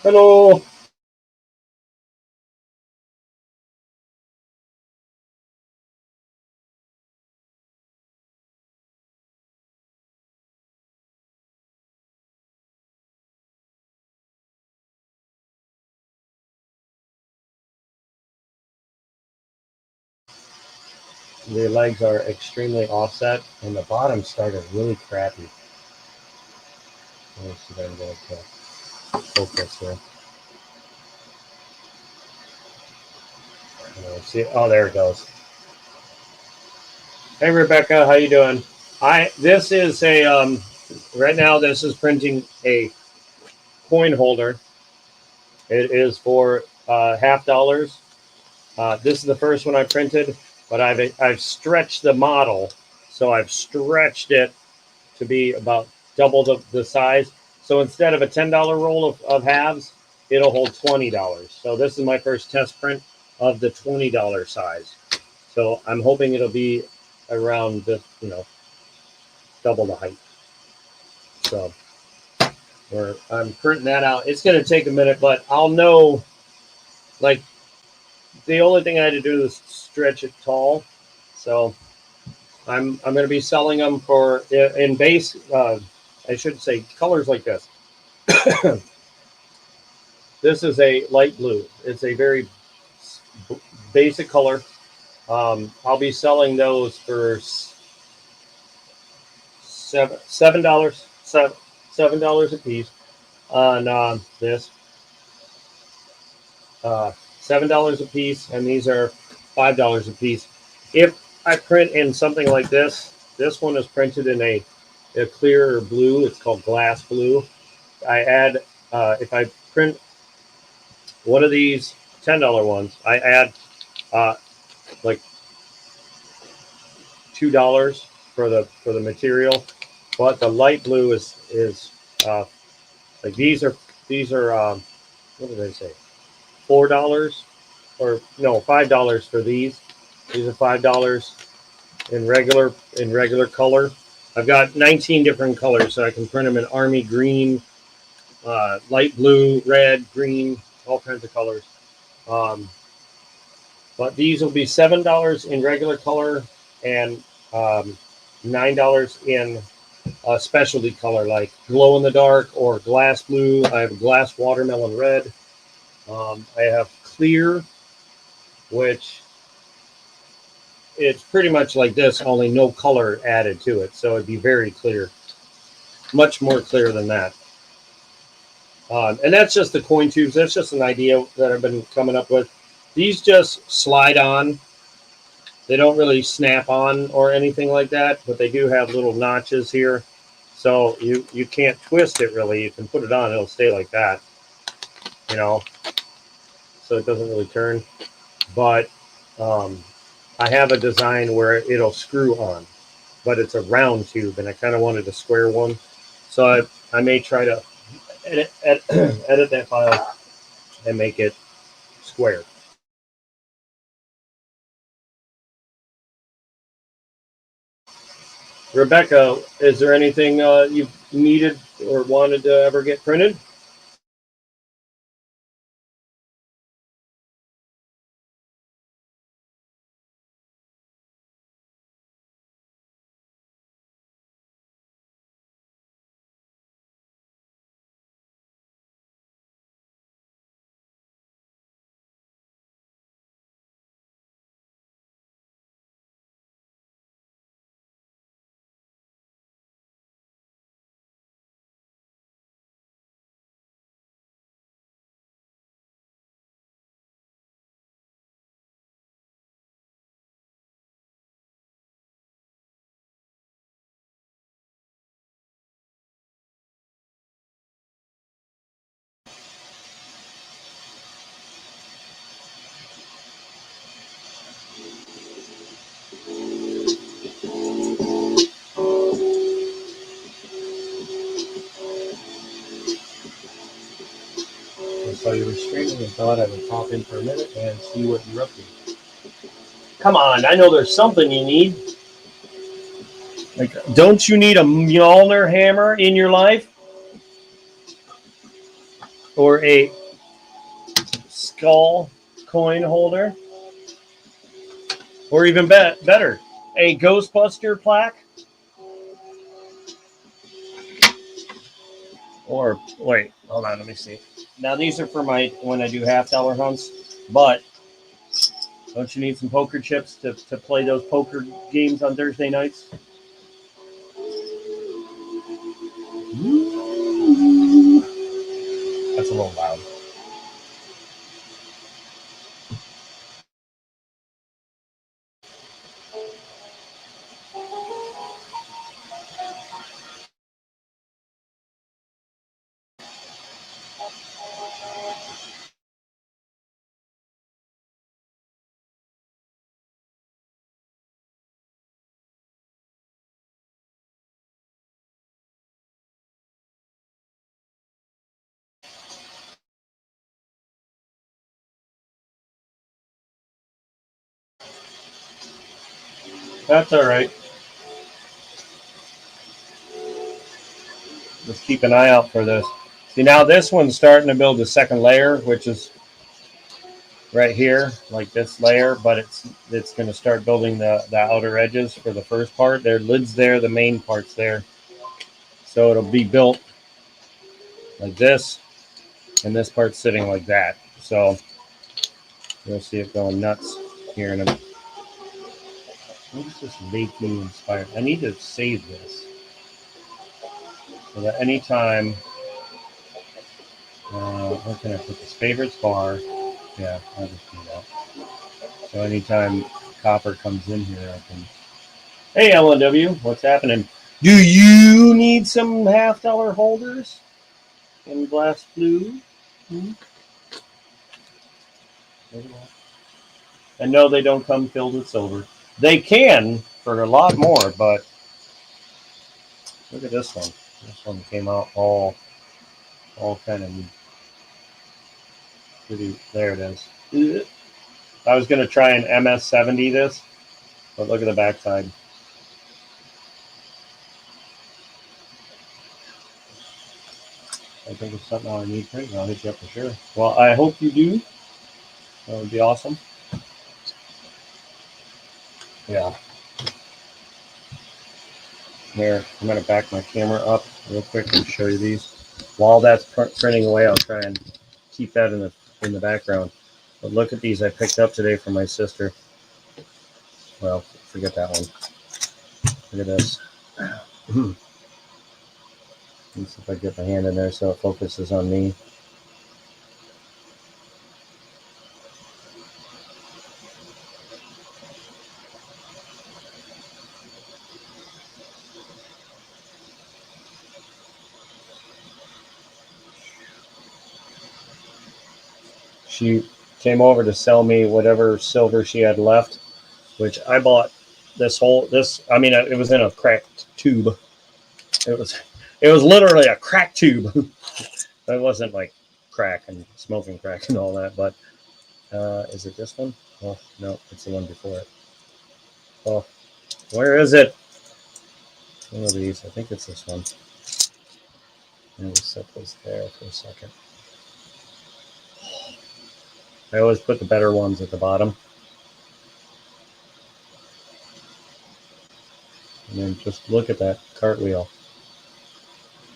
Hello. The legs are extremely offset, and the bottom started really crappy. Let me see if I can get it to focus here. See, oh, there it goes. Hey, Rebecca, how you doing? This is a right now. This is printing a coin holder. It is for $50. This is the first one I printed, but I've stretched the model, so I've stretched it to be about double the size. So instead of a $10 roll of halves, it'll hold $20. So this is my first test print of the $20 size. So I'm hoping it'll be around the double the height. So I'm printing that out. It's going to take a minute, but I'll know. Like the only thing I had to do is stretch it tall. So I'm going to be selling them for in base. I should say colors like this. This is a light blue. It's a very basic color. I'll be selling those for $7 $7 a piece on this. $7 a piece, and these are $5 a piece. If I print in something like this one is printed in a clear blue. It's called glass blue. I add if I print one of these $10 ones, I add like $2 for the material. But the light blue is like these are what did I say? $4 or no $5 for these. These are $5 in regular color. I've got 19 different colors, so I can print them in army green, light blue, red, green, all kinds of colors. Um, but these will be $7 in regular color and $9 in a specialty color like glow in the dark or glass blue. I have glass watermelon red. I have clear, which it's pretty much like this, only no color added to it. So it'd be very clear, much more clear than that. And that's just the coin tubes. That's just an idea that I've been coming up with. These just slide on. They don't really snap on or anything like that, but they do have little notches here. So you can't twist it really. You can put it on, it'll stay like that, you know, so it doesn't really turn. But I have a design where it'll screw on, but it's a round tube, and I kind of wanted a square one. So I may try to edit that file and make it square. Rebecca, is there anything you've needed or wanted to ever get printed? I saw you were streaming and thought I would pop in for a minute and see what you're up to. Come on, I know there's something you need. Like, don't you need a Mjolnir hammer in your life? or a skull coin holder, or even better, a Ghostbuster plaque. Or wait, hold on, let me see. Now these are for my when I do $half hunts, but don't you need some poker chips to play those poker games on Thursday nights? That's a little loud. That's all right. Just keep an eye out for this. See, now this one's starting to build a second layer, which is right here, like this layer, but it's going to start building the outer edges for the first part. Their lid's there, the main part's there. So it'll be built like this, and this part's sitting like that. So you'll see it going nuts here in a minute. What does this make me inspired? I need to save this so that anytime, where can I put this? Favorites bar. Yeah, I'll just do that. So anytime copper comes in here, I can. Hey, LNW, what's happening? Do you need some $half holders in glass blue? Hmm? And no, they don't come filled with silver. They can for a lot more, but look at this one. This one came out all kind of pretty. There it is. I was going to try an MS-70 this, but look at the backside. I think it's something I need printing. I'll hit you up for sure. Well, I hope you do. That would be awesome. Yeah. Here, I'm going to back my camera up real quick and show you these. While that's printing away, I'll try and keep that in the background. But look at these I picked up today from my sister. Well, forget that one. Look at this. Let's see if I get my hand in there so it focuses on me. She came over to sell me whatever silver she had left, which I bought I mean, it was in a cracked tube. It was literally a crack tube. It wasn't like crack and smoking crack and all that, but is it this one? Oh, no, it's the one before it. Oh, where is it? One of these. I think it's this one. Let me set this there for a second. I always put the better ones at the bottom. And then just look at that cartwheel.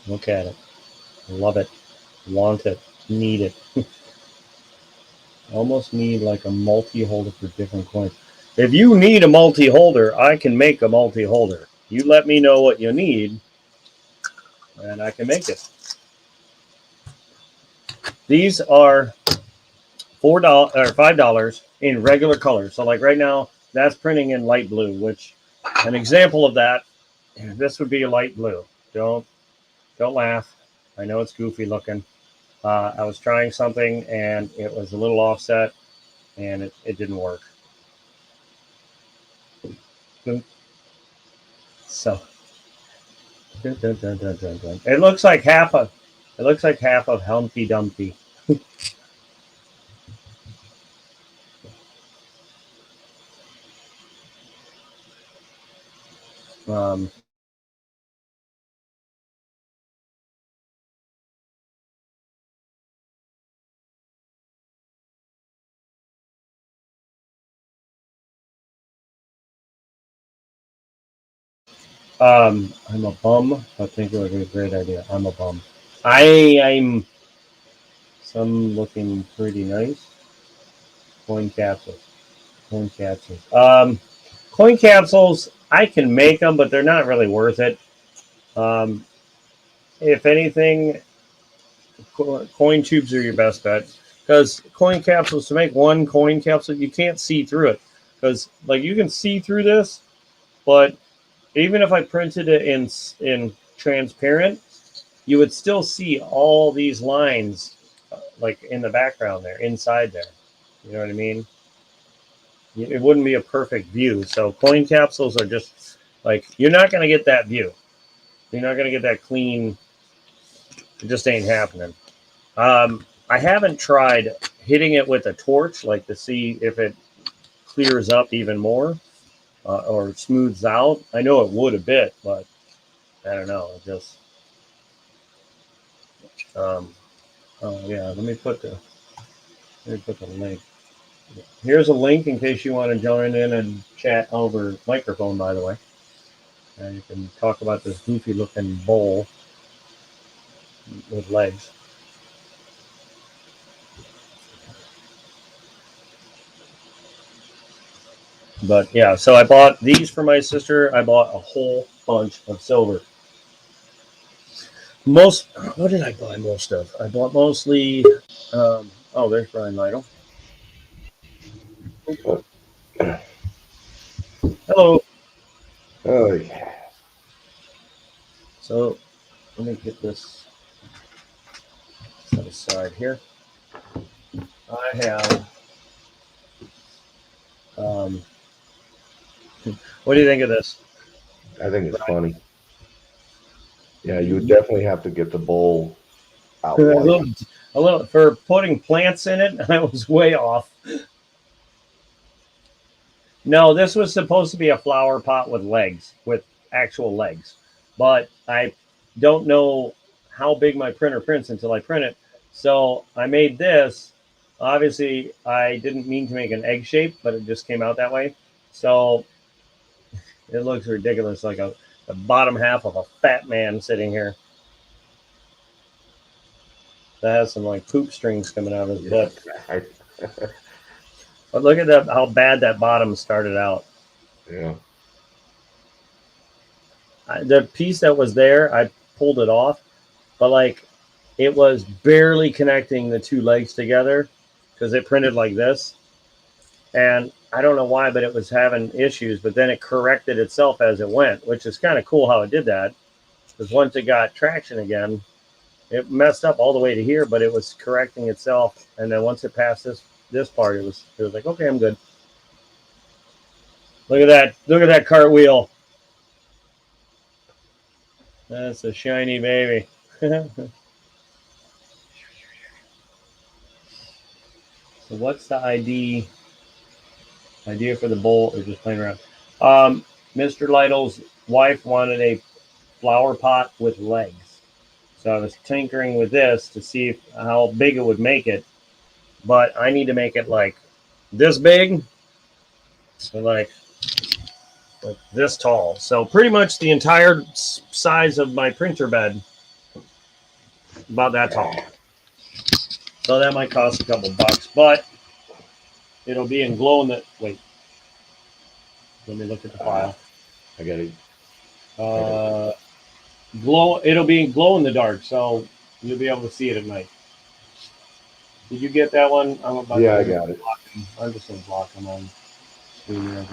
Look at it. Love it. Want it. Need it. Almost need like a multi-holder for different coins. If you need a multi-holder, I can make a multi-holder. You let me know what you need, and I can make it. These are $4 or $5 in regular color. So like right now, that's printing in light blue, which an example of that, this would be a light blue. Don't laugh. I know it's goofy looking. I was trying something and it was a little offset and it didn't work. So it looks like half of Humpty Dumpty. Um, I'm a bum. I think it would be a great idea. I'm a bum. I'm some looking pretty nice. Coin capsules. Coin capsules. Coin capsules. I can make them, but they're not really worth it. Um, if anything, coin tubes are your best bet because coin capsules. To make one coin capsule, you can't see through it because, like, you can see through this, but even if I printed it in transparent, you would still see all these lines, like in the background there, inside there. You know what I mean? It wouldn't be a perfect view. So coin capsules are just like you're not going to get that view. You're not going to get that clean. It just ain't happening. I haven't tried hitting it with a torch, like to see if it clears up even more or smooths out. I know it would a bit, but I don't know. It just oh yeah. Let me put the link. Here's a link in case you want to join in and chat over microphone. By the way, and you can talk about this goofy looking bowl with legs. But yeah, so I bought these for my sister. I bought a whole bunch of silver. What did I buy most of? I bought mostly. Oh, there's Brian Lytle. Hello. Oh yeah. So let me get this set aside here. I have. Um, what do you think of this, I think it's Brian? funny. Yeah, you would definitely have to get the bowl A out white. little, a little for putting plants in it. I was way off. No, this was supposed to be a flower pot with legs, with actual legs. But I don't know how big my printer prints until I print it. So I made this. Obviously, I didn't mean to make an egg shape, but it just came out that way. So it looks ridiculous, like the bottom half of a fat man sitting here that has some like poop strings coming out of his butt. I, But look at that, how bad that bottom started out. yeah. The piece that was there, I pulled it off, but like it was barely connecting the two legs together because it printed like this. And I don't know why, but it was having issues, but then it corrected itself as it went, which is kind of cool how it did that. Because once it got traction again, it messed up all the way to here, but it was correcting itself. And then once it passed this part, it was like, okay, I'm good. Look at that. Look at that cartwheel. That's a shiny baby. So what's the idea for the bowl? Or just playing around? Mr. Lytle's wife wanted a flower pot with legs. So I was tinkering with this to see how big it would make it. But I need to make it like this big. So like this tall. So pretty much the entire size of my printer bed, about that tall. So that might cost a couple bucks, but it'll be in glow in the wait. Let me look at the file. I got it. Glow. It'll be in glow in the dark, so you'll be able to see it at night. Did you get that one? I'm about Yeah, to I got it. block them. I'm just gonna block them on screen.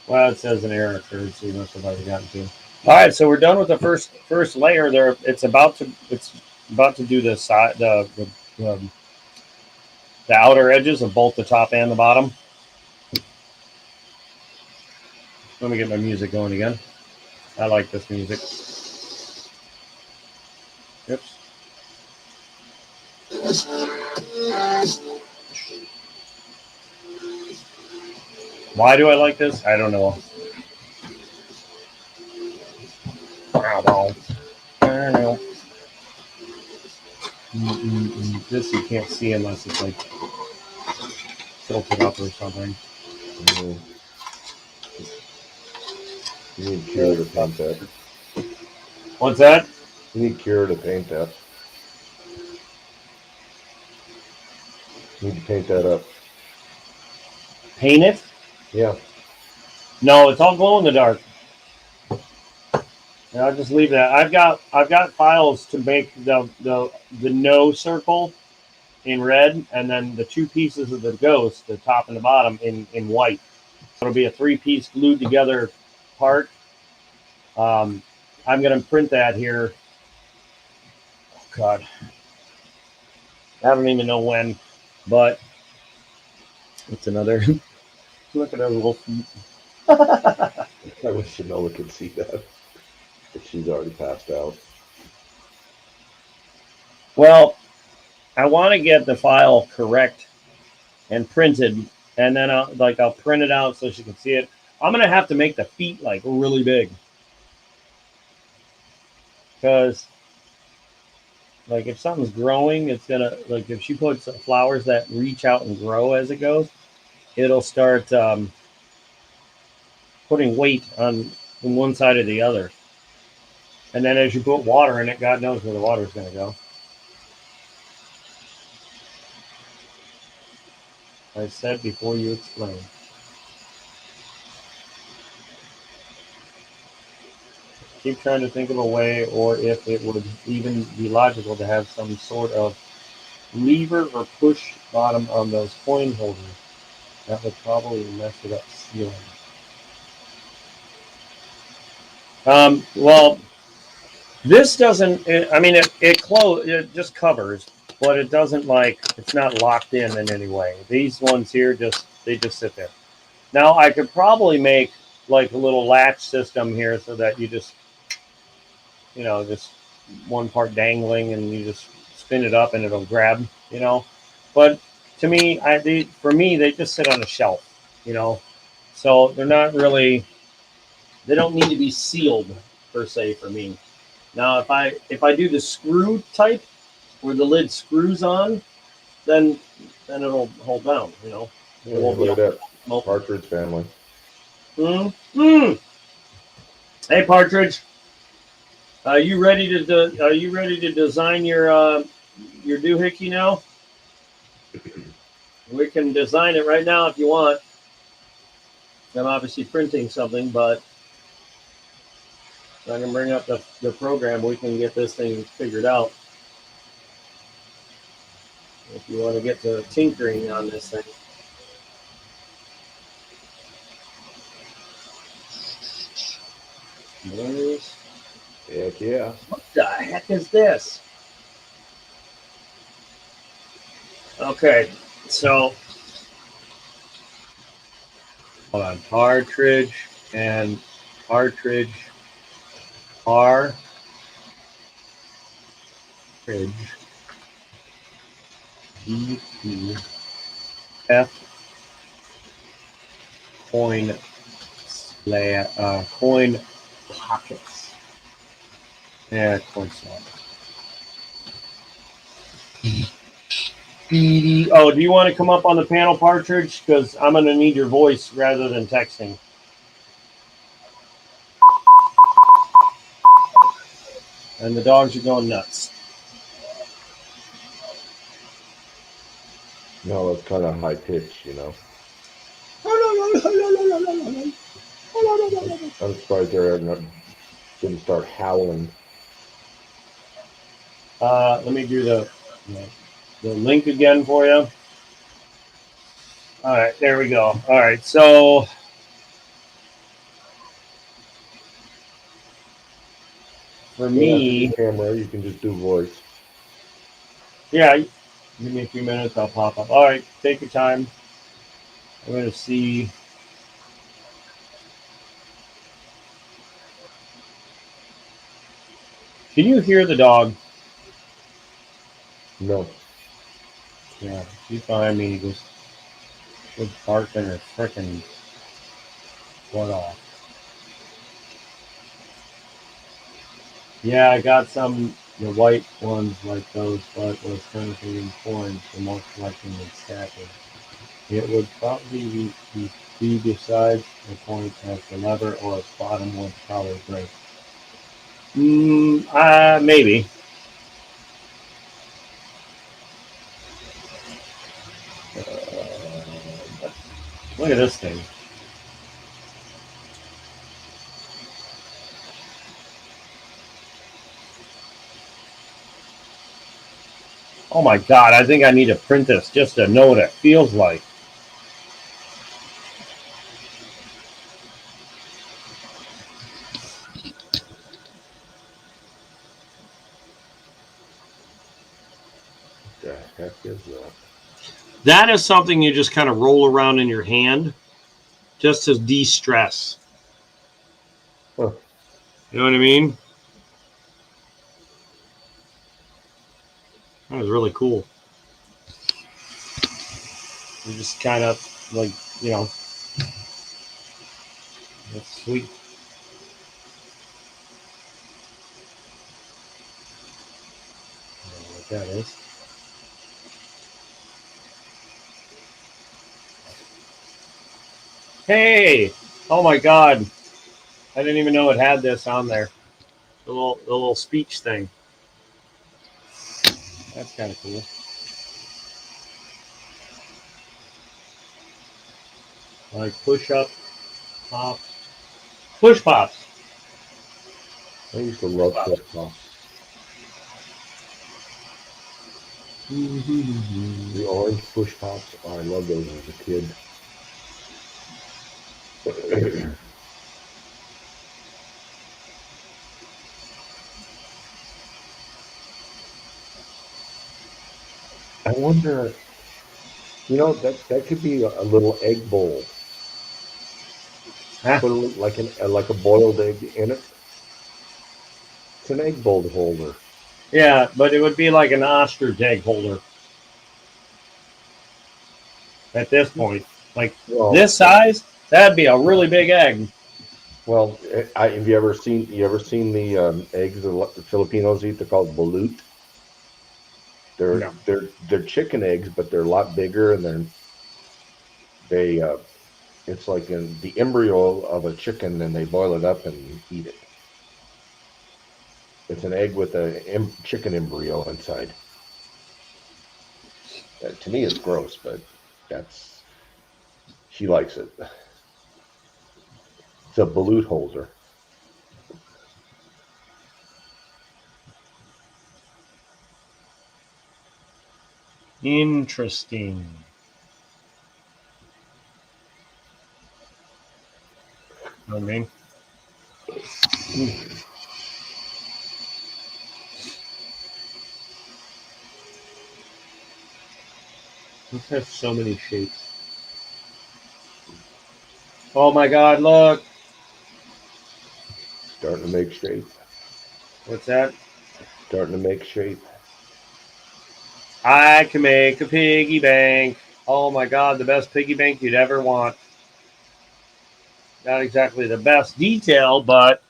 Well, it says an error occurred, so you must have already gotten to. All right, so we're done with the first layer. There, it's about to do the side the outer edges of both the top and the bottom. Let me get my music going again. I like this music. Oops. Why do I like this? I don't know. I don't know. This you can't see unless it's like tilted up or something. Mm. You need Cure to paint that. What's that? You need Cure to paint that. You need to paint that up. Paint it? Yeah. No, it's all glow in the dark. And I'll just leave that. I've got files to make the no circle in red, and then the two pieces of the ghost, the top and the bottom, in white. So it'll be a 3-piece glued together part. I'm gonna print that here. Oh God, I don't even know when, but it's another. Look at her little feet. I wish Jamila could see that. But she's already passed out. Well, I want to get the file correct and printed, and then I'll print it out so she can see it. I'm gonna have to make the feet like really big, because like if something's growing, it's gonna, like if she puts flowers that reach out and grow as it goes, it'll start putting weight on one side or the other. And then as you put water in it, God knows where the water's gonna go. I said before you explain. Keep trying to think of a way, or if it would even be logical to have some sort of lever or push bottom on those coin holders. That would probably mess it up sealing. Well, this doesn't. I mean, it just covers, but it doesn't, like, it's not locked in any way. These ones here just sit there. Now I could probably make like a little latch system here so that you just just one part dangling, and you just spin it up and it'll grab. But to me, for me, they just sit on a shelf. So they're not really. They don't need to be sealed per se for me. Now, if I do the screw type where the lid screws on, then it'll hold down. Yeah, It won't be look at that. multiple. Partridge Family. Hey, Partridge, are you ready to design your doohickey now? We can design it right now if you want. I'm obviously printing something, but I can bring up the program. We can get this thing figured out. If you want to get to tinkering on this thing. Heck yeah. What the heck is this? Okay, so hold on. Partridge and Partridge Partridge DEF coin coin pockets. Yeah, coin slot. Oh, do you want to come up on the panel, Partridge? Because I'm going to need your voice rather than texting. And the dogs are going nuts. No, it's kind of high pitched, I'm surprised didn't start howling. Let me do the link again for you. All right, there we go. All right, so for me, camera, you can just do voice. Yeah, give me a few minutes. I'll pop up. All right, take your time. I'm going to see. Can you hear the dog? No. Yeah, she's behind me. Just barking her freaking butt off. Yeah, I got some the white ones like those, but was currently in coins for more collecting than stacking. It would probably be besides the point as the lever or its bottom would probably break. Maybe. But look at this thing. Oh my god, I think I need to print this just to know what it feels like. The heck is that? That is something you just kind of roll around in your hand just to de-stress. Huh. You know what I mean? That was really cool. You just kind of like, that's sweet. I don't know what that is. Hey! Oh my god. I didn't even know it had this on there. The little speech thing. That's kind of cool. Like push up, pop, push pops. I used to love push pops. The orange push pops. Oh, I loved those as a kid. I wonder, that could be a little egg bowl. Huh? Put like a boiled egg in it. It's an egg bowl holder. Yeah, but it would be like an ostrich egg holder at this point. Like Well, this size, that'd be a really big egg. well, have you ever seen the eggs the Filipinos eat? They're called balut. They're No. they're chicken eggs, but they're a lot bigger, and they it's like the embryo of a chicken, and they boil it up and eat it. It's an egg with a chicken embryo inside. To me, it's gross, but she likes it. It's a balut holder. Interesting. You know what I mean? This has so many shapes. Oh my god, look. Starting to make shape. What's that? Starting to make shape. I can make a piggy bank. Oh my god, the best piggy bank you'd ever want. Not exactly the best detail, but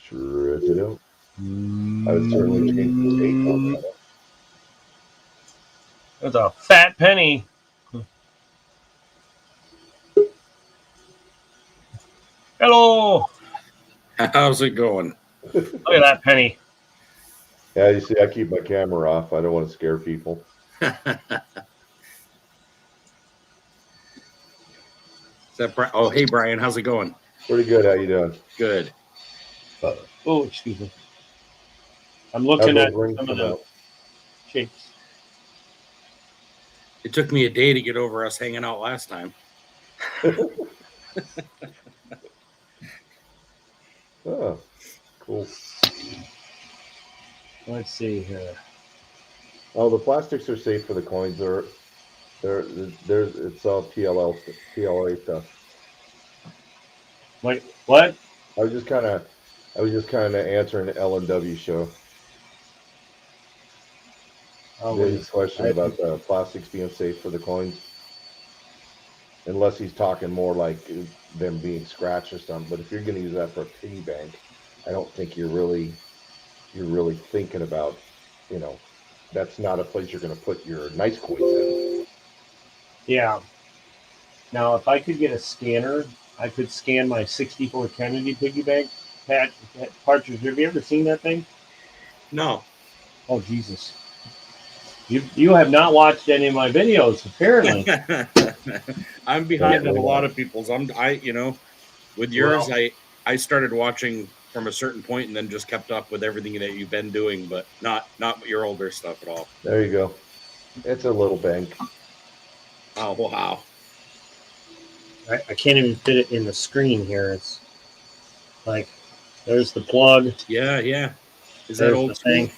Sure as it is. I would certainly change the date on that. there's a fat penny. Hello. How's it going? Look at that penny. Yeah, you see, I keep my camera off. I don't want to scare people. Is that oh, hey Brian, how's it going? Pretty good. How you doing? Good. Oh, excuse me. I'm How'd looking those at rings some of come the out? shapes. It took me a day to get over us hanging out last time. Oh, cool. Let's see here. Oh, the plastics are safe for the coins. It's all PLA stuff. Wait, what? I was just kind of answering the L&W show. Oh, There's wait. a question about the plastics being safe for the coins. unless he's talking more like them being scratched or something. But if you're going to use that for a piggy bank, I don't think you're really thinking about, you know, that's not a place you're going to put your nice coins in. Yeah. Now, if I could get a scanner, I could scan my 64 Kennedy piggy bank cartridge. Have you ever seen that thing? No. Oh, Jesus. You have not watched any of my videos, apparently. I'm behind Yeah. on a lot of people's. With yours, Well- I started watching from a certain point and then just kept up with everything that you've been doing, but not your older stuff at all. There you go. It's a little bank. Oh wow. I can't even fit it in the screen here. It's like, there's the plug. Yeah, yeah. Is that There's old the school? thing.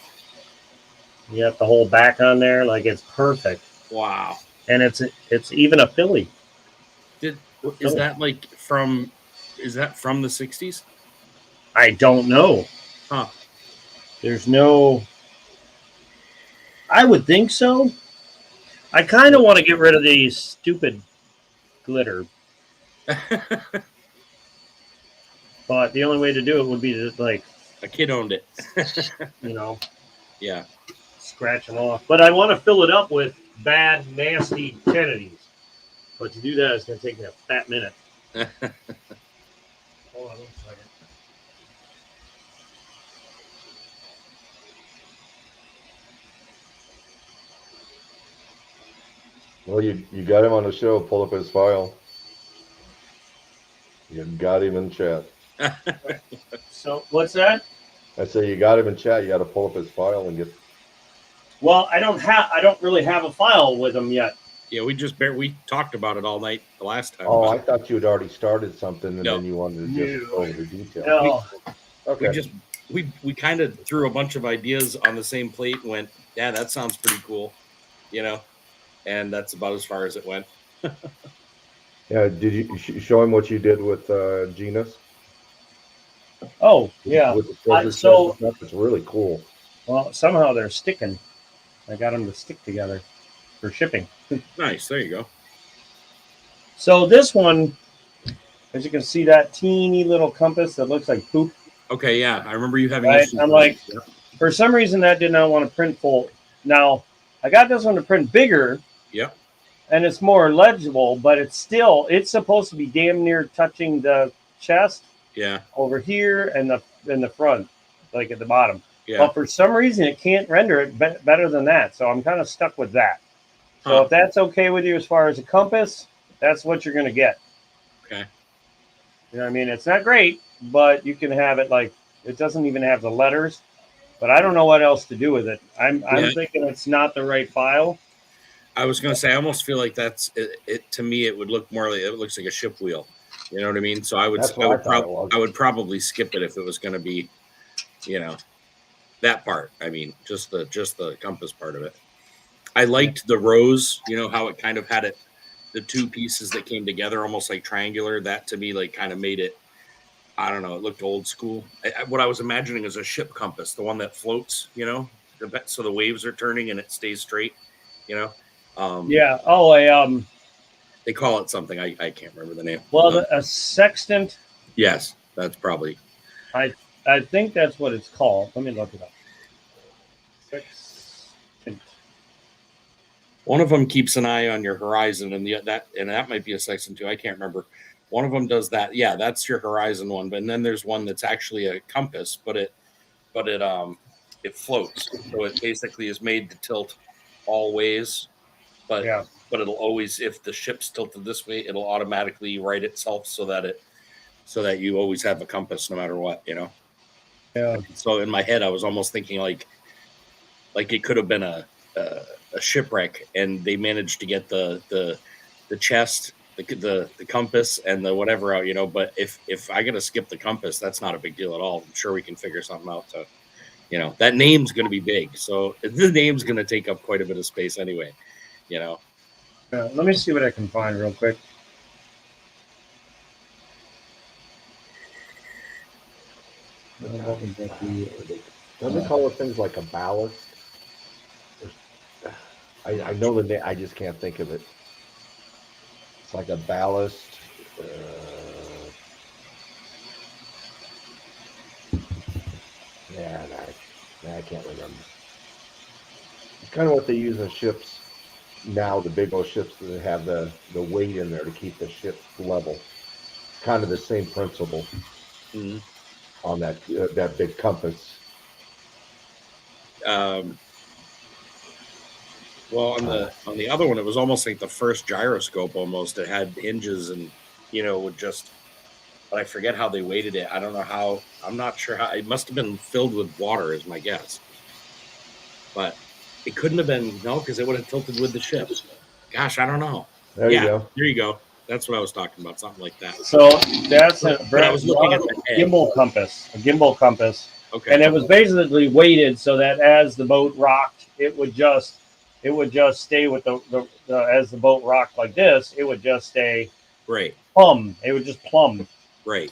You got the whole back on there. Like, it's perfect. Wow. And it's even a Philly. Is that like from the 60s? I don't know. Huh. There's no. I would think so. I kind of want to get rid of these stupid glitter, but the only way to do it would be to, like, A kid owned it. Yeah. scratch them off. But I want to fill it up with bad, nasty Kennedys. But to do that, it's going to take me a fat minute. Hold on 1 second. Well, you got him on the show. Pull up his file. You got him in chat. So what's that? I say you got him in chat. You got to pull up his file and get. Well, I don't really have a file with them yet. Yeah, we talked about it all night the last time. Oh, I thought you had already started something and No. then you wanted to just go over the details. No. Okay. We kind of threw a bunch of ideas on the same plate and went, yeah, that sounds pretty cool, and that's about as far as it went. Yeah. Did you show him what you did with Genus? Oh, yeah. With the scissors so- and stuff? It's really cool. Well, somehow they're sticking. I got them to stick together for shipping. Nice, there you go. So this one, as you can see, that teeny little compass that looks like poop. Okay, yeah, I remember you having Right, issues I'm with like- it. For some reason, that did not want to print full. Now, I got this one to print bigger. Yep. And it's more legible, but it's supposed to be damn near touching the chest Yeah, over here and the front, like at the bottom. yeah. But for some reason, it can't render it better than that. So I'm kind of stuck with that. So Huh. if that's okay with you as far as a compass, that's what you're going to get. Okay. You know what I mean? It's not great, but you can have it like, it doesn't even have the letters. But I don't know what else to do with it. I'm Yeah. thinking it's not the right file. I was gonna say, I almost feel like that's it. To me, it would look more like it looks like a ship wheel. You know what I mean? So I would That's what I thought it was. I would probably skip it if it was going to be, that part. I mean, just the compass part of it. I liked the rose. You know how it kind of had the two pieces that came together, almost like triangular. That to me, like, kind of made it. I don't know. It looked old school. What I was imagining is a ship compass, the one that floats. So the waves are turning and it stays straight. Yeah. Oh, They call it something. I can't remember the name. well, a sextant. Yes, that's probably. I think that's what it's called. Let me look it up. Sextant. One of them keeps an eye on your horizon, and that might be a sextant too. I can't remember. One of them does that. Yeah, that's your horizon one. But then there's one that's actually a compass, but it floats. So it basically is made to tilt all ways. But Yeah. but it'll always, if the ship's tilted this way, it'll automatically right itself so that you always have a compass no matter what. Yeah. So in my head, I was almost thinking like it could have been a shipwreck, and they managed to get the chest, the compass, and the whatever out. But if I gotta skip the compass, that's not a big deal at all. I'm sure we can figure something out to, that name's gonna be big, so the name's gonna take up quite a bit of space anyway. Let me see what I can find real quick. Don't they call it things like a ballast? I know the name. I just can't think of it. like a ballast. Yeah, I can't remember. It's kind of what they use on ships now, the big old ships that have the weight in there to keep the ship level. Kind of the same principle Mhm. on that big compass. Well, on the other one, it was almost like the first gyroscope. Almost, it had hinges and would just. But I forget how they weighted it. I don't know how. I'm not sure how. It must have been filled with water, is my guess. But it couldn't have been because it would have tilted with the ship. Gosh, I don't know. There you go. There you go. That's what I was talking about. Something like that. So that's But I was looking at the head. gimbal compass, a gimbal compass, Okay. and it was basically weighted so that as the boat rocked, it would just stay with the as the boat rocked like this, it would just stay Right. plumb. It would just plumb. Right.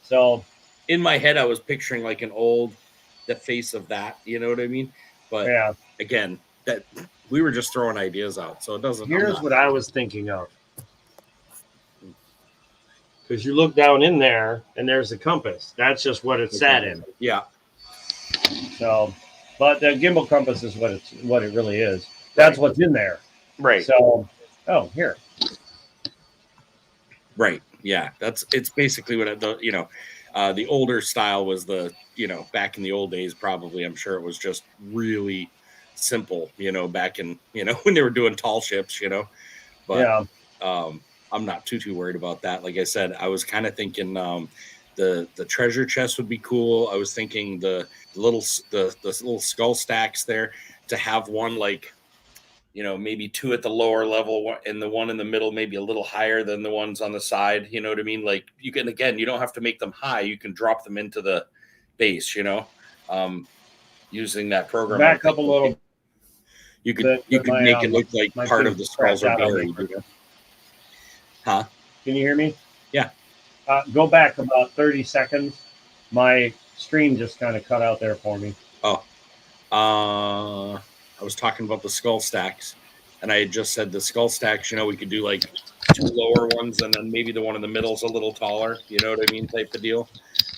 So in my head, I was picturing like the face of that. You know what I mean? But yeah. again, that we were just throwing ideas out, so it doesn't. Here's what I was thinking of. Because you look down in there and there's a compass. That's just what it sat in. Yeah. So, but the gimbal compass is what it really is. That's what's in there. Right. So, here. Right. Yeah. It's basically what the older style was back in the old days, probably. I'm sure it was just really simple, back in, when they were doing tall ships, but yeah. I'm not too worried about that. Like I said, I was kind of thinking the treasure chest would be cool. I was thinking the little skull stacks there, to have one like, maybe two at the lower level and the one in the middle maybe a little higher than the ones on the side. You know what I mean? Like you can, again, you don't have to make them high. You can drop them into the base, using that program. Back up a little. You could make it look like part of the skulls are buried. Huh? Can you hear me? Yeah. Go back about 30 seconds. My stream just kind of cut out there for me. Oh. I was talking about the skull stacks, and I had just said the skull stacks, we could do like two lower ones and then maybe the one in the middle is a little taller, you know what I mean, type of deal.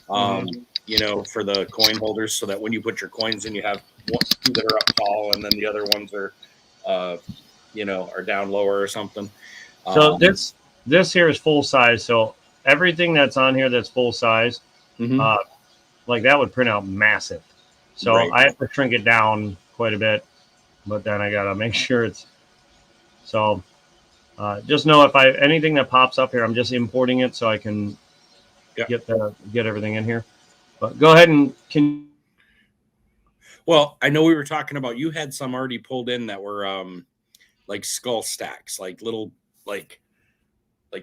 For the coin holders, so that when you put your coins in, you have two that are up tall and then the other ones are, are down lower or something. So this here is full size. So everything that's on here that's full size, like that would print out massive. So right. I have to shrink it down quite a bit, but then I gotta make sure it's so. Just know if anything that pops up here, I'm just importing it so I can get everything in here. But go ahead and can. Well, I know we were talking about, you had some already pulled in that were like skull stacks, like little like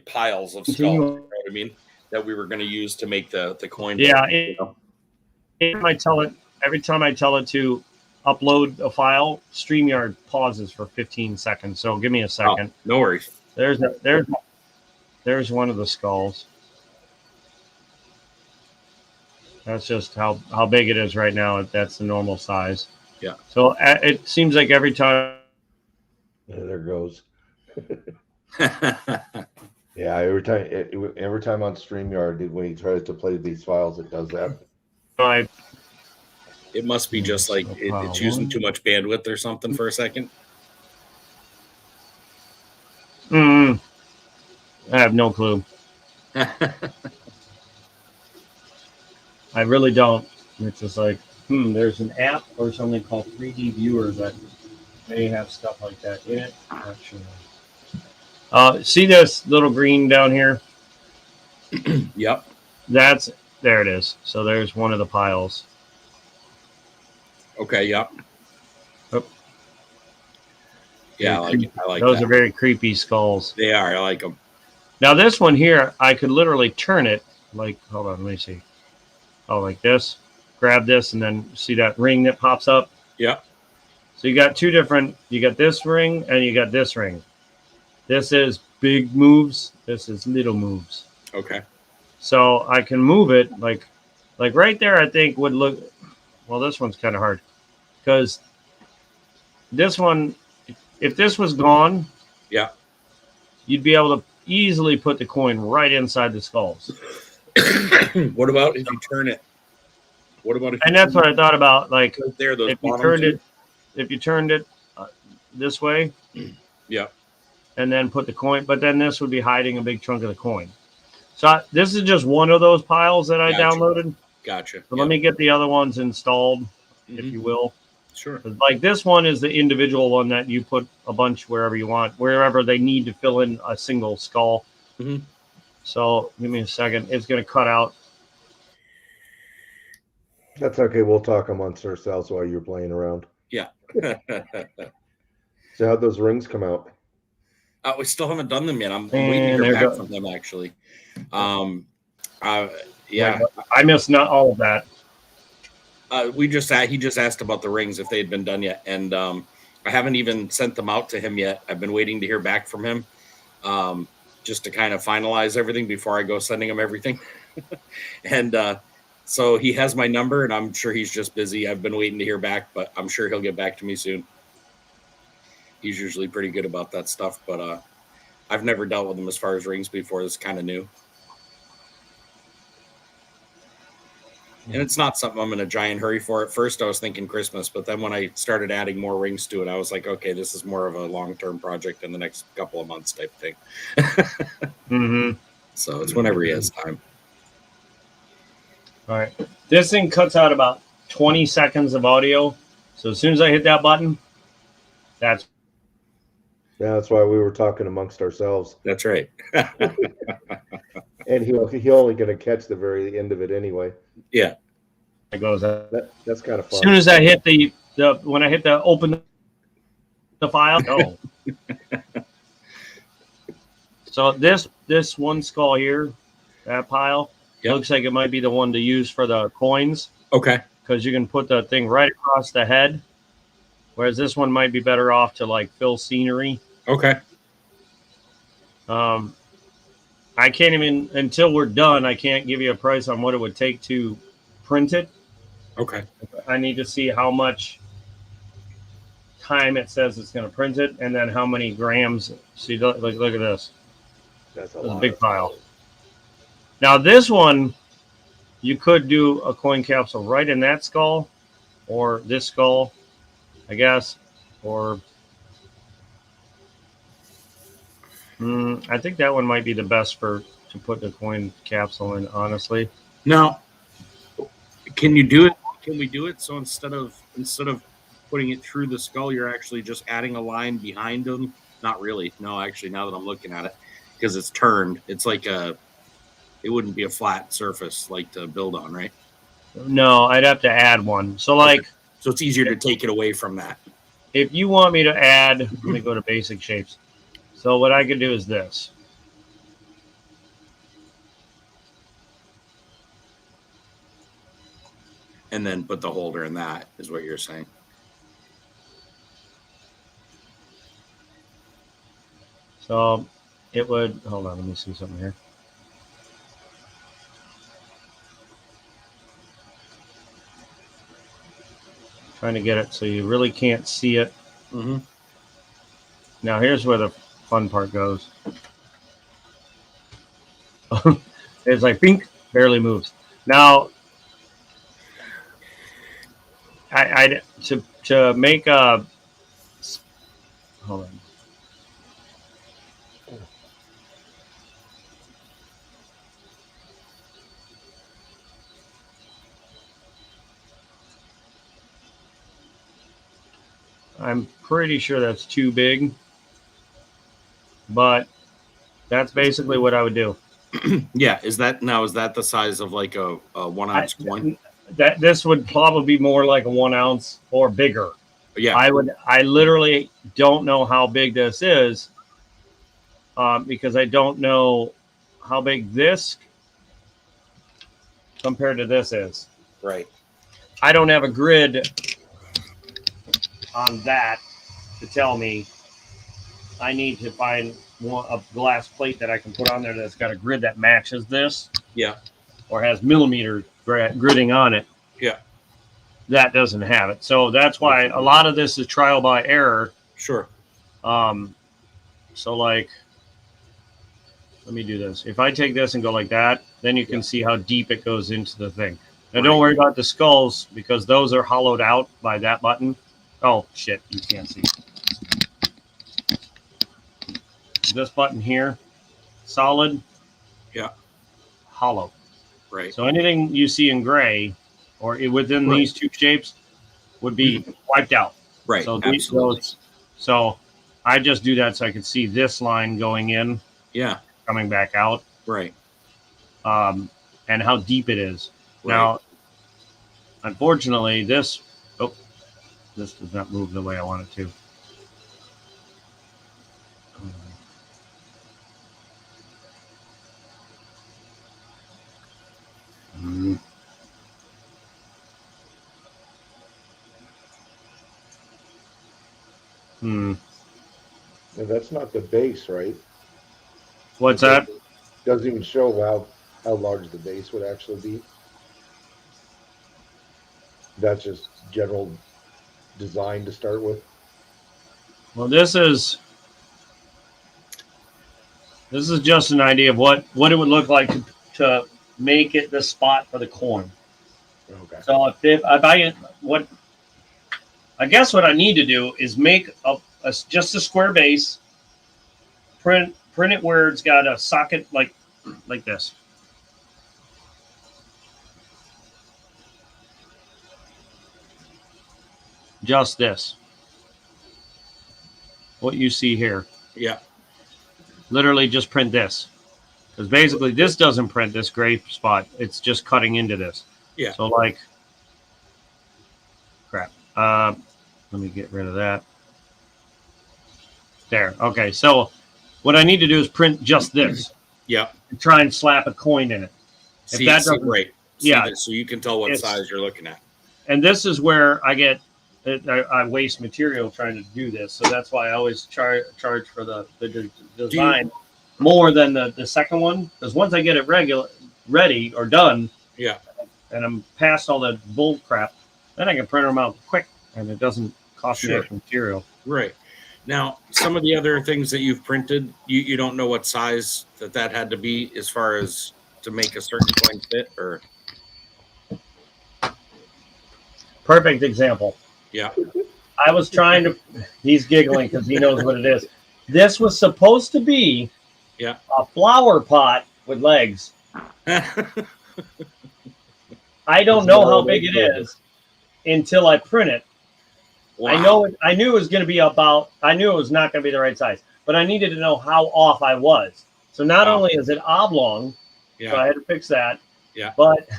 piles of skulls. You know what I mean? That we were going to use to make the coin. Yeah. Every time I tell it to upload a file, StreamYard pauses for 15 seconds. So give me a second. Oh, no worries. There's one of the skulls. That's just how big it is right now. That's the normal size. Yeah. So it seems like every time. Yeah, there goes. Yeah, every time on StreamYard, when he tries to play these files, it does that. It must be just like it's using too much bandwidth or something for a second. I have no clue. I really don't. It's just like, there's an app or something called 3D Viewer that may have stuff like that in it. Not sure. See this little green down here? Yep. There it is. So there's one of the piles. Okay, yep. Oh. Yeah, I like those that. are very creepy skulls. They are. I like them. Now this one here, I could literally turn it like, hold on, let me see. Oh, like this. Grab this and then see that ring that pops up? Yeah. So you got two different, you got this ring and you got this ring. This is big moves. This is little moves. Okay. So I can move it like right there, I think would look, well, this one's kind of hard because this one, if this was gone, yeah, you'd be able to easily put the coin right inside the skulls. What about if you turn it? What about if? And that's what I thought about. Like right there, those if you bottom turned two? it, if you turned it this way, Yeah. and then put the coin, but then this would be hiding a big chunk of the coin. So this is just one of those piles that I Gotcha. downloaded. Gotcha. So let me get the other ones installed, if Mhm. you will. Sure. Like this one is the individual one that you put a bunch wherever you want, wherever they need to fill in a single skull. Mhm. So give me a second. It's going to cut out. That's okay. We'll talk amongst ourselves while you're playing around. Yeah. So how'd those rings come out? We still haven't done them yet. I'm waiting to And hear there back go- from them actually. Yeah. I missed not all of that. He just asked about the rings if they had been done yet, and I haven't even sent them out to him yet. I've been waiting to hear back from him, just to kind of finalize everything before I go sending him everything. And so he has my number, and I'm sure he's just busy. I've been waiting to hear back, but I'm sure he'll get back to me soon. He's usually pretty good about that stuff, but I've never dealt with him as far as rings before. It's kind of new. And it's not something I'm in a giant hurry for. At first, I was thinking Christmas, but then when I started adding more rings to it, I was like, okay, this is more of a long-term project in the next couple of months type thing. Mm-hmm. So it's whenever he has time. All right. This thing cuts out about 20 seconds of audio. So as soon as I hit that button, that's Yeah, that's why we were talking amongst ourselves. That's right. And he only going to catch the very end of it anyway. Yeah. it goes. As That's kind of fun. soon as I hit when I hit the open the file, go. So this one skull here, that pile, Yep. looks like it might be the one to use for the coins Okay. because you can put the thing right across the head. Whereas this one might be better off to like fill scenery. Okay. I can't even until we're done. I can't give you a price on what it would take to print it. Okay. I need to see how much time it says it's going to print it, and then how many grams. See, look at this. That's This is a big pile. Now this one, you could do a coin capsule right in that skull, or this skull, I guess, or I think that one might be the best to put the coin capsule in. Honestly, Now, can you do it? Can we do it so instead of putting it through the skull, you're actually just adding a line behind them? Not really. No, actually, now that I'm looking at it, because it's turned, it's like it wouldn't be a flat surface like to build on, right? no, I'd have to add one. So like, So it's easier to take it away from that. if you want me to add, let me go to basic shapes. So what I could do is this. And then put the holder in that, is what you're saying. So it would, hold on, let me see something here. Trying to get it so you really can't see it. Mm-hmm. Now here's where the fun part goes. It's like pink, barely moves. Now, I to make a, hold on. I'm pretty sure that's too big, but that's basically what I would do. Yeah. Is that the size of like a 1 ounce coin? That this would probably be more like a 1 ounce or bigger. Yeah. I literally don't know how big this is, because I don't know how big this compared to this is. Right. I don't have a grid on that to tell me. I need to find a glass plate that I can put on there that's got a grid that matches this. Yeah. Or has millimeter gridding on it. Yeah. That doesn't have it. So that's why a lot of this is trial by error. Sure. So like, let me do this. If I take this and go like that, then you can see how deep it goes into the thing. Now, Right. don't worry about the skulls because those are hollowed out by that button. Oh, shit. You can't see. This button here, solid, Yeah. hollow. Right. So anything you see in gray or within Right. these two shapes would be wiped out. Right. So Absolutely. so I just do that so I can see this line going in, Yeah. coming back out, Right. and how deep it is. Right. Now, unfortunately, this does not move the way I want it to. Mm. Hmm. And that's not the base, right? What's that? Doesn't even show how large the base would actually be. That's just general design to start with. Well, this is just an idea of what it would look like to make it the spot for the coin. Okay. So if I what I guess what I need to do is make just a square base, print it where it's got a socket like this. Just this. What you see here. Yeah. Literally just print this. Because basically this doesn't print this gray spot. It's just cutting into this. Yeah. So crap. Let me get rid of that. There. Okay. So what I need to do is print just this. Yeah. And try and slap a coin in it. See, that see, doesn't- right. See yeah. that, so you can tell what It's- size you're looking at. And this is where I waste material trying to do this. So that's why I always charge for the design more than the second one. Because once I get it ready or done, Yeah. and I'm past all the bull crap, then I can print them out quick, and it doesn't cost me Sure. extra material. Right. Now, some of the other things that you've printed, you don't know what size that had to be as far as to make a certain coin fit, or Perfect example. yeah. I was trying to. He's giggling because he knows what it is. This was supposed to be Yeah. a flower pot with legs. I don't know how big it is until I print it. Wow. I knew it was going to be I knew it was not going to be the right size, but I needed to know how off I was. So not Wow. only is it oblong, Yeah. so I had to fix that. Yeah. But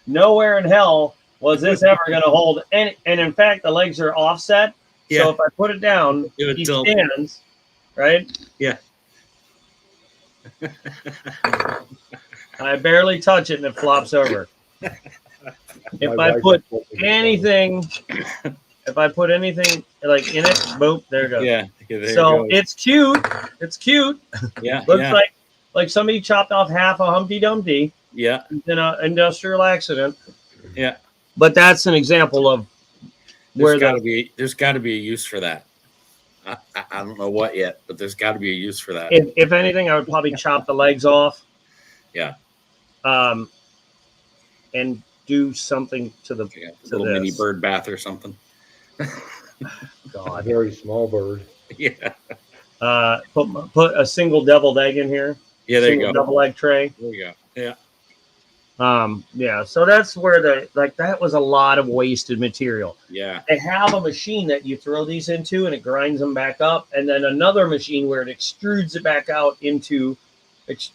nowhere in hell was this ever going to hold. And in fact, the legs are offset. Yeah. So if I put it down, It would he tilt. stands, right? Yeah. I barely touch it and it flops over. If My I wife put was looking at anything like in it, boop, there it goes. Yeah. There it So goes. it's cute. It's cute. Yeah. Looks Yeah. like somebody chopped off half a Humpty Dumpty Yeah. in an industrial accident. Yeah. But that's an example of where There's got to be a use for that. I don't know what yet, but there's got to be a use for that. if anything, I would probably chop the legs off. Yeah. And do something to the Yeah, to little mini this. bird bath or something. a God. very small bird. Yeah. Put a single deviled egg in here. Yeah. There you Single go. double egg tray. There you go. Yeah. Yeah. So that's where that was a lot of wasted material. Yeah. They have a machine that you throw these into and it grinds them back up, and then another machine where it extrudes it back out into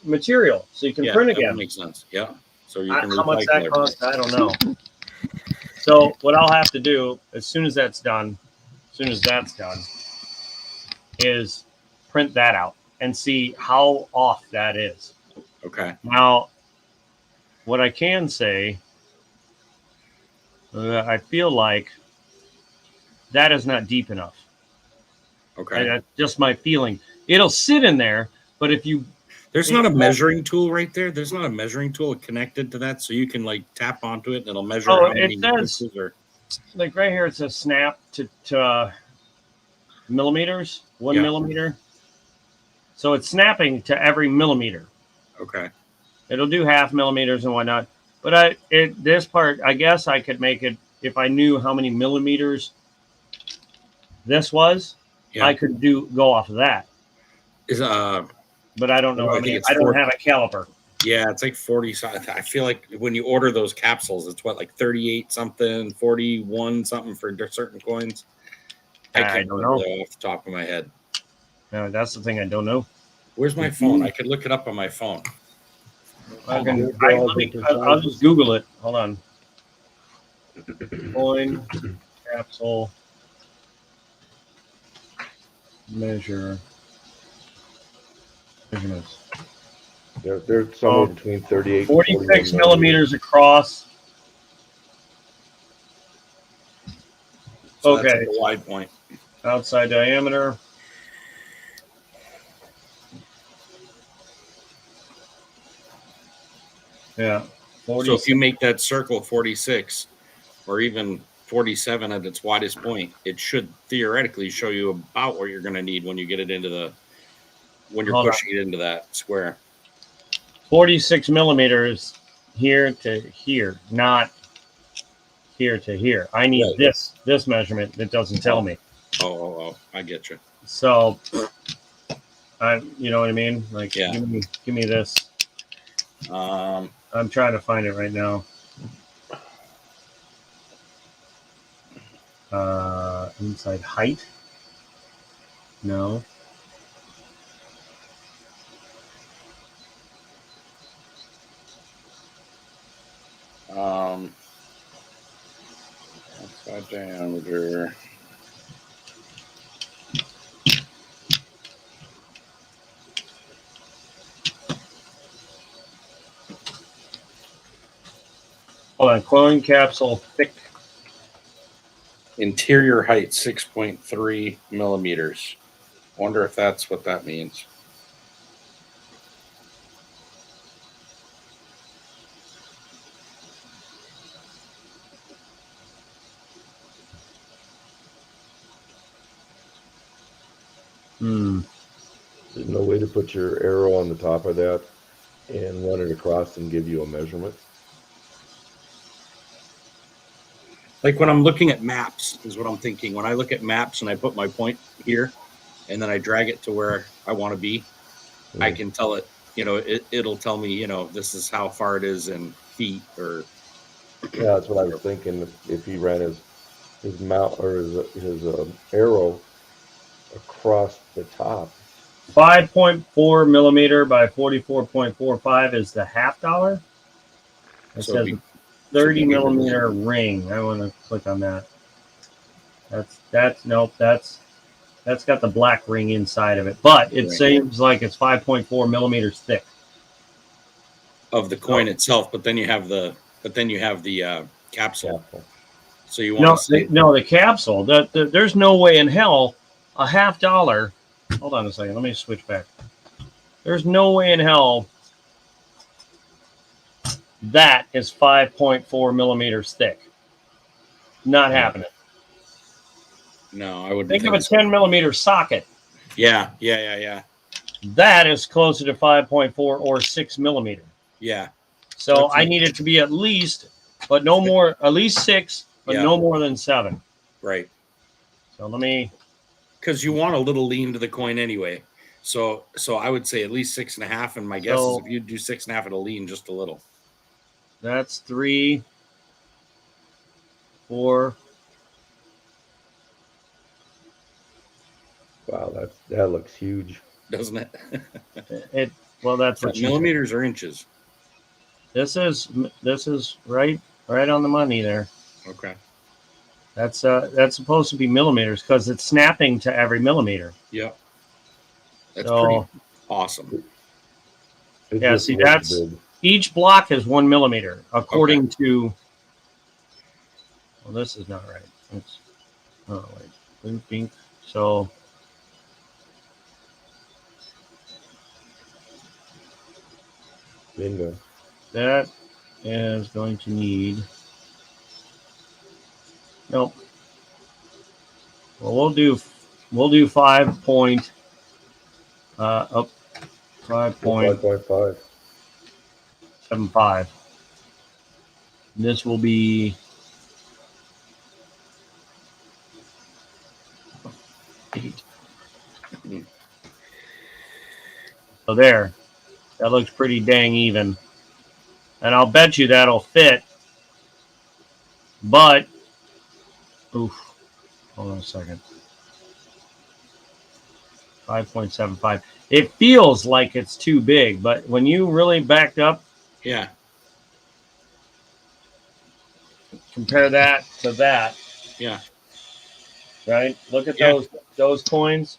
material, so you can Yeah. print That again. makes sense. Yeah. So you can How much recycle that everything. costs, I don't know. So what I'll have to do as soon as that's done, is print that out and see how off that is. Okay. Now, what I can say, I feel like that is not deep enough. Okay. And that's just my feeling. It'll sit in there, but if you There's not a measuring tool right there. There's not a measuring tool connected to that, so you can like tap onto it and it'll measure Oh, how many it says- inches or like right here, it says snap to millimeters, 1 Yeah. millimeter. So it's snapping to every millimeter. Okay. It'll do half millimeters and whatnot. But this part, I guess I could make it if I knew how many millimeters this was. Yeah. I could go off of that. Is But I don't know. I I think mean, it's I don't 40. have a caliper. Yeah, it's like 40. I feel like when you order those capsules, it's what, like 38 something, 41 something for certain coins. I can't don't remember know. off the top of my head. No, that's the thing I don't know. Where's my phone? I could look it up on my phone. I'll I'll just Google it. Hold on. Coin capsule measurements. They're somewhere between 38 and 46 41 millimeters across. So Okay. that's like a wide point. Outside diameter. Yeah. 40, So if you make that circle 46 or even 47 at its widest point, it should theoretically show you about what you're going to need when you get it into when you're pushing it into that square. 46 millimeters here to here, not here to here. I need this measurement that doesn't tell me. Oh, I get you. So, you know what I mean? Like, Yeah. give me this. I'm trying to find it right now. Inside height. No. Outside diameter. Hold on. Coin capsule thick. Interior height 6.3 millimeters. Wonder if that's what that means. There's no way to put your arrow on the top of that and run it across and give you a measurement. Like when I'm looking at maps is what I'm thinking. When I look at maps and I put my point here and then I drag it to where I want to be, I can tell it, it'll tell me, this is how far it is in feet or. Yeah, that's what I was thinking. If he ran his mount or his arrow across the top. 5.4 millimeter by 44.45 is the half dollar. It says 30 millimeter ring. I want to click on that. Nope. That's got the black ring inside of it, but it seems like it's 5.4 millimeters thick of the coin itself. But then you have the capsule. So you want to see the capsule. There's no way in hell a half dollar. Hold on a second. Let me switch back. There's no way in hell that is 5.4 millimeters thick. Not happening. No, I would think of a 10 millimeter socket. Yeah. That is closer to 5.4 or 6 millimeter. Yeah. So I need it to be at least, but no more, at least 6, but no more than 7. Right. So let me. Because you want a little lean to the coin anyway. So I would say at least 6.5. And my guess is if you do 6.5, it'll lean just a little. That's 3, 4. Wow, that looks huge, doesn't it? That's what millimeters or inches. This is right on the money there. Okay. That's supposed to be millimeters because it's snapping to every millimeter. Yep. That's pretty awesome. Yeah, see, each block is 1 millimeter according to. Well, this is not right. It's blue, pink. So. Bingo. That is going to need. Nope. Well, we'll do 5 point. 5.5. 5.75. This will be 8. So there. That looks pretty dang even. And I'll bet you that'll fit. But, oof, hold on a second. 5.75. It feels like it's too big, but when you really backed up, Yeah. compare that to that, Yeah. right? Look at Yeah. those coins.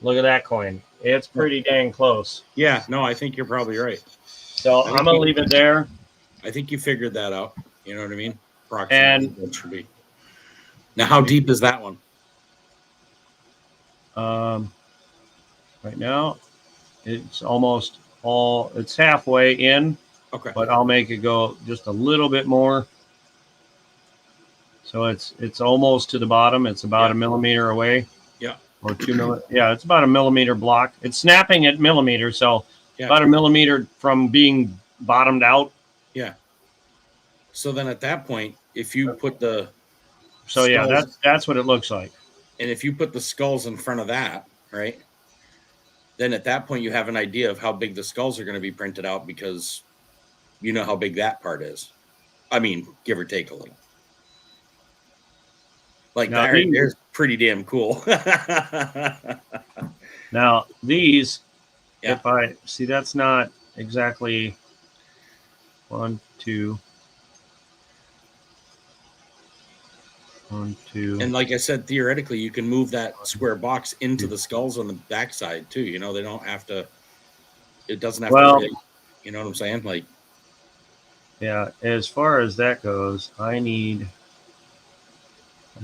Look at that coin. It's pretty dang close. Yeah. No, I think you're probably right. So I think I'm gonna leave it there. I think you figured that out. You know what I mean? Approximately And what should be. Now, how deep is that one? Right now, it's almost all. It's halfway in, Okay. but I'll make it go just a little bit more. So it's almost to the bottom. It's about a millimeter away. Yeah. Or 2 millimeter. Yeah, it's about a millimeter block. It's snapping at millimeters, so Yeah. about a millimeter from being bottomed out. Yeah. So then at that point, if you put the So yeah, skulls, that's what it looks like. and if you put the skulls in front of that, right? Then at that point you have an idea of how big the skulls are going to be printed out because you know how big that part is. I mean, give or take a little. Like Now that right these- there's pretty damn cool. Now these, Yeah. if I see, that's not exactly 1, 2, 1, 2. And like I said, theoretically, you can move that square box into the skulls on the backside too. You know, they don't have to. It doesn't have Well- to. You know what I'm saying? Like, Yeah, as far as that goes, I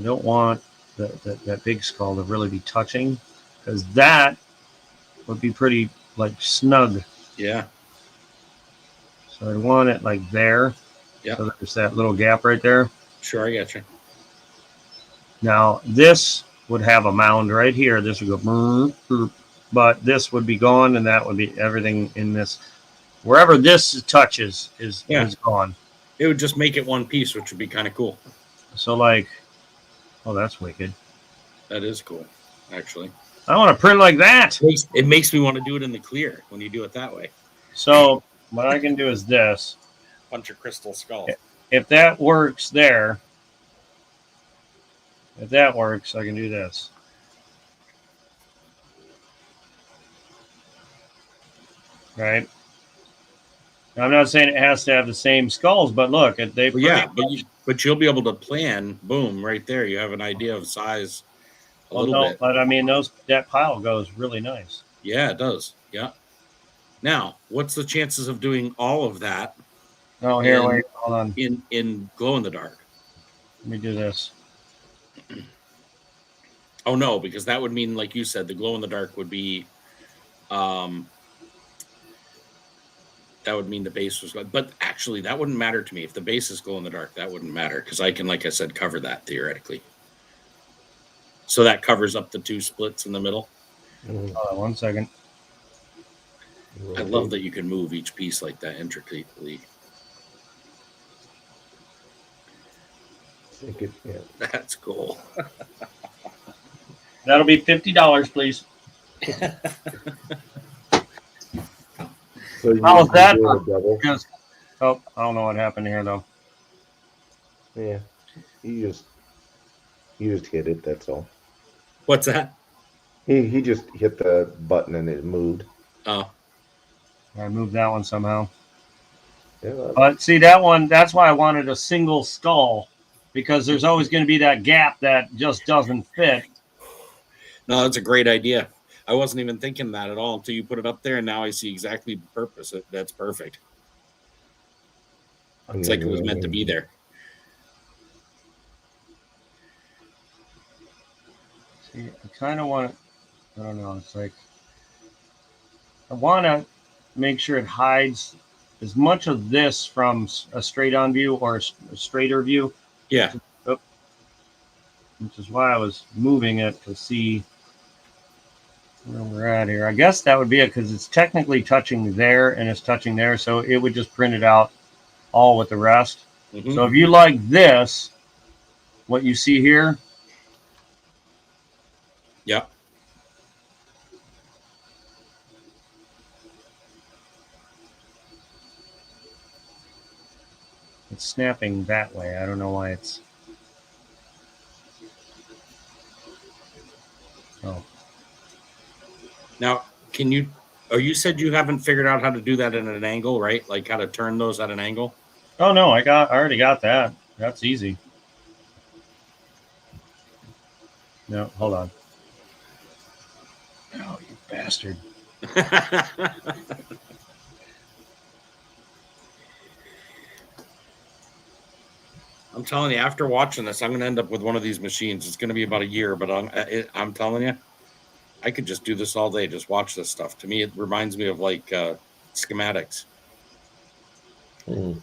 don't want that big skull to really be touching, because that would be pretty like snug. yeah, So I want it like there. Yeah. So there's that little gap right there. sure, I got you. Now this would have a mound right here. This would go, brr, brr, but this would be gone, and that would be everything in this. Wherever this touches is gone. It would just make it one piece, which would be kind of cool. So like, oh, that's wicked. That is cool, actually. I want to print like that. It makes me want to do it in the clear when you do it that way. So what I can do is this. Bunch of crystal skulls. If that works there, if that works, I can do this. Right? Now, I'm not saying it has to have the same skulls, but look, they Well, yeah, but you'll be able to plan. Boom, right there. You have an idea of size a little bit. But I mean, that pile goes really nice. Yeah, it does. Yeah. Now, what's the chances of doing all of that Oh, here, And- wait, hold on. in glow in the dark? Let me do this. Oh no, because that would mean, like you said, the glow in the dark would be, that would mean the base was. But actually, that wouldn't matter to me if the base is glow in the dark. That wouldn't matter because I can, like I said, cover that theoretically. So that covers up the two splits in the middle. Mhm. Hold on 1 second. I love that you can move each piece like that intricately. Think it- yeah. That's cool. That'll be $50, please. So you How's you that do for- a double? Because, oh, I don't know what happened here though. Yeah, you just hit it. That's all. What's that? He just hit the button and it moved. Oh, I moved that one somehow. Yeah, But see, that one, that's why I wanted a single skull, because there's always going to be that gap that just doesn't fit. no, that's a great idea. I wasn't even thinking that at all until you put it up there, and now I see exactly the purpose. That's perfect. It's like it was meant to be there. See, I kind of want to, I don't know, it's like, I want to make sure it hides as much of this from a straight on view or a straighter view, Yeah, which is why I was moving it to see. where we're at here. I guess that would be it because it's technically touching there and it's touching there, so it would just print it out all with the rest. Mhm. So if you like this, what you see here, Yeah. it's snapping that way. I don't know why it's. Oh, Now, can you? Oh, you said you haven't figured out how to do that at an angle, right? Like how to turn those at an angle. oh no, I already got that. That's easy. No, hold on. Oh, you bastard. I'm telling you, after watching this, I'm going to end up with one of these machines. It's going to be about a year, but I'm telling you, I could just do this all day. Just watch this stuff. To me, it reminds me of like schematics. Mm.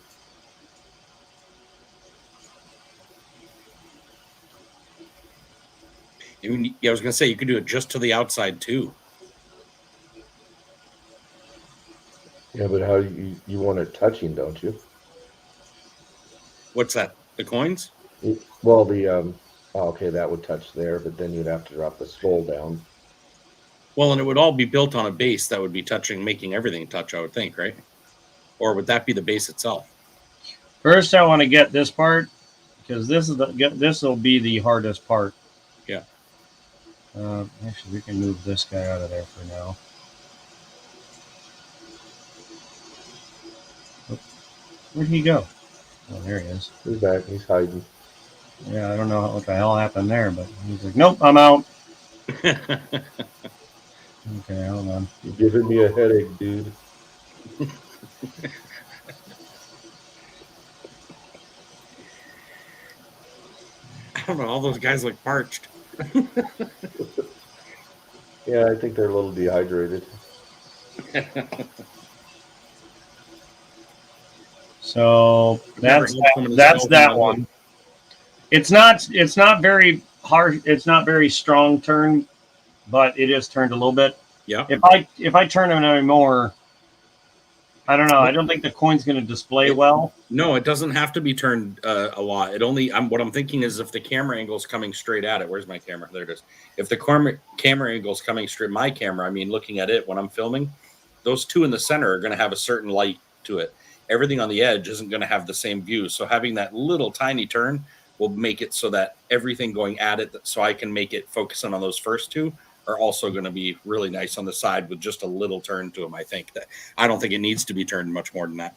I was going to say you could do it just to the outside too. Yeah, but how you want it touching, don't you? What's that? The coins? Well, okay, that would touch there, but then you'd have to drop the skull down. Well, and it would all be built on a base that would be touching, making everything touch, I would think, right? Or would that be the base itself? First, I want to get this part because this will be the hardest part. Yeah. Actually, we can move this guy out of there for now. Oh, where'd he go? Oh, there he is. He's back. He's hiding. Yeah, I don't know what the hell happened there, but he's like, nope, I'm out. Okay, hold on. You're giving me a headache, dude. I don't know. All those guys look parched. Yeah, I think they're a little dehydrated. So that's Never that one. It's not very hard. It's not very strong turn, but it is turned a little bit. Yeah. If I turn it anymore, I don't know. I don't think the coin's going to display well. No, it doesn't have to be turned a lot. It only. What I'm thinking is if the camera angle is coming straight at it. Where's my camera? There it is. If the camera angle is coming straight, my camera. I mean, looking at it when I'm filming, those two in the center are going to have a certain light to it. Everything on the edge isn't going to have the same view. So having that little tiny turn will make it so that everything going at it, so I can make it focusing on those first two, are also going to be really nice on the side with just a little turn to them. I don't think it needs to be turned much more than that.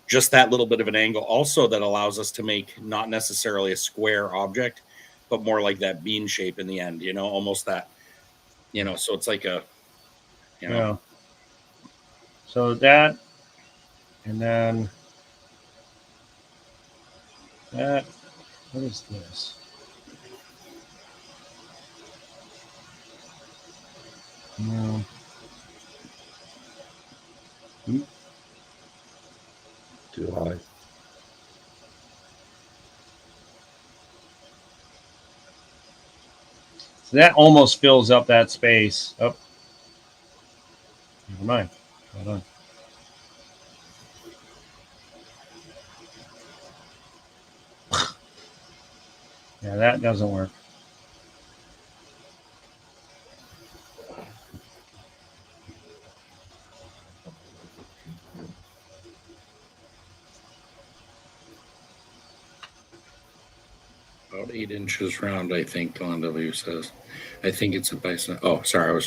Just that little bit of an angle also that allows us to make not necessarily a square object, but more like that bean shape in the end, almost that, so it's like a, Yeah. So that, and then that, what is this? No. Too high. So that almost fills up that space. Oh, never mind. Hold on. Yeah, that doesn't work. About 8 inches round, I think, Don W says. I think it's a bison. Oh, sorry.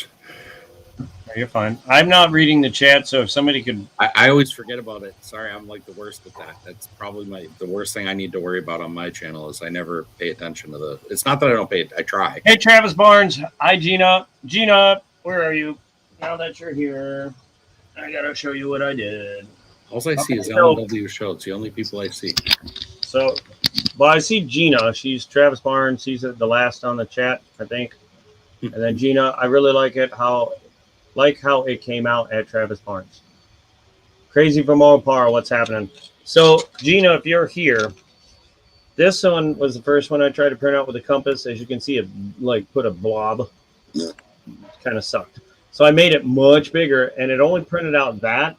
You're fine. I'm not reading the chat, so if somebody could. I always forget about it. Sorry, I'm like the worst at that. That's probably the worst thing I need to worry about on my channel is I never pay attention to it's not that I don't pay it. I try. Hey, Travis Barnes. Hi, Gina. Gina, where are you? Now that you're here, I got to show you what I did. All I see is LW show. It's the only people I see. So, well, I see Gina. She's Travis Barnes. She's the last on the chat, I think. And then Gina, I really like how it came out at Travis Barnes. Crazy from Mopar, what's happening? So, Gina, if you're here, this one was the first one I tried to print out with a compass. As you can see, it put a blob. kind of sucked. So I made it much bigger, and it only printed out that.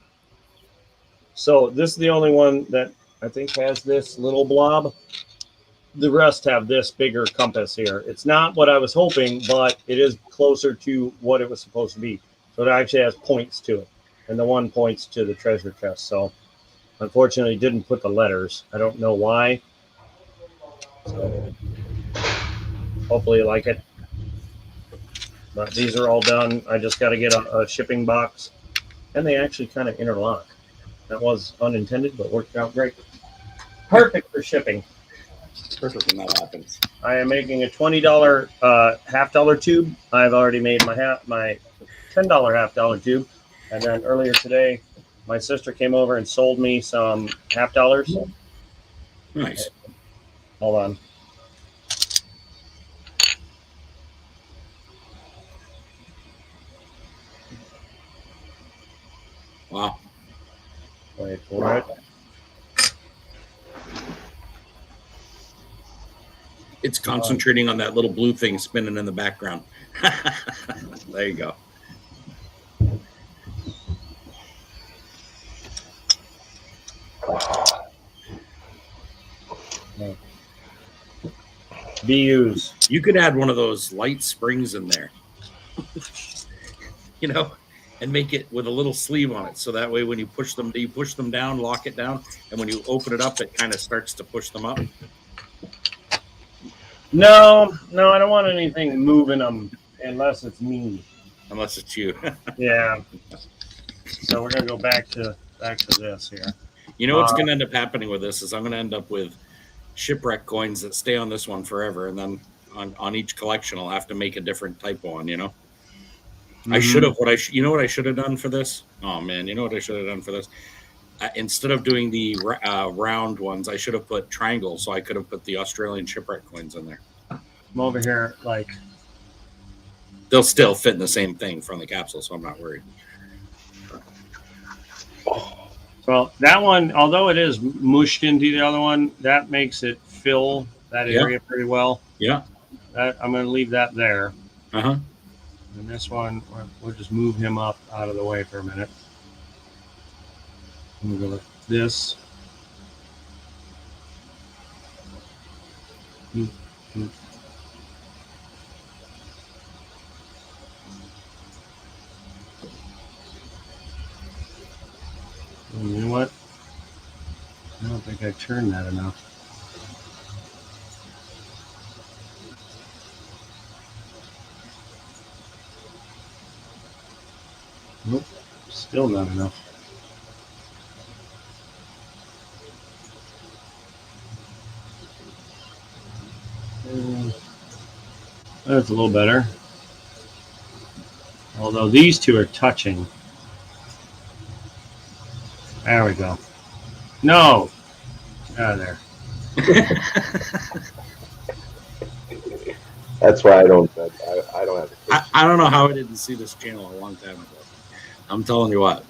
So this is the only one that I think has this little blob. The rest have this bigger compass here. It's not what I was hoping, but it is closer to what it was supposed to be. So it actually has points to it, and the one points to the treasure chest. So unfortunately, it didn't put the letters. I don't know why. So hopefully you like it. But these are all done. I just got to get a shipping box, and they actually kind of interlock. That was unintended, but worked out great. Perfect for shipping. Perfect when that happens. I am making a $20 $half tube. I've already made my $10 $half tube, and then earlier today, my sister came over and sold me some $half. Nice. Hold on. Wow. Wait for it. It's concentrating on that little blue thing spinning in the background. There you go. BUs. You could add one of those light springs in there, you know, and make it with a little sleeve on it. So that way, when you push them down, lock it down. And when you open it up, it kind of starts to push them up. No, I don't want anything moving them unless it's me. Unless it's you. Yeah. So we're gonna go back to this here. You know what's going to end up happening with this is I'm going to end up with shipwreck coins that stay on this one forever, and then on each collection I'll have to make a different type one. You know, I should have you know what I should have done for this? Oh man, you know what I should have done for this? Instead of doing the round ones, I should have put triangles, so I could have put the Australian shipwreck coins in there. I'm over here, like They'll still fit in the same thing from the capsule, so I'm not worried. well, that one, although it is mushed into the other one, that makes it fill that area pretty well. Yeah. That I'm going to leave that there. Uh-huh. And this one, we'll just move him up out of the way for a minute. I'm going to go with this. You know what? I don't think I turned that enough. Nope, still not enough. That's a little better. Although these two are touching. There we go. No! Out of there. That's why I don't have I don't know how I didn't see this channel a long time ago. I'm telling you what.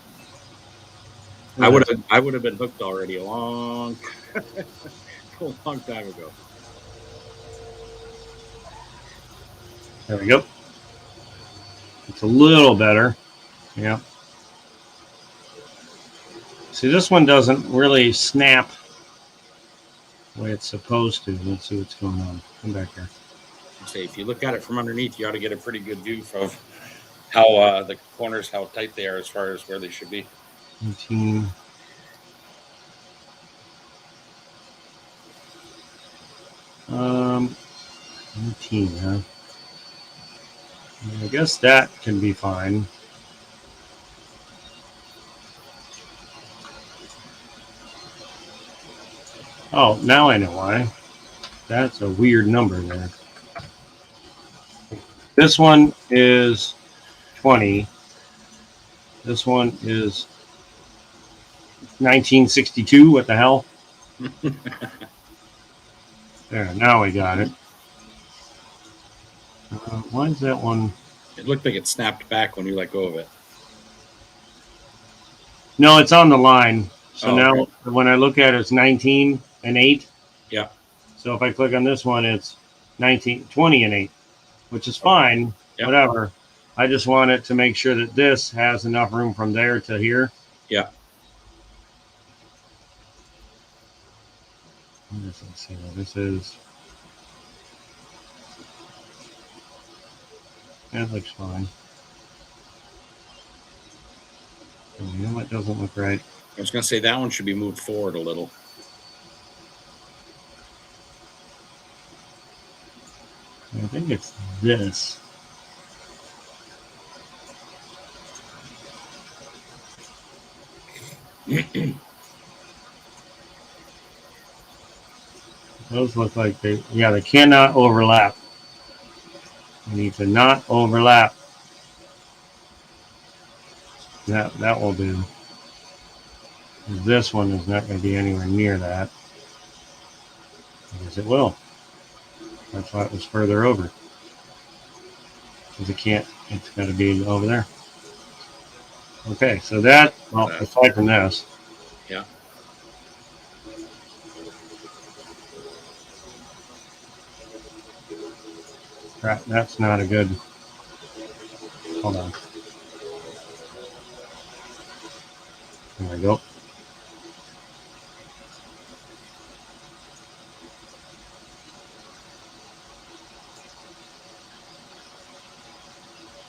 I would have been hooked already a long time ago. There we go. It's a little better. Yeah. See, this one doesn't really snap the way it's supposed to. Let's see what's going on. Come back here. Say, if you look at it from underneath, you ought to get a pretty good view of how the corners, how tight they are as far as where they should be. 18. Um, 18, huh? I guess that can be fine. Oh, now I know why. That's a weird number there. This one is 20. This one is 1962. What the hell? There, now we got it. Why is that one? It looked like it snapped back when you let go of it. No, it's on the line. So now okay. when I look at it, it's 19 and 8. Yeah. So if I click on this one, it's 19, 20 and 8, which is fine. Yep. Whatever. I just want it to make sure that this has enough room from there to here. Yeah. Let's see what this is. That looks fine. Oh, you know what doesn't look right? I was going to say that one should be moved forward a little. I think it's this. Those look like they cannot overlap. They need to not overlap. That will do. This one is not going to be anywhere near that. Yes, it will. That's why it was further over. Because it can't, it's got to be over there. Okay, so that, well, aside from this. Yeah. That's not a good, hold on. There we go.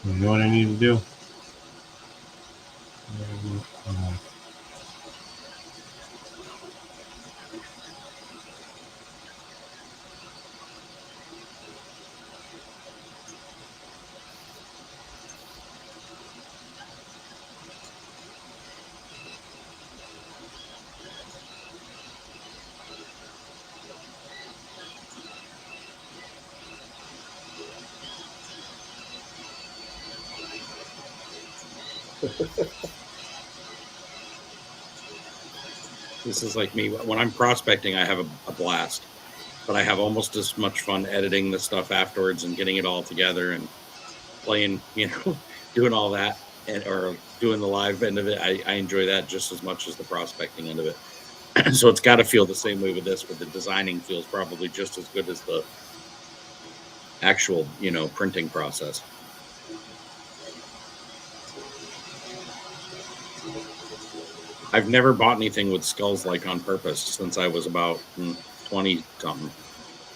You know what I need to do? This is like me when I'm prospecting. I have a blast, but I have almost as much fun editing the stuff afterwards and getting it all together and playing, doing all that or doing the live end of it. I enjoy that just as much as the prospecting end of it. So it's got to feel the same way with this, but the designing feels probably just as good as the actual, printing process. I've never bought anything with skulls like on purpose since I was about 20 something,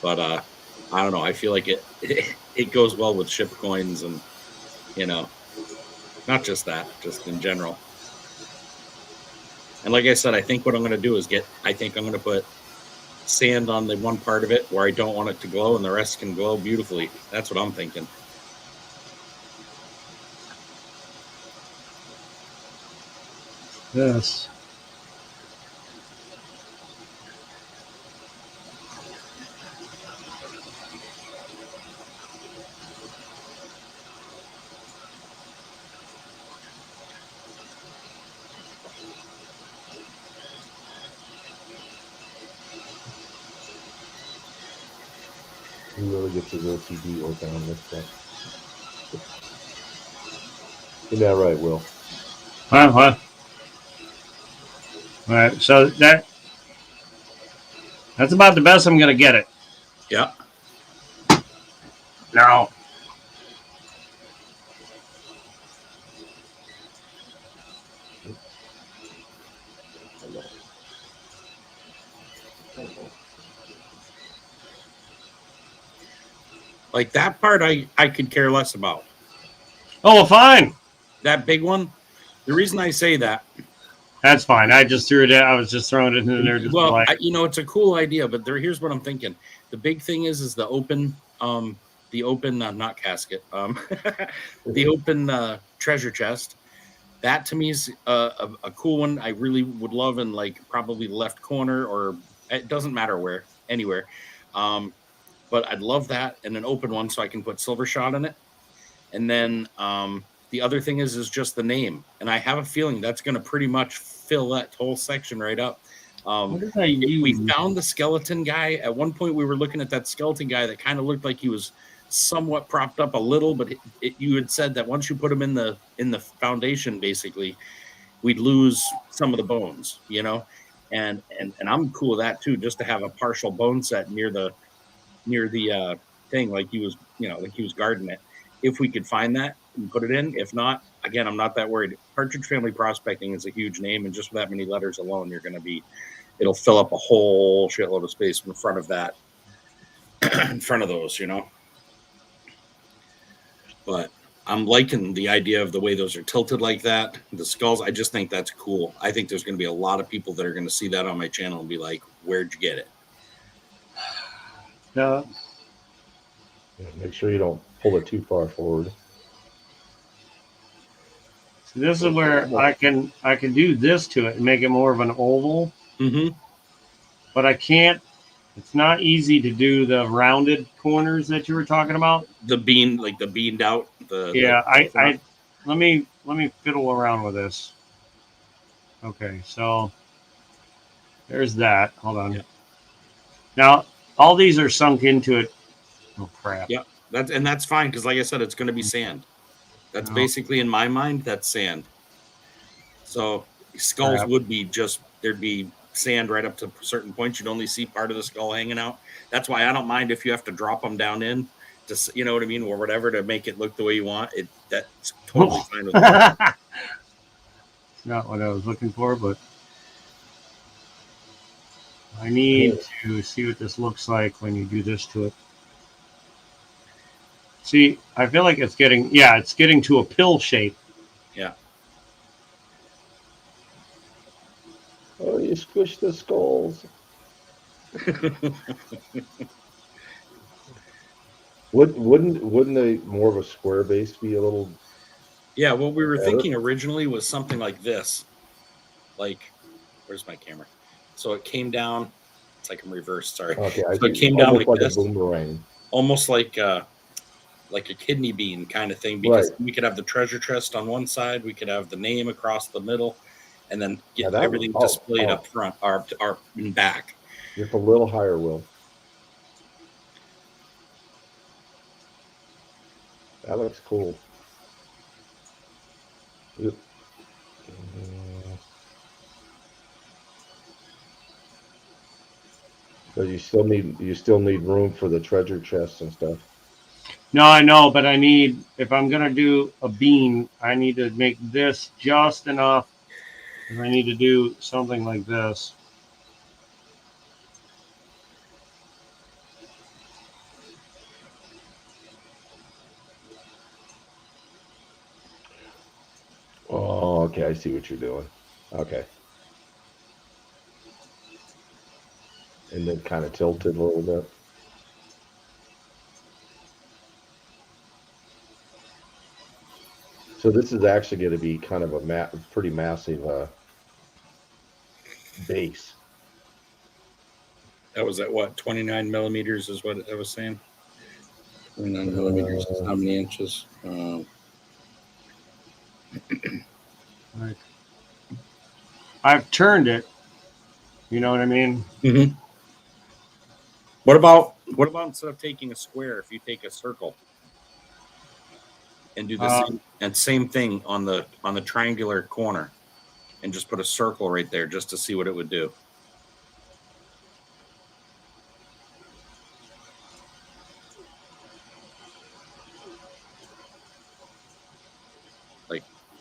but I don't know. I feel like it goes well with ship coins and not just that, just in general. And like I said, I think what I'm going to do is I'm going to put sand on the one part of it where I don't want it to glow, and the rest can glow beautifully. That's what I'm thinking. This. He really gets his OCD working on this stuff. Isn't that right, Will? What? All right, so that's about the best I'm going to get it. Yeah. Now, like that part I could care less about. oh, fine. That big one, the reason I say that, that's fine. I just threw it out. I was just throwing it in there. Just well, it's a cool idea, but here's what I'm thinking. The big thing is the open, not casket, the open treasure chest. That to me is a cool one. I really would love in like probably the left corner, or it doesn't matter where, anywhere. But I'd love that in an open one so I can put silver shot in it. And then the other thing is just the name. And I have a feeling that's going to pretty much fill that whole section right up. We found the skeleton guy. At one point, we were looking at that skeleton guy that kind of looked like he was somewhat propped up a little, but you had said that once you put him in the foundation, basically, we'd lose some of the bones, and I'm cool with that too, just to have a partial bone set near the thing, like he was, like he was guarding it. If we could find that, and put it in. If not, again, I'm not that worried. Partridge Family Prospecting is a huge name, and just with that many letters alone, it'll fill up a whole shitload of space in front of that, in front of those, But I'm liking the idea of the way those are tilted like that. The skulls, I just think that's cool. I think there's going to be a lot of people that are going to see that on my channel and be like, "Where'd you get it?" No, Make sure you don't pull it too far forward. so this is where I can do this to it and make it more of an oval, Mm-hmm. but I can't. It's not easy to do the rounded corners that you were talking about. The bean, like the beaned out. Yeah, I let me fiddle around with this. Okay, so there's that. Hold on. Yeah. Now all these are sunk into it. Oh crap. Yeah, that's fine because, like I said, it's going to be sand. That's Oh. basically, in my mind, that's sand. So skulls Crap. would be there'd be sand right up to certain points. You'd only see part of the skull hanging out. That's why I don't mind if you have to drop them down in, to, you know what I mean, or whatever, to make it look the way you want. That's totally fine with me. It's not what I was looking for, but I need to see what this looks like when you do this to it. See, I feel like it's getting to a pill shape. Yeah. Oh, you squish the skulls. Wouldn't a more of a square base be a little? Yeah, what we were better? thinking originally was something like this. Like, where's my camera? So it came down. It's like I'm reversed. Sorry. Okay, So it came down like this, a boomerang. almost like a kidney bean kind of thing. Because Right. we could have the treasure chest on one side, we could have the name across the middle, and then get everything displayed up front or in back. Just a little higher, Will. That looks cool. But you still need room for the treasure chests and stuff. No, I know, but if I'm gonna do a bean, I need to make this just enough. And I need to do something like this. Oh, okay. I see what you're doing. Okay. And then kind of tilt it a little bit. So this is actually going to be kind of a pretty massive base. That was at what, 29 millimeters is what I was saying. 29 millimeters is how many inches? Like, I've turned it. You know what I mean? Mm-hmm. What about instead of taking a square, if you take a circle and do the same thing on the triangular corner, and just put a circle right there just to see what it would do.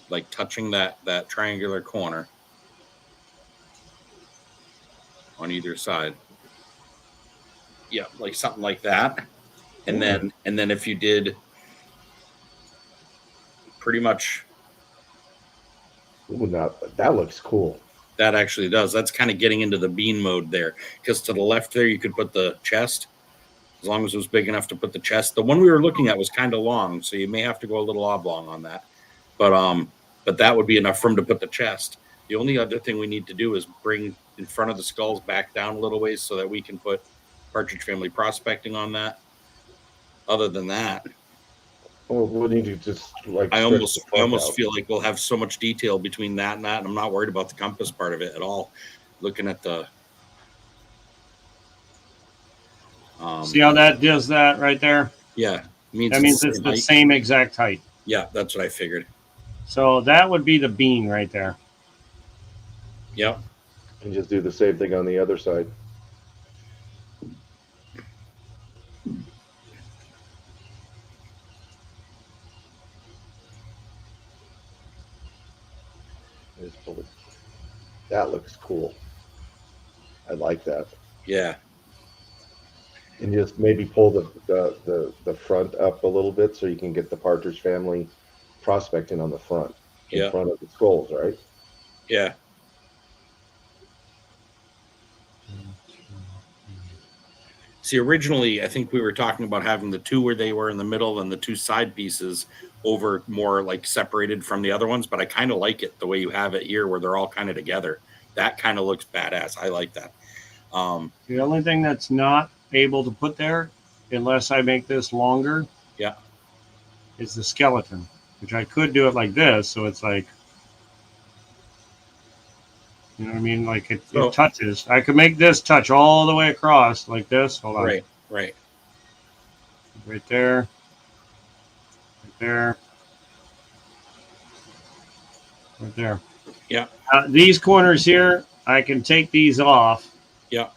Like touching that triangular corner on either side. Yeah, like something like that. And then if you did pretty much. Ooh, now that looks cool. That actually does. That's kind of getting into the bean mode there. Because to the left there, you could put the chest, as long as it was big enough to put the chest. The one we were looking at was kind of long, so you may have to go a little oblong on that. But that would be enough room to put the chest. The only other thing we need to do is bring in front of the skulls back down a little ways so that we can put Partridge Family Prospecting on that. Other than that, well, we need to just I almost feel like we'll have so much detail between that and that, and I'm not worried about the compass part of it at all. Looking at the see how that does that right there? Yeah, that means it's the same exact height. Yeah, that's what I figured. So that would be the bean right there. Yep. And just do the same thing on the other side. Oh, that looks cool. I like that. Yeah. And just maybe pull the front up a little bit so you can get the Partridge Family prospecting on the front, in Yeah. front of the skulls, right? Yeah. See, originally, I think we were talking about having the two where they were in the middle and the two side pieces over more like separated from the other ones, but I kind of like it the way you have it here where they're all kind of together. That kind of looks badass. I like that. The only thing that's not able to put there, unless I make this longer, Yeah. is the skeleton, which I could do it like this. So it's like, you know what I mean? Like So, it touches. I could make this touch all the way across like this. Hold on. right, right. Right there. Right there. Right there. Yeah. These corners here, I can take these off. Yeah.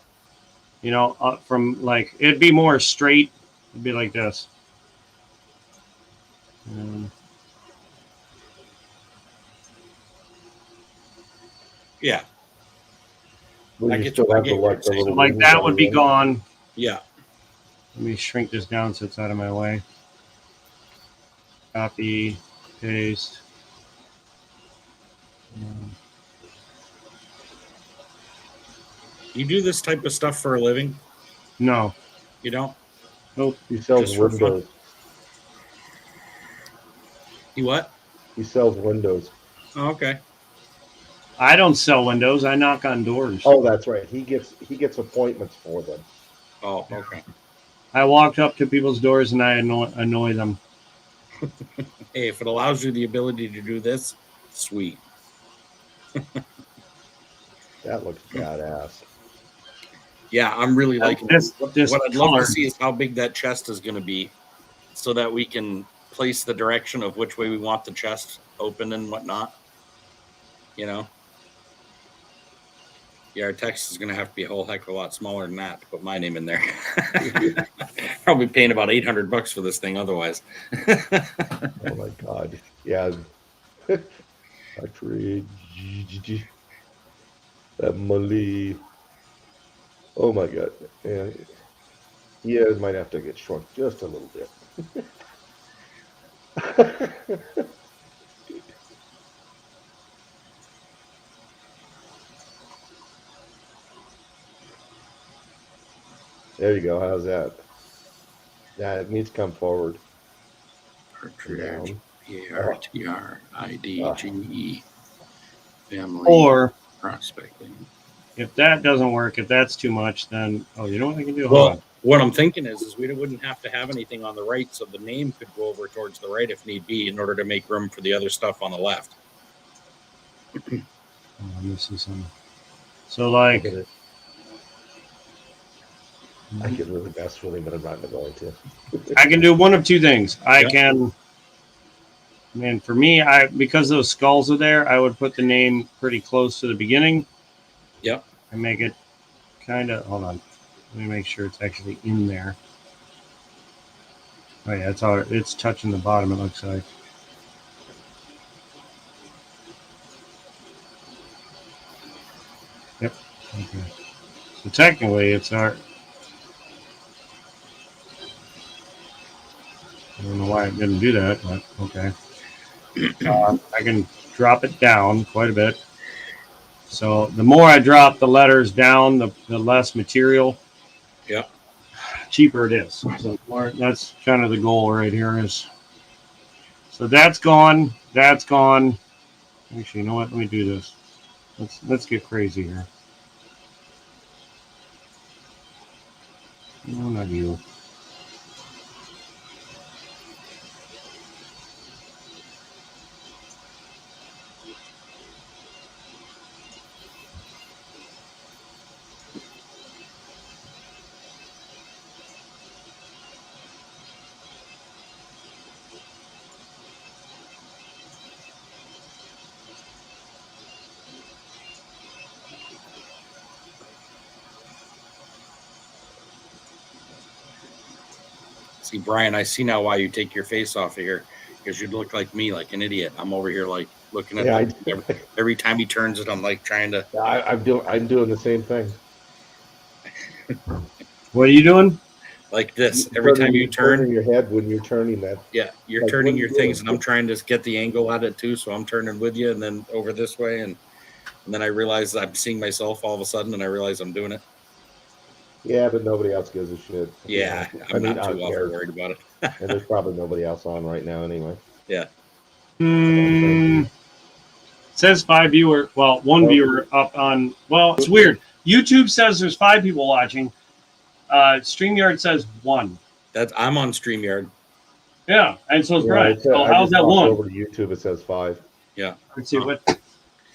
You know, up from like, it'd be more straight. It'd be like this. Yeah. Well, I you get still you. I have get the what like you're the saying. So little like wings that on would the be end. gone. Yeah. Let me shrink this down so it's out of my way. Copy, paste. You do this type of stuff for a living? No. You don't? Nope. He sells Just for fun? windows. You what? He sells windows. Oh, okay. I don't sell windows. I knock on doors. Oh, that's right. He gets appointments for them. Oh, okay. I walked up to people's doors and I annoy them. Hey, if it allows you the ability to do this, sweet. That looks badass. Yeah, I'm really liking this what I'd love color. to see is how big that chest is going to be so that we can place the direction of which way we want the chest open and whatnot. You know? Yeah, our text is going to have to be a whole heck of a lot smaller than that to put my name in there. Probably paying about $800 for this thing otherwise. Oh my god. Yeah. Partridge. Emily. Oh my god. Yeah. Yeah, it might have to get shrunk just a little bit. There you go. How's that? Yeah, it needs to come forward. Partridge. Partridge. Family Or prospecting. if that doesn't work, if that's too much, then you know what I can do? Well, what I'm thinking is we wouldn't have to have anything on the right, so the name could go over towards the right if need be, in order to make room for the other stuff on the left. This is some. So like, I could really mess with him, but I'm not going to. I can do one of two things. I can. Man, for me, because those skulls are there, I would put the name pretty close to the beginning. Yep. And make it kind of. Hold on. Let me make sure it's actually in there. Oh yeah, it's touching the bottom. It looks like. Yep. Okay. So technically, it's our. I don't know why it didn't do that, but okay. I can drop it down quite a bit. So the more I drop the letters down, the less material. Yeah. Cheaper it is. So that's kind of the goal right here is. So that's gone. That's gone. Actually, you know what? Let me do this. Let's get crazy here. No, not you. See, Brian, I see now why you take your face off of here, because you'd look like me, like an idiot. I'm over here like looking at Yeah, every time he turns it. I'm like trying to I'm doing the same thing. What are you doing? like this every time you turning turn. your head when you're turning that. Yeah, you're Like, what turning are your you things, doing? and I'm trying to get the angle at it too. So I'm turning with you, and then over this way, and then I realize I'm seeing myself all of a sudden, and I realize I'm doing it. Yeah, but nobody else gives a shit. Yeah, I I'm mean, not too awful cares? worried about it. And there's probably nobody else on right now anyway. Yeah. Says 5 viewer. Well, one Well- viewer up on. Well, it's weird. YouTube says there's 5 people watching. StreamYard says 1. I'm on StreamYard. Yeah, and so is Yeah, Brian. So I how's just that popped 1? over to YouTube. It says 5. Yeah. Let's see what. Hi,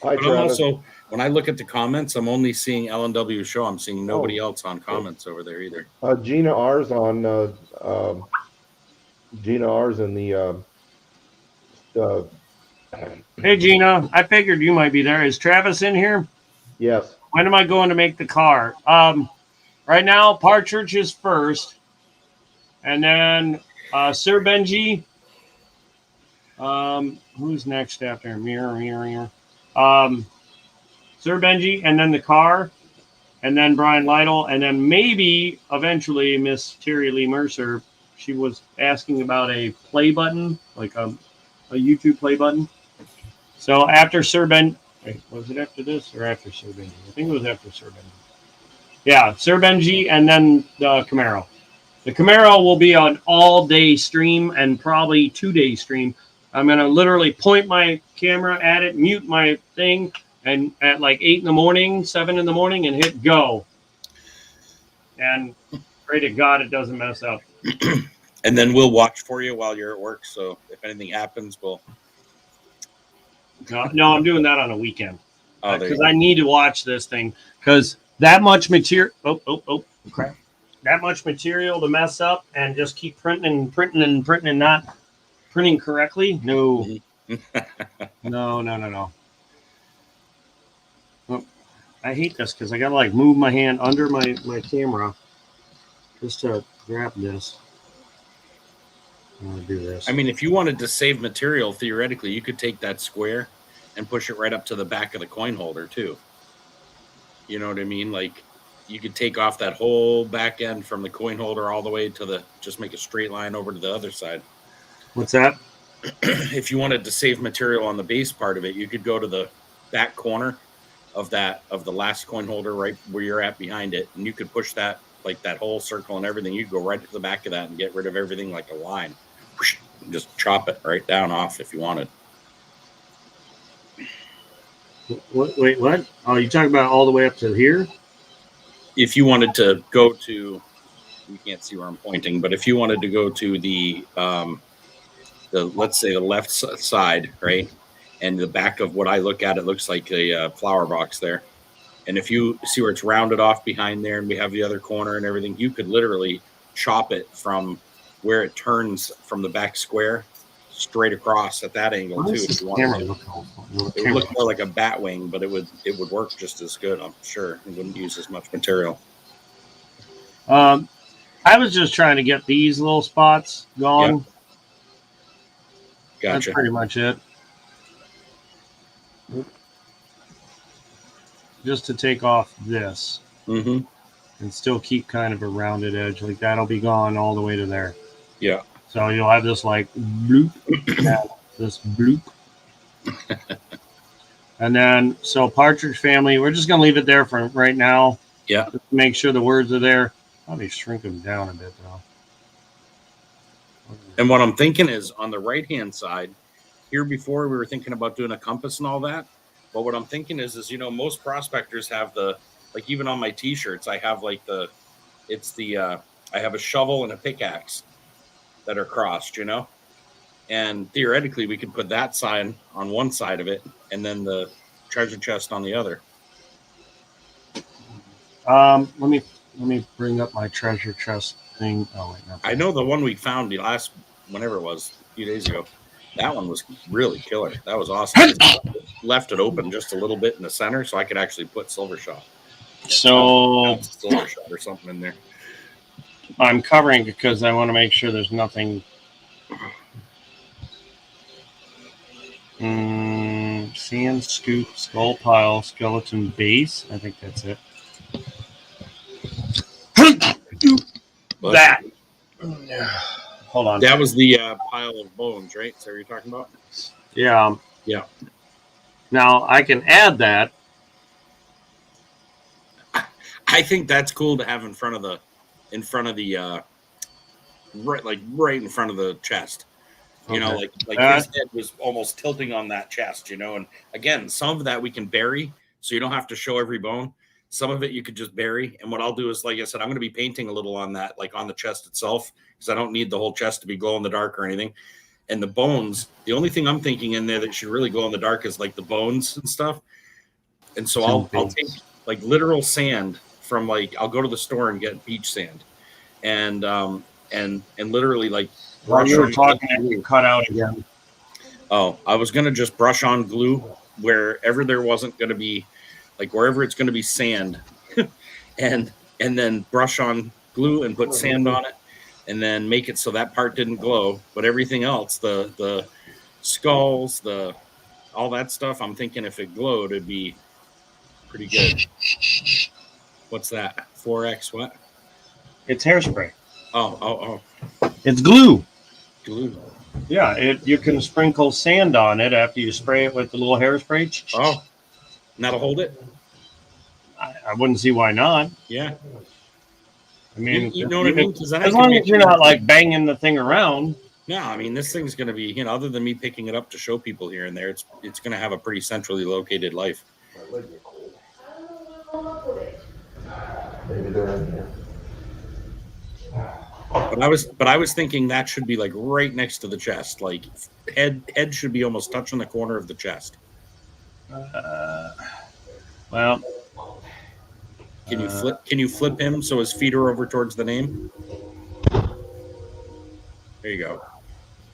But I'm Travis. also, when I look at the comments, I'm only seeing LNW show. I'm seeing nobody Oh. else on comments over there either. Gina R's on. Gina R's in the. Hey Gina, I figured you might be there. Is Travis in here? Yes. When am I going to make the car? Right now, Partridge is first, and then Sir Benji. Who's next after Mirror? Sir Benji, and then the car, and then Brian Lytle, and then maybe eventually Miss Terry Lee Mercer. She was asking about a play button, like a YouTube play button. So after Sir Ben, wait, was it after this or after Sir Benji? I think it was after Sir Benji. Yeah, Sir Benji, and then the Camaro. The Camaro will be an all-day stream and probably 2-day stream. I'm gonna literally point my camera at it, mute my thing, and at like 8 in the morning, 7 in the morning, and hit go. And pray to God it doesn't mess up. And then we'll watch for you while you're at work. So if anything happens, we'll. No, I'm doing that on a weekend Oh, there you because go. I need to watch this thing because that much material. Oh, crap! That much material to mess up and just keep printing and not printing correctly. No, no. Oh, I hate this because I gotta like move my hand under my camera just to grab this. I'm gonna do this. I mean, if you wanted to save material, theoretically, you could take that square and push it right up to the back of the coin holder too. You know what I mean? Like you could take off that whole back end from the coin holder all the way to just make a straight line over to the other side. What's that? If you wanted to save material on the base part of it, you could go to the back corner of the last coin holder right where you're at behind it, and you could push that like that whole circle and everything. You'd go right to the back of that and get rid of everything like a line. Just chop it right down off if you wanted. Wait, what? Oh, you talking about all the way up to here? If you wanted to go to, you can't see where I'm pointing, but if you wanted to go to the let's say the left side, right, and the back of what I look at, it looks like a flower box there. And if you see where it's rounded off behind there, and we have the other corner and everything, you could literally chop it from where it turns from the back square straight across at that angle too. If you wanted to. It would look more like a bat wing, but it would work just as good. I'm sure it wouldn't use as much material. I was just trying to get these little spots gone. Gotcha. That's pretty much it. Just to take off this Mm-hmm. and still keep kind of a rounded edge. Like that'll be gone all the way to there. Yeah. So you'll have this like bloop, this bloop. And then, so Partridge Family, we're just going to leave it there for right now. Yeah. Just to make sure the words are there. Probably shrink them down a bit though. And what I'm thinking is on the right-hand side, here before we were thinking about doing a compass and all that. But what I'm thinking is most prospectors have like even on my t-shirts, I have like I have a shovel and a pickaxe that are crossed, and theoretically we could put that sign on one side of it and then the treasure chest on the other. Let me bring up my treasure chest thing. Oh wait, no. I know the one we found whenever it was a few days ago. That one was really killer. That was awesome. Left it open just a little bit in the center, so I could actually put silver shot. So Silver shot or something in there. I'm covering because I want to make sure there's nothing. Sand scoop, skull pile, skeleton base. I think that's it. But That. Hold on. that was the pile of bones, right? So you're talking about? Yeah. Yeah. Now I can add that. I think that's cool to have in front of the right in front of the chest. You know, Okay. like his head was almost tilting on that chest, you know. And again, some of that we can bury, so you don't have to show every bone. Some of it you could just bury. And what I'll do is, like I said, I'm going to be painting a little on that, like on the chest itself, because I don't need the whole chest to be glow in the dark or anything. And the bones, the only thing I'm thinking in there that should really glow in the dark is like the bones and stuff. And so I'll take like literal sand from I'll go to the store and get beach sand, and literally like. While you were talking, you cut out again. Oh, I was gonna just brush on glue wherever there wasn't gonna be, like wherever it's gonna be sand, and then brush on glue and put sand on it, and then make it so that part didn't glow, but everything else, the skulls, all that stuff, I'm thinking if it glowed, it'd be pretty good. What's that? 4X what? It's hairspray. Oh. It's glue. Glue. Yeah, you can sprinkle sand on it after you spray it with the little hairspray. Oh, and that'll hold it? I wouldn't see why not. Yeah. I mean, you know what I mean? As long as you're not like banging the thing around. No, I mean, this thing's going to be, you know, other than me picking it up to show people here and there, it's going to have a pretty centrally located life. Maybe they're in here. But I was thinking that should be like right next to the chest. Like head should be almost touching the corner of the chest. Well, can you flip him so his feet are over towards the name? There you go.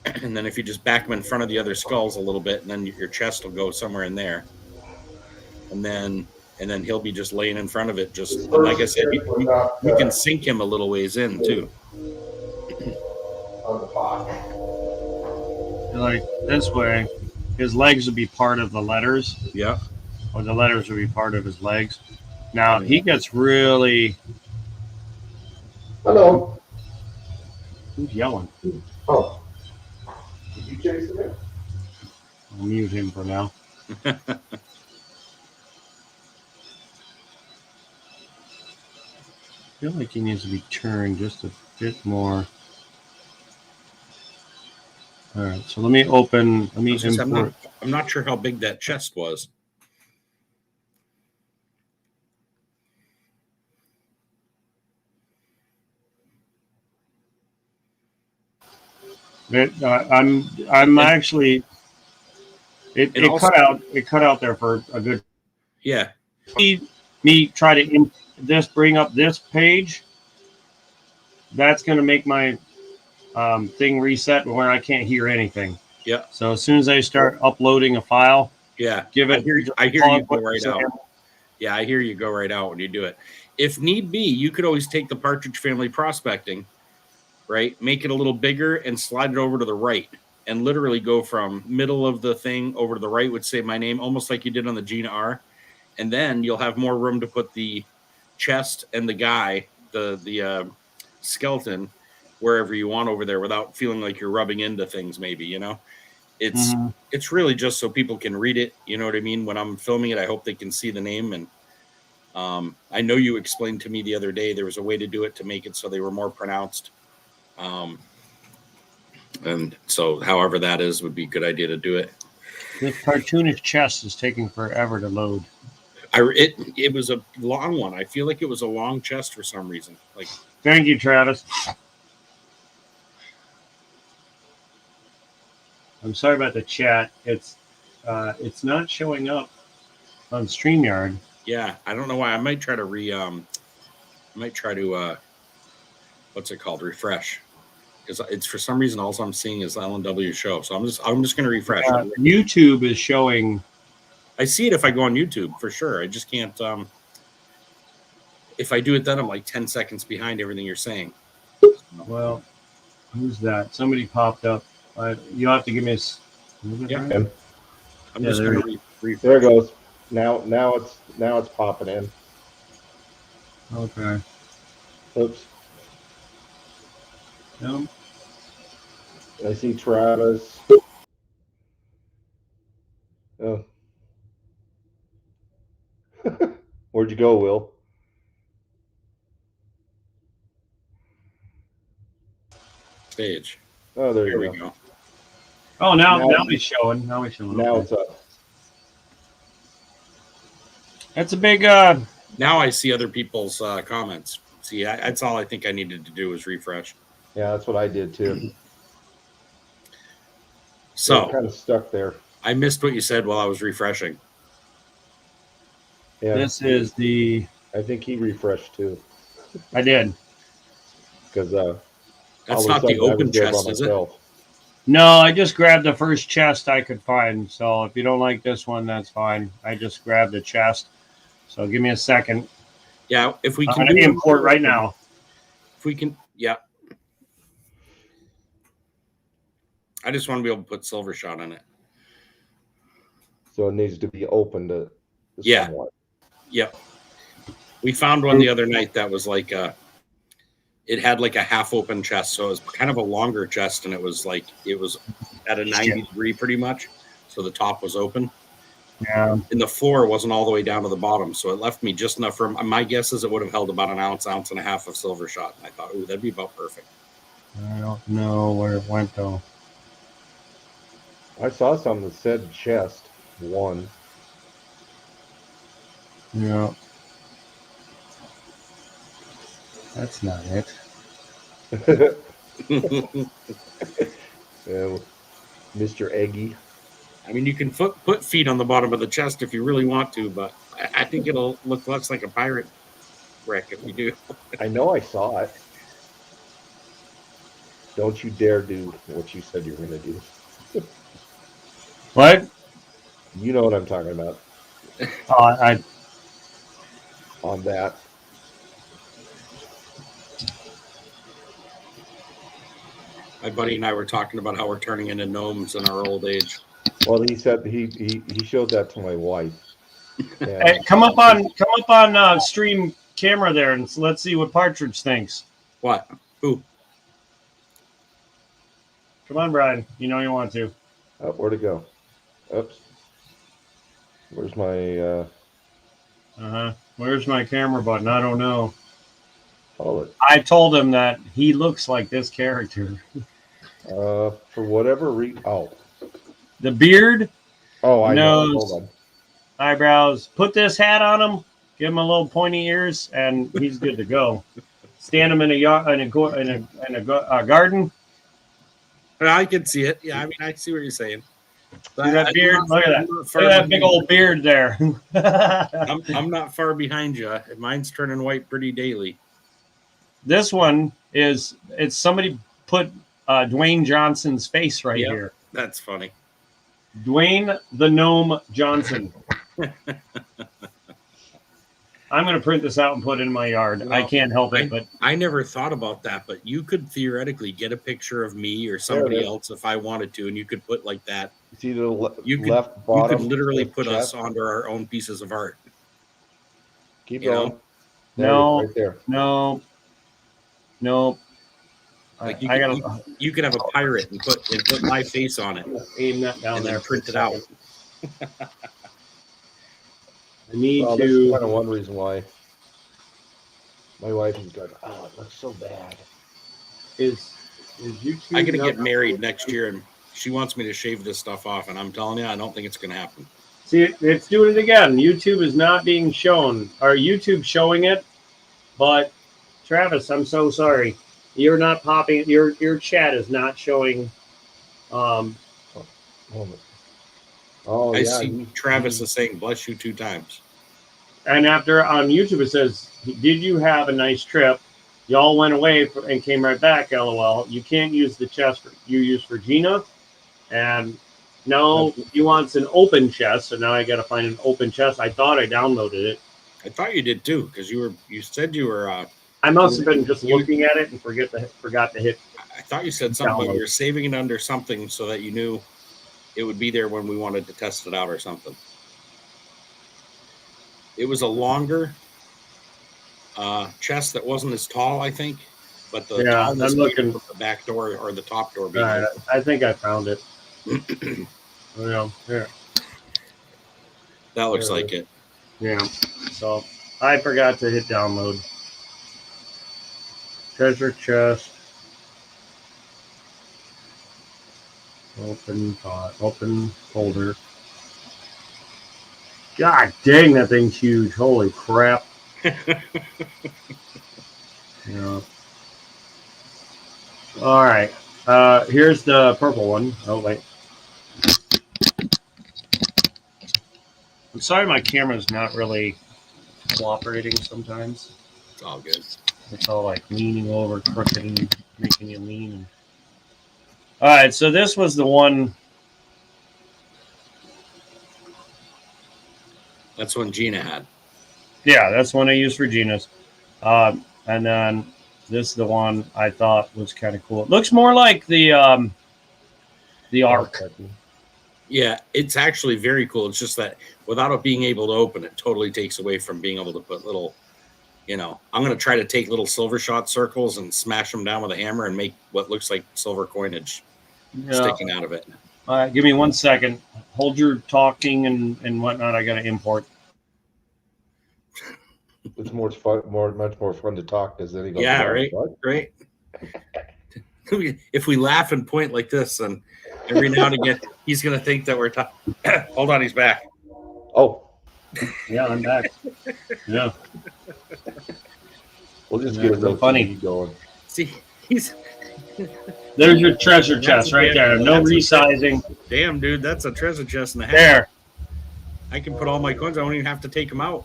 And then if you just back him in front of the other skulls a little bit, and then your chest will go somewhere in there. And then he'll be just laying in front of it. Just like I said, you can sink him a little ways in too. Like this way, his legs would be part of the letters. Yeah. Or the letters would be part of his legs. Now he gets really. Hello. Who's yelling? Oh. Did you chase him in? I'll mute him for now. I feel like he needs to be turned just a bit more. All right, so let me import. I'm not sure how big that chest was. I'm actually. It cut out there for a good. Yeah. Me try to bring up this page. That's going to make my thing reset where I can't hear anything. Yeah. So as soon as I start uploading a file, give it. I hear you go right out. Yeah, I hear you go right out when you do it. If need be, you could always take the Partridge Family Prospecting, right? Make it a little bigger and slide it over to the right, and literally go from middle of the thing over to the right would say my name, almost like you did on the Gina R. And then you'll have more room to put the chest and the guy, the skeleton, wherever you want over there without feeling like you're rubbing into things. Maybe, you know, it's really just so people can read it. You know what I mean? When I'm filming it, I hope they can see the name. And I know you explained to me the other day there was a way to do it to make it so they were more pronounced. And so, however that is, would be a good idea to do it. The cartoonish chest is taking forever to load. It was a long one. I feel like it was a long chest for some reason. Like, thank you, Travis. I'm sorry about the chat. It's not showing up on StreamYard. Yeah, I don't know why. I might try to what's it called? Refresh. Because it's for some reason all I'm seeing is LNW show. So I'm just gonna refresh. YouTube is showing. I see it if I go on YouTube for sure. I just can't. If I do it, then I'm like 10 seconds behind everything you're saying. Well, who's that? Somebody popped up. You have to give me. Yeah. I'm just gonna refresh. There it goes. Now it's popping in. Okay. Oops. No. I see Travis. Oh. Where'd you go, Will? Page. Oh, there There you we go. go. Oh, now Now- he's showing. Now he's showing. Now Okay. it's up. That's a big. Now I see other people's comments. See, that's all I think I needed to do was refresh. Yeah, that's what I did too. So kind of stuck there. I missed what you said while I was refreshing. Yeah, This is the. I think he refreshed too, I did. because That's not the open chest, is it? No, I just grabbed the first chest I could find. So if you don't like this one, that's fine. I just grabbed the chest. So give me a second. Yeah, if we I'm can going to do import right now. If we can, yeah. I just want to be able to put silver shot on it. So it needs to be open to Yeah. somewhat. Yep. We found one the other night that was like it had like a half open chest, so it was kind of a longer chest, and it was at a 90-degree pretty much. So the top was open. Yeah. And the floor wasn't all the way down to the bottom, so it left me just enough room. My guess is it would have held about an ounce and a half of silver shot. And I thought, ooh, that'd be about perfect. I don't know where it went though. I saw something that said chest 1. Yeah. That's not it. Yeah, Mr. Eggy. I mean, you can put feet on the bottom of the chest if you really want to, but I think it'll look less like a pirate wreck if you do. I know I saw it. Don't you dare do what you said you were going to do. What? You know what I'm talking about I on that. My buddy and I were talking about how we're turning into gnomes in our old age. Well, he said he showed that to my wife. Yeah. Hey, come up on stream camera there, and let's see what Partridge thinks. What? Who? Come on, Brian. You know you want to. Where'd it go? Oops. Where's my Where's my camera button? I don't know. hold it? I told him that he looks like this character. For whatever reason. The beard, Oh, I know. Nose. Hold on. eyebrows. Put this hat on him. Give him a little pointy ears, and he's good to go. Stand him in a yard, in a garden. I can see it. Yeah, I mean, I see what you're saying. See that beard? Look at that. Look Look at that big old beard there. I'm not far behind you. Mine's turning white pretty daily. This one it's somebody put Dwayne Johnson's face right Yep. here. That's funny. Dwayne the Gnome Johnson. I'm going to print this out and put it in my yard. I Well, can't help it, but I never thought about that, but you could theoretically get a picture of me or somebody There it is. else if I wanted to, and you could put like that. See the You could- left You bottom. could literally the put us chest? onto our own pieces of art. Keep you know? going. There No. it is, right there. no. Like I gotta you could have a pirate and put my face on it aim that down and there. then for a print it out. second. I need Well, this is to. kind of one reason why my wife is going, oh, it looks so bad. Is YouTube? I'm gonna get not- married next year, and she wants me to shave this stuff off, and I'm telling you, I don't think it's gonna happen. See, it's doing it again. YouTube is not being shown. Our YouTube showing it, but Travis, I'm so sorry. You're not popping. Your chat is not showing. Hold it. Oh, I yeah. see Travis is saying "bless you" 2 times. And after on YouTube it says, "Did you have a nice trip? Y'all went away and came right back. LOL. You can't use the chest you use for Gina, and no, he wants an open chest. So now I got to find an open chest. I thought I downloaded it. I thought you did too, because you said you were. I must have been just looking at it and forgot to hit. I thought you said something about Download. you were saving it under something so that you knew it would be there when we wanted to test it out or something. it was a longer chest that wasn't as tall, I think, but the Yeah, tallness I'm came looking. from the back door or the top door All being right, open. I think I found it. Well, here. That looks There it like it. Yeah. So I forgot to hit download. Treasure chest. Open folder. God dang, that thing's huge. Holy crap. Yeah. All right. Here's the purple one. Oh, wait. I'm sorry my camera's not really cooperating sometimes. It's all good. It's all like leaning over, crooked, and making you lean. All right, so this was the one. That's one Gina had. Yeah, that's one I used for Gina's. And then this is the one I thought was kind of cool. It looks more like the Ark. Yeah, it's actually very cool. It's just that without it being able to open, it totally takes away from being able to put little, I'm going to try to take little silver shot circles and smash them down with a hammer and make what looks like silver coinage sticking out of it. All right, give me 1 second. Hold your talking and whatnot. I got to import. It's much more fun to talk because then he goes, Yeah, "What? right, What?" right. If we laugh and point like this, and every now and again, he's going to think that we're talking. Hold on, he's back. Oh, Yeah, I'm back. Yeah. we'll just Yeah, get a so little funny. going. See, he's. There's your treasure chest right there. No resizing. Damn, dude, that's a treasure chest and a half. There. I can put all my coins. I don't even have to take them out.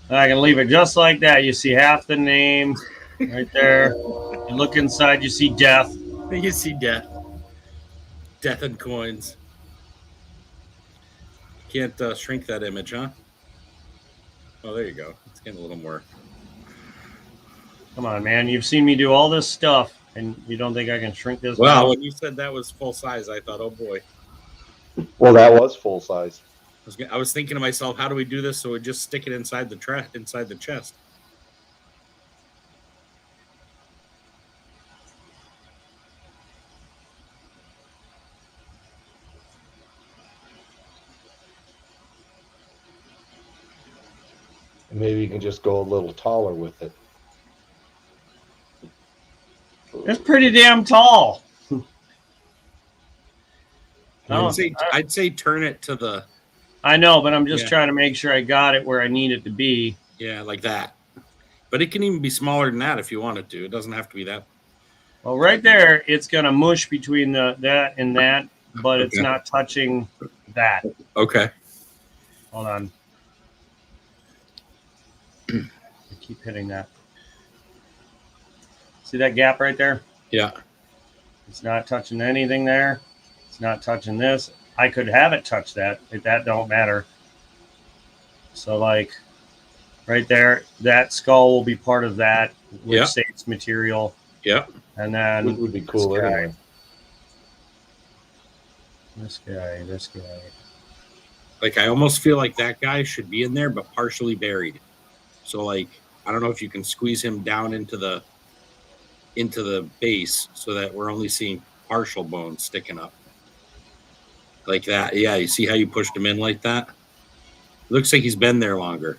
I can leave it just like that. You see half the name right there. You look inside, you see death. You see death. Death and coins. Can't shrink that image, huh? Oh, there you go. It's getting a little more. Come on, man. You've seen me do all this stuff, and you don't think I can shrink this Well, down? when you said that was full size, I thought, oh boy. Well, that was full size. I was thinking to myself, how do we do this so we just stick it inside the chest? Maybe you can just go a little taller with it. It's pretty damn tall. I'd say turn it to the. I know, but I'm just trying to make sure I got it where I need it to be. Yeah, like that. But it can even be smaller than that if you want it to. It doesn't have to be that. Well, right there, it's going to mush between that and that, but it's not touching that. Okay. Hold on. I keep hitting that. See that gap right there? Yeah. It's not touching anything there. It's not touching this. I could have it touch that. That don't matter. So, like, right there, that skull will be part of that, which saves material. Yeah. It And then would be cool anyway. This guy. Like, I almost feel like that guy should be in there, but partially buried. So, like, I don't know if you can squeeze him down into the base so that we're only seeing partial bones sticking up. Like that. Yeah, you see how you pushed him in like that? Looks like he's been there longer.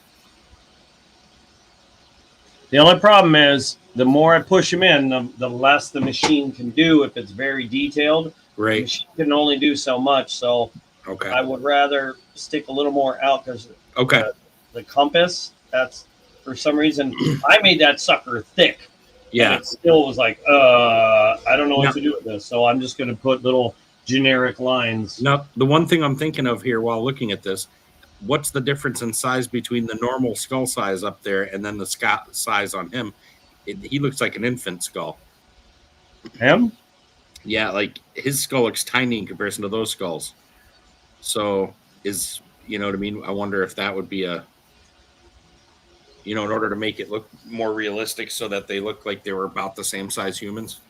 The only problem is the more I push him in, the less the machine can do if it's very detailed. Right. The machine can only do so much. So I would rather stick a little more out because the compass, that's for some reason, I made that sucker thick. Yeah. And it still was like, I don't know what to do with this. So I'm just going to put little generic lines. Now, the one thing I'm thinking of here while looking at this, what's the difference in size between the normal skull size up there and then the size on him? He looks like an infant skull. Him? Yeah, like his skull looks tiny in comparison to those skulls. So you know what I mean? I wonder if that would be in order to make it look more realistic so that they look like they were about the same size humans.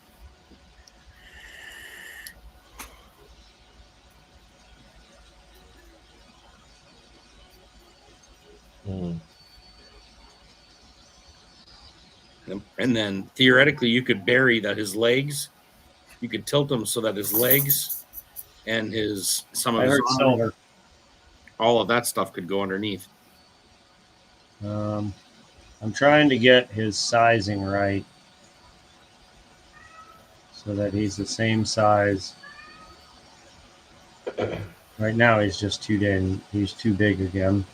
And then theoretically, you could bury that his legs. You could tilt them so that his legs and some of I his heard arm, silver. all of that stuff could go underneath. I'm trying to get his sizing right so that he's the same size. Right now, he's just he's too big again.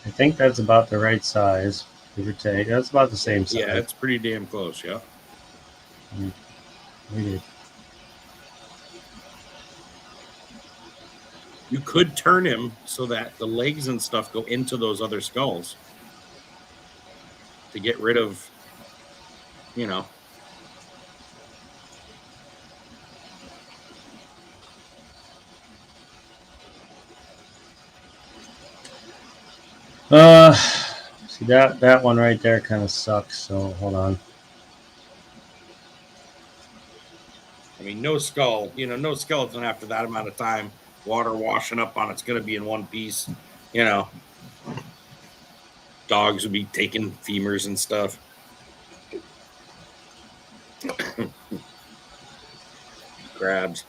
I think that's about the right size, give or take. That's about the same size. Yeah, it's pretty damn close. Yeah. Maybe. You could turn him so that the legs and stuff go into those other skulls to get rid of, you know. See that one right there kind of sucks. So hold on. I mean, no skull, no skeleton after that amount of time, water washing up on it's going to be in one piece, Dogs would be taking femurs and stuff. Crabs.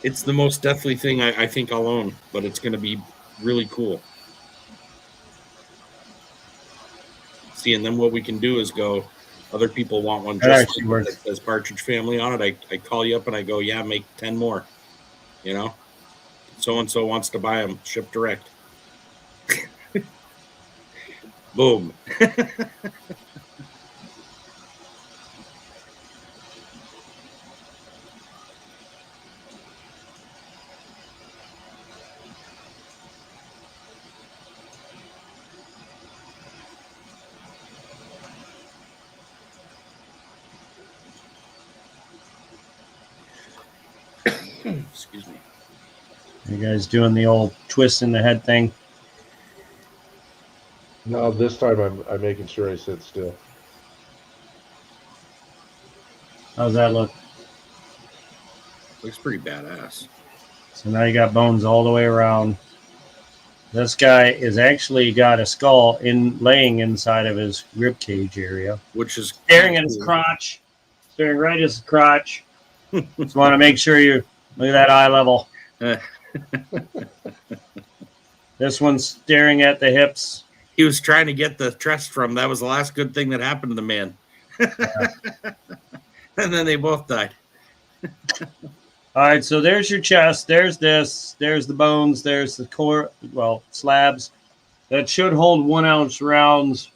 It's the most deathly thing I think I'll own, but it's going to be really cool. See, and then what we can do is go, other people want one That just actually like works. that says Partridge Family on it. I call you up and I go, yeah, make 10 more. So-and-so wants to buy them, ship direct. Boom. Excuse me. You guys doing the old twist in the head thing? No, this time I'm making sure I sit still. How's that look? Looks pretty badass. So now you got bones all the way around. This guy is actually got a skull laying inside of his rib cage area. Which is Staring at his crotch. Staring right at his crotch. Just want to make sure you look at that eye level. This one's staring at the hips. He was trying to get the chest from. That was the last good thing that happened to the man. And then they both died. All right, so there's your chest. There's this. There's the bones. There's the core, slabs. That should hold 1 ounce rounds.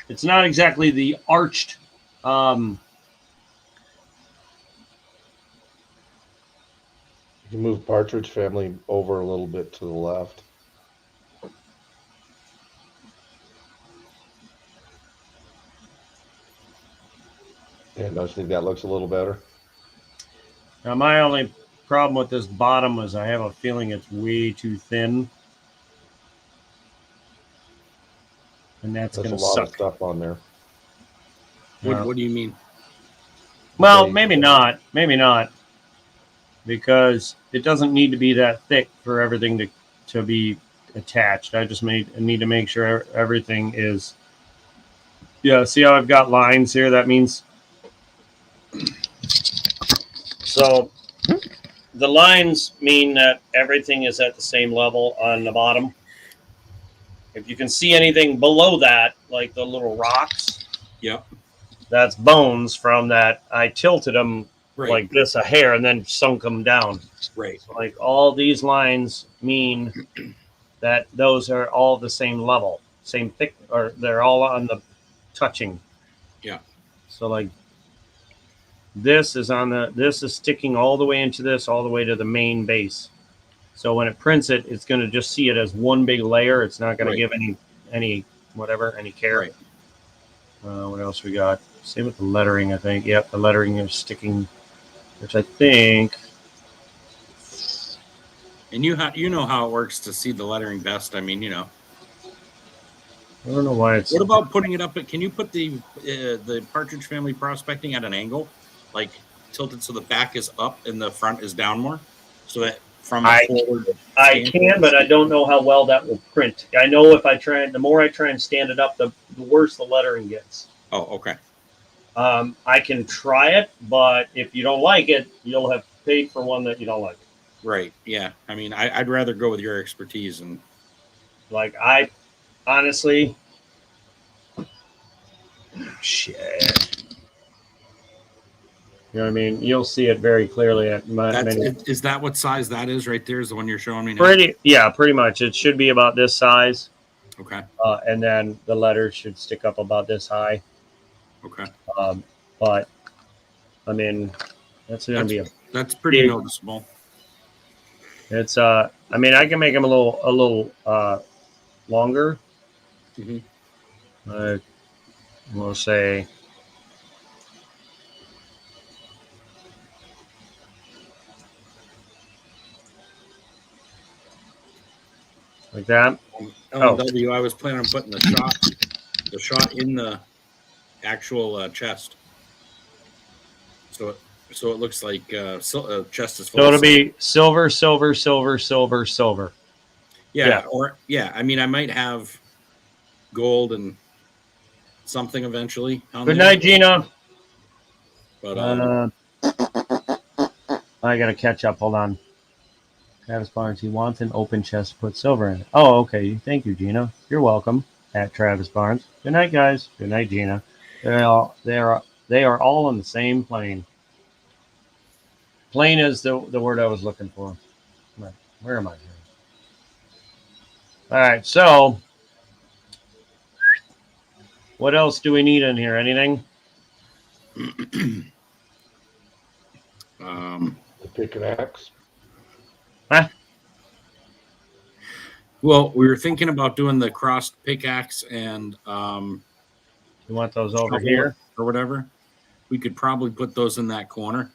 It's not exactly the arched. You can move Partridge Family over a little bit to the left. And I think that looks a little better. Now, my only problem with this bottom is I have a feeling it's way too thin. And that's There's going a to lot suck. of stuff on there. What do you mean? Well, maybe not. Maybe not. Because it doesn't need to be that thick for everything to be attached. I just need to make sure everything is. Yeah, see how I've got lines here? That means. So the lines mean that everything is at the same level on the bottom. If you can see anything below that, like the little rocks, Yep. that's bones from that. I tilted them Right. like this a hair and then sunk them down. Right. So like all these lines mean that those are all the same level, same thick, or they're all on the touching. Yeah. So like this is sticking all the way into this, all the way to the main base. So when it prints it, it's going to just see it as one big layer. It's not going to give any care. Right. What else we got? Same with the lettering, I think. Yep, the lettering is sticking, which I think. And you know how it works to see the lettering best. I mean, you know. I don't know why it's. What about putting it up? Can you put the Partridge Family prospecting at an angle, like tilted so the back is up and the front is down more, so that from a I forward I stand? can, but I don't know how well that will print. I know if I try, the more I try and stand it up, the worse the lettering gets. Oh, okay. I can try it, but if you don't like it, you'll have paid for one that you don't like. Right. Yeah. I mean, I'd rather go with your expertise and Like I honestly, shit. You know what I mean? You'll see it very clearly at that's many. is that what size that is right there? Is the one you're showing me now? Pretty much. It should be about this size, Okay. and then the letters should stick up about this high. Okay. But I mean, that's going to be a That's pretty big. noticeable. It's I mean, I can make them a little longer. Mhm. We'll say. Like that. Oh. LMW, I was planning on putting the shot in the actual chest, so it looks like chest is full. So it'll be silver, silver, silver, silver, silver. Yeah. Or yeah. I mean, I might have gold and something eventually. Good night, Gina. But I gotta catch up. Hold on. Travis Barnes. He wants an open chest to put silver in it. Oh, okay. Thank you, Gina. You're welcome. At Travis Barnes. Good night, guys. Good night, Gina. They are all on the same plane. Plane is the word I was looking for. Right. Where am I here? All right. So, what else do we need in here? Anything? Pick an axe. Huh? Well, we were thinking about doing the crossed pickaxe and You want those over here or whatever. We could probably put those in that corner.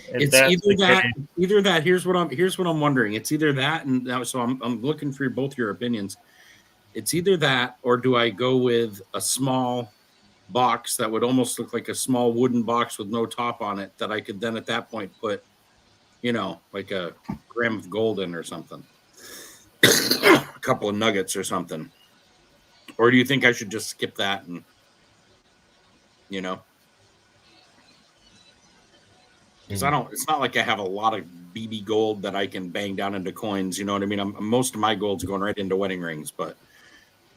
It's either that. Here's what I'm wondering. It's either that, and so I'm looking for both your opinions. It's either that, or do I go with a small box that would almost look like a small wooden box with no top on it that I could then at that point put, you know, like a gram of gold in or something, a couple of nuggets or something. Or do you think I should just skip that and, you know? Because it's not like I have a lot of BB gold that I can bang down into coins. You know what I mean? Most of my gold's going right into wedding rings, but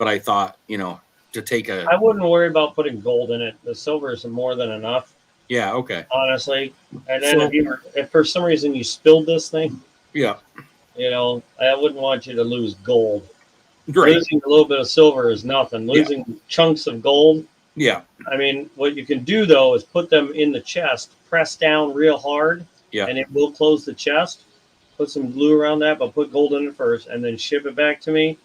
I thought, you know, to take I wouldn't worry about putting gold in it. The silver is more than enough. Yeah. Okay. Honestly. And then if for some reason you spilled this thing, yeah, you know, I wouldn't want you to lose gold. Right. Losing a little bit of silver is nothing. Losing chunks of gold. Yeah. I mean, what you can do though is put them in the chest, press down real hard, and it will close the chest. Put some glue around that, but put gold in it first, and then ship it back to me.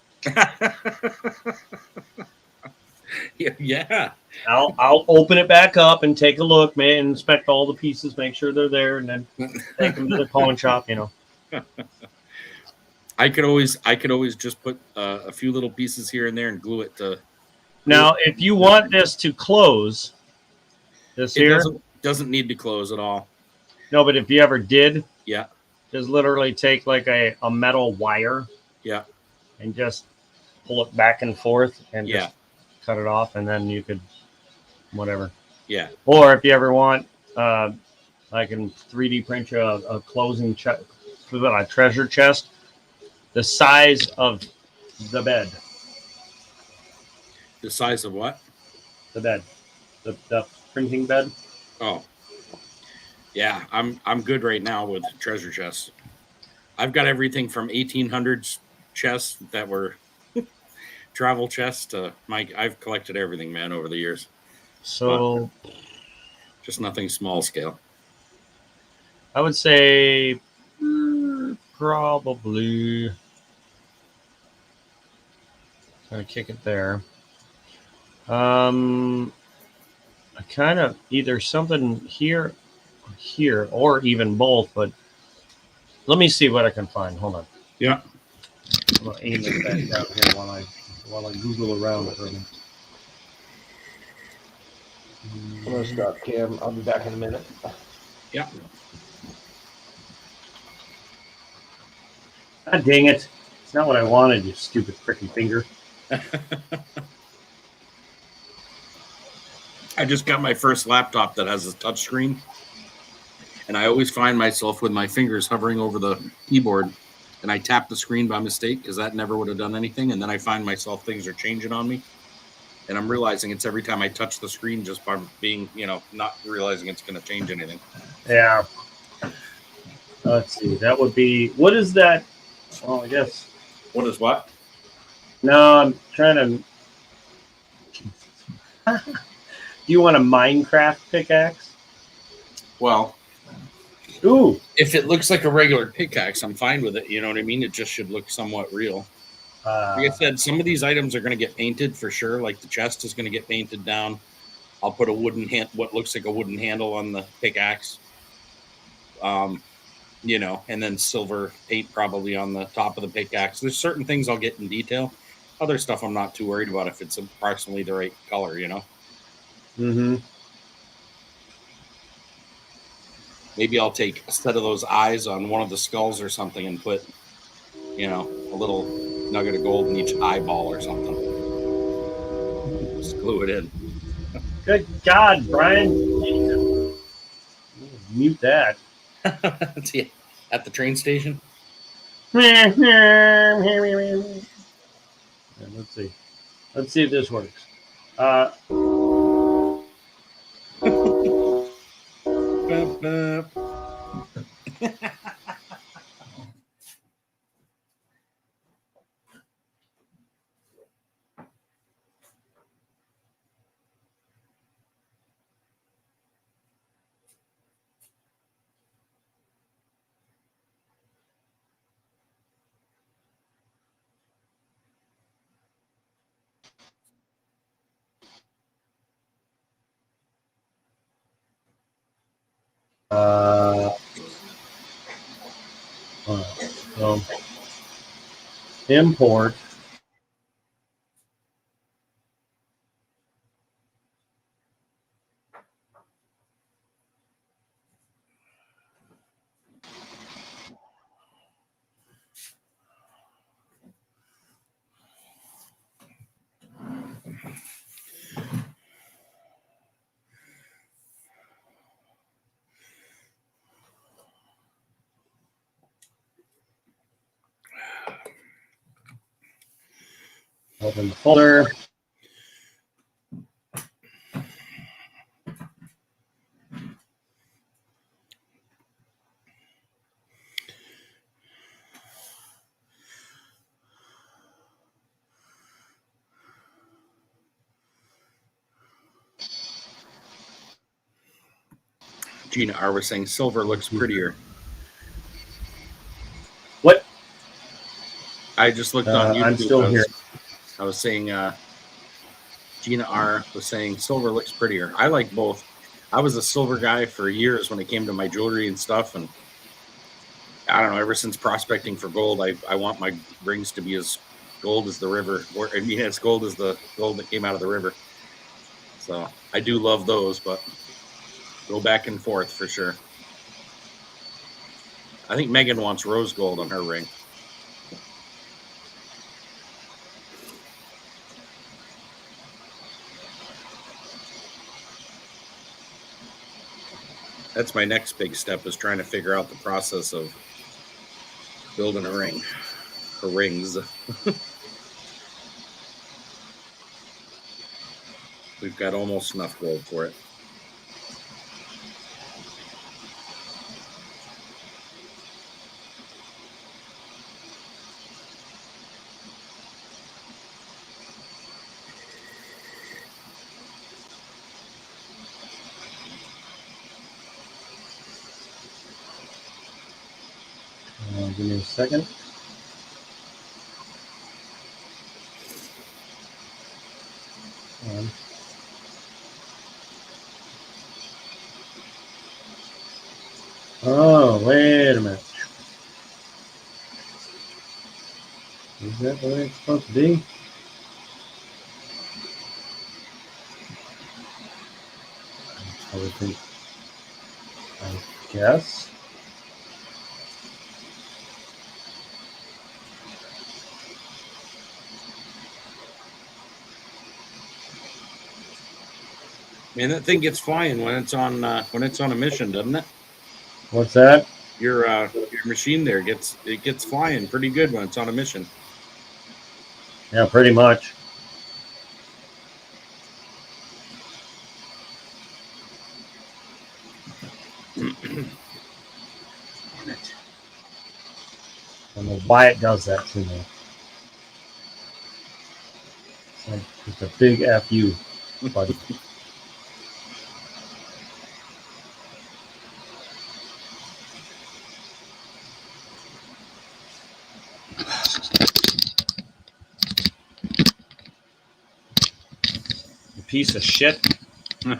Yeah. I'll open it back up and take a look, man, and inspect all the pieces, make sure they're there, and then take them to the pawn shop. You know. I could always just put a few little pieces here and there and glue it to. Now, if you want this to close, doesn't need to close at all. No, but if you ever did, just literally take like a metal wire, and just pull it back and forth and just cut it off, and then you could whatever. Yeah. Or if you ever want, I can 3D print you a closing a treasure chest, the size of the bed. The size of what? The bed, the printing bed. Oh, yeah. I'm good right now with treasure chests. I've got everything from 1800s chests that were travel chests to I've collected everything, man, over the years. So, just nothing small scale. I would say probably. Gonna kick it there. I kind of either something here, or even both. But let me see what I can find. Hold on. Yeah. I'm gonna aim this back down here while I Google around for me. I'm gonna stop, Cam. I'll be back in a minute. Yeah. God dang it! It's not what I wanted. You stupid pricky finger. I just got my first laptop that has a touchscreen, and I always find myself with my fingers hovering over the keyboard, and I tap the screen by mistake because that never would have done anything, and then I find myself things are changing on me, and I'm realizing it's every time I touch the screen just by being, not realizing it's going to change anything. Yeah. Let's see. That would be. What is that? Well, I guess. What is what? No, I'm trying to. Do you want a Minecraft pickaxe? Well, Ooh. if it looks like a regular pickaxe, I'm fine with it. You know what I mean? It just should look somewhat real. Like I said, some of these items are going to get painted for sure. Like the chest is going to get painted down. I'll put a what looks like a wooden handle on the pickaxe. And then silver paint probably on the top of the pickaxe. There's certain things I'll get in detail. Other stuff I'm not too worried about if it's approximately the right color, Mm-hmm. Maybe I'll take a set of those eyes on one of the skulls or something and put, a little nugget of gold in each eyeball or something. Just glue it in. Good God, Brian. Mute that. At the train station. Yeah, let's see. Let's see if this works. So import. Open the folder. Gina R was saying silver looks prettier. What? I just looked on YouTube. I'm still here. I was saying, Gina R was saying silver looks prettier. I like both. I was a silver guy for years when it came to my jewelry and stuff. And I don't know, ever since prospecting for gold, I want my rings to be as gold as the river, or as gold as the gold that came out of the river. So I do love those, but go back and forth for sure. I think Megan wants rose gold on her ring. That's my next big step, is trying to figure out the process of building a ring, or rings. We've got almost enough gold for it. Give me a second. Oh, wait a minute. Is that the way it's supposed to be? I would think. I guess. Man, that thing gets flying when it's on a mission, doesn't it? What's that? Your machine there gets flying pretty good when it's on a mission. Yeah, pretty much. I don't know why it does that to me. It's like it's a big FU, buddy. You piece of shit. All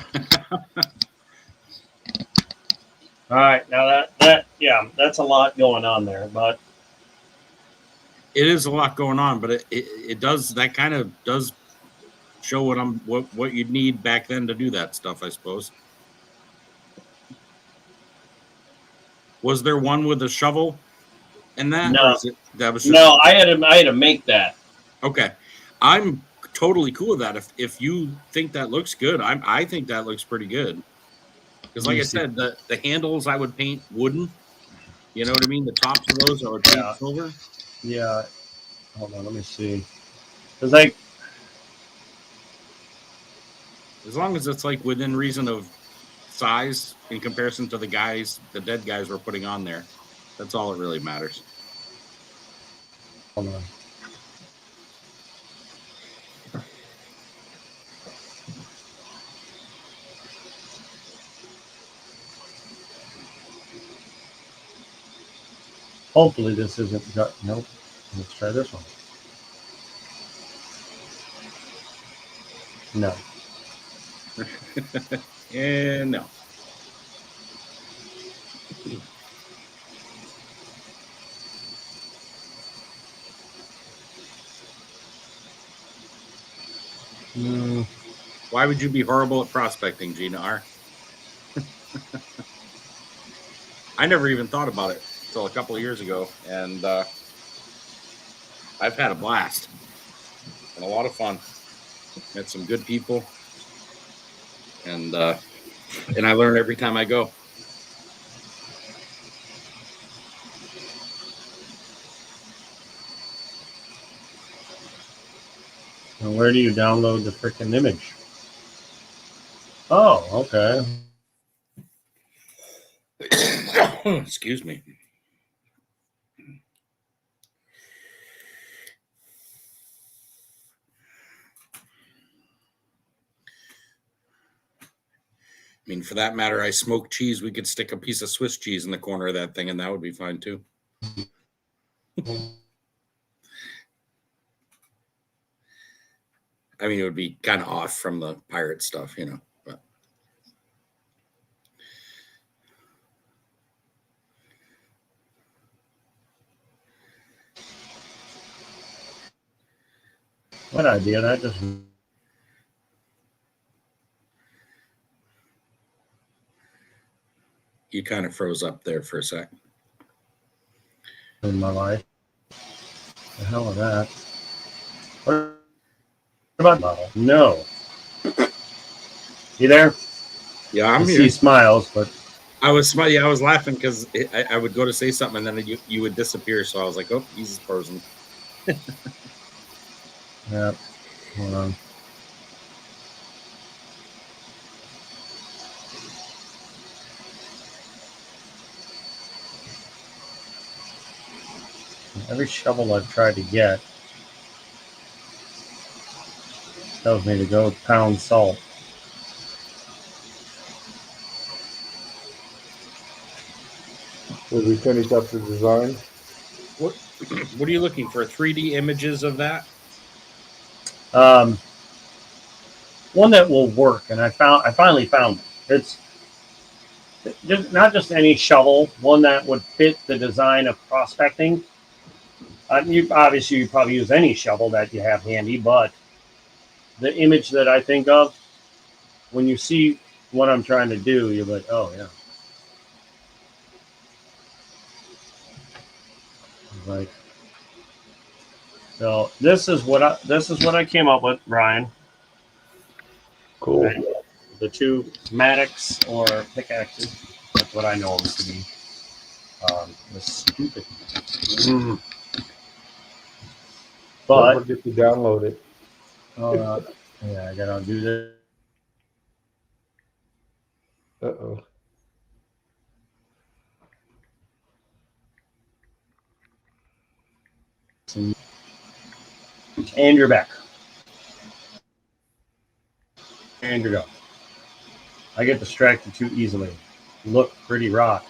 right, now that's a lot going on there, but It is a lot going on, but it does that kind of does show what you'd need back then to do that stuff, I suppose. Was there one with a shovel and that, or no, is it that was just no, I had to make that. okay? I'm totally cool with that. If you think that looks good, I think that looks pretty good. Because like I said, the handles I would paint wooden. You know what I mean? The tops of those I would paint Yeah. silver. Yeah, hold on, let me see. It's like As long as it's like within reason of size in comparison to the dead guys we're putting on there. That's all that really matters. hold on. Hopefully this isn't got nope. Let's try this one. No. And no. Mm, Why would you be horrible at prospecting, Gina R? I never even thought about it until a couple of years ago, and I've had a blast and a lot of fun. Met some good people, and I learn every time I go. and where do you download the freaking image? Oh, okay. Excuse me. I mean, for that matter, I smoke cheese. We could stick a piece of Swiss cheese in the corner of that thing, and that would be fine too. I mean, it would be kind of off from the pirate stuff, you know. But What idea? That just you kind of froze up there for a sec. in my life. The hell is that? What about bottle? No. You there? Yeah, I'm I here. see smiles, but I was laughing because I would go to say something and then you would disappear. So I was like, oh, he's frozen. yeah. Hold on. Every shovel I've tried to get tells me to go pound salt. Did we finish up the design? What are you looking for? 3D images of that? One that will work, and I finally found it. not just any shovel, one that would fit the design of prospecting. You obviously you probably use any shovel that you have handy, but the image that I think of when you see what I'm trying to do, you're like, oh yeah. Like, so this is what I came up with, Brian. Cool. Right? The two Maddox or pickaxes. That's what I know them to be. The stupid. But don't forget to download it. yeah, I gotta do this. Uh-oh. And you're back. And you're gone. I get distracted too easily. Look pretty rock.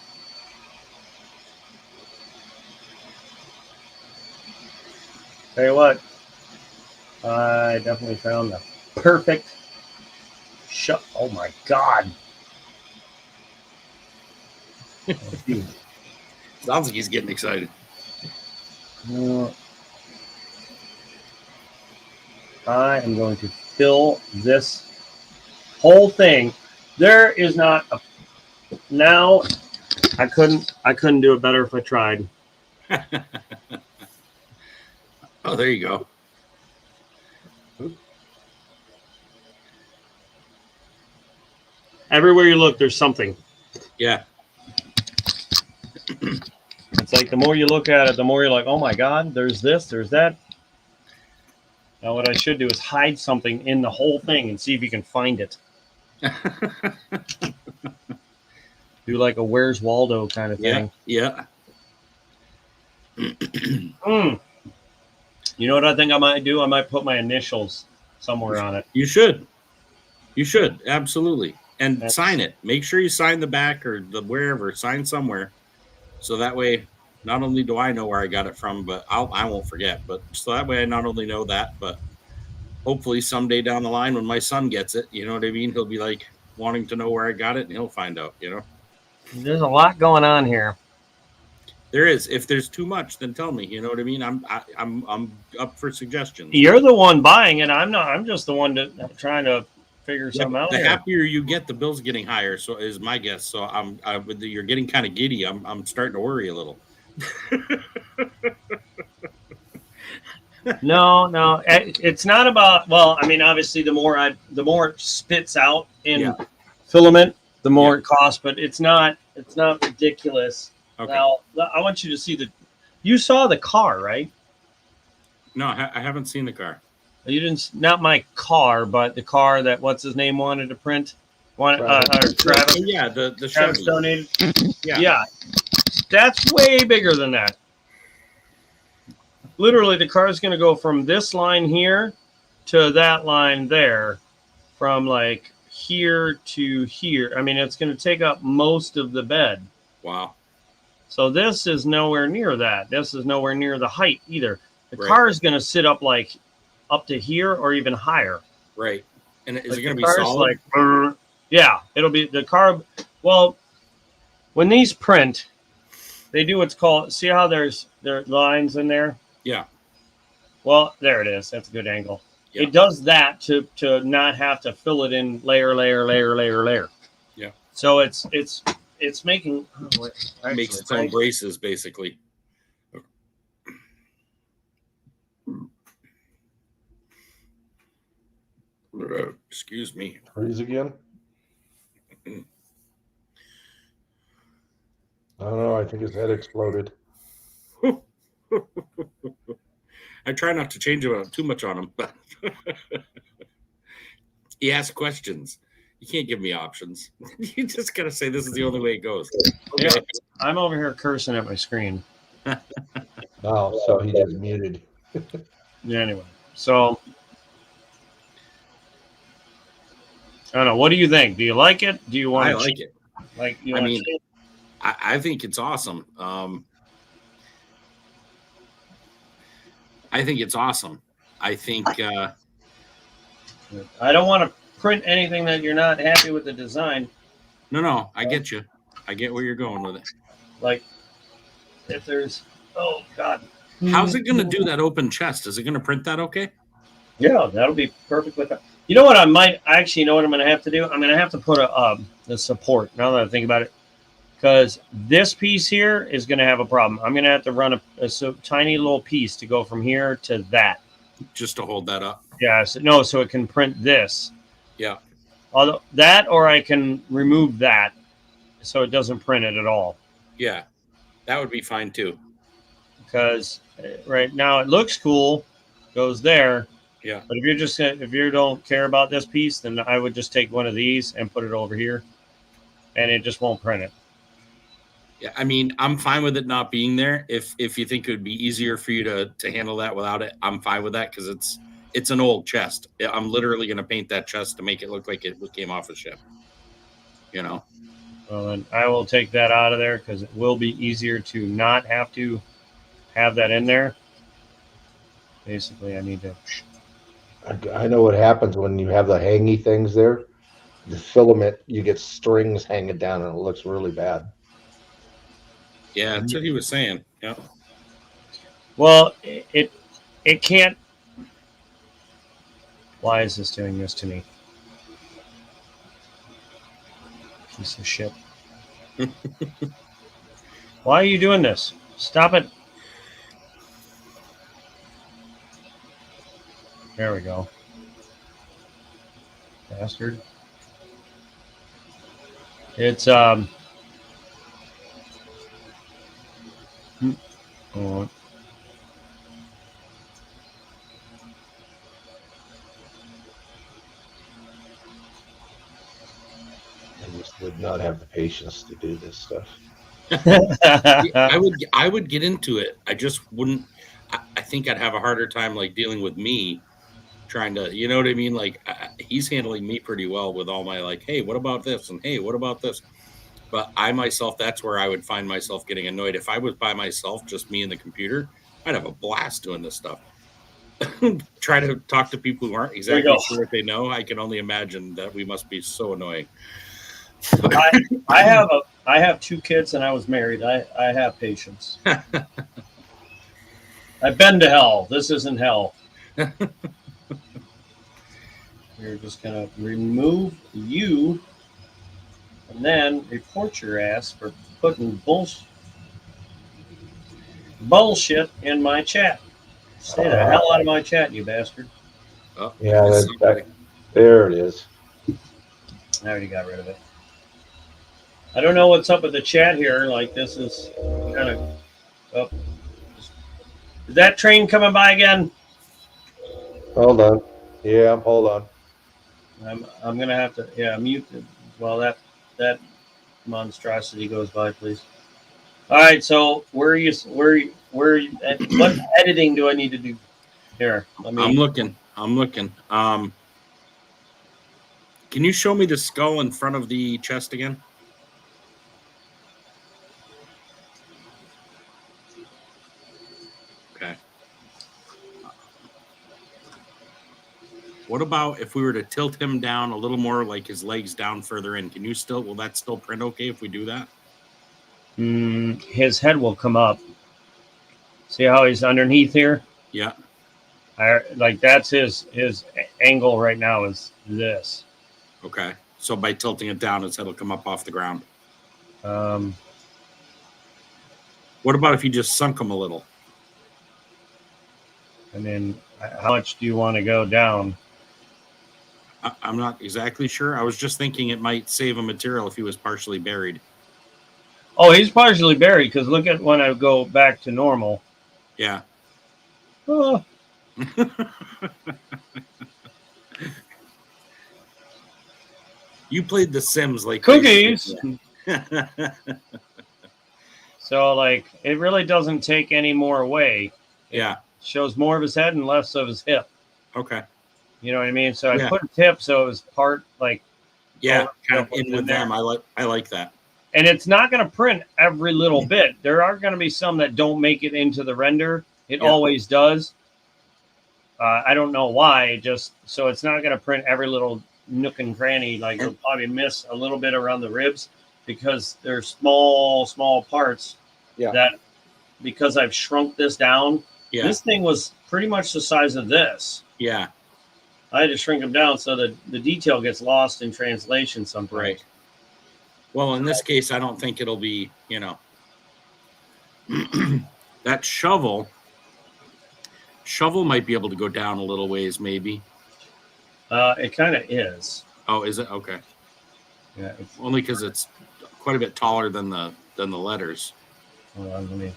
Tell you what, I definitely found the perfect shot. Oh my god. Sounds like he's getting excited. I am going to fill this whole thing. There is not a now. I couldn't do it better if I tried. Oh, there you go. Everywhere you look, there's something. Yeah. It's like the more you look at it, the more you're like, oh my god, there's this, there's that. Now what I should do is hide something in the whole thing and see if you can find it. Do like a Where's Waldo kind of thing. Yeah. You know what I think I might do? I might put my initials somewhere on it. You should. You should. Absolutely. And That's- sign it. Make sure you sign the back or the wherever. Sign somewhere. So that way, not only do I know where I got it from, but I won't forget. But so that way I not only know that, but hopefully someday down the line when my son gets it, you know what I mean? He'll be like wanting to know where I got it and he'll find out, you know? There's a lot going on here. There is. If there's too much, then tell me. You know what I mean? I'm up for suggestions. You're the one buying it. I'm not. I'm just the one trying to figure Yeah, something out. the here. happier you get, the bill's getting higher. So is my guess. So you're getting kind of giddy. I'm starting to worry a little. No, it's not about. Well, I mean, obviously, the more it spits out in filament, the more it costs. But it's not ridiculous. Okay. Now, I want you to see you saw the car, right? No, I haven't seen the car. You didn't. Not my car, but the car that what's his name wanted to print. Travis. Yeah, the Travis Chevy. donated. Yeah. That's way bigger than that. Literally, the car is going to go from this line here to that line there, from like here to here. I mean, it's going to take up most of the bed. Wow. So this is nowhere near that. This is nowhere near the height either. The Right. car is going to sit up like up to here or even higher. Right. And is Like it going the to be car's solid? like, yeah, it'll be the car. Well, when these print, they do what's called. See how there are lines in there. Yeah. Well, there it is. That's a good angle. Yeah. It does that to not have to fill it in layer. Yeah. So it's making Makes its own braces, basically. Excuse me. Freeze again? I don't know. I think his head exploded. I try not to change too much on him, but he asks questions. You can't give me options. You just gotta say this is the only way it goes. Okay. Yeah, I'm over here cursing at my screen. Oh, so he just muted. Yeah, anyway, so I don't know. What do you think? Do you like it? Do you want I to like it. Like you I want mean, to I think it's awesome. I think it's awesome. I think I don't want to print anything that you're not happy with the design. no, I get you. I get where you're going with it. Like if there's, oh God. How's it going to do that open chest? Is it going to print that okay? Yeah, that'll be perfect with that. You know what I might actually, you know what I'm going to have to do? I'm going to have to put the support, now that I think about it, because this piece here is going to have a problem. I'm going to have to run a tiny little piece to go from here to that. Just to hold that up. Yeah, so it can print this. Yeah. Although that, or I can remove that so it doesn't print it at all. Yeah, that would be fine too. Because right now it looks cool, goes there. Yeah. But if you don't care about this piece, then I would just take one of these and put it over here, and it just won't print it. Yeah, I mean, I'm fine with it not being there. If you think it would be easier for you to handle that without it, I'm fine with that because it's an old chest. I'm literally going to paint that chest to make it look like it came off a ship. You know. Well, then I will take that out of there because it will be easier to not have to have that in there. Basically, I need to. I know what happens when you have the hangy things there. The filament, you get strings hanging down, and it looks really bad. Yeah, that's what he was saying. Yeah. Well, it can't. Why is this doing this to me? Piece of shit. Why are you doing this? Stop it. There we go. Bastard. It's oh. I just would not have the patience to do this stuff. I would get into it. I just wouldn't. I think I'd have a harder time like dealing with me, trying to, you know what I mean? Like he's handling me pretty well with all my like, hey, what about this? And hey, what about this? But I myself, that's where I would find myself getting annoyed. If I was by myself, just me and the computer, I'd have a blast doing this stuff. Try to talk to people who aren't exactly sure what they know. I can only imagine that we must be so annoying. I have 2 kids and I was married. I have patience. I've been to hell. This isn't hell. We're just gonna remove you and then report your ass for putting bullshit in my chat. Stay the hell out of my chat, you bastard. Oh, Yeah, there it is. I already got rid of it. I don't know what's up with the chat here. Like, this is kind of up. Is that train coming by again? Hold on. Yeah, hold on. I'm gonna have to mute it while that monstrosity goes by, please. All right, so what editing do I need to do here? I'm looking. Can you show me the skull in front of the chest again? Okay. What about if we were to tilt him down a little more, like his legs down further in? Will that still print okay if we do that? His head will come up. See how he's underneath here? Yeah. That's his angle right now is this. Okay. So by tilting it down, his head will come up off the ground. What about if you just sunk him a little? And then how much do you want to go down? I'm not exactly sure. I was just thinking it might save a material if he was partially buried. Oh, he's partially buried because look at when I go back to normal. Yeah. Oh. You played The Sims like cookies. So like it really doesn't take any more away. Yeah. Shows more of his head and less of his hip. Okay. You know what I mean? So I put his hip so it was part like kind of in with them. I like that. And it's not going to print every little bit. There are going to be some that don't make it into the render. It always does. I don't know why. So it's not going to print every little nook and cranny. Like you'll probably miss a little bit around the ribs. because they're small parts Yeah. that because I've shrunk this down. Yeah. This thing was pretty much the size of this. Yeah. I had to shrink them down so that the detail gets lost in translation sometimes. Right. Well, in this case, I don't think it'll be, that shovel might be able to go down a little ways, maybe. It kind of is. Oh, is it? Okay. Yeah. Only because it's quite a bit taller than the letters. Hold on, let me.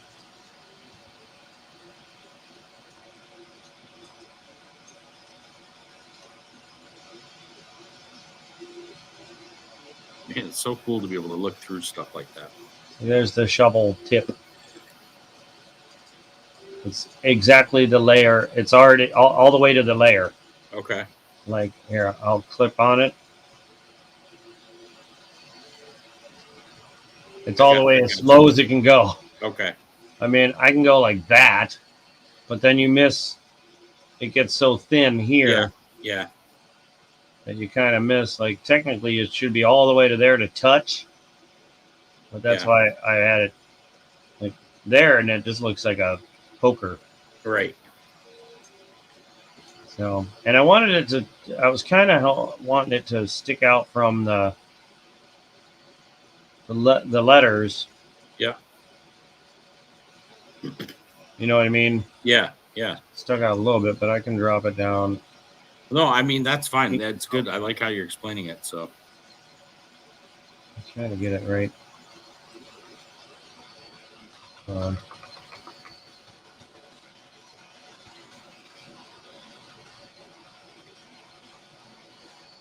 Man, it's so cool to be able to look through stuff like that. There's the shovel tip. It's exactly the layer. It's already all the way to the layer. Okay. Like here, I'll clip on it. It's all the way as low as it can go. Okay. I mean, I can go like that, but then you miss. It gets so thin here Yeah. that you kind of miss. Like technically, it should be all the way to there to touch, but that's Yeah. why I had it like there, and it just looks like a poker. Right. So, and I wanted it to. I was kind of wanting it to stick out from the letters. Yeah. You know what I mean? Yeah. Yeah. Stuck out a little bit, but I can drop it down. No, I mean, that's fine. That's good. I like how you're explaining it. So, I'm trying to get it right.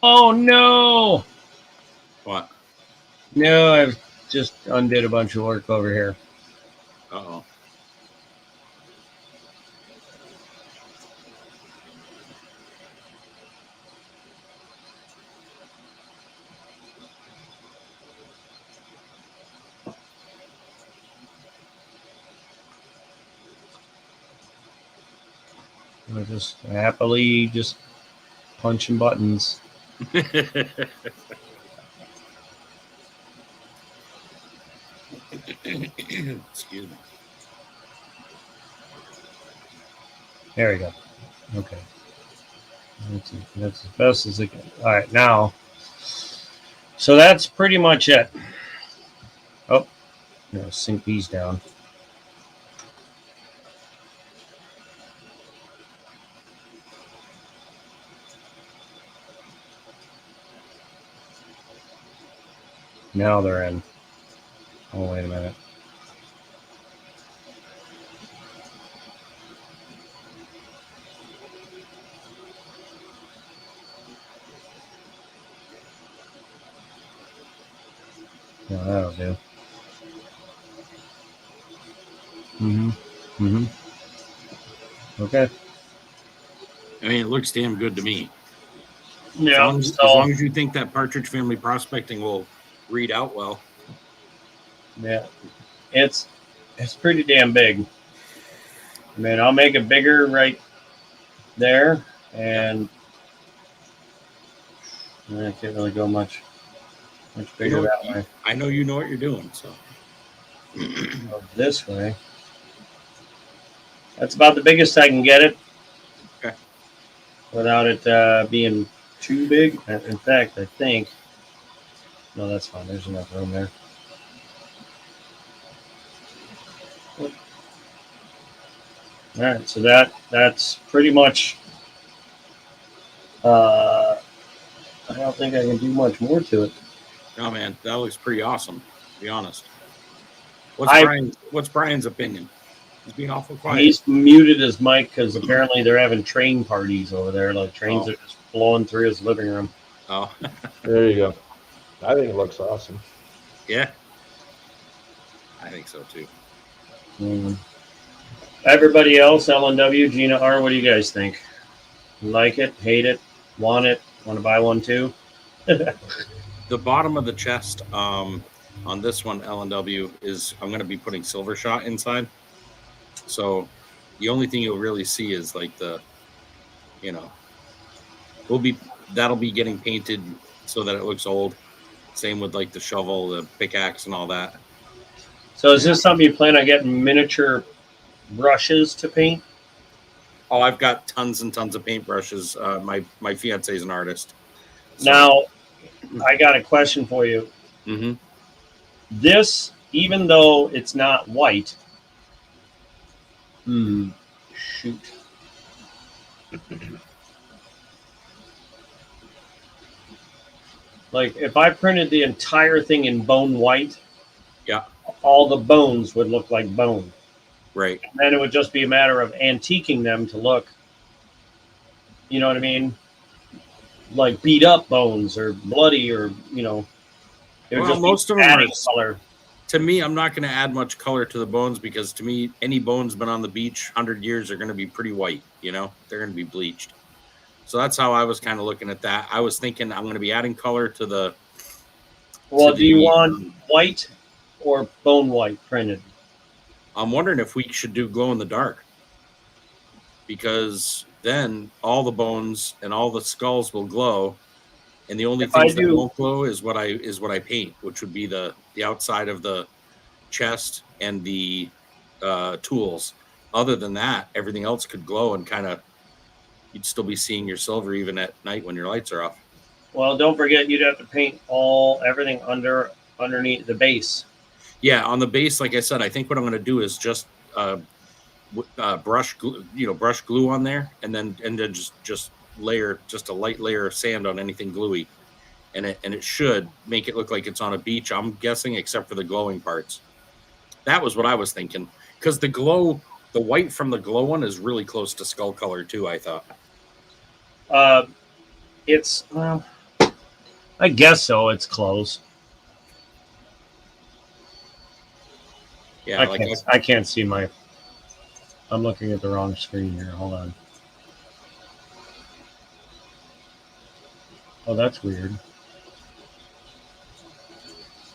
Oh no! what? No, I've just undid a bunch of work over here. Uh-oh. I just happily just punching buttons. Excuse me. There we go. Okay. That's as best as it can. All right, now. So that's pretty much it. Oh, sink these down. Now they're in. Oh, wait a minute. No, that'll do. Okay. I mean, it looks damn good to me. Yeah. As long as you think that Partridge Family Prospecting will read out well. Yeah. It's pretty damn big. I mean, I'll make it bigger right there, and I can't really go much bigger that way. I know you know what you're doing, so. Go this way. That's about the biggest I can get it. Okay. Without it being too big. In fact, I think. No, that's fine. There's enough room there. All right, so that's pretty much. I don't think I can do much more to it. No, man, that looks pretty awesome, to be honest. What's Brian's opinion? He's being awful quiet. He's muted his mic because apparently they're having train parties over there. Like trains are just blowing through his living room. Oh. There you go. I think it looks awesome. Yeah. I think so, too. Everybody else, LNW, Gina R, what do you guys think? Like it, hate it, want to buy one too? The bottom of the chest on this one, L&W, is I'm going to be putting Silver Shot inside. So the only thing you'll really see is like that'll be getting painted so that it looks old. Same with like the shovel, the pickaxe, and all that. So is this something you plan on getting miniature brushes to paint? Oh, I've got tons and tons of paintbrushes. My fiance is an artist. So, Now, I got a question for you. hmm This, even though it's not white, shoot. Like if I printed the entire thing in bone white, yeah, all the bones would look like bone. right. And then it would just be a matter of antiquing them to look, you know what I mean? Like beat up bones or bloody or, it would Well, just most be of them are. adding color. To me, I'm not going to add much color to the bones because to me, any bones been on the beach 100 years are going to be pretty white. They're going to be bleached. So that's how I was kind of looking at that. I was thinking I'm going to be adding color to the. Well, do you the, want white or bone white printed? I'm wondering if we should do glow in the dark because then all the bones and all the skulls will glow, and the only If I things that do- won't glow is what I paint, which would be the outside of the chest and the tools. Other than that, everything else could glow and kind of you'd still be seeing your silver even at night when your lights are off. Well, don't forget you'd have to paint everything underneath the base. Yeah, on the base, like I said, I think what I'm going to do is just brush glue on there, and then just layer just a light layer of sand on anything gluey, and it should make it look like it's on a beach. I'm guessing, except for the glowing parts. That was what I was thinking, because the white from the glow one is really close to skull color too. I thought. It's well, I guess so. It's close. Yeah, I can't see my. I'm looking at the wrong screen here. Hold on. Oh, that's weird.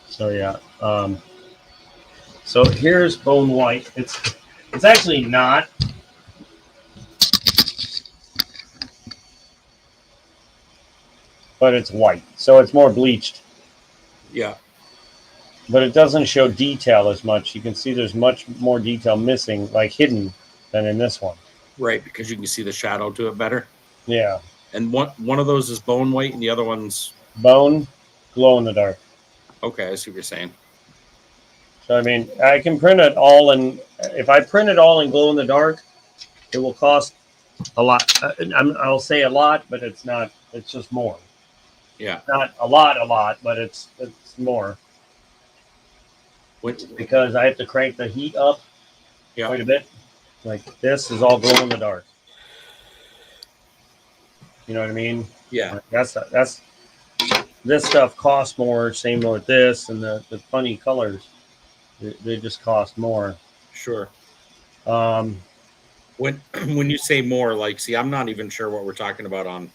So yeah. So here's bone white. It's actually not. But it's white, so it's more bleached. yeah, But it doesn't show detail as much. You can see there's much more detail missing, like hidden, than in this one. right, because you can see the shadow to it better. Yeah. And one of those is bone white, and the other one's Bone, glow in the dark. okay. I see what you're saying. So I mean, I can print it all in. If I print it all in glow in the dark, it will cost a lot. I'll say a lot, but it's not. It's just more. Yeah. Not a lot, but it's more because I have to crank the heat up quite a bit. Like this is all glow in the dark. You know what I mean? Yeah. That's this stuff costs more. Same with this and the funny colors. They just cost more. Sure. Um, When you say more, like, see, I'm not even sure what we're talking about on.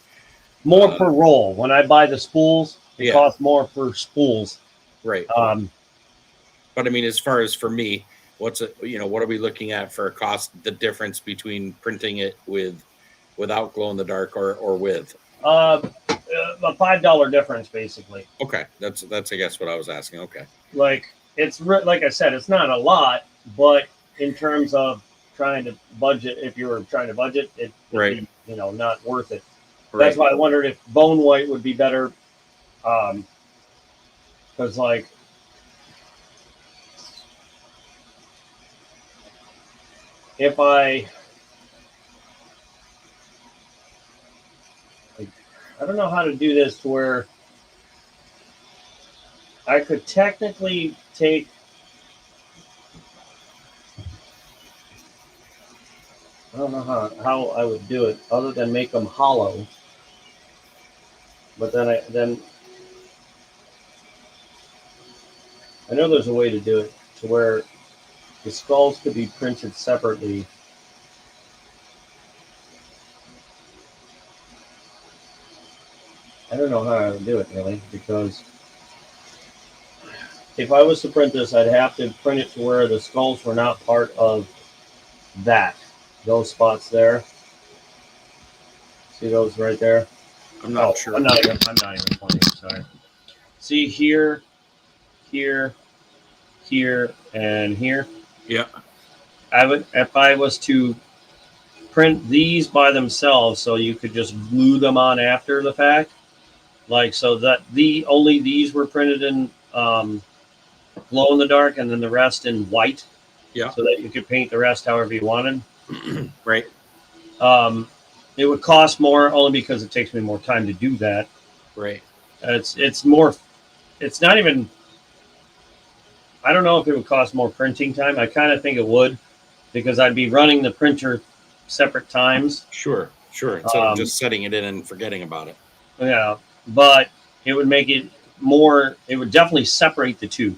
More per roll. When I buy the spools, it costs more per spools. Right. But I mean, as far as for me, what are we looking at for a cost? The difference between printing it without glow in the dark or with? A $5 difference, basically. Okay, that's I guess what I was asking. Okay. Like it's like I said, it's not a lot, but in terms of trying to budget, if you were trying to budget, it'd right. be, not worth it. Right. That's why I wondered if bone white would be better. Because like if I don't know how to do this to where I could technically take I don't know how I would do it other than make them hollow. But then I know there's a way to do it to where the skulls could be printed separately. I don't know how I would do it really, because if I was to print this, I'd have to print it to where the skulls were not part of those spots there. See those right there? I'm not sure. I'm not even pointing. Sorry. See here, here, here, and here. Yeah. I would, if I was to print these by themselves, so you could just glue them on after the fact, like so that only these were printed in glow in the dark, and then the rest in white, Yeah. so that you could paint the rest however you wanted. Right. It would cost more only because it takes me more time to do that. Right. It's more. It's not even. I don't know if it would cost more printing time. I kind of think it would, because I'd be running the printer separate times. Sure. Sure. So just setting it in and forgetting about it. Yeah, but it would make it more. It would definitely separate the two.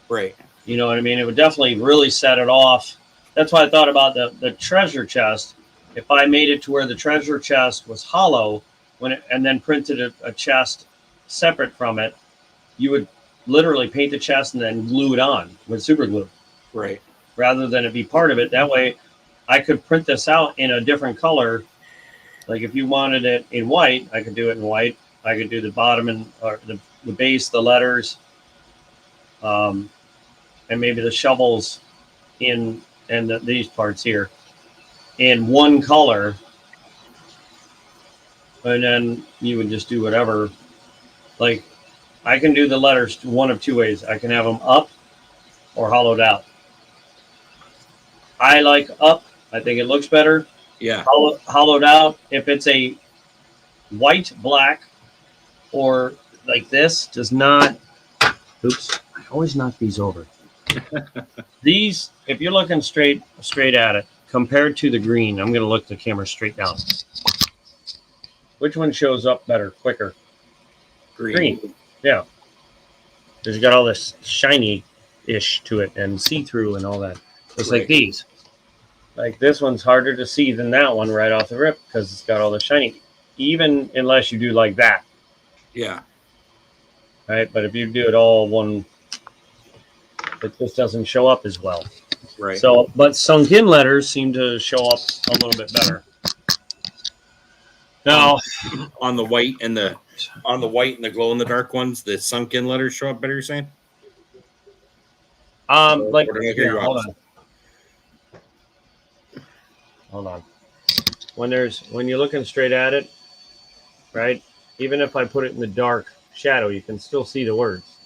Right. You know what I mean? It would definitely really set it off. That's why I thought about the treasure chest. If I made it to where the treasure chest was hollow, and then printed a chest separate from it, you would literally paint the chest and then glue it on with super glue, Right. rather than it be part of it. That way, I could print this out in a different color. Like if you wanted it in white, I could do it in white. I could do the bottom or the base, the letters, and maybe the shovels and these parts here in one color, and then you would just do whatever. Like I can do the letters one of two ways. I can have them up or hollowed out. I like up. I think it looks better. Yeah. Hollowed out, if it's a white, black, or like this, does not. Oops! I always knock these over. These, if you're looking straight at it, compared to the green, I'm going to look the camera straight down. Which one shows up better, quicker? Green. Yeah. Because you got all this shiny-ish to it and see-through and all that. It's like these. Like this one's harder to see than that one right off the rip because it's got all the shiny. Even unless you do like that. Yeah. Right? But if you do it all one, it just doesn't show up as well. Right. So, but sunken letters seem to show up a little bit better. Now, on the white and the glow in the dark ones, the sunken letters show up better. You're saying? like, Or did I hear you hold out? on. Hold on. When you're looking straight at it, right? Even if I put it in the dark shadow, you can still see the words.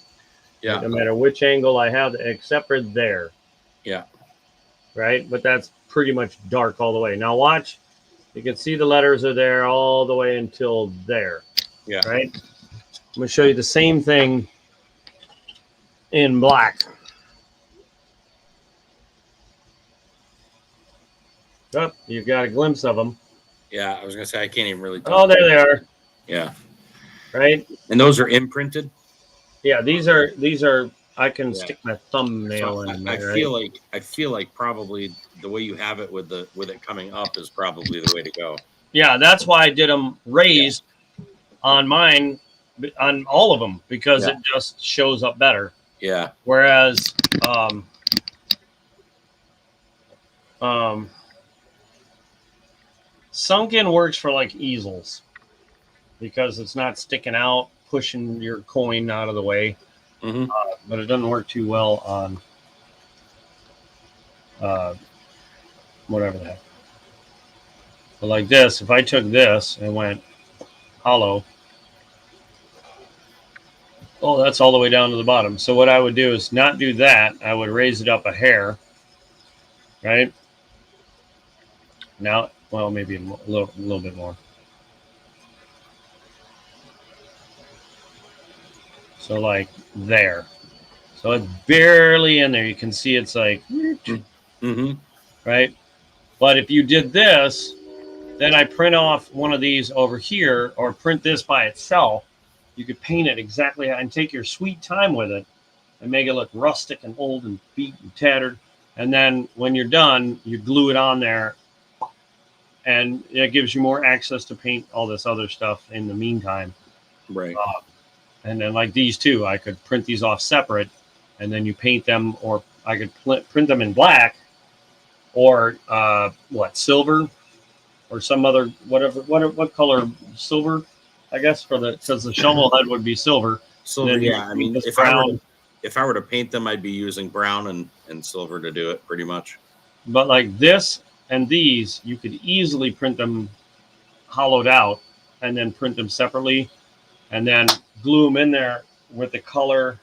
Yeah. No matter which angle I have, except for there. Yeah. Right? But that's pretty much dark all the way. Now watch. You can see the letters are there all the way until there. Yeah. Right? I'm going to show you the same thing in black. Oh, you've got a glimpse of them. Yeah. I was gonna say I can't even really tell. Oh, there they are. Yeah. Right? And those are imprinted. Yeah, these are. I can Yeah. stick my thumbnail So in. I there, feel like probably the way you have it with it coming up is probably the way to go. Yeah, that's why I did them raised on mine, on all of them, because it just shows up better. Yeah. Whereas, sunken works for like easels because it's not sticking out, pushing your coin out of the way. Mm-hmm. But it doesn't work too well on whatever the heck. But like this, if I took this and went hollow, oh, that's all the way down to the bottom. So what I would do is not do that. I would raise it up a hair, right? Now, well, maybe a little bit more. So like there. So it's barely in there. You can see it's like, Mm-hmm. right? But if you did this, then I print off one of these over here or print this by itself. You could paint it exactly and take your sweet time with it and make it look rustic and old and beat and tattered. And then when you're done, you glue it on there and it gives you more access to paint all this other stuff in the meantime. Right. And then like these two, I could print these off separate and then you paint them, or I could print them in black or silver or some other, what color, silver, I guess, because the shovel head would be silver. Silver, then yeah. I mean, this if I were brown. to paint them, I'd be using brown and silver to do it, pretty much. But like this and these, you could easily print them hollowed out and then print them separately and then glue them in there with the color.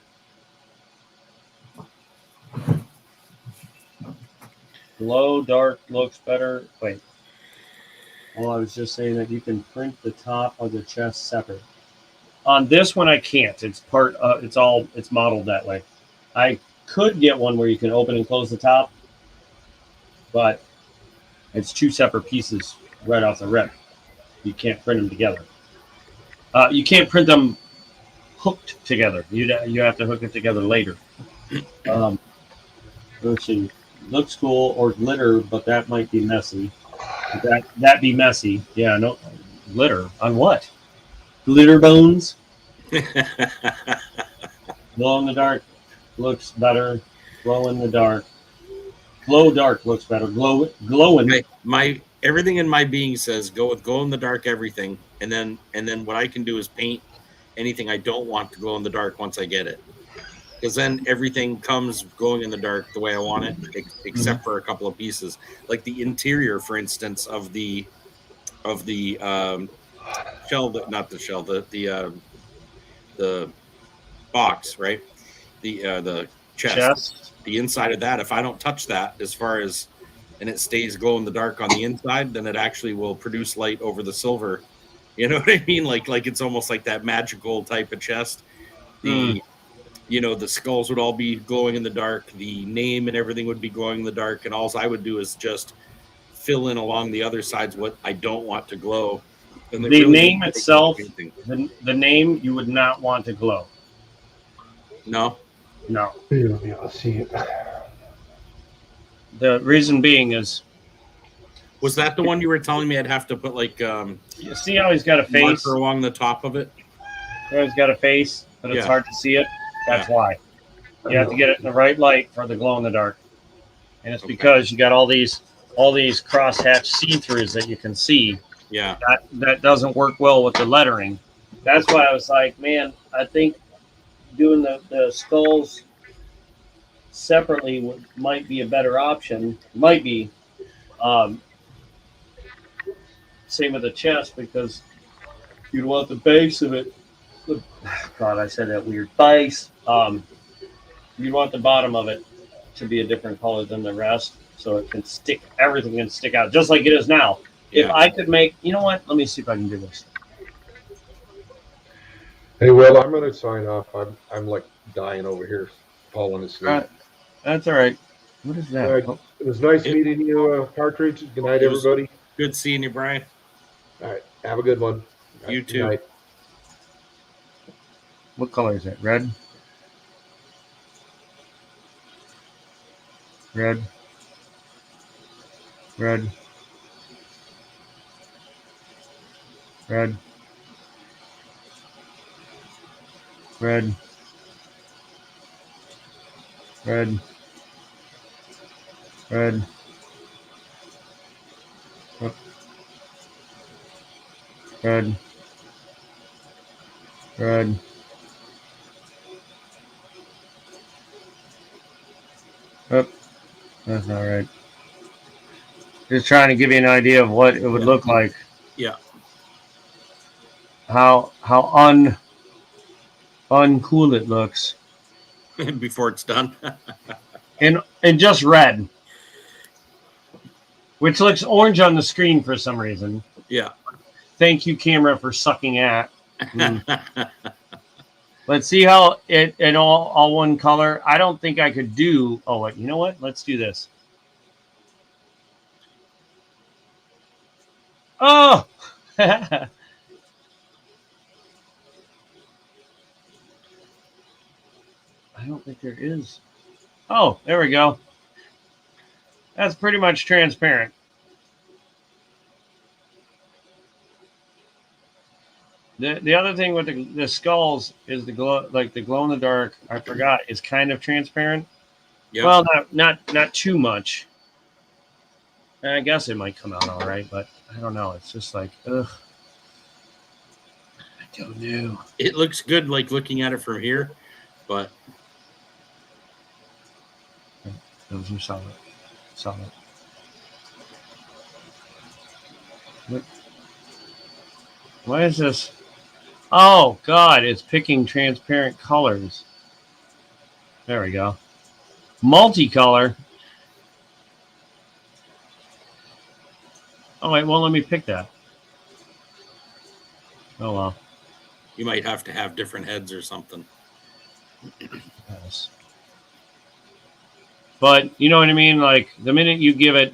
Glow dark looks better. Wait. Well, I was just saying that you can print the top of the chest separate. On this one, I can't. It's it's modeled that way. I could get one where you can open and close the top, but it's two separate pieces right off the rip. You can't print them together. You can't print them hooked together. You have to hook it together later. Let's see. Looks cool or glitter, but that might be messy. That be messy. Yeah, no glitter on what? Glitter bones. Glow in the dark looks better. Glow in the dark. Glow dark looks better. Glowing. my everything in my being says go with glow in the dark everything, and then what I can do is paint anything I don't want to glow in the dark once I get it, because then everything comes glowing in the dark the way I want it, except for a couple of pieces, like the interior, for instance, of the shell, not the shell, the box, right? The chest. The inside of that, if I don't touch that, as far as, and it stays glow in the dark on the inside, then it actually will produce light over the silver. You know what I mean? Like it's almost like that magical type of chest. The the skulls would all be glowing in the dark. The name and everything would be glowing in the dark, and all I would do is just fill in along the other sides what I don't want to glow. And the name itself, the name you would not want to glow. No. You'll be able to see it. The reason being is, was that the one you were telling me I'd have to put like you see how he's got a face along the top of it? He's got a face, but it's hard to see it. That's why you have to get it in the right light for the glow in the dark, and it's because you got all these crosshatch see-throughs that you can see. Yeah, that doesn't work well with the lettering. That's why I was like, man, I think doing the skulls separately might be a better option. Might be. Same with the chest, because you'd want the base of it. God, I said that weird. Base. You'd want the bottom of it to be a different color than the rest, so it can stick. Everything can stick out, just like it is now. Yeah. If I could make, you know what? Let me see if I can do this. Hey, well, I'm going to sign off. I'm like dying over here, falling asleep. That's all right. What is that? Right. It was nice meeting you, Partridge. Good night, everybody. Good seeing you, Brian. All right. Have a good one. You Good too. night. What color is it? Red? Red. Red. Red. Red. Red. Red. Oh. Red. Red. Oh, that's not right. Just trying to give you an idea of what it would look like. Yeah. How uncool it looks. Before it's done. and just red. Which looks orange on the screen for some reason. Yeah. Thank you, camera, for sucking at. Let's see how it in all one color. I don't think I could do. Oh, wait, you know what? Let's do this. Oh! I don't think there is. Oh, there we go. That's pretty much transparent. The other thing with the skulls is the glow, like the glow in the dark. I forgot is kind of transparent. Yep. Well, not too much. I guess it might come out all right, but I don't know. It's just like, ugh. I don't know. It looks good, like looking at it from here, but Those are solid. Solid. What is this? Oh God! It's picking transparent colors. There we go. Multicolor. Oh wait, well let me pick that. Oh well. you might have to have different heads or something. Yes. But you know what I mean? Like the minute you give it.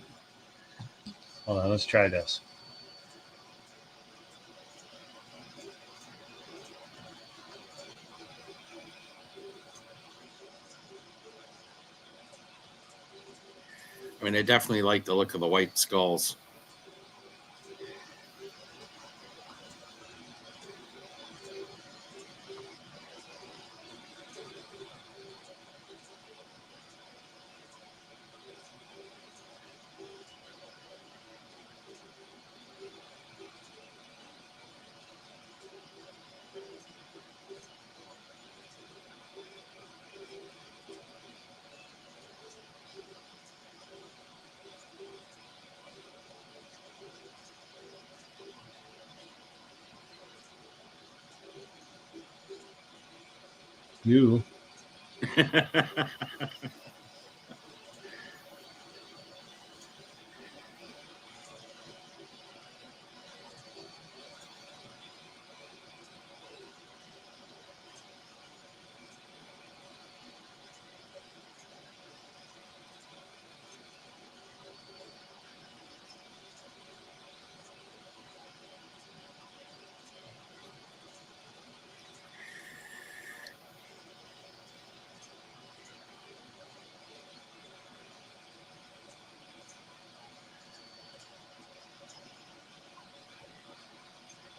Hold on, let's try this. I mean, I definitely like the look of the white skulls. You.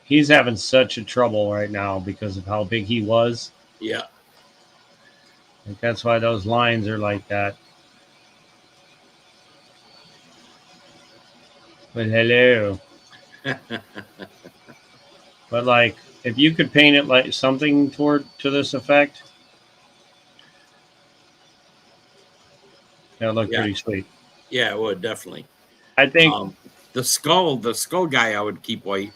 He's having such a trouble right now because of how big he was. Yeah. Like that's why those lines are like that. But hello. But like if you could paint it like something toward to this effect, that'd look Yeah. pretty sweet. Yeah, it would definitely. I think The skull guy, I would keep white.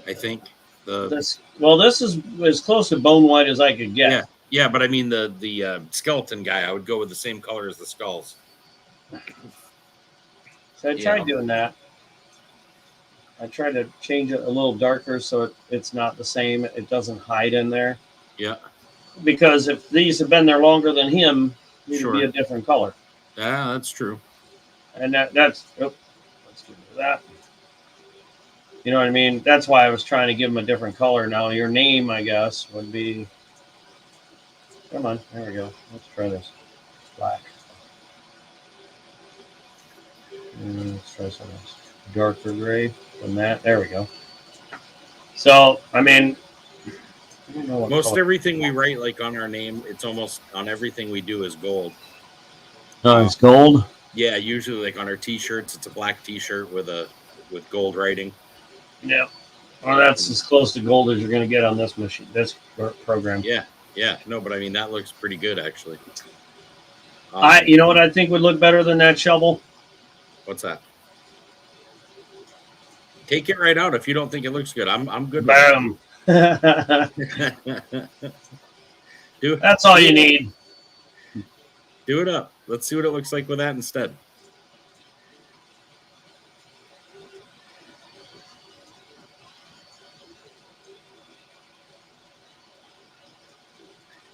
I think this this is as close to bone white as I could get. yeah, but I mean the skeleton guy, I would go with the same color as the skulls. So I tried doing that. I tried to change it a little darker so it's not the same. It doesn't hide in there. Yeah. Because if these have been there longer than him, it would be Sure. a different color. Yeah, that's true. And that's let's get rid of that. You know what I mean? That's why I was trying to give him a different color. Now your name, I guess, would be. Come on, there we go. Let's try this. Black. And let's try some else. Darker gray than that. There we go. So I mean, I don't know what Most color. everything we write, like on our name, it's almost on everything we do is gold. Oh, it's gold. Yeah, usually like on our t-shirts, it's a black t-shirt with gold writing. Yeah. Well, that's as close to gold as you're going to get on this machine, this program. Yeah. No, but I mean that looks pretty good actually. You know what I think would look better than that shovel? What's that? Take it right out if you don't think it looks good. I'm good. Boom. That's all you need. Do it up. Let's see what it looks like with that instead.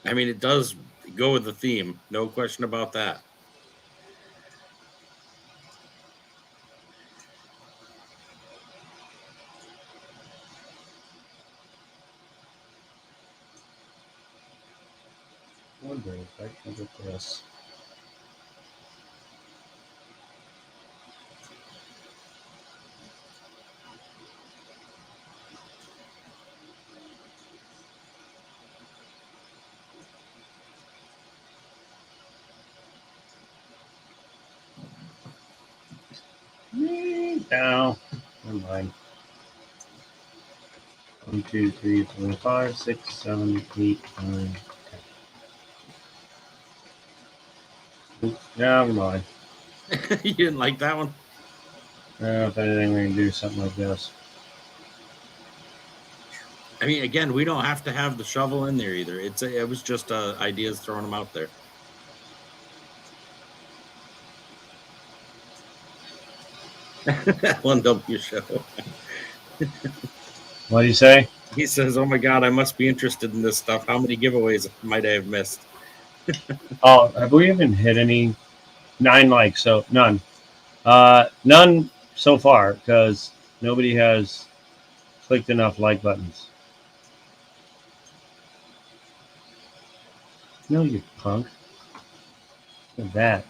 I mean, it does go with the theme. No question about that. Wonder if I can get this. No, never mind. 1, 2, 3, 4, 5, 6, 7, 8, 9, 10. Oops, never mind. You didn't like that one? If anything, we can do something like this. I mean, again, we don't have to have the shovel in there either. It was just ideas throwing them out there. LNW show. What do you say? He says, "Oh my God, I must be interested in this stuff. How many giveaways might I have missed?" Oh, have we even hit any? 9 likes, so none. None so far because nobody has clicked enough like buttons. No, you punk. Look at that.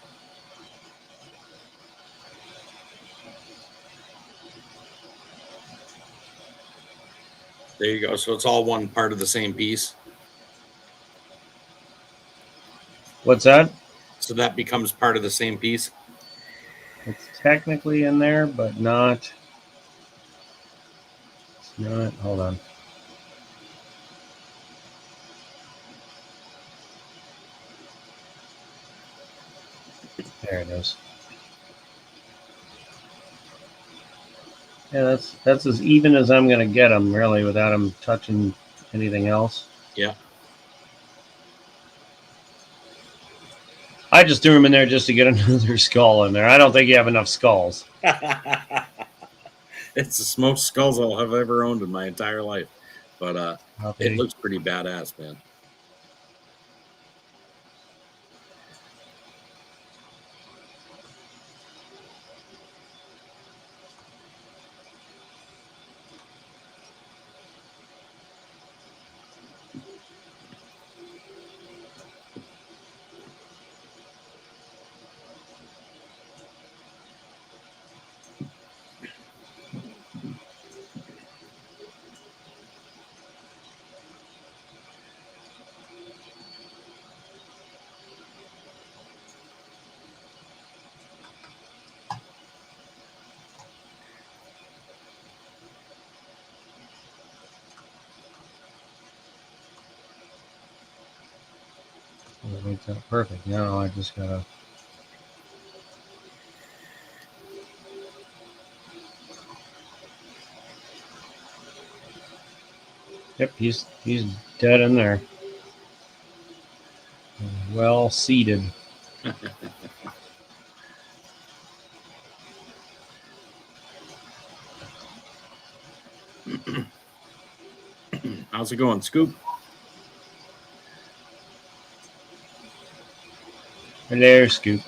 There you go. So it's all one part of the same piece. What's that? So that becomes part of the same piece. It's technically in there, but not. It's not. Hold on. There it is. Yeah, that's as even as I'm gonna get them, really, without them touching anything else. Yeah. I just threw them in there just to get another skull in there. I don't think you have enough skulls. It's the most skulls I'll have ever owned in my entire life. But it looks pretty badass, man. That makes that perfect. Now I just gotta. Yep, he's dead in there. Well seated. How's it going, Scoop? Hello, Scoop.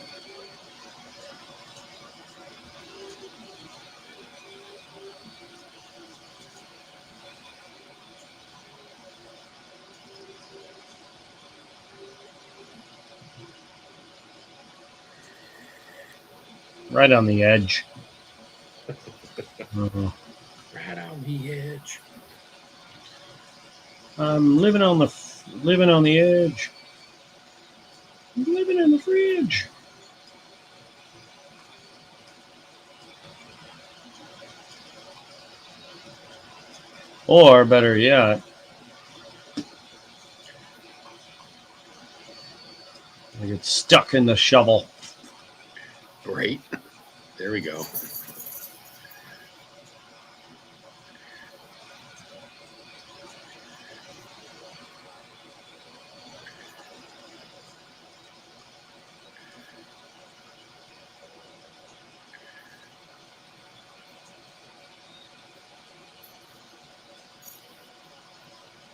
Right on the edge. Right on the edge. I'm living on the edge. I'm living in the fridge. Or better yet, I get stuck in the shovel. Great. There we go.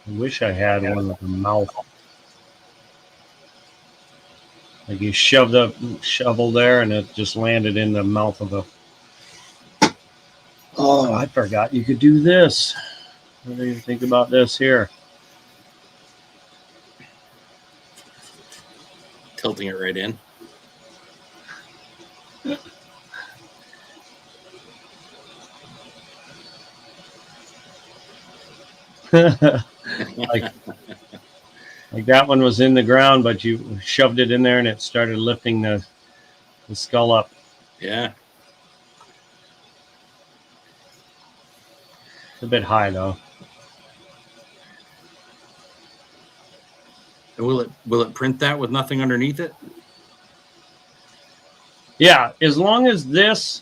I wish I had one with a mouth. Like you shoved a shovel there and it just landed in the mouth of the. Oh, I forgot you could do this. What do you think about this here? Tilting it right in. like that one was in the ground, but you shoved it in there and it started lifting the skull up. Yeah. It's a bit high though. And will it print that with nothing underneath it? Yeah, as long as this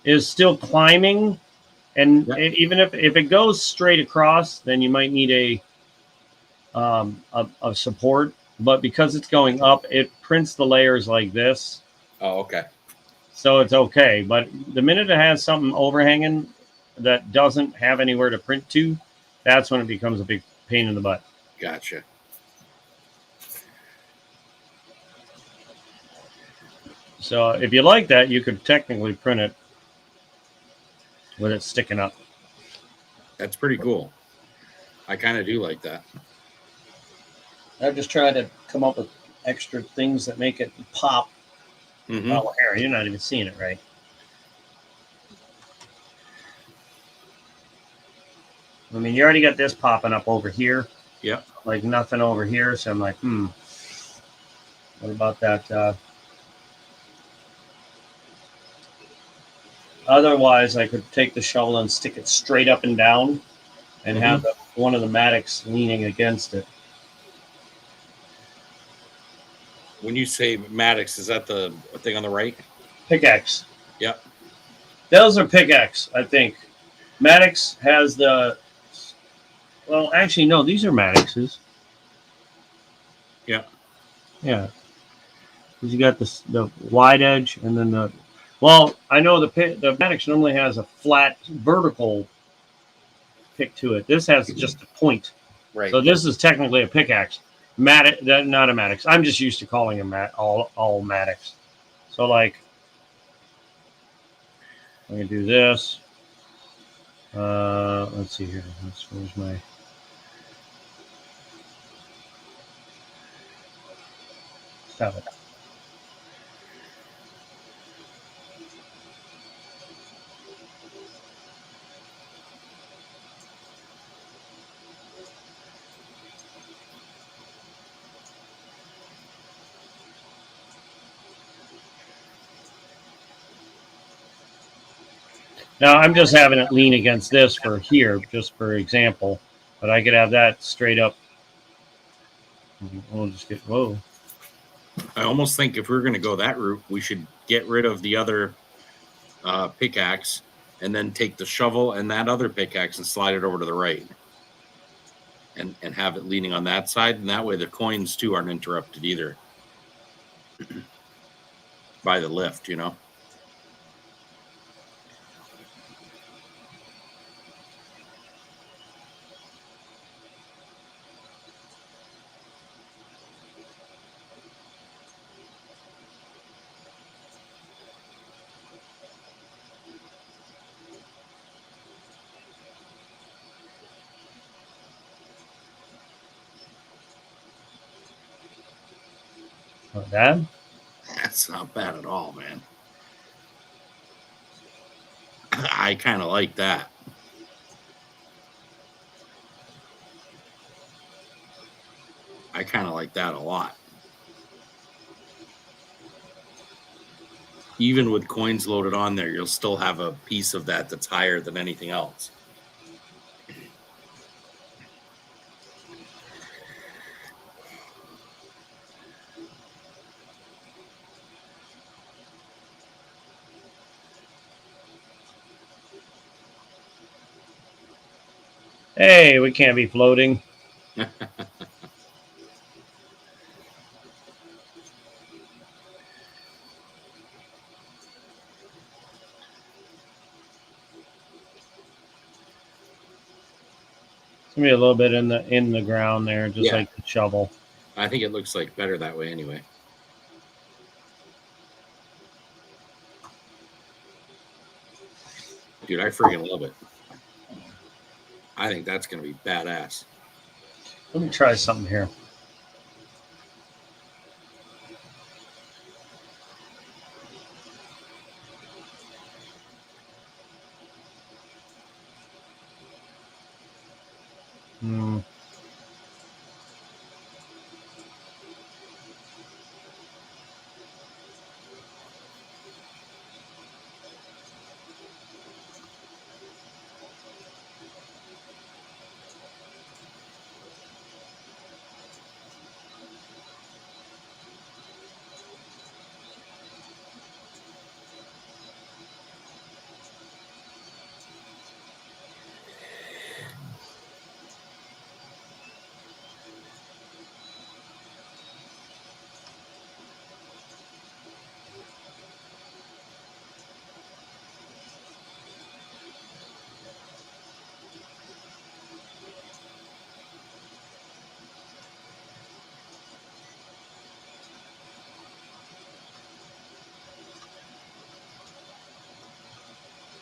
is still climbing, and Yep. even if it goes straight across, then you might need a support. But because it's going up, it prints the layers like this, Oh, okay. so it's okay. But the minute it has something overhanging that doesn't have anywhere to print to, that's when it becomes a big pain in the butt. Gotcha. So if you like that, you could technically print it with it sticking up. That's pretty cool. I kind of do like that. I've just tried to come up with extra things that make it pop. Mm-hmm. Oh, here, you're not even seeing it right. I mean, you already got this popping up over here. Yep. Like nothing over here. So I'm like, what about that? Otherwise, I could take the shovel and stick it straight up and down and have one of the Maddox leaning against it. When you say Maddox, is that the thing on the right? Pickaxe. Yep. Those are pickaxe, I think. Maddox has the. Well, actually, no. These are Maddoxes. Yep. Yeah. Because you got the wide edge and then the. Well, I know the Maddox normally has a flat vertical pick to it. This has just a point. Right. So this is technically a pickaxe. Maddox, not a Maddox. I'm just used to calling them all Maddox. So like, I'm gonna do this. Let's see here. Where's my? Stop it. Now I'm just having it lean against this for here, just for example. But I could have that straight up. We'll just get whoa. I almost think if we're going to go that route, we should get rid of the other pickaxe and then take the shovel and that other pickaxe and slide it over to the right and have it leaning on that side. And that way the coins too aren't interrupted either by the lift, you know? Not bad. That's not bad at all, man. I kind of like that. I kind of like that a lot. Even with coins loaded on there, you'll still have a piece of that that's higher than anything else. Hey, we can't be floating. It's gonna be a little bit in the ground there, just Yeah. like the shovel. I think it looks like better that way anyway. Dude, I freaking love it. I think that's going to be badass. Let me try something here.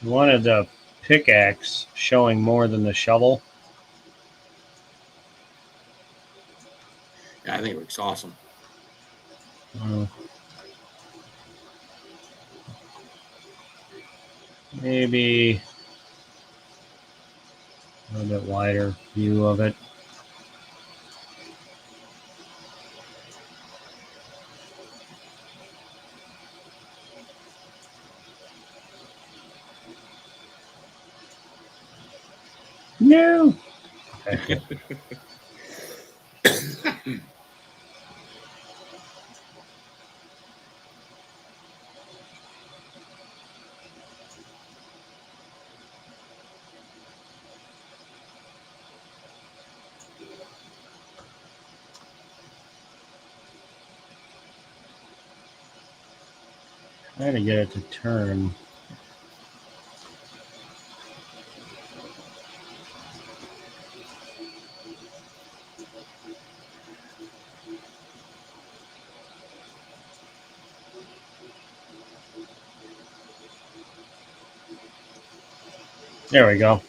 wanted the pickaxe showing more than the shovel. Yeah, I think it looks awesome. Maybe a little bit wider view of it. No. Okay. Trying to get it to turn. There we go.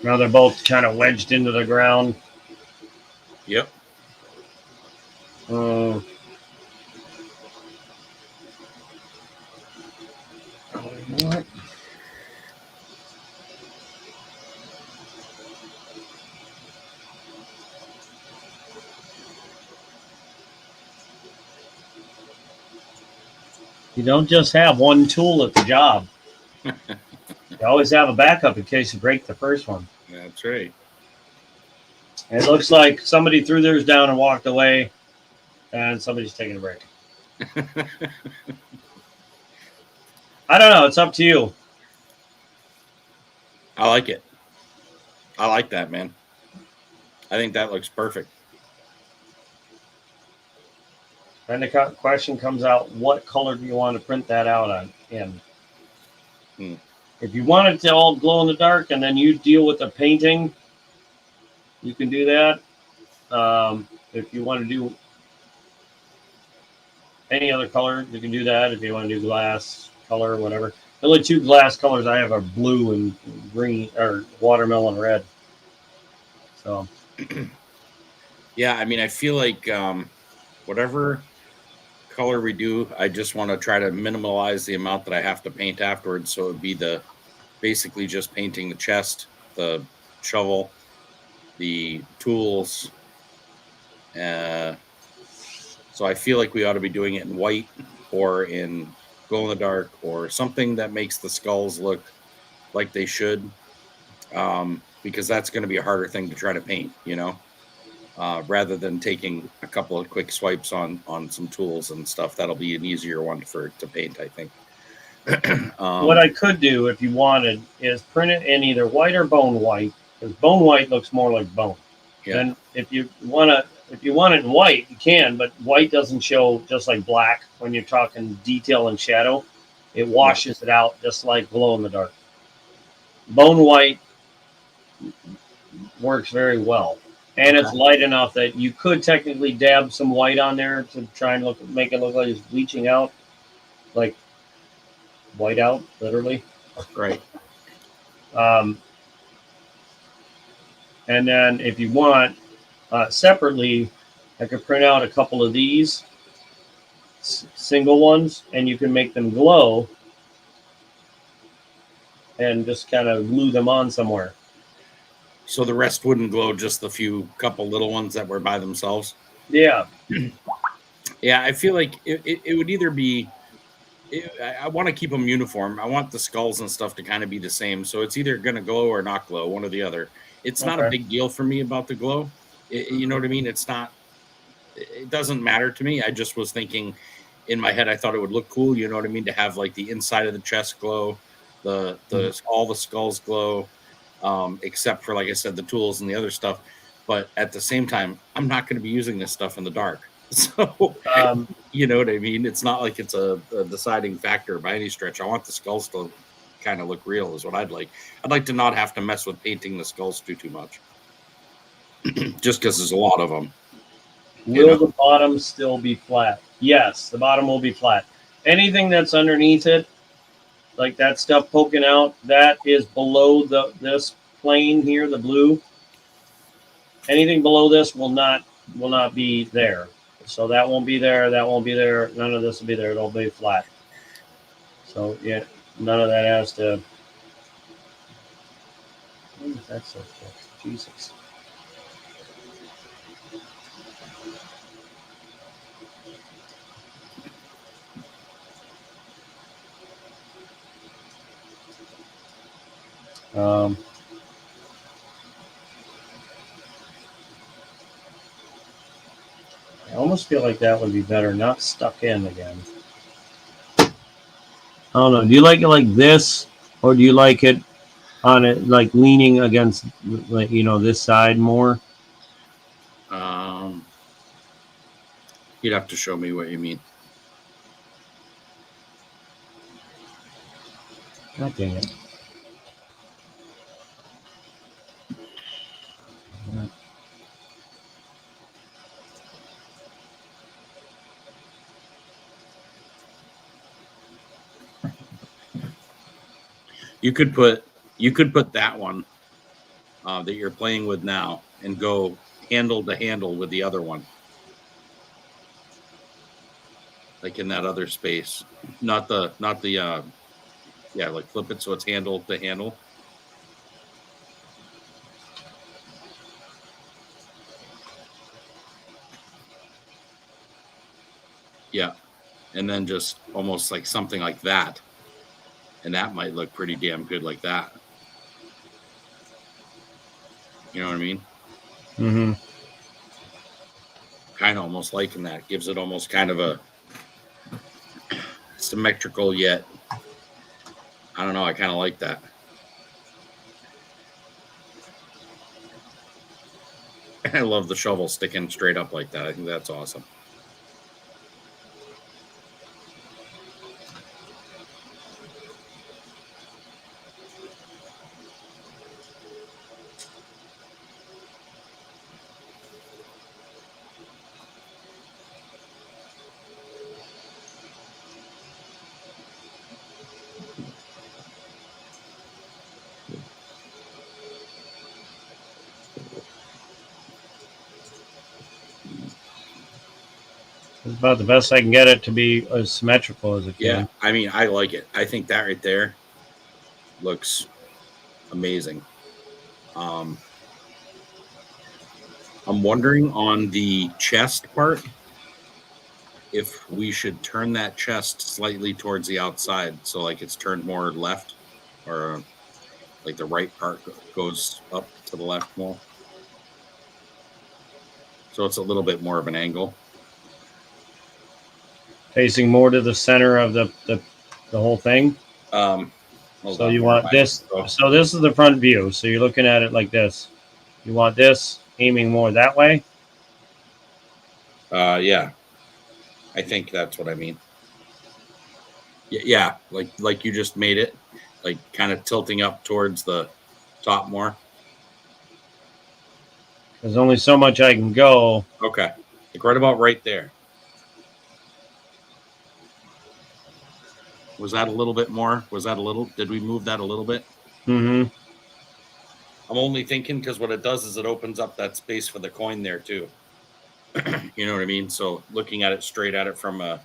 Now they're both kind of wedged into the ground. Yep. Oh, you know what? You don't just have one tool at the job. You always have a backup in case you break the first one. That's right. And it looks like somebody threw theirs down and walked away, and somebody's taking a break. I don't know. It's up to you. I like it. I like that, man. I think that looks perfect. Then the question comes out, what color do you want to print that out on? And if you want it to all glow in the dark and then you deal with the painting, you can do that. If you want to do any other color, you can do that. If you want to do glass color, whatever. The only two glass colors I have are blue and green, or watermelon red. So, yeah, I mean, I feel like whatever color we do, I just want to try to minimize the amount that I have to paint afterwards. So it would be basically just painting the chest, the shovel, the tools. So I feel like we ought to be doing it in white or in glow in the dark or something that makes the skulls look like they should, because that's going to be a harder thing to try to paint, rather than taking a couple of quick swipes on some tools and stuff. That'll be an easier one to paint, I think. What I could do if you wanted is print it in either white or bone white, because bone white looks more like bone. Yeah. And if you want it in white, you can, but white doesn't show just like black when you're talking detail and shadow. It washes it out just like glow in the dark. Bone white works very well. And it's light enough that you could technically dab some white on there to try and make it look like it's bleaching out, like white out, literally. Right. And then if you want, separately, I could print out a couple of these single ones, and you can make them glow and just kind of glue them on somewhere. So the rest wouldn't glow, just the couple little ones that were by themselves? Yeah. Yeah, I feel like it would either be... I want to keep them uniform. I want the skulls and stuff to kind of be the same. So it's either going to glow or not glow, one or the other. It's not a big deal for me about the glow. You know what I mean? It doesn't matter to me. I just was thinking in my head, I thought it would look cool. You know what I mean? To have like the inside of the chest glow, all the skulls glow, except for, like I said, the tools and the other stuff. But at the same time, I'm not going to be using this stuff in the dark. So, you know what I mean? It's not like it's a deciding factor by any stretch. I want the skulls to kind of look real is what I'd like. I'd like to not have to mess with painting the skulls too much. Just because there's a lot of them. Will the bottom still be flat? Yes, the bottom will be flat. Anything that's underneath it like that stuff poking out, that is below this plane here, the blue. Anything below this will not be there. So that won't be there. That won't be there. None of this will be there. It'll be flat. So yeah, none of that has to. Why is that so thick? Jesus. Um, I almost feel like that would be better, not stuck in again. I don't know. Do you like it like this, or do you like it on it like leaning against, like, this side more? You'd have to show me what you mean. God dang it. You could put that one that you're playing with now and go handle to handle with the other one, like in that other space. Not the yeah, like flip it so it's handle to handle. Yeah, and then just almost like something like that, and that might look pretty damn good like that. You know what I mean? Mm-hmm. Kind of almost liking that. Gives it almost kind of a symmetrical yet. I don't know. I kind of like that. I love the shovel sticking straight up like that. I think that's awesome. It's about the best I can get it to be as symmetrical as it can. Yeah, I mean, I like it. I think that right there looks amazing. I'm wondering on the chest part if we should turn that chest slightly towards the outside, so like it's turned more left, or like the right part goes up to the left more, so it's a little bit more of an angle. Facing more to the center of the whole thing. Hold So on, you where want am I? this. So this is the front view. So you're looking at it like this. You want this aiming more that way. Yeah, I think that's what I mean. Yeah, like you just made it, like kind of tilting up towards the top more. There's only so much I can go. Okay, like right about right there. Was that a little bit more? Was that a little? Did we move that a little bit? Mm-hmm. I'm only thinking because what it does is it opens up that space for the coin there too. You know what I mean? So looking at it straight at it from a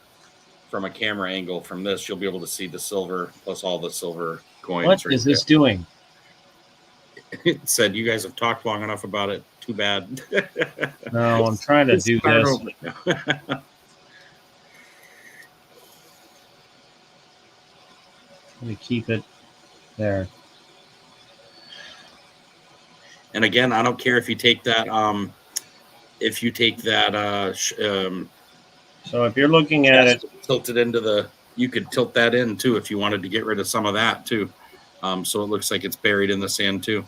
camera angle from this, you'll be able to see the silver plus all the silver coins. What right is this there. doing? It said you guys have talked long enough about it. Too bad. No, I'm trying to do this. Let me keep it there. And again, I don't care if you take that. So if you're looking at it, tilt it into the. You could tilt that in too if you wanted to get rid of some of that too. So it looks like it's buried in the sand too.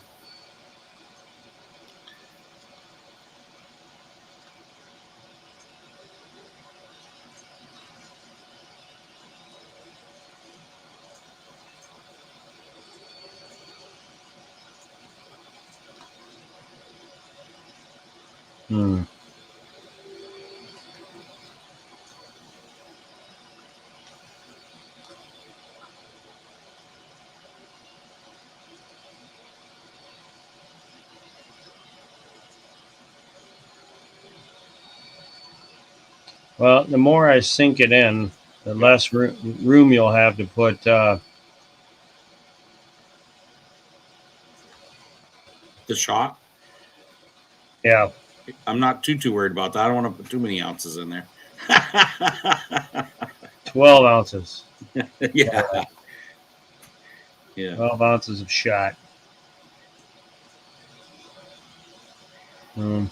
Well, the more I sink it in, the less room you'll have to put. The shot. Yeah, I'm not too worried about that. I don't want to put too many ounces in there. 12 ounces. Yeah. Yeah. 12 ounces of shot. Mm.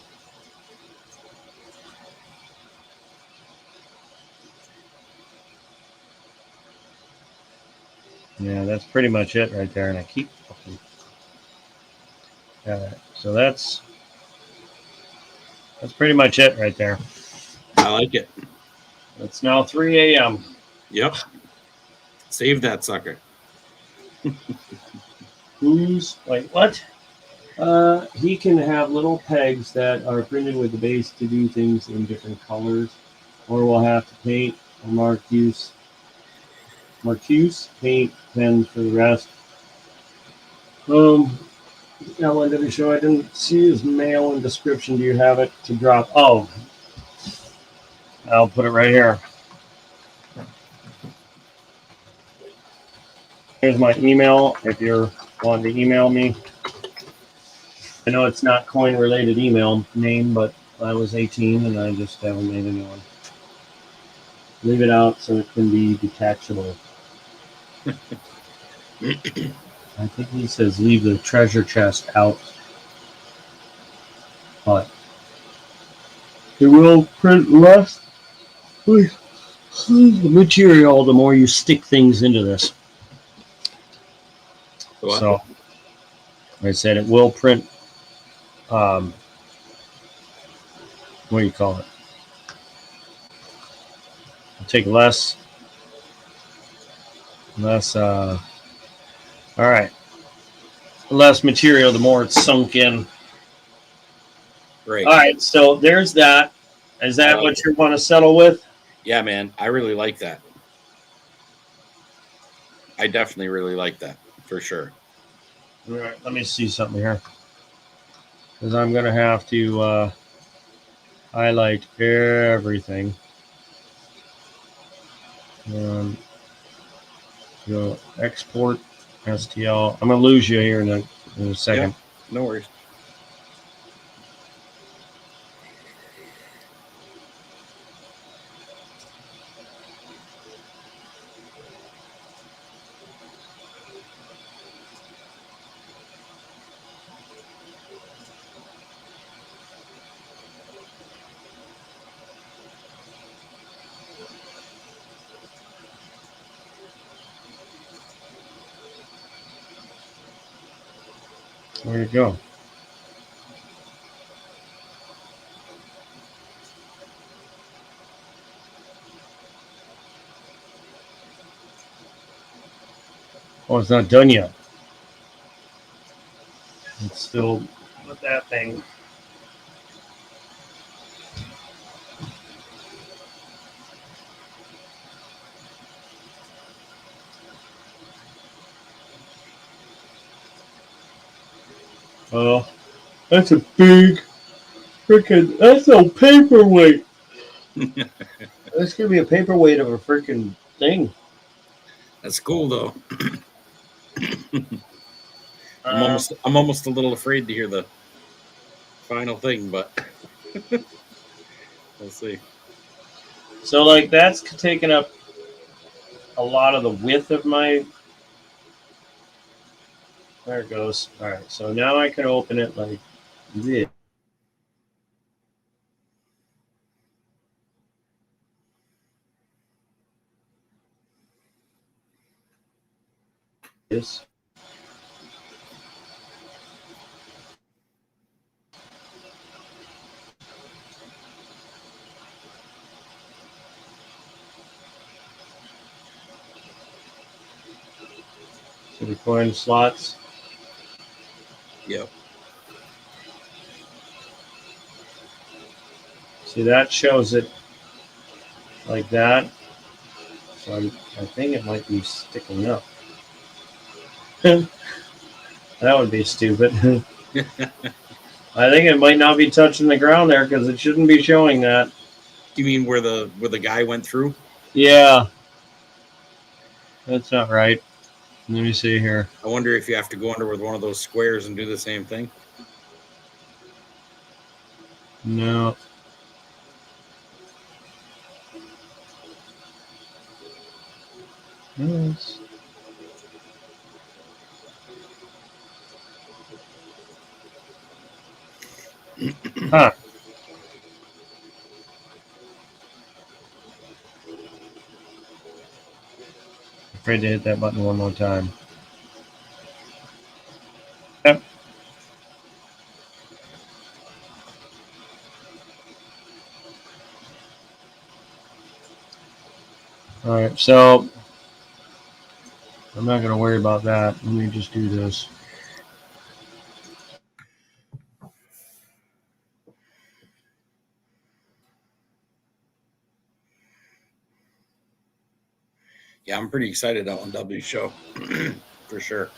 Yeah, that's pretty much it right there. And I keep. So that's pretty much it right there. I like it. It's now 3 a.m. Yep. Save that sucker. Who's like what? He can have little pegs that are printed with the base to do things in different colors, or we'll have to paint or Marcuse paint pens for the rest. Now when did he show? I didn't see his mail and description. Do you have it to drop? Oh, I'll put it right here. Here's my email if you're wanting to email me. I know it's not coin related email name, but I was 18 and I just haven't made a new one. Leave it out so it can be detachable. I think he says leave the treasure chest out. But it will print less material the more you stick things into this. What? So, like I said, it will print. What do you call it? It'll take less. All right. Less material, the more it's sunk in. Great. All right. So there's that. Is that what you want to settle with? Yeah, man. I really like that. I definitely really like that for sure. All right. Let me see something here. Because I'm going to have to highlight everything. Go export STL. I'm going to lose you here in a second. Yeah, no worries. Where'd it go? Oh, it's not done yet. It's still with that thing. Oh, that's a big freaking. That's a paperweight. That's gonna be a paperweight of a freaking thing. That's cool though. I'm almost a little afraid to hear the final thing, but we'll see. So like that's taking up a lot of the width of my. There it goes. All right, so now I can open it like this. This. So the coin slots. Yep. See, that shows it like that. So I think it might be sticking up. That would be stupid. I think it might not be touching the ground there because it shouldn't be showing that. You mean where the guy went through? Yeah, that's not right. Let me see here. I wonder if you have to go under with one of those squares and do the same thing. No. Yes. Huh. Afraid to hit that button one more time. Yep. All right, so I'm not going to worry about that. Let me just do this. Yeah, I'm pretty excited on W show for sure.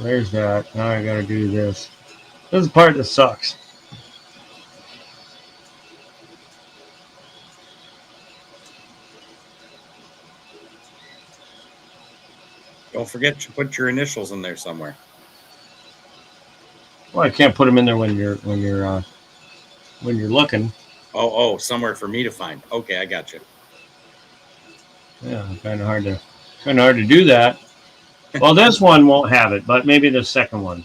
There's that. Now I got to do this. This is the part that sucks. Don't forget to put your initials in there somewhere. Well, I can't put them in there when you're looking. Oh, somewhere for me to find. Okay, I got you. Yeah, kind of hard to do that. Well, this one won't have it, but maybe the second one.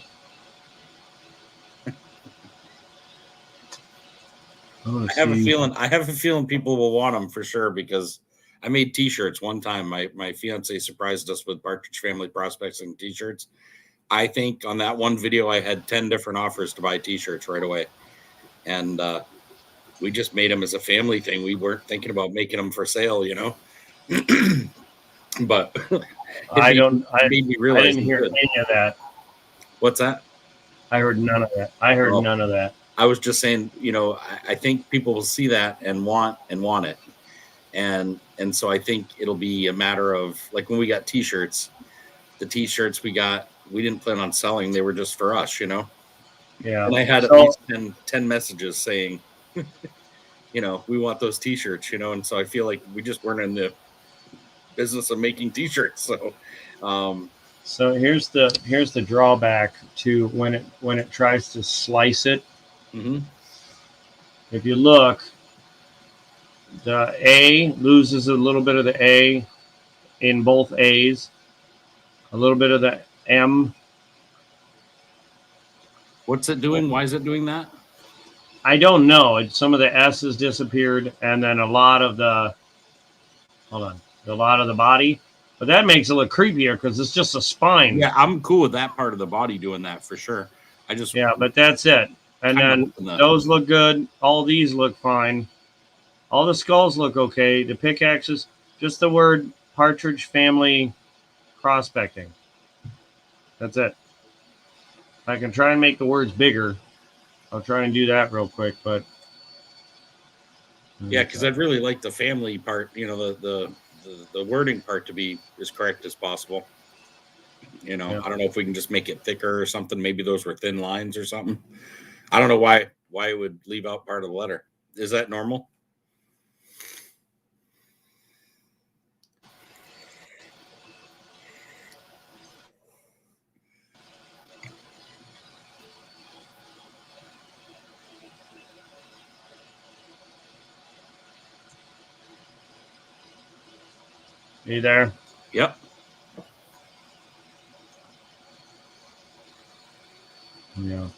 I have a feeling people will want them for sure because I made T-shirts one time. My fiance surprised us with Partridge Family Prospecting T-shirts. I think on that one video I had 10 different offers to buy T-shirts right away, and we just made them as a family thing. We weren't thinking about making them for sale, but I made me realize didn't hear any of that. What's that? I heard none of that. I heard none of that. I was just saying, I think people will see that and want it. And so I think it'll be a matter of like when we got T-shirts, the T-shirts we got, we didn't plan on selling. They were just for us, Yeah. And I had at least 10 messages saying, we want those T-shirts, and so I feel like we just weren't in the business of making T-shirts. So here's the drawback to when it tries to slice it. Mm-hmm. If you look, the A loses a little bit of the A in both A's, a little bit of the M. What's it doing? Why is it doing that? I don't know. Some of the S has disappeared, and then a lot of the body. But that makes it look creepier because it's just a spine. Yeah, I'm cool with that part of the body doing that for sure. But that's it. And then those look good. All these look fine. All the skulls look okay. The pickaxes, just the word Partridge Family Prospecting. That's it. I can try and make the words bigger. I'll try and do that real quick, but yeah, because I'd really like the family part, the wording part to be as correct as possible. I don't know if we can just make it thicker or something. Maybe those were thin lines or something. I don't know why it would leave out part of the letter. Is that normal? Are you there? Yep. Yeah.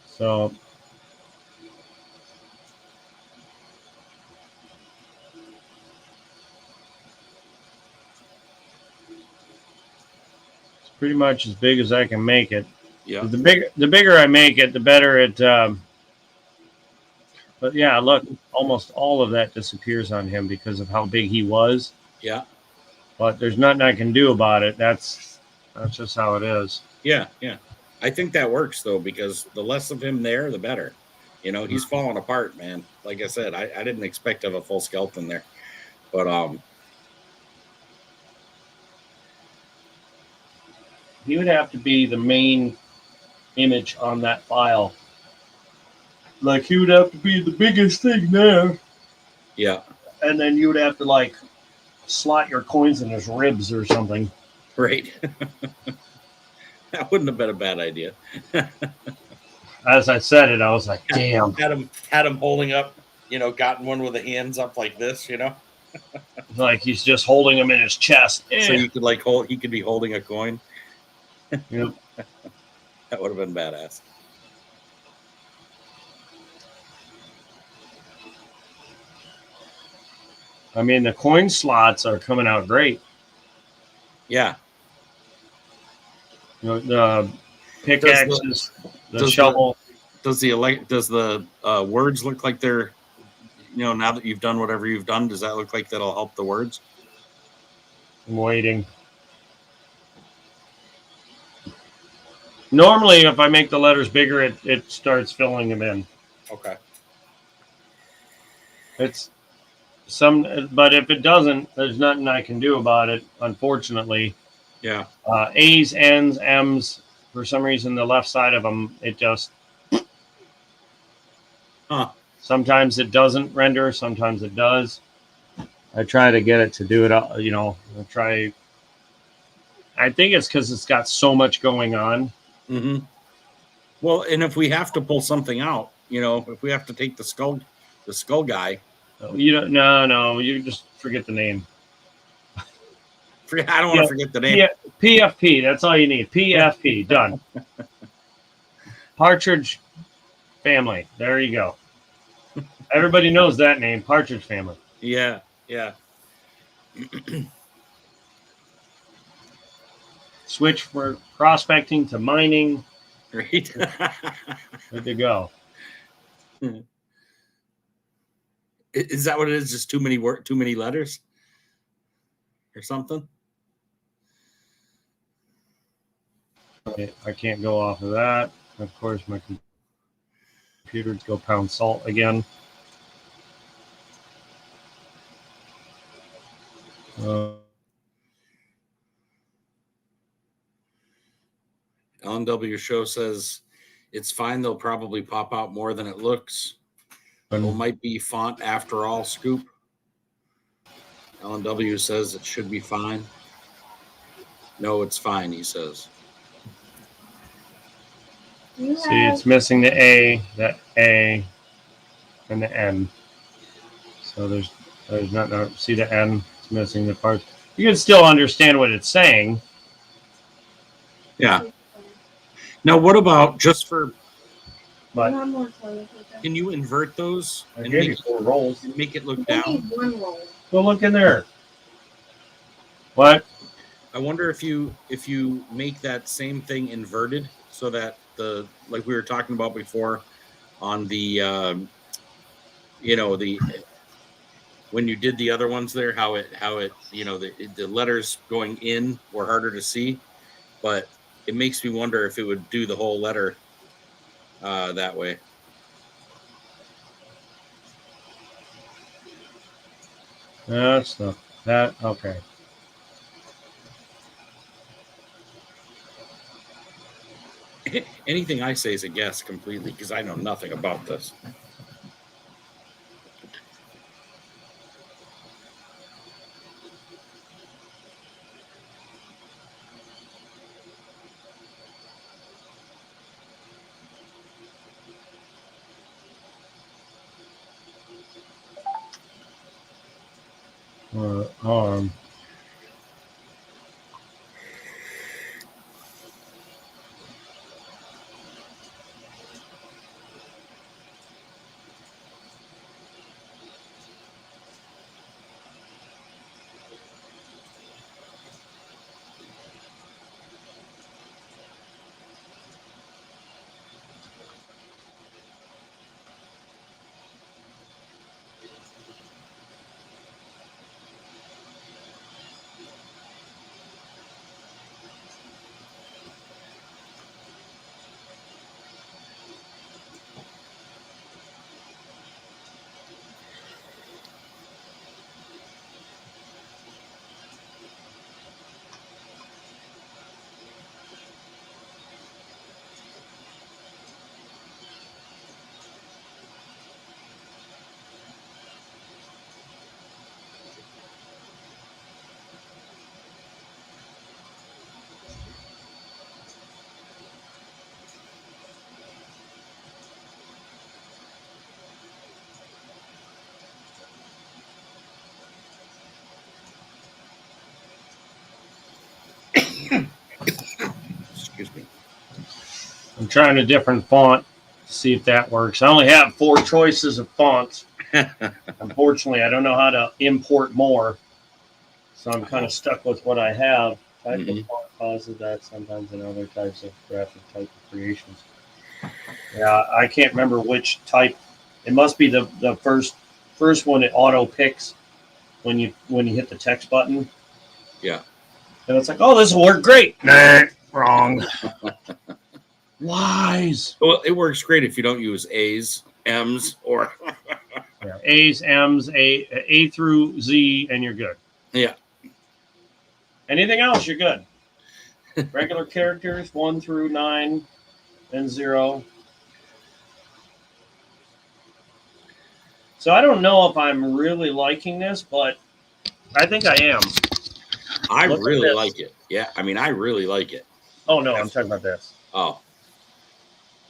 So it's pretty much as big as I can make it. Yeah. The bigger I make it, the better it. But yeah, look, almost all of that disappears on him because of how big he was. Yeah. But there's nothing I can do about it. That's just how it is. Yeah, yeah. I think that works though, because the less of him there, the better. He's falling apart, man. Like I said, I didn't expect to have a full skeleton there. But he would have to be the main image on that file. Like he would have to be the biggest thing there, Yeah. and then you would have to like slot your coins in his ribs or something. Right. That wouldn't have been a bad idea. As I said it, I was like, damn. Had him holding up, gotten one with the hands up like this, Like he's just holding him in his chest. so you could he could be holding a coin. Yep. That would have been badass. I mean, the coin slots are coming out great. Yeah. The pickaxes, the shovel. Does the words look like they're, now that you've done whatever you've done, does that look like that'll help the words? I'm waiting. Normally, if I make the letters bigger, it starts filling them in. Okay. It's but if it doesn't, there's nothing I can do about it, unfortunately. Yeah. A's, N's, M's, for some reason, the left side of them, it just. Huh. Sometimes it doesn't render, sometimes it does. I try to get it to do it, I think it's because it's got so much going on. Mm-hmm. Well, and if we have to pull something out, if we have to take the skull guy. No, you just forget the name. I don't want to forget the name. PFP, that's all you need. PFP, done. Partridge Family, there you go. Everybody knows that name, Partridge Family. Yeah, yeah. Switch for prospecting to mining. Right. Good to go. Is that what it is? Just too many letters or something? I can't go off of that. Of course, my computer's go pound salt again. Ellen W. Show says it's fine. They'll probably pop out more than it looks. It might be font after all, Scoop. Ellen W. says it should be fine. No, it's fine, he says. See, it's missing the A, and the N. So there's not. See the N? It's missing the part. You can still understand what it's saying. Yeah. Now, what about just for? But can you invert those and make 4 rolls and make it look down? One roll. Go look in there. What? I wonder if you make that same thing inverted so that like we were talking about before on the when you did the other ones there, how it the letters going in were harder to see, but it makes me wonder if it would do the whole letter that way. That's not that. Okay. Anything I say is a guess completely because I know nothing about this. Arm. I'm trying a different font to see if that works. I only have 4 choices of fonts. Unfortunately, I don't know how to import more, so I'm kind of stuck with what I have. Type of Mhm. font causes that sometimes in other types of graphic type of creations. Yeah, I can't remember which type. It must be the first one. It auto picks when you hit the text button, Yeah. and it's like, oh, this will work great. Nah, wrong. Lies. Well, it works great if you don't use A's, M's, or Yeah, A's, M's, A through Z, and you're good. yeah. Anything else, you're good. Regular characters 1 through 9 and 0. So I don't know if I'm really liking this, but I think I am. I Look at really this. like it. Yeah, I mean, I really like it. Oh no, I'm talking about this. Oh,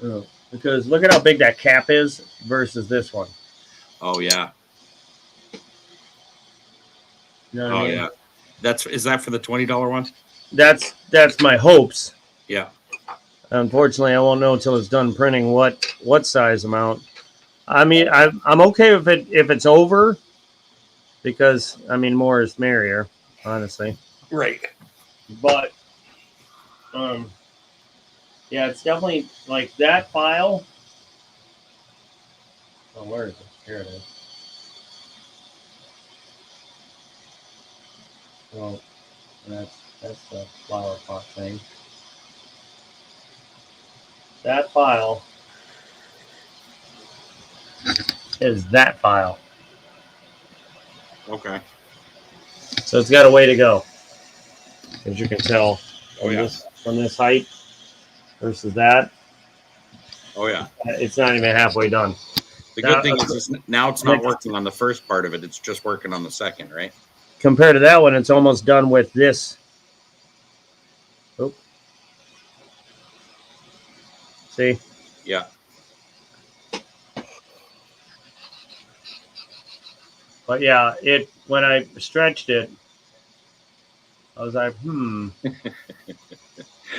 Oh, because look at how big that cap is versus this one. oh yeah, You know what oh I mean? yeah. Is that for the $20 one? That's my hopes. Yeah. Unfortunately, I won't know until it's done printing what size amount. I mean, I'm okay if it's over, because I mean more is merrier, honestly. Right. But um, yeah, it's definitely like that file. Oh, where is it? Here it is. Well, that's the flower pot thing. That file is that file. Okay. So it's got a way to go, as you can tell Oh yeah. from this height versus that. Oh yeah. It's not even halfway done. The Now, good thing is now it's not working on the first part of it. It's just working on the second, right? compared to that one, it's almost done with this. Oh, see, Yeah. but yeah, it when I stretched it, I was like,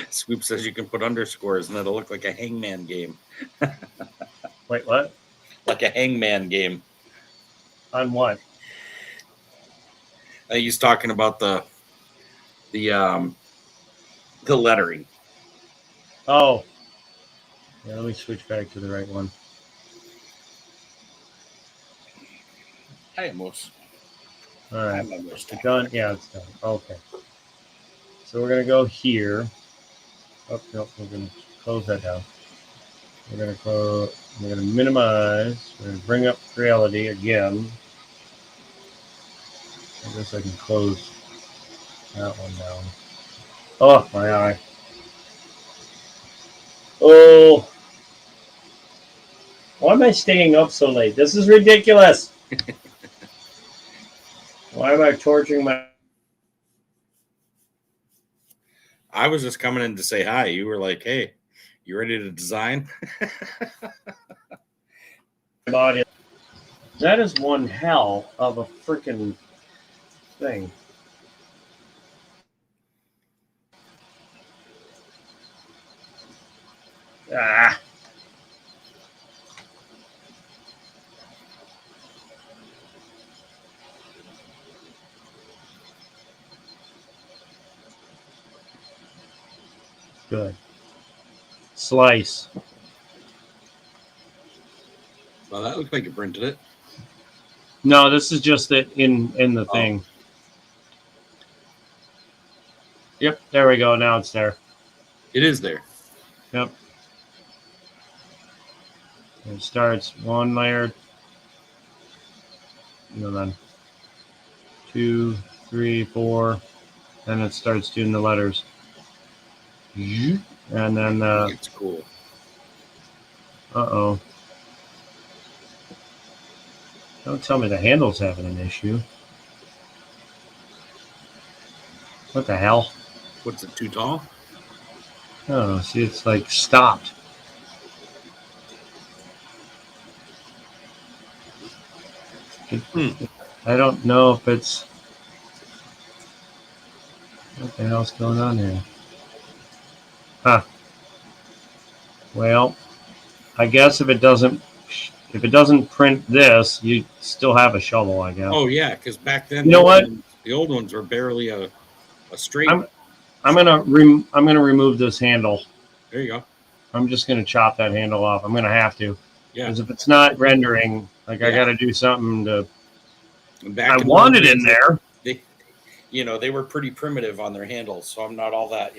Swoop says you can put underscores and it'll look like a hangman game. wait, what? Like a hangman game. On what? He's talking about the lettering. Oh, yeah. Let me switch back to the right one. I almost. All right, I'm almost it's done. Yeah, it's done. Okay, so we're gonna go here. Oh no, we're gonna close that down. We're gonna close. We're gonna minimize. We're gonna bring up reality again. I guess I can close that one down. Oh, my eye. Oh, why am I staying up so late? This is ridiculous. Why am I torturing my I was just coming in to say hi. You were like, "Hey, you ready to design?" body? That is one hell of a freaking thing. Ah. Good. Slice. Well, that looks like you printed it. No, this is just it in the Oh. thing. Yep, there we go. Now it's there. It is there. Yep. It starts one layer, and then 2, 3, 4. Then it starts doing the letters. And then, It's cool. uh-oh. Don't tell me the handle's having an issue. What the hell? What's it, too tall? Oh, see, it's like stopped. I don't know if it's... What the hell's going on here? Huh. Well, I guess if it doesn't print this, you still have a shovel, I guess. Oh yeah, because back then You know what? the old ones were barely a straight. I'm gonna remove this handle. There you go. I'm just gonna chop that handle off. I'm gonna have to, Yeah. because if it's not rendering, like I Yeah. got to do something to. And back I in want those it in days, there. They, they were pretty primitive on their handles, so I'm not all that,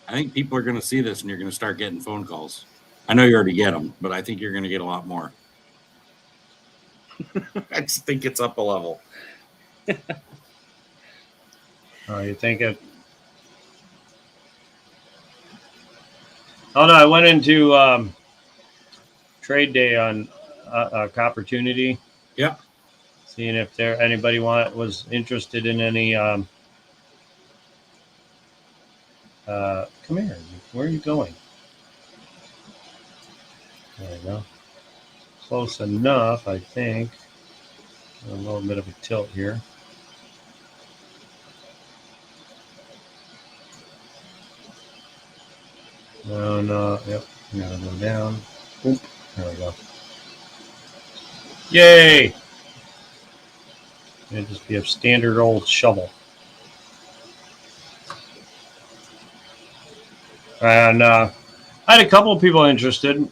I think people are going to see this and you're going to start getting phone calls. I know you already get them, but I think you're going to get a lot more. I just think it's up a level. Oh, you think it? Oh no, I went into trade day on Opportunity. Yeah. Seeing if anybody was interested in any. Come here. Where are you going? There you go. Close enough, I think. A little bit of a tilt here. No. Yep. Gotta go down. Oop. There we go. Yay! It'd just be a standard old shovel. And I had a couple of people interested.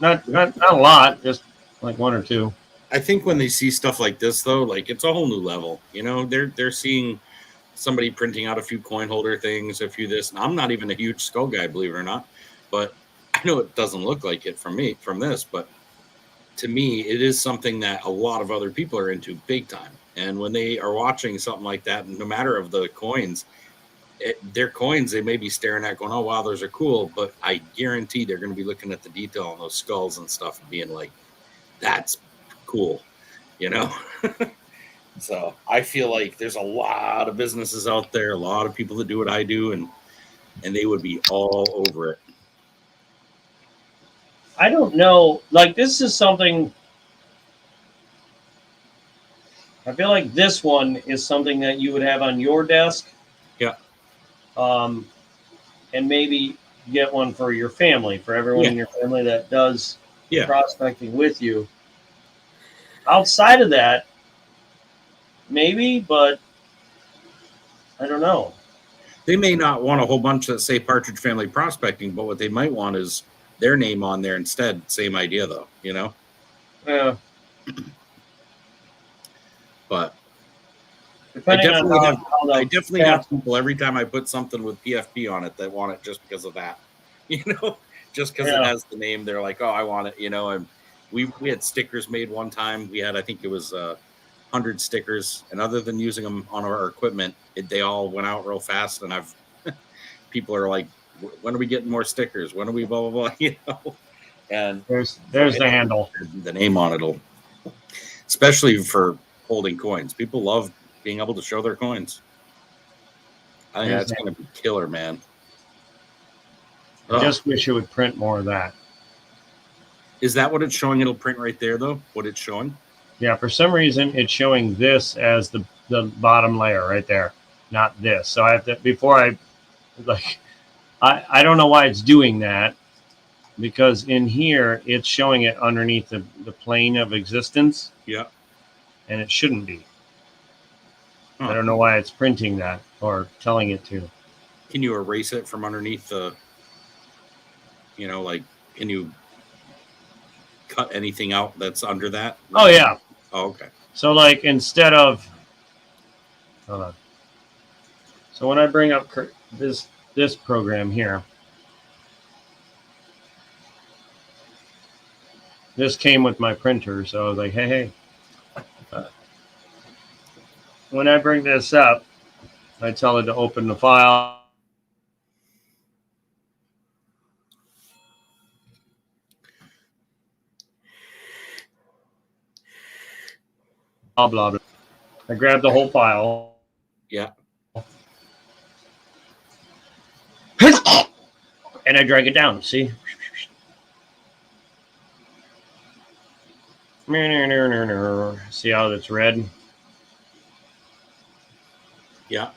Not a lot, just like one or two. I think when they see stuff like this, though, like it's a whole new level. They're seeing somebody printing out a few coin holder things, a few this. And I'm not even a huge skull guy, believe it or not, but I know it doesn't look like it from this, but to me, it is something that a lot of other people are into big time. And when they are watching something like that, no matter of the coins, their coins, they may be staring at going, oh, wow, those are cool. But I guarantee they're going to be looking at the detail on those skulls and stuff and being like, that's cool, So I feel like there's a lot of businesses out there, a lot of people that do what I do, and they would be all over it. I don't know. Like, this is something. I feel like this one is something that you would have on your desk. Yeah. And maybe get one for your family, for everyone in your family that does prospecting with you. Outside of that, maybe, but I don't know. They may not want a whole bunch that say Partridge Family Prospecting, but what they might want is their name on there instead. Same idea, though, Yeah. But depending on how I definitely have people every time I put something with PFP on it that want it just because of that. Just because it has the name. They're like, oh, I want it. And we had stickers made one time. We had, I think it was 100 stickers, and other than using them on our equipment, they all went out real fast. And people are like, when are we getting more stickers? When are we blah blah blah? And there's the handle, the name on it, especially for holding coins. People love being able to show their coins. I think that's going to be killer, man. I just wish it would print more of that. Is that what it's showing? It'll print right there, though. What it's showing? Yeah, for some reason it's showing this as the bottom layer right there, not this. So I have to I don't know why it's doing that, because in here it's showing it underneath the plane of existence. Yeah. And it shouldn't be. I don't know why it's printing that or telling it to. Can you erase it from underneath the, can you cut anything out that's under that? Oh, yeah. Oh, okay. So, like, instead of, hold on. So when I bring up this program here, this came with my printer, so I was like, hey. When I bring this up, I tell it to open the file. Blah, blah, blah. I grab the whole file. Yeah. And I drag it down. See? See how it's red? Yeah.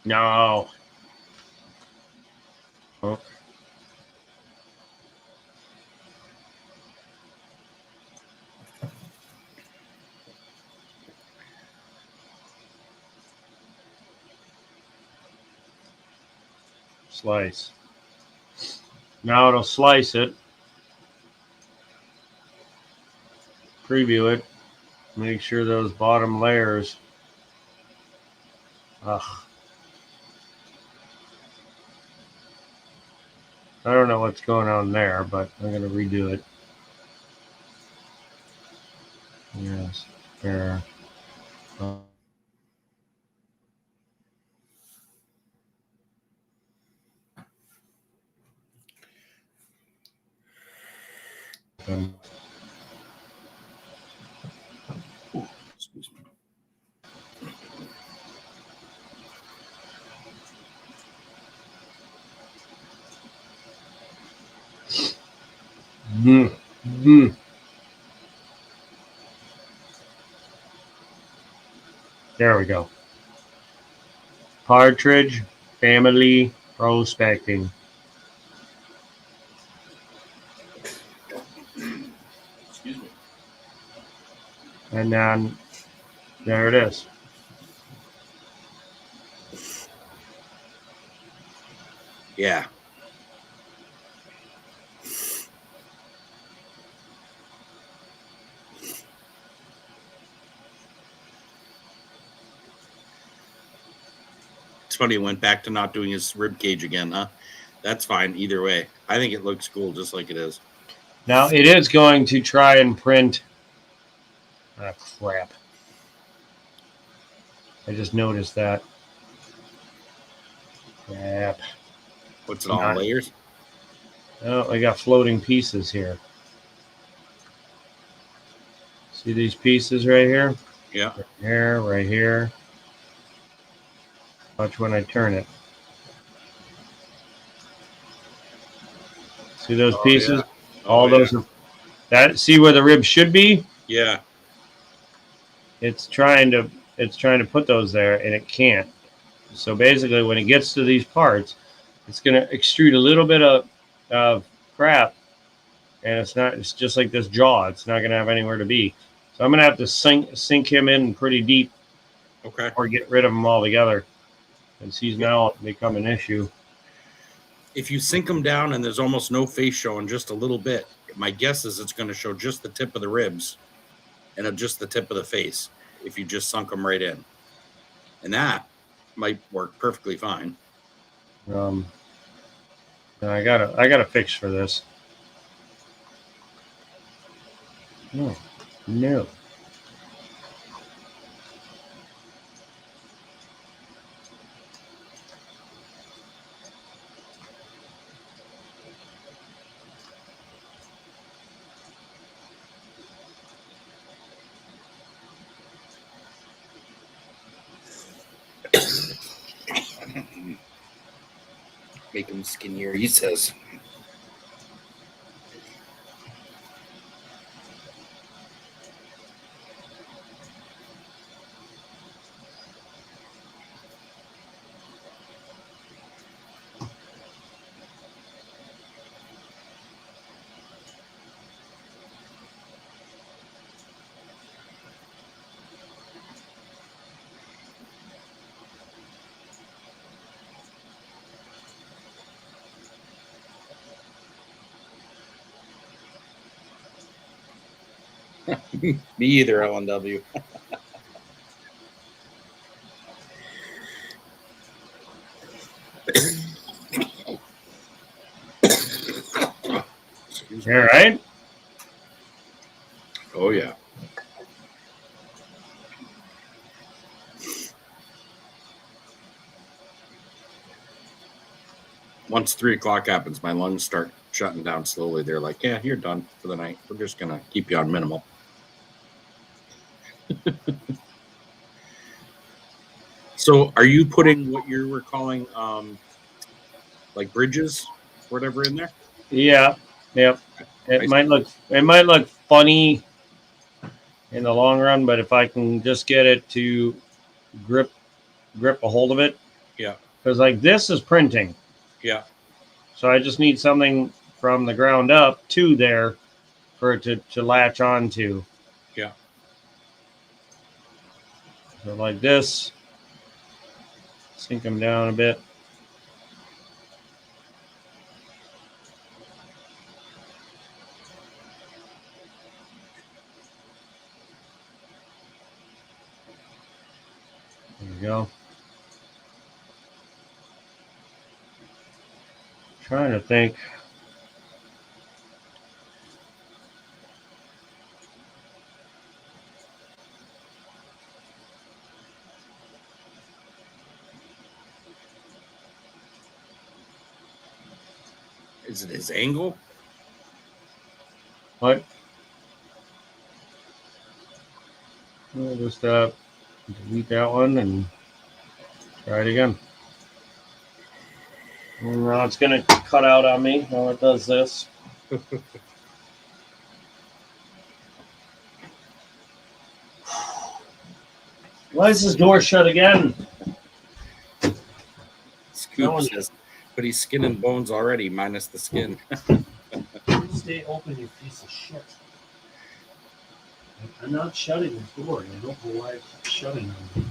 No. Oh. Slice. Now it'll slice it. Preview it. Make sure those bottom layers. Ugh. I don't know what's going on there, but I'm going to redo it. Yes, there. Excuse me. Mm, mm. There we go. Partridge Family Prospecting. Excuse me. And then there it is. Yeah. It's funny he went back to not doing his rib cage again, huh? That's fine either way. I think it looks cool just like it is. Now it is going to try and print. Ah, crap. I just noticed that. Crap. What's it all in layers? Oh, I got floating pieces here. See these pieces right here? Yeah. Right here, right here. Watch when I turn it. See those pieces? Yeah. All those are that. See where the rib should be? Yeah. It's trying to put those there, and it can't. So basically, when it gets to these parts, it's going to extrude a little bit of crap, and it's just like this jaw. It's not going to have anywhere to be. So I'm going to have to sink him in pretty deep, Okay. or get rid of him altogether, since he's now become an issue. If you sink them down and there's almost no face showing, just a little bit, my guess is it's going to show just the tip of the ribs and just the tip of the face if you just sunk them right in. And that might work perfectly fine. I got a fix for this. No. Make them skinnier, he says. Me either, LNW. All right. Oh, yeah. once 3 o'clock happens, my lungs start shutting down slowly. They're like, "Yeah, you're done for the night. We're just gonna keep you on minimal." So, are you putting what you were calling like bridges, whatever, in there? Yeah, yep. I It might look funny in the long run, but if I can just get it to grip a hold of it, Yeah, because like this is printing, yeah. so I just need something from the ground up to there for it to latch onto. Yeah. So like this, sink them down a bit. There we go. Trying to think. Is it his angle? What? We'll just delete that one and try it again. Now it's gonna cut out on me while it does this. Why is this door shut again? Scoop says, but he's skin and bones already, minus the skin. Stay open, you piece of shit. I'm not shutting this door, and I don't know why it's shutting on me.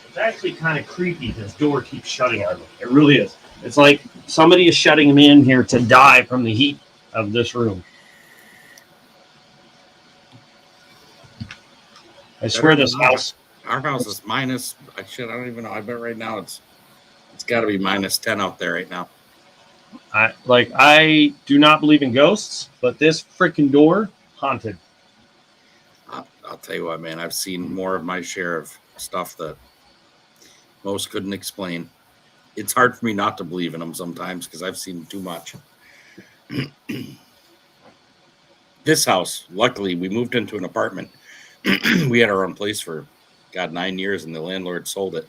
It's actually kind of creepy. This door keeps shutting on me. It really is. It's like somebody is shutting me in here to die from the heat of this room. I swear this house. Our house is minus. I don't even know. I bet right now it's got to be minus 10 out there right now. I do not believe in ghosts, but this freaking door haunted. I'll tell you what, man. I've seen more of my share of stuff that most couldn't explain. It's hard for me not to believe in them sometimes because I've seen too much. This house, luckily, we moved into an apartment. We had our own place for 9 years, and the landlord sold it.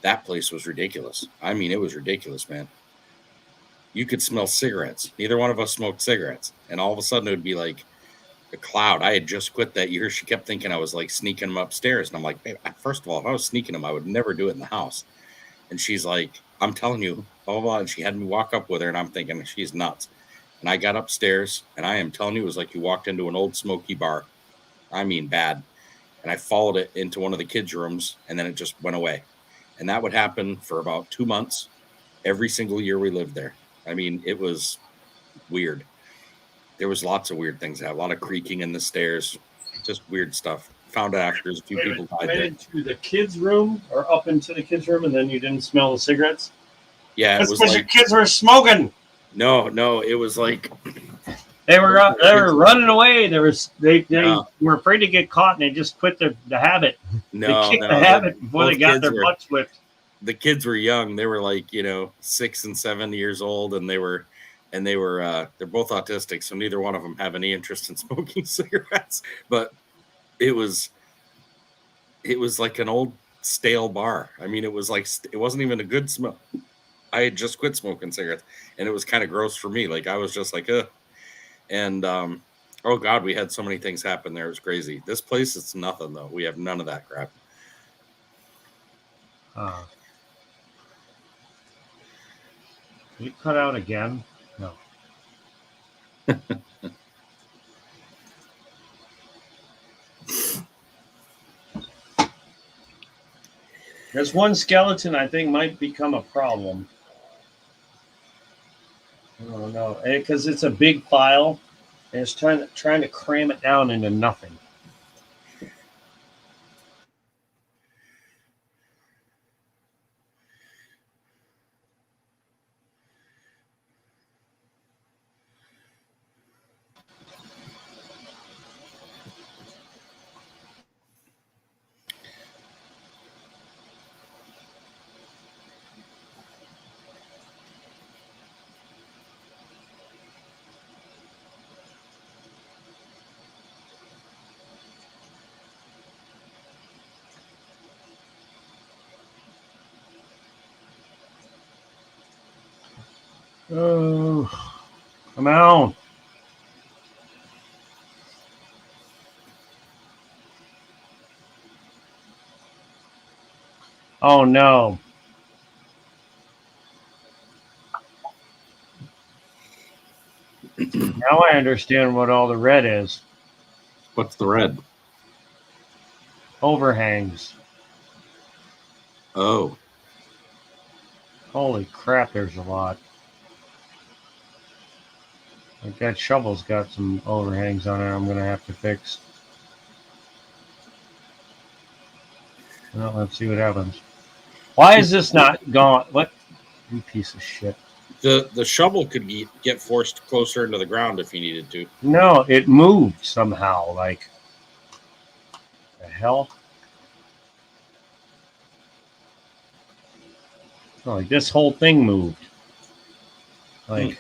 That place was ridiculous. I mean, it was ridiculous, man. You could smell cigarettes. Neither one of us smoked cigarettes, and all of a sudden it would be like a cloud. I had just quit that year. She kept thinking I was like sneaking them upstairs, and I'm like, babe, first of all, if I was sneaking them, I would never do it in the house. And she's like, I'm telling you, blah blah blah. And she had me walk up with her, and I'm thinking she's nuts. And I got upstairs, and I am telling you, it was like you walked into an old smoky bar. I mean, bad. And I followed it into one of the kids' rooms, and then it just went away. And that would happen for about 2 months every single year we lived there. I mean, it was weird. There was lots of weird things. A lot of creaking in the stairs, just weird stuff. Found out after a few people died there. Into the kids' room or up into the kids' room, and then you didn't smell the cigarettes? Yeah, That's it was because like your kids were smoking. no, it was like They were running away. They were afraid to get caught, and they just quit the habit. They kicked the habit before they got their butts whipped. The kids were young. They were like 6 and 7 years old, and they're both autistic, so neither one of them have any interest in smoking cigarettes. But it was like an old stale bar. I mean, it was like it wasn't even a good smell. I had just quit smoking cigarettes, and it was kind of gross for me. Like I was just like, ugh. And oh god, we had so many things happen there. It was crazy. This place, it's nothing though. We have none of that crap. You cut out again? No. There's one skeleton I think might become a problem. I don't know, because it's a big file, and it's trying to cram it down into nothing. Oh, come on. Oh no. Now I understand what all the red is. What's the red? Overhangs. Oh, Holy crap, there's a lot. Like that shovel's got some overhangs on it I'm going to have to fix. Well, let's see what happens. Why is this not gone? What? You piece of shit. the shovel could get forced closer into the ground if you needed to. No, it moved somehow. Like, the hell? Oh, like this whole thing moved. Like,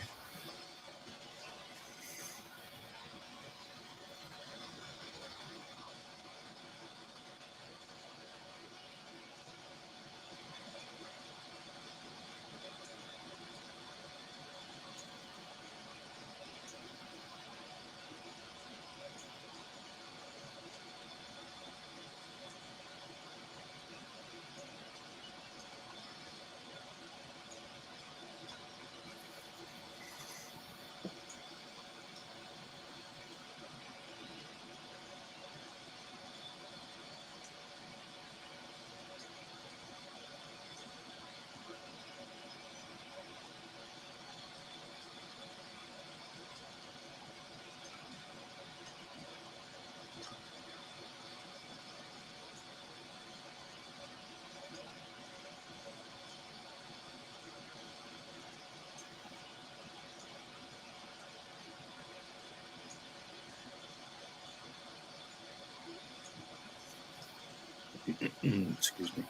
Excuse me.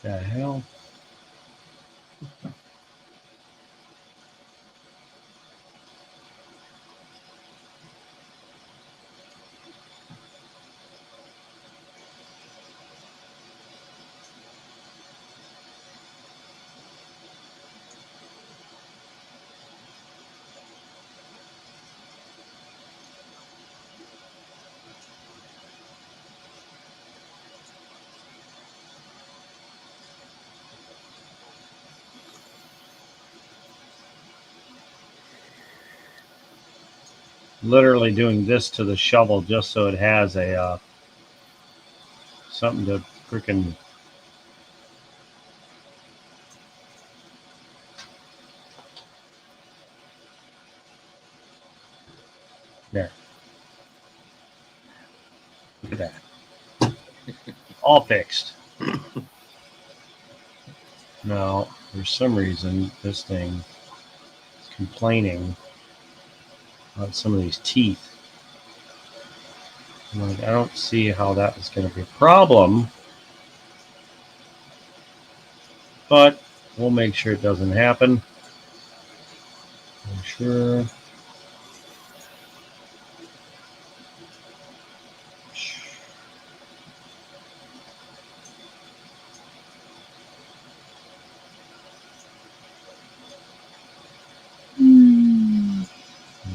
the hell? Literally doing this to the shovel just so it has a something to freaking. There. Look at that. All fixed. Now, for some reason, this thing is complaining about some of these teeth. I'm like, I don't see how that is going to be a problem, but we'll make sure it doesn't happen. I'm sure.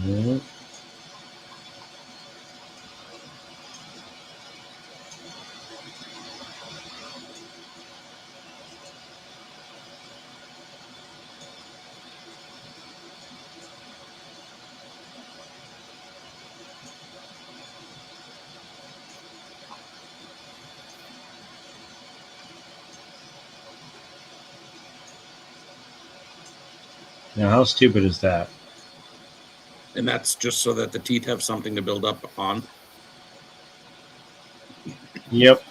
Yeah. Now, how stupid is that? And that's just so that the teeth have something to build up on. Yep.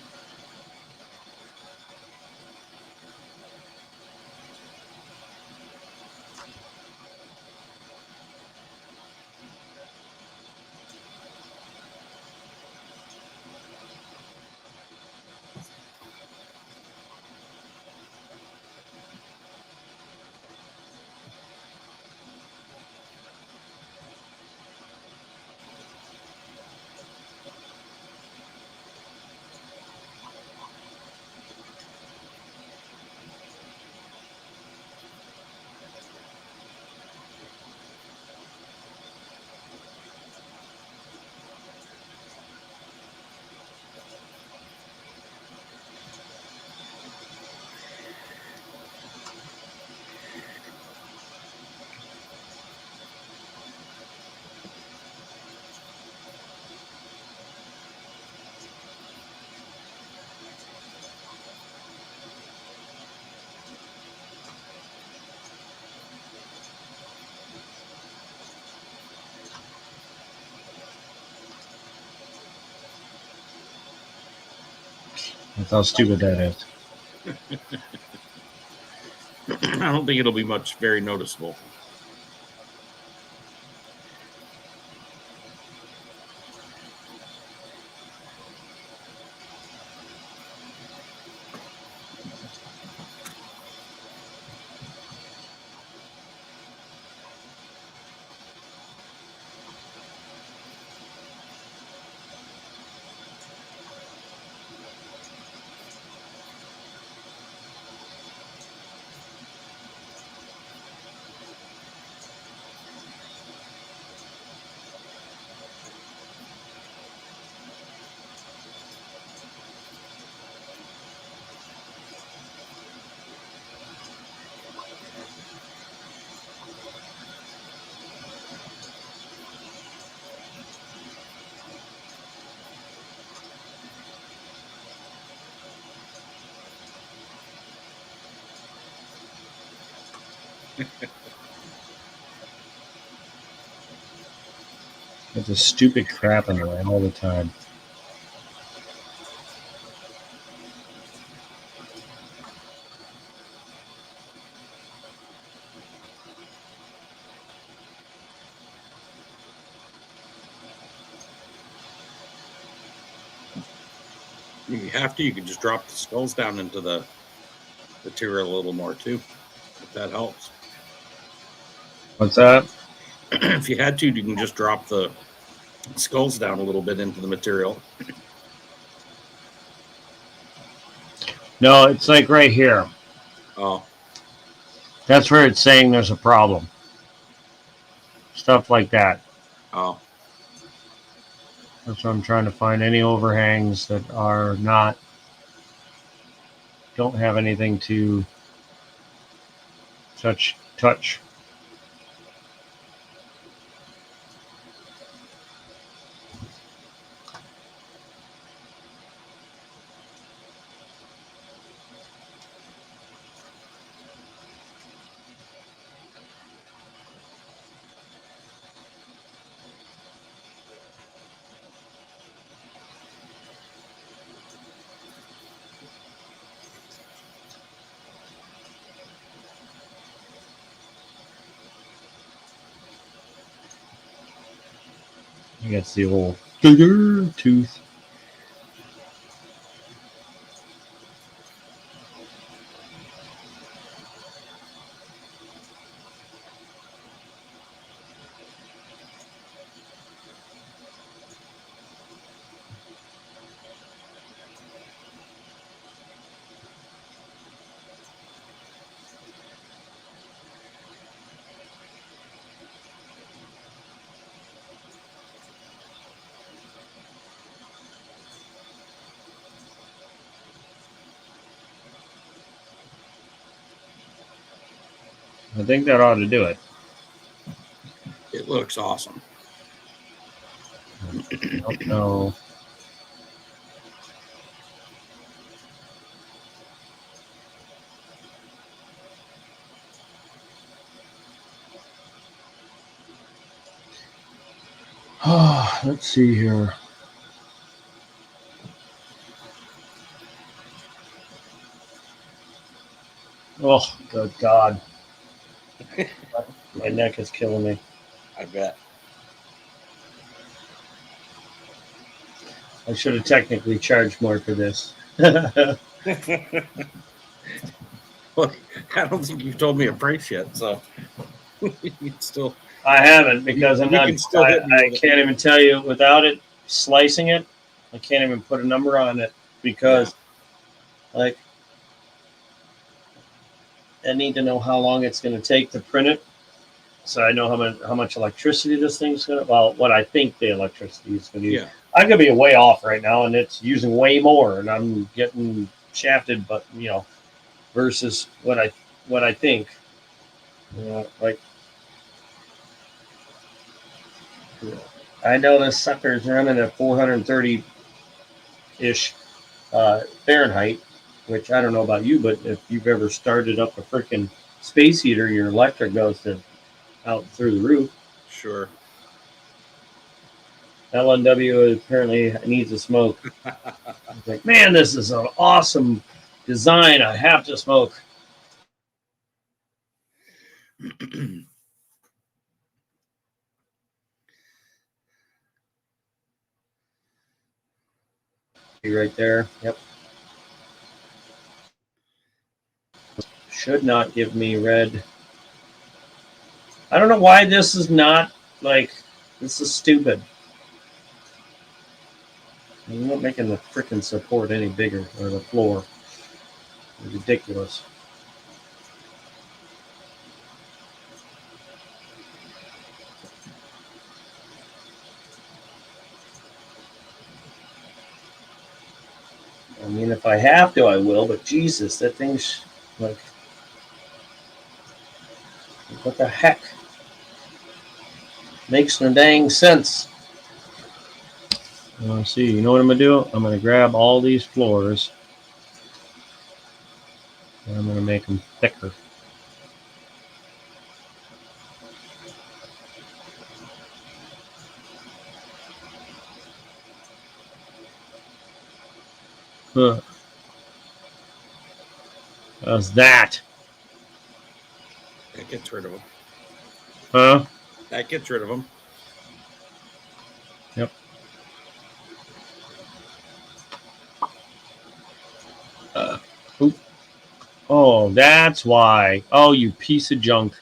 That's how stupid that is. I don't think it'll be very noticeable. It's a stupid crap in the way all the time. If you have to, you can just drop the skulls down into the material a little more too, if that helps. What's that? If you had to, you can just drop the skulls down a little bit into the material. No, it's like right here. Oh, That's where it's saying there's a problem. Stuff like that. oh, That's what I'm trying to find. Any overhangs that are not, don't have anything to touch. I guess the old tooth. I think that ought to do it. it looks awesome. I don't know. Let's see here. Oh, good God. My neck is killing me. I bet. I should have technically charged more for this. Well, I don't think you've told me a price yet, so you still. I haven't because I'm You not. can still hit me I with it. can't even tell you without it slicing it. I can't even put a number on it because, like, I need to know how long it's going to take to print it, so I know how much electricity this thing's going to. Well, what I think the electricity is going to use. Yeah. I could be way off right now, and it's using way more, and I'm getting shafted. But versus what I think, like. I know this sucker's running at 430 ish Fahrenheit, which I don't know about you, but if you've ever started up a freaking space heater, your electric goes out through the roof. Sure. LNW apparently needs a smoke. It's like, man, this is an awesome design. I have to smoke. Be right there. Yep. Should not give me red. I don't know why this is not like, this is stupid. I'm not making the freaking support any bigger, or the floor. It's ridiculous. I mean, if I have to, I will, but Jesus, that thing's like, what the heck? Makes no dang sense. Let's see, you know what I'm going to do? I'm going to grab all these floors and I'm going to make them thicker. Huh. How's that? That gets rid of them. Huh? That gets rid of them. Yep. Oop. Oh, that's why. Oh, you piece of junk.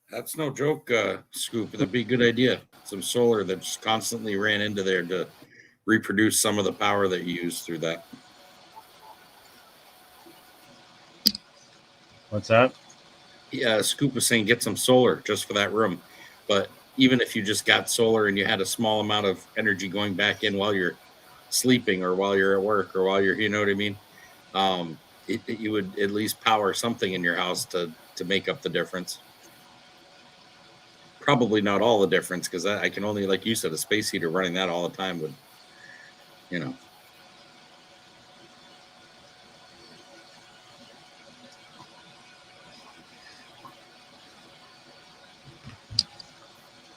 That's no joke, Scoop. That'd be a good idea. Some solar that just constantly ran into there to reproduce some of the power that you use through that. What's that? Yeah, Scoop was saying get some solar just for that room. But even if you just got solar and you had a small amount of energy going back in while you're sleeping or while you're at work or while you're, you know what I mean? You would at least power something in your house to make up the difference. Probably not all the difference, because I can only, like you said, a space heater running that all the time would, you know.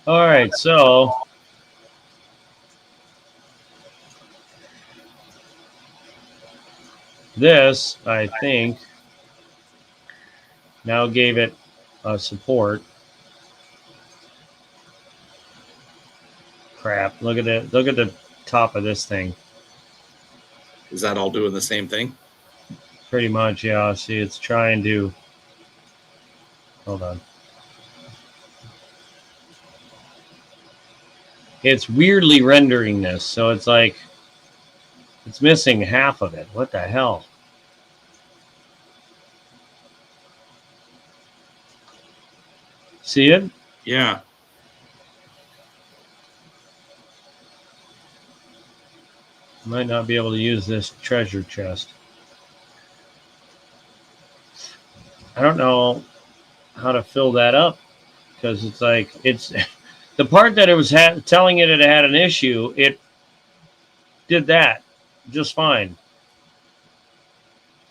All right, so this, I think, now gave it support. Crap! Look at it. Look at the top of this thing. Is that all doing the same thing? Pretty much, yeah. See, it's trying to. Hold on. It's weirdly rendering this, so it's like it's missing half of it. What the hell? See it? Yeah. Might not be able to use this treasure chest. I don't know how to fill that up, because it's like it's the part that it was telling it had an issue. It did that just fine,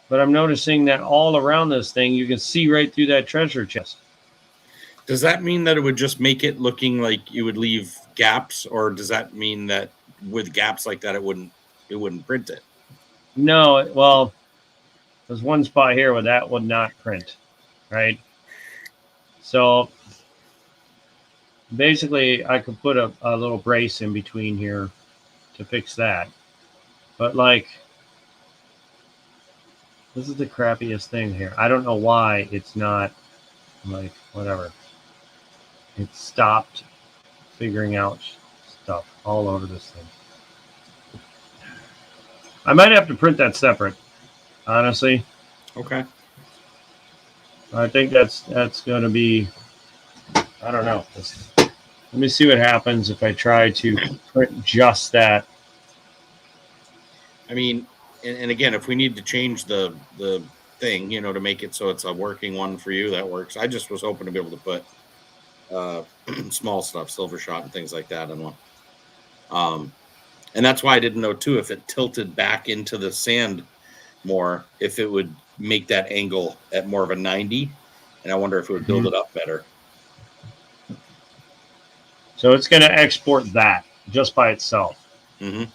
but I'm noticing that all around this thing you can see right through that treasure chest. Does that mean that it would just make it looking like you would leave gaps, or does that mean that with gaps like that it wouldn't print it? No, well, there's one spot here where that would not print, right? So basically I could put a little brace in between here to fix that. But like, this is the crappiest thing here. I don't know why it's not, like, whatever. It stopped figuring out stuff all over this thing. I might have to print that separate, honestly. Okay. I think that's going to be, I don't know. Let me see what happens if I try to print just that. I mean, and again, if we need to change the thing, you know, to make it so it's a working one for you, that works. I just was hoping to be able to put small stuff, silver shot and things like that in one. And that's why I didn't know too if it tilted back into the sand more, if it would make that angle at more of a 90. And I wonder if it would build it up better. So it's going to export that just by itself. Mm-hmm.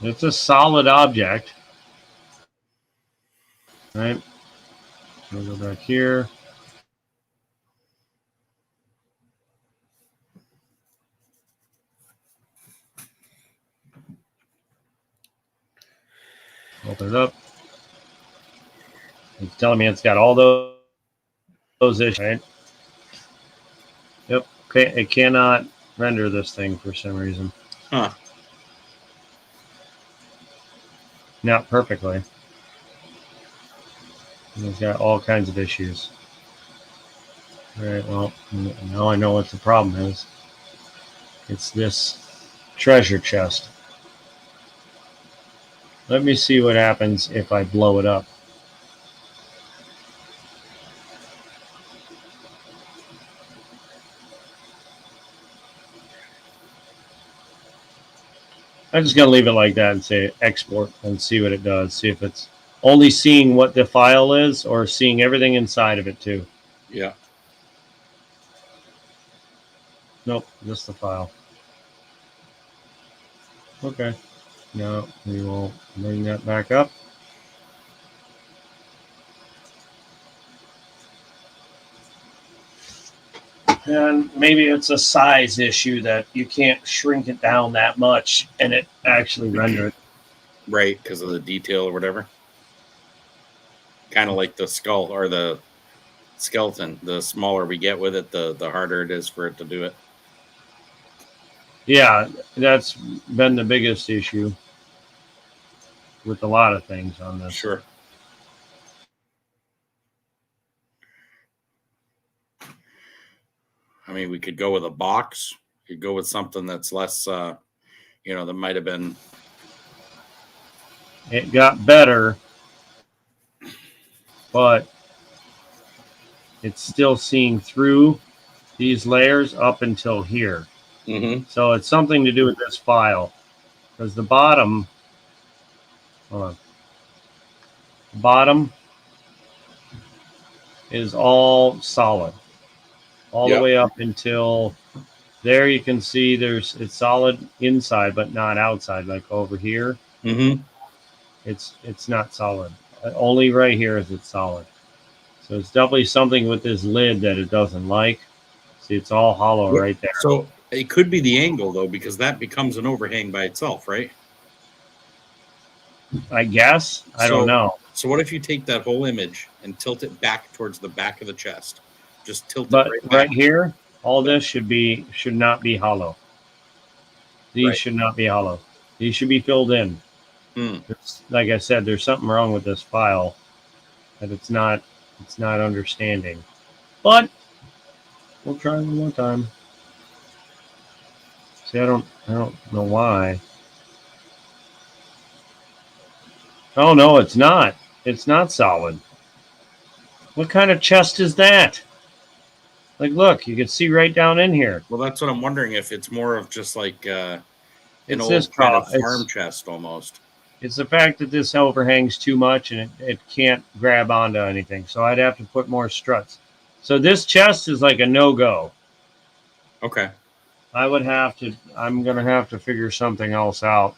It's a solid object. Right? We'll go back here. Open it up. It's telling me it's got all those issues, right? Yep. Okay. It cannot render this thing for some reason. Huh. Not perfectly. It's got all kinds of issues. All right. Well, now I know what the problem is. It's this treasure chest. Let me see what happens if I blow it up. I'm just going to leave it like that and say export and see what it does. See if it's only seeing what the file is or seeing everything inside of it too. Yeah. Nope, just the file. Okay. Now we will bring that back up. And maybe it's a size issue that you can't shrink it down that much and it actually render it. Right, because of the detail or whatever. Kind of like the skull or the skeleton. The smaller we get with it, the harder it is for it to do it. Yeah, that's been the biggest issue with a lot of things on this. Sure. I mean, we could go with a box. We could go with something that's less, that might have been. It got better, but it's still seeing through these layers up until here. Mm-hmm. So it's something to do with this file. Because the bottom, is all solid. All the way up until there you can see it's solid inside but not outside, like over here. Mm-hmm. It's not solid. Only right here is it solid. So it's definitely something with this lid that it doesn't like. See, it's all hollow right there. So it could be the angle though, because that becomes an overhang by itself, right? I guess. I don't know. So what if you take that whole image and tilt it back towards the back of the chest? Just tilt But it right back. right here, all this should not be hollow. These should not be hollow. These should be filled in. Like I said, there's something wrong with this file that it's not understanding. But we'll try one more time. See, I don't know why. Oh no, it's not. It's not solid. What kind of chest is that? Like, look, you can see right down in here. Well, that's what I'm wondering, if it's more of just like an It's old this kind of pro- farm chest almost. It's the fact that this overhangs too much and it can't grab onto anything. So I'd have to put more struts. So this chest is like a no-go. Okay. I'm going to have to figure something else out.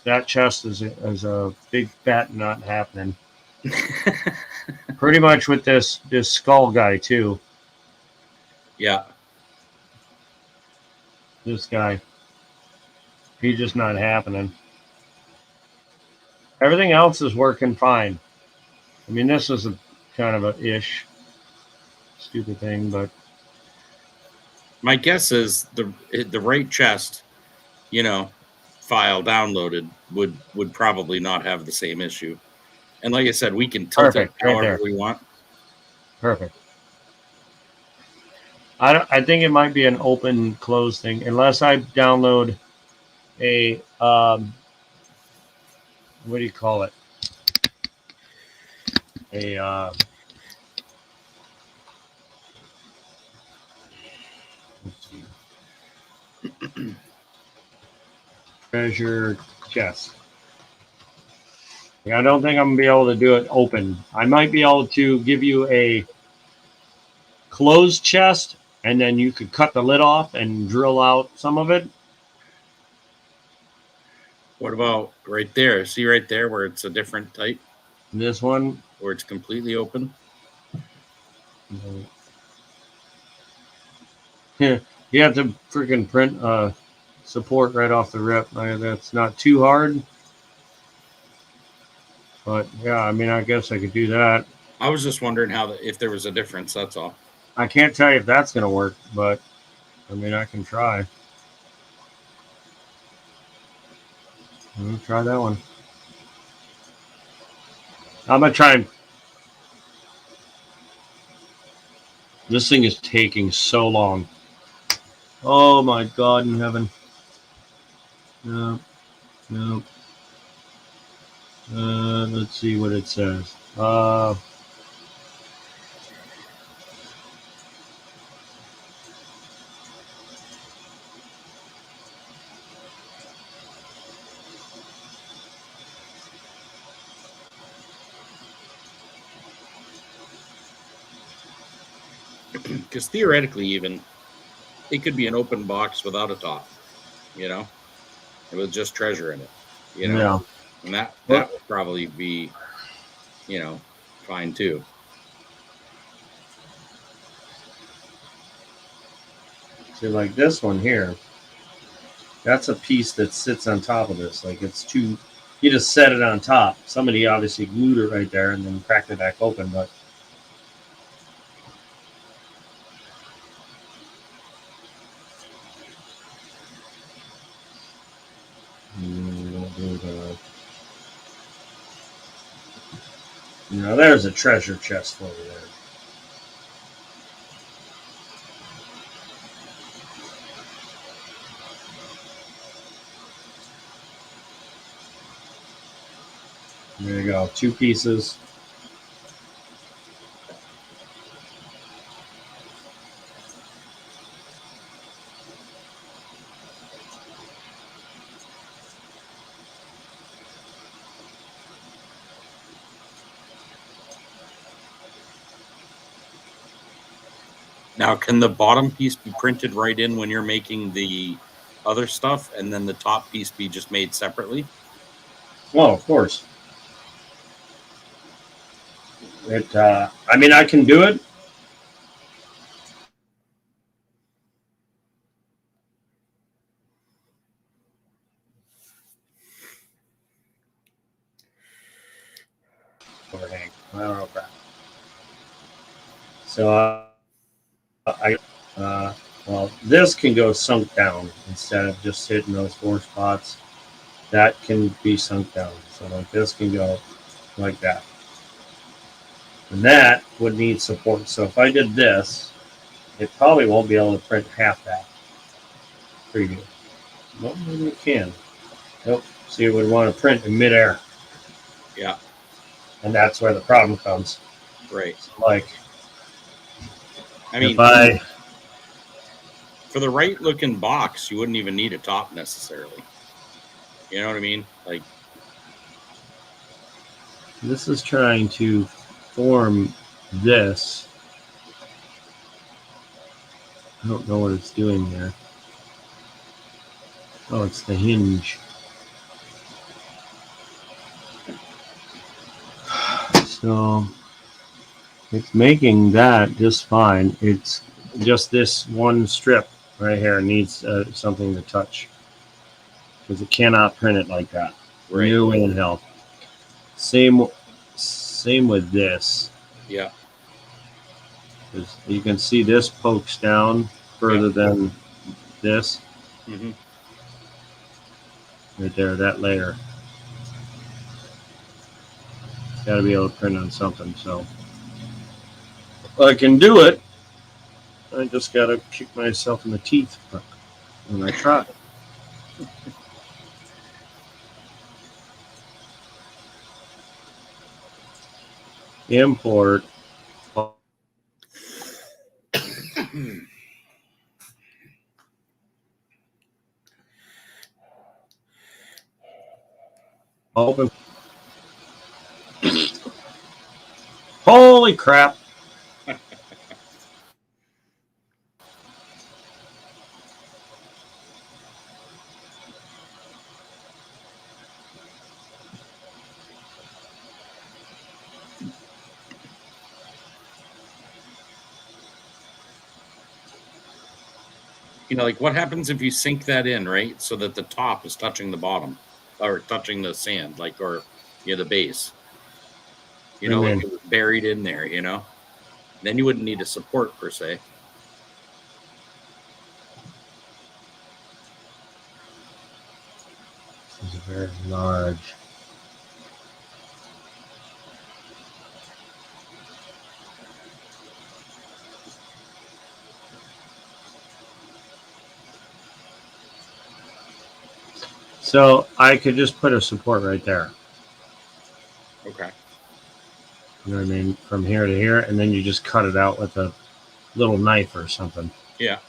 That chest is a big fat nut happening. Pretty much with this skull guy too. Yeah. This guy. He's just not happening. Everything else is working fine. I mean, this is a kind of a stupid thing, but my guess is the right chest, file downloaded would probably not have the same issue. And like I said, we can tilt Perfect, it right however there. we want. Perfect. I think it might be an open close thing unless I download a what do you call it? A let's see. Treasure chest. I don't think I'm gonna be able to do it open. I might be able to give you a closed chest, and then you could cut the lid off and drill out some of it. What about right there? See right there where it's a different type, This one, where it's completely open. yeah, you have to freaking print support right off the rip. That's not too hard, but yeah, I mean, I guess I could do that. I was just wondering if there was a difference. That's all. I can't tell you if that's gonna work, but I mean, I can try. Try that one. I'm gonna try and. This thing is taking so long. Oh my God in heaven. No, no. Let's see what it says. Because theoretically, even it could be an open box without a top, you know, with just treasure in it, you know, Yeah. and that would probably be, you know, fine too. See, like this one here, that's a piece that sits on top of this. Like it's too, you just set it on top. Somebody obviously glued it right there and then cracked it back open, but. Now there's a treasure chest for you there. There you go, 2 pieces. Now, can the bottom piece be printed right in when you're making the other stuff, and then the top piece be just made separately? Oh, of course. I mean, I can do it. Overhang. I don't know crap. So well, this can go sunk down instead of just hitting those 4 spots. That can be sunk down. So like this can go like that. And that would need support. So if I did this, it probably won't be able to print half that preview. Well, maybe it can. Nope. So you would want to print in midair. Yeah. And that's where the problem comes. Right. Like, I mean, for the right looking box, you wouldn't even need a top necessarily. You know what I mean? Like, this is trying to form this. I don't know what it's doing there. Oh, it's the hinge. So it's making that just fine. It's just this one strip right here needs something to touch because it cannot print it like that. right. No way in hell. Same with this. Yeah. You can see this pokes down further than this. Mm-hmm. Right there, that layer. Got to be able to print on something. So I can do it. I just gotta kick myself in the teeth when I try. Import. Open. Holy crap. You know, like what happens if you sink that in, right? So that the top is touching the bottom or touching the sand, like, or the base, And like then it was buried in there, then you wouldn't need a support per se. this is very large. So I could just put a support right there. Okay. You know what I mean? From here to here, and then you just cut it out with a little knife or something. Yeah.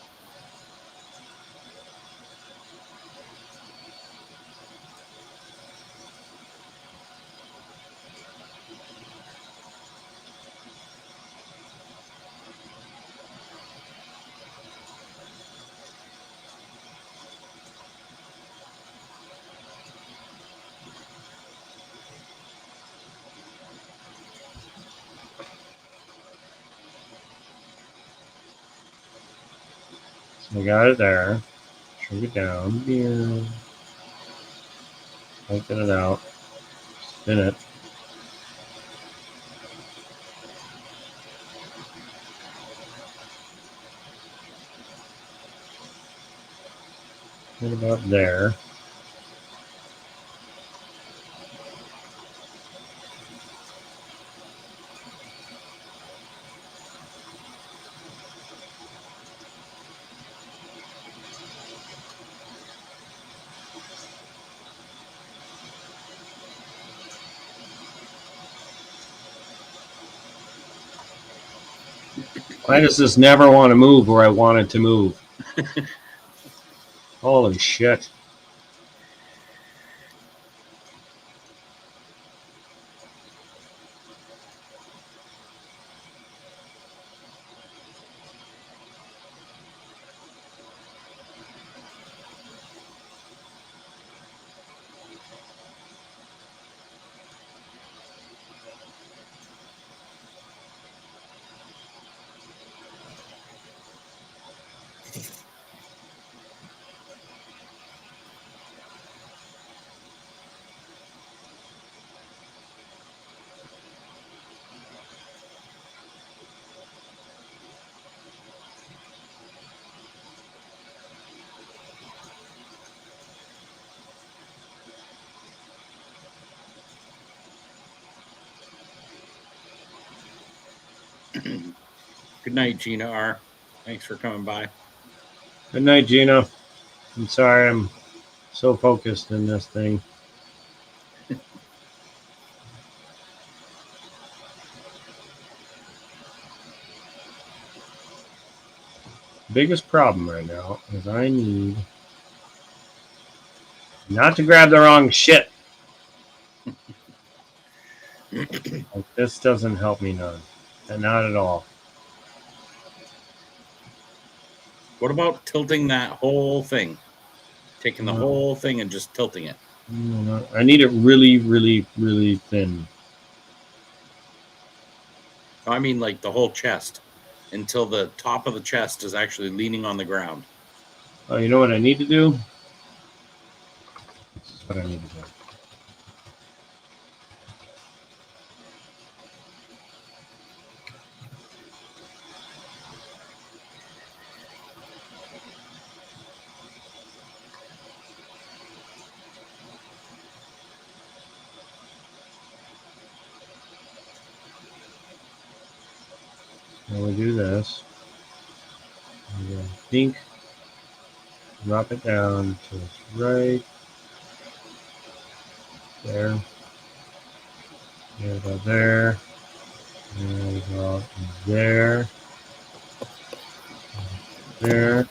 So I got it there. Shrink it down. Yeah. Open it out. Spin it. What about there? Why does this never want to move where I want it to move? Holy shit. Good night, Gina R. Thanks for coming by. Good night, Gina. I'm sorry I'm so focused in this thing. Biggest problem right now is I need not to grab the wrong shit. Like this doesn't help me none. And not at all. What about tilting that whole thing? Taking the No. whole thing and just tilting it. I need it really, really, really thin. I mean, like the whole chest until the top of the chest is actually leaning on the ground. Oh, you know what I need to do? This is what I need to do. we do this. And then dink, drop it down to its right there. There, go there. And go there. There.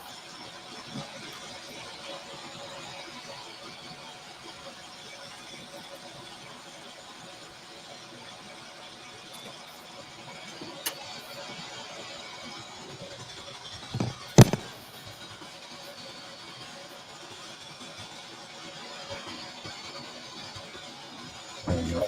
There we go.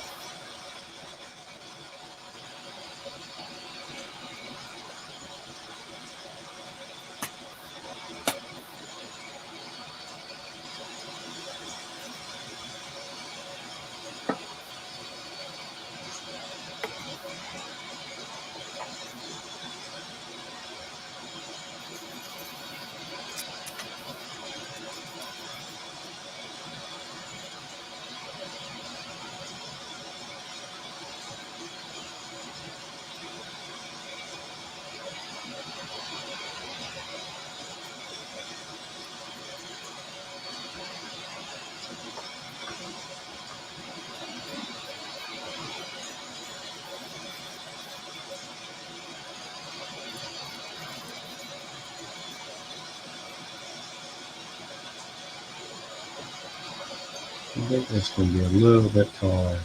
I think this can be a little bit taller.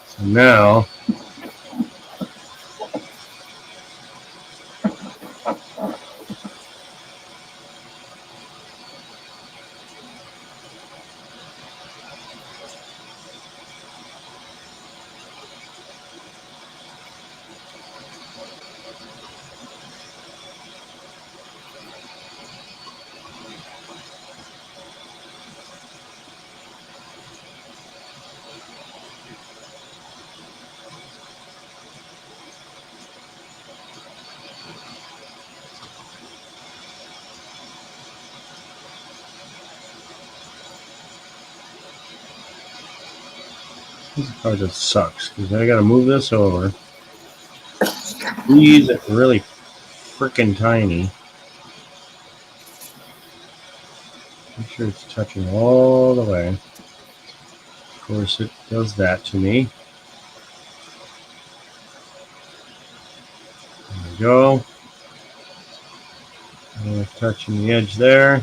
So now, this part just sucks because I got to move this over. Squeeze it really freaking tiny. Make sure it's touching all the way. Of course, it does that to me. There we go. And touching the edge there.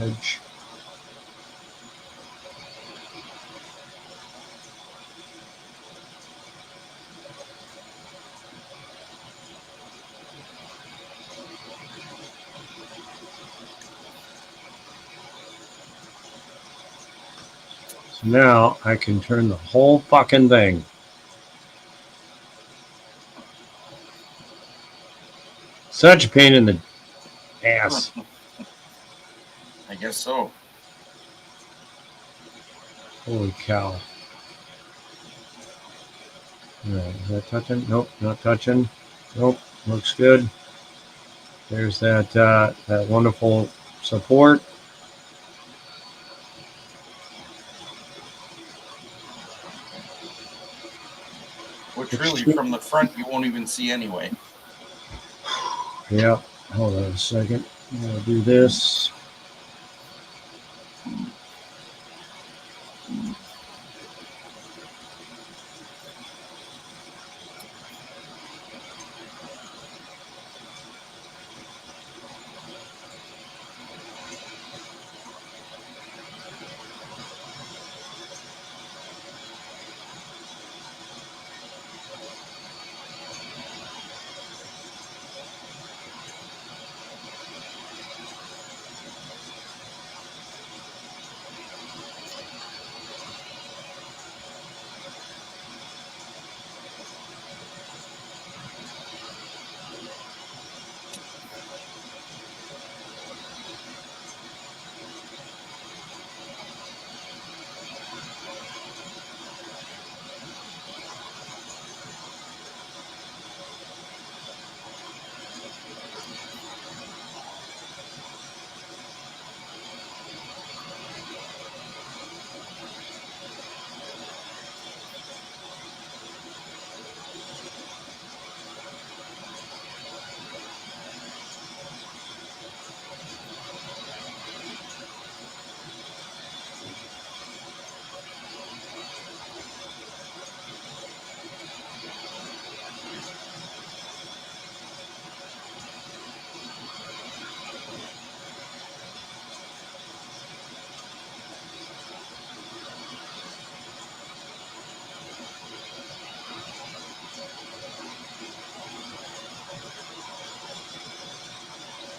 Edge. So now I can turn the whole fucking thing. Such a pain in the ass. I guess so. Holy cow. Alright, is that touching? Nope, not touching. Nope, looks good. There's that that wonderful support. Which really, from the front, you won't even see anyway. Yep. Hold on a second. I'm gonna do this.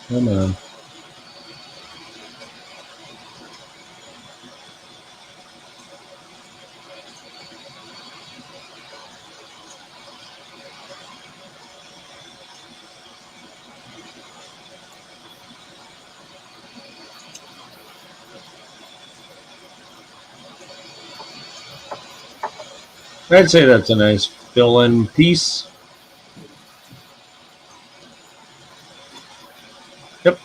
Come on. I'd say that's a nice fill-in piece. Yep.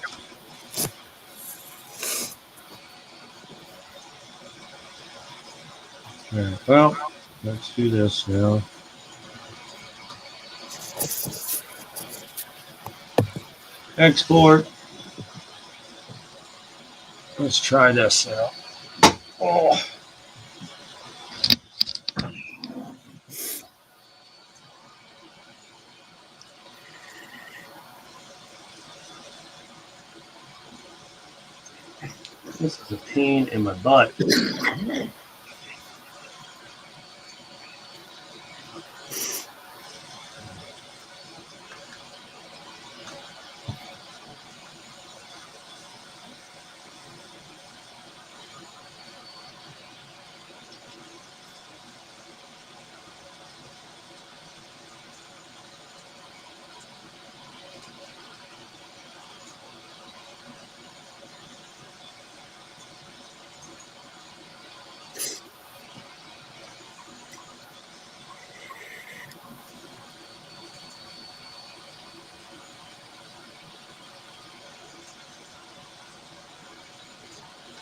All right. Well, let's do this now. Export. Let's try this out. Oh. This is a pain in my butt.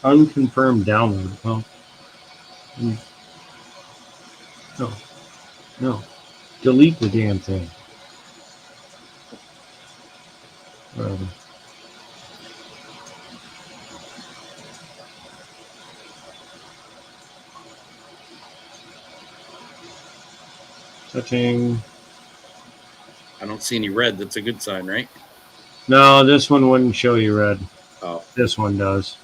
Unconfirmed download. Well, no. Delete the damn thing. Whatever. Setting. I don't see any red. That's a good sign, right? No, this one wouldn't show you red. Oh, This one does.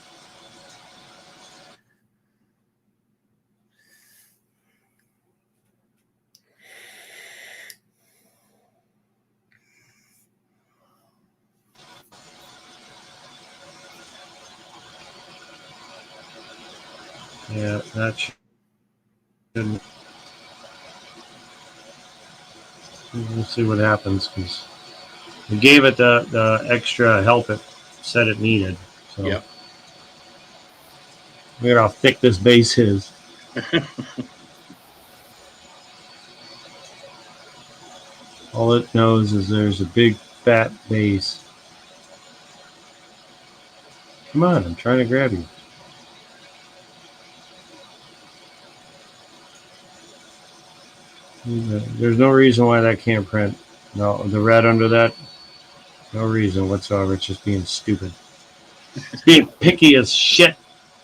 Yeah, that should. We'll see what happens because we gave it the extra help it said it needed. So yeah. look at how thick this base is. All it knows is there's a big fat base. Come on, I'm trying to grab you. There's no reason why that can't print. No, the red under that, no reason whatsoever. It's just being stupid. It's being picky as shit.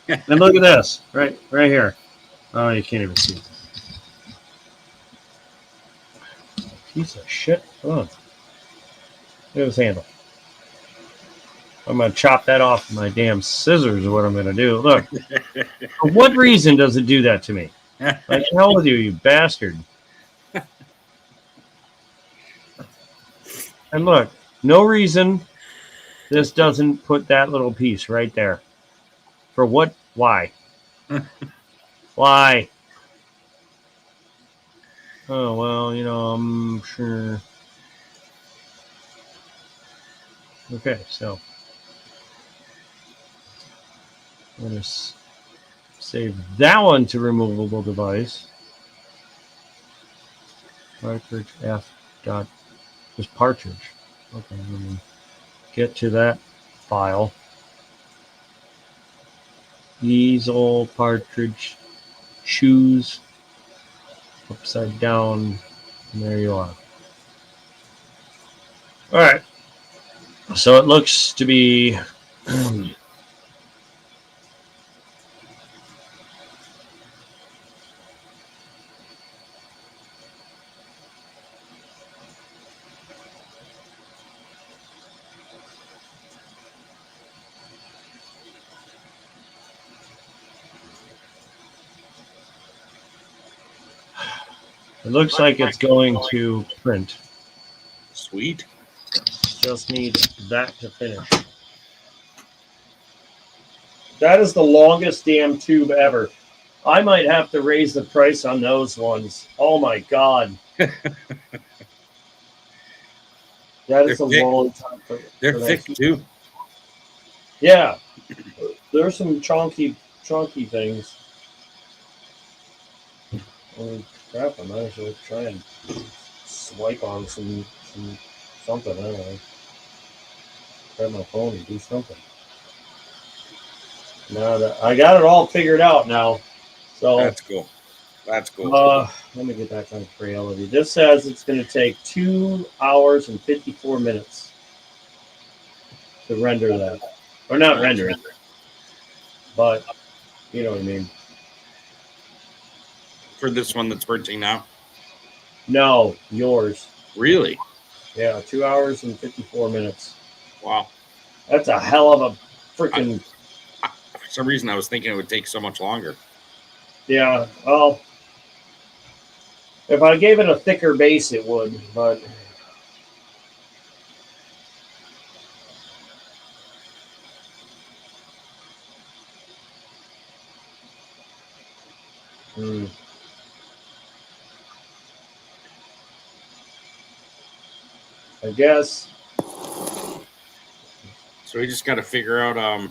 And look at this, right here. Oh, you can't even see it. Piece of shit. Come on. Look at this handle. I'm going to chop that off with my damn scissors is what I'm going to do. Look. For what reason does it do that to me? Like, hell with you, you bastard. And look, no reason this doesn't put that little piece right there. For what? Why? Why? Oh, well, I'm sure. Okay, so. Let us save that one to removable device. Partridge F dot just partridge. Okay, let me get to that file. Easel partridge choose upside down. And there you are. All right. So it looks to be it looks like it's going to print. Sweet. Just need that to finish. That is the longest damn tube ever. I might have to raise the price on those ones. Oh my god. That They're is a thick. long time for They're that thick tube. too. Yeah. There's some chunky things. Holy crap, I might as well try and swipe on something. I don't know. Grab my phone and do something. Now that I got it all figured out now. So That's cool. That's cool. let me get back on Creality. This says it's going to take 2 hours and 54 minutes to render that. Or not render it, but you know what I mean. For this one that's printing now. No, yours. Really? Yeah, 2 hours and 54 minutes. Wow. That's a hell of a freaking. For some reason, I was thinking it would take so much longer. Yeah, well, if I gave it a thicker base, it would, but. I guess. So we just got to figure out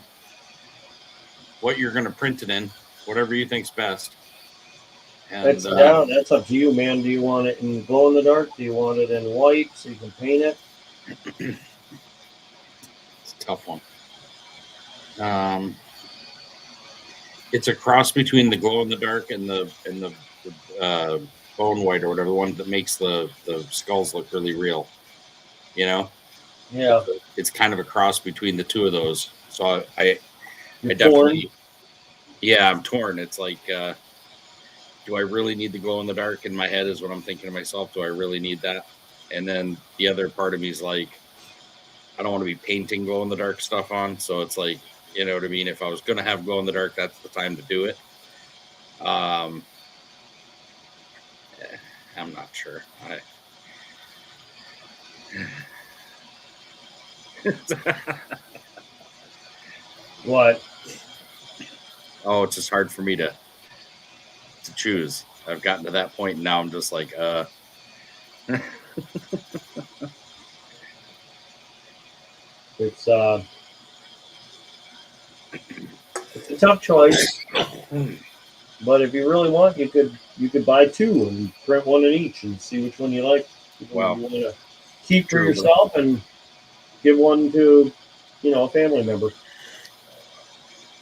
what you're going to print it in, whatever you think's best. And That's up to you, man. Do you want it in glow in the dark? Do you want it in white so you can paint it? It's a tough one. It's a cross between the glow in the dark and the bone white or whatever, the one that makes the skulls look really real. You know? Yeah. It's kind of a cross between the two of those. So I You're definitely, torn? yeah, I'm torn. It's like, do I really need the glow in the dark? In my head is what I'm thinking to myself. Do I really need that? And then the other part of me is like, I don't want to be painting glow in the dark stuff on. So it's like, you know what I mean? If I was going to have glow in the dark, that's the time to do it. I'm not sure. What? Oh, it's just hard for me to choose. I've gotten to that point and now I'm just like, It's a tough choice. But if you really want, you could buy two and print one in each and see which one you like. Which one Wow. you want to keep for True. yourself and give one to, a family member.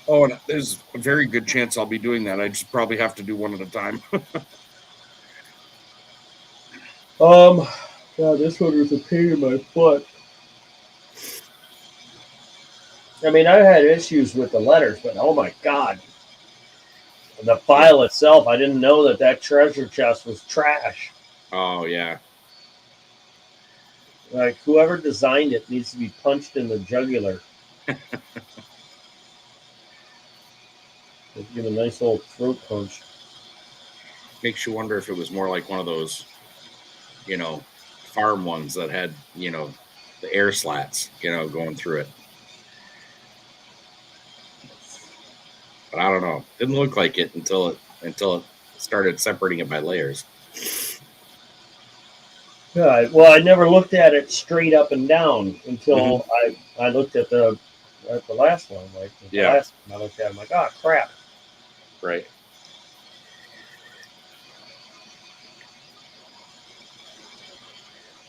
Oh, and there's a very good chance I'll be doing that. I just probably have to do one at a time. God, this one was a pain in my foot. I mean, I had issues with the letters, but oh my God. The file itself, I didn't know that treasure chest was trash. Oh, yeah. Like, whoever designed it needs to be punched in the jugular. Give a nice old throat punch. Makes you wonder if it was more like one of those, farm ones that had, the air slats, going through it. But I don't know. Didn't look like it until it started separating it by layers. Yeah, well, I never looked at it straight up and down until I looked at the last one. Like the last one I looked at, I'm like, oh crap. Right.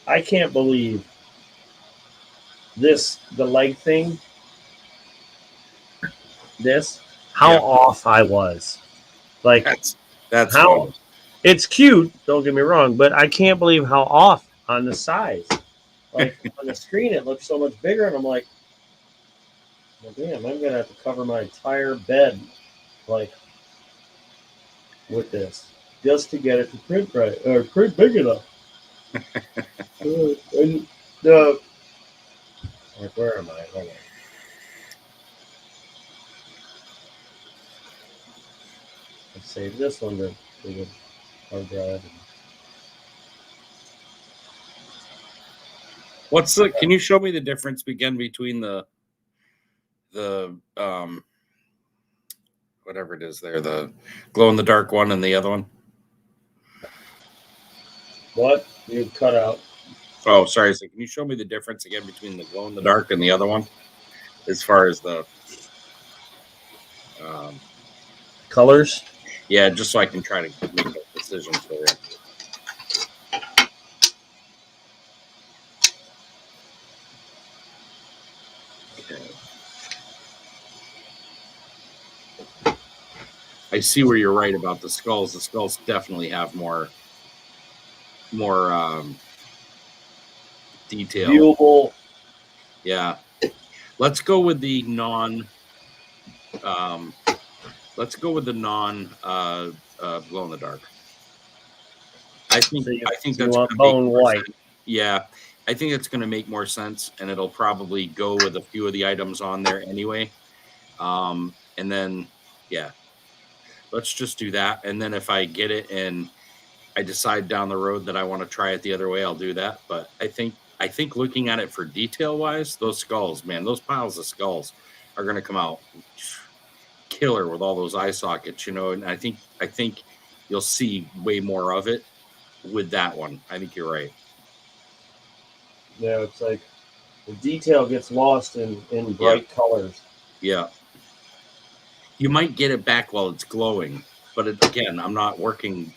I can't believe the leg thing. How off I was. Like that's how fun. It's cute, don't get me wrong, but I can't believe how off on the size. Like on the screen it looks so much bigger and I'm like, well, damn, I'm gonna have to cover my entire bed like with this just to get it to print right or print big enough. And where am I? Hold on. Let's save this one to the hard drive. What's the? Can you show me the difference again between the whatever it is there, the glow in the dark one and the other one? What you cut out? Oh, sorry. So can you show me the difference again between the glow in the dark and the other one, as far as the Colors. yeah, just so I can try to make a decision for you. Okay. I see where you're right about the skulls. The skulls definitely have more detail. Viewable. Yeah. Let's go with the non glow in the dark. I think So you that's want gonna make bone more white. sense. Yeah. I think it's gonna make more sense, and it'll probably go with a few of the items on there anyway. And then yeah. Let's just do that. And then if I get it and I decide down the road that I want to try it the other way, I'll do that. But I think looking at it for detail wise, those skulls, man, those piles of skulls are going to come out killer with all those eye sockets, and I think you'll see way more of it with that one. I think you're right. Yeah, it's like the detail gets lost in bright colors. Yeah. You might get it back while it's glowing, but again, I'm not working,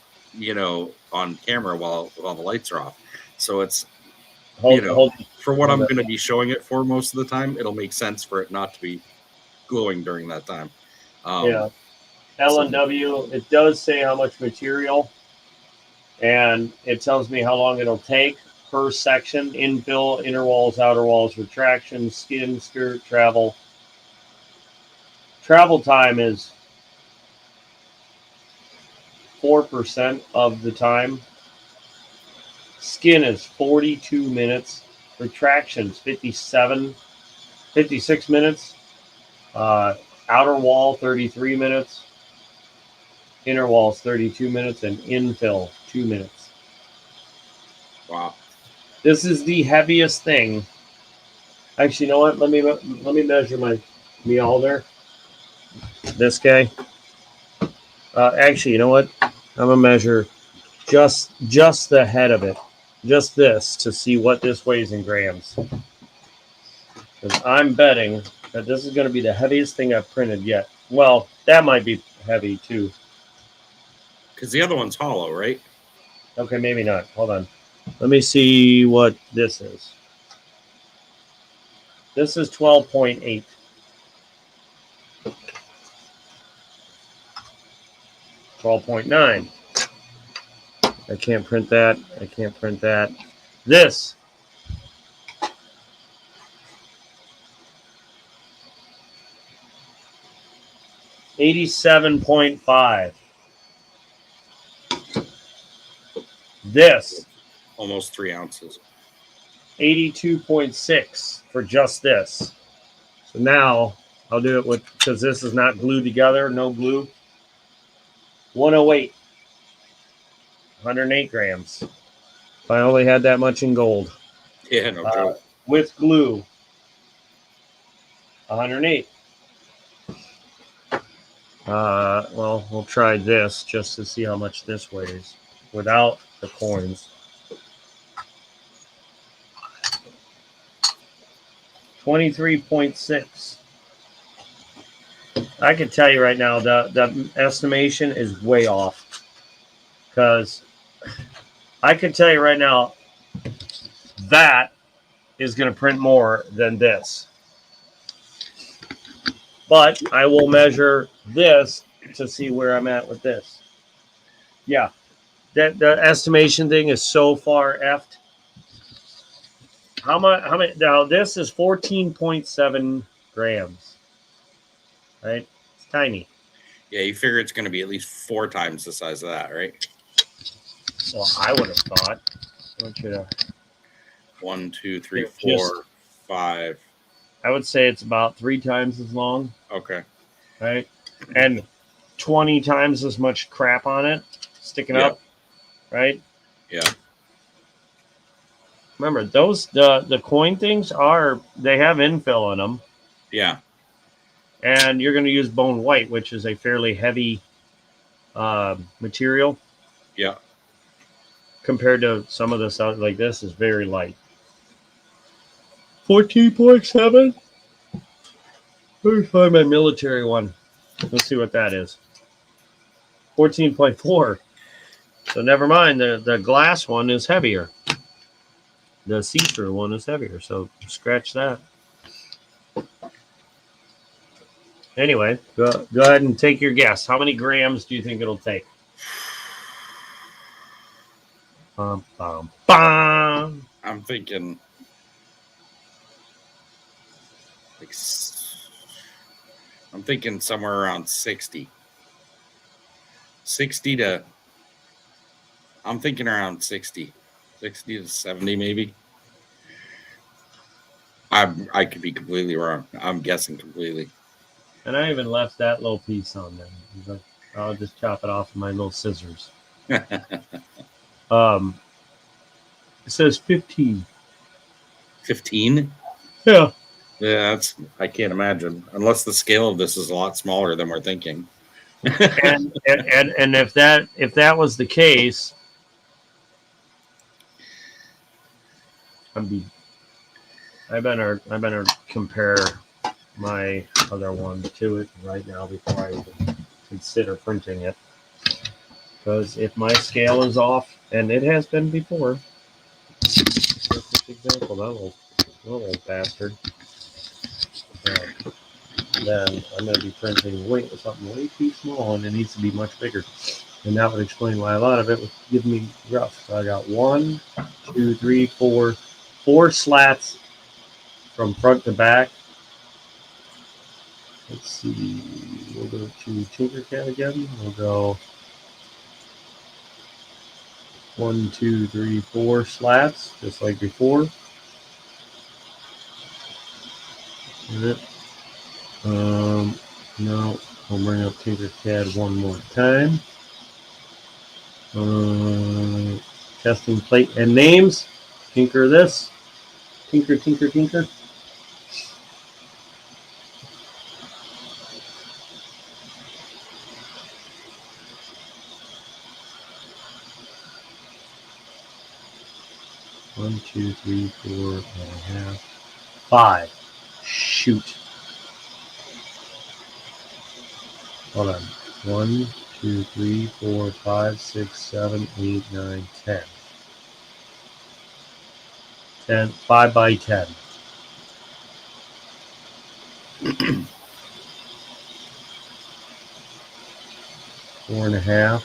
on camera while the lights are off. So it's, for what I'm going to be showing it for most of the time, it'll make sense for it not to be glowing during that time. Yeah. L&W, it does say how much material, and it tells me how long it'll take per section: infill, inner walls, outer walls, retraction, skin, skirt, travel. Travel time is 4% of the time. Skin is 42 minutes. Retractions 56 minutes. Outer wall 33 minutes. Inner walls 32 minutes, and infill 2 minutes. Wow. This is the heaviest thing. Actually, you know what? Let me measure my Mjolnir. This guy. Actually, you know what? I'm gonna measure just the head of it, just this, to see what this weighs in grams. Because I'm betting that this is going to be the heaviest thing I've printed yet. Well, that might be heavy too. Because the other one's hollow, right? Okay, maybe not. Hold on. Let me see what this is. This is 12.8. 12.9. I can't print that. I can't print that. This. $87.5. This. Almost 3 ounces. 82.6 for just this. So now I'll do it with, because this is not glued together, no glue. 108. 108 grams. If I only had that much in gold. Yeah, no joke. With glue. 108. Well, we'll try this just to see how much this weighs without the coins. 23.6. I can tell you right now, the estimation is way off. Because I can tell you right now, that is going to print more than this. But I will measure this to see where I'm at with this. Yeah, that the estimation thing is so far effed. How many? Now this is 14.7 grams. Right, it's tiny. Yeah, you figure it's going to be at least 4 times the size of that, right? Well, I would have thought. I want you to. 1, 2, 3, 4, 5. I would say it's about 3 times as long. Okay. Right, and 20 times as much crap on it sticking up. Right. Yeah. Remember those the coin things they have infill in them, Yeah. and you're going to use bone white, which is a fairly heavy material Yeah. compared to some of this out like this is very light. 14.7. Let me find my military one. Let's see what that is. 14.4. So never mind. The glass one is heavier. The see-through one is heavier. So scratch that. Anyway, go ahead and take your guess. How many grams do you think it'll take? Bum, bum, bum. I'm thinking like I'm thinking somewhere around 60. 60 to I'm thinking around 60. 60 to 70 maybe. I could be completely wrong. I'm guessing completely. And I even left that little piece on there. He's like, I'll just chop it off with my little scissors. It says 15. 15? Yeah. Yeah, I can't imagine. Unless the scale of this is a lot smaller than we're thinking. and if that was the case, I better compare my other one to it right now before I even consider printing it. Because if my scale is off, and it has been before, perfect example, that little bastard, then I'm going to be printing something way too small, and it needs to be much bigger. And that would explain why a lot of it would give me rough. So I got 1, 2, 3, 4 slats from front to back. Let's see. We'll go to Tinkercad again. We'll go 1, 2, 3, 4 slats, just like before. Now I'll bring up Tinkercad one more time. Testing plate and names. Tinker this. Tinker. 1, 2, 3, 4 and a half. 5. Shoot. Hold on. 1, 2, 3, 4, 5, 6, 7, 8, 9, 10. 5 by 10. 4 and a half.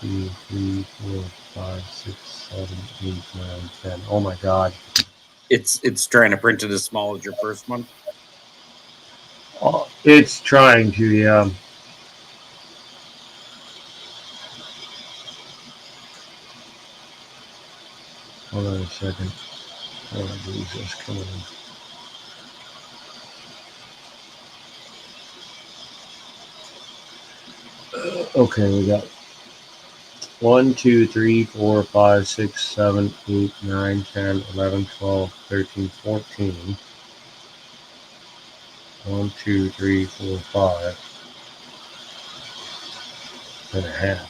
2, 3, 4, 5, 6, 7, 8, 9, 10. Oh my god. It's trying to print it as small as your first one. Oh, it's trying to, yeah. Hold on a second. Oh, Jesus, come on. Okay, we got 1, 2, 3, 4, 5, 6, 7, 8, 9, 10, 11, 12, 13, 14. 1, 2, 3, 4, 5 and a half.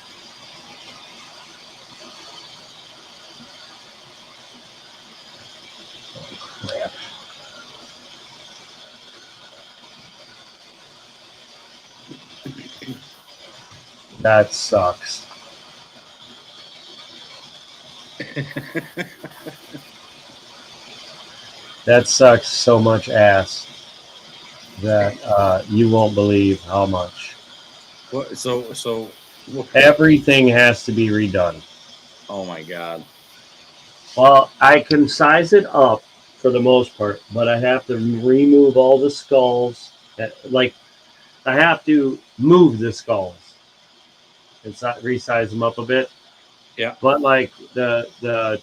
Oh, crap. That sucks. That sucks so much ass that you won't believe how much. What? So. Everything has to be redone. Oh my god. Well, I can size it up for the most part, but I have to remove all the skulls. Like, I have to move the skulls. It's not resize them up a bit. Yeah. But like the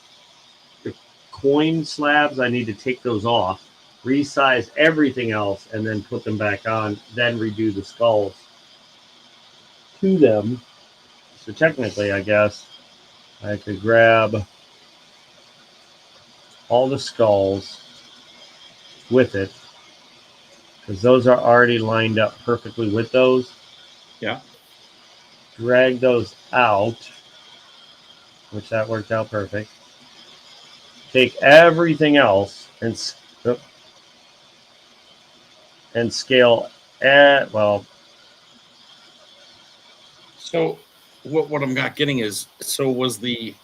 coin slabs, I need to take those off, resize everything else, and then put them back on. Then redo the skulls to them. So technically, I guess I could grab all the skulls with it because those are already lined up perfectly with those. Yeah. Drag those out, which that worked out perfect. Take everything else and scale at, well, So what I'm not getting is, so was the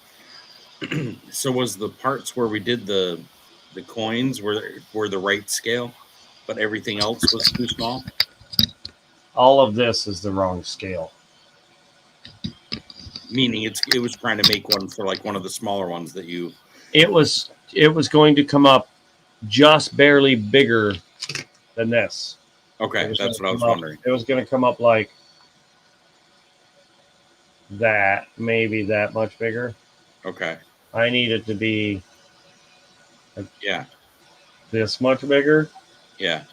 so was the parts where we did the coins were the right scale, but everything else was too small? all of this is the wrong scale. Meaning it was trying to make one for like one of the smaller ones that you. It was going to come up just barely bigger than this. It Okay, was going that's to what I come was up. wondering. It was going to come up like that, maybe that much bigger. Okay. I need it to be Yeah. this much bigger, Yeah.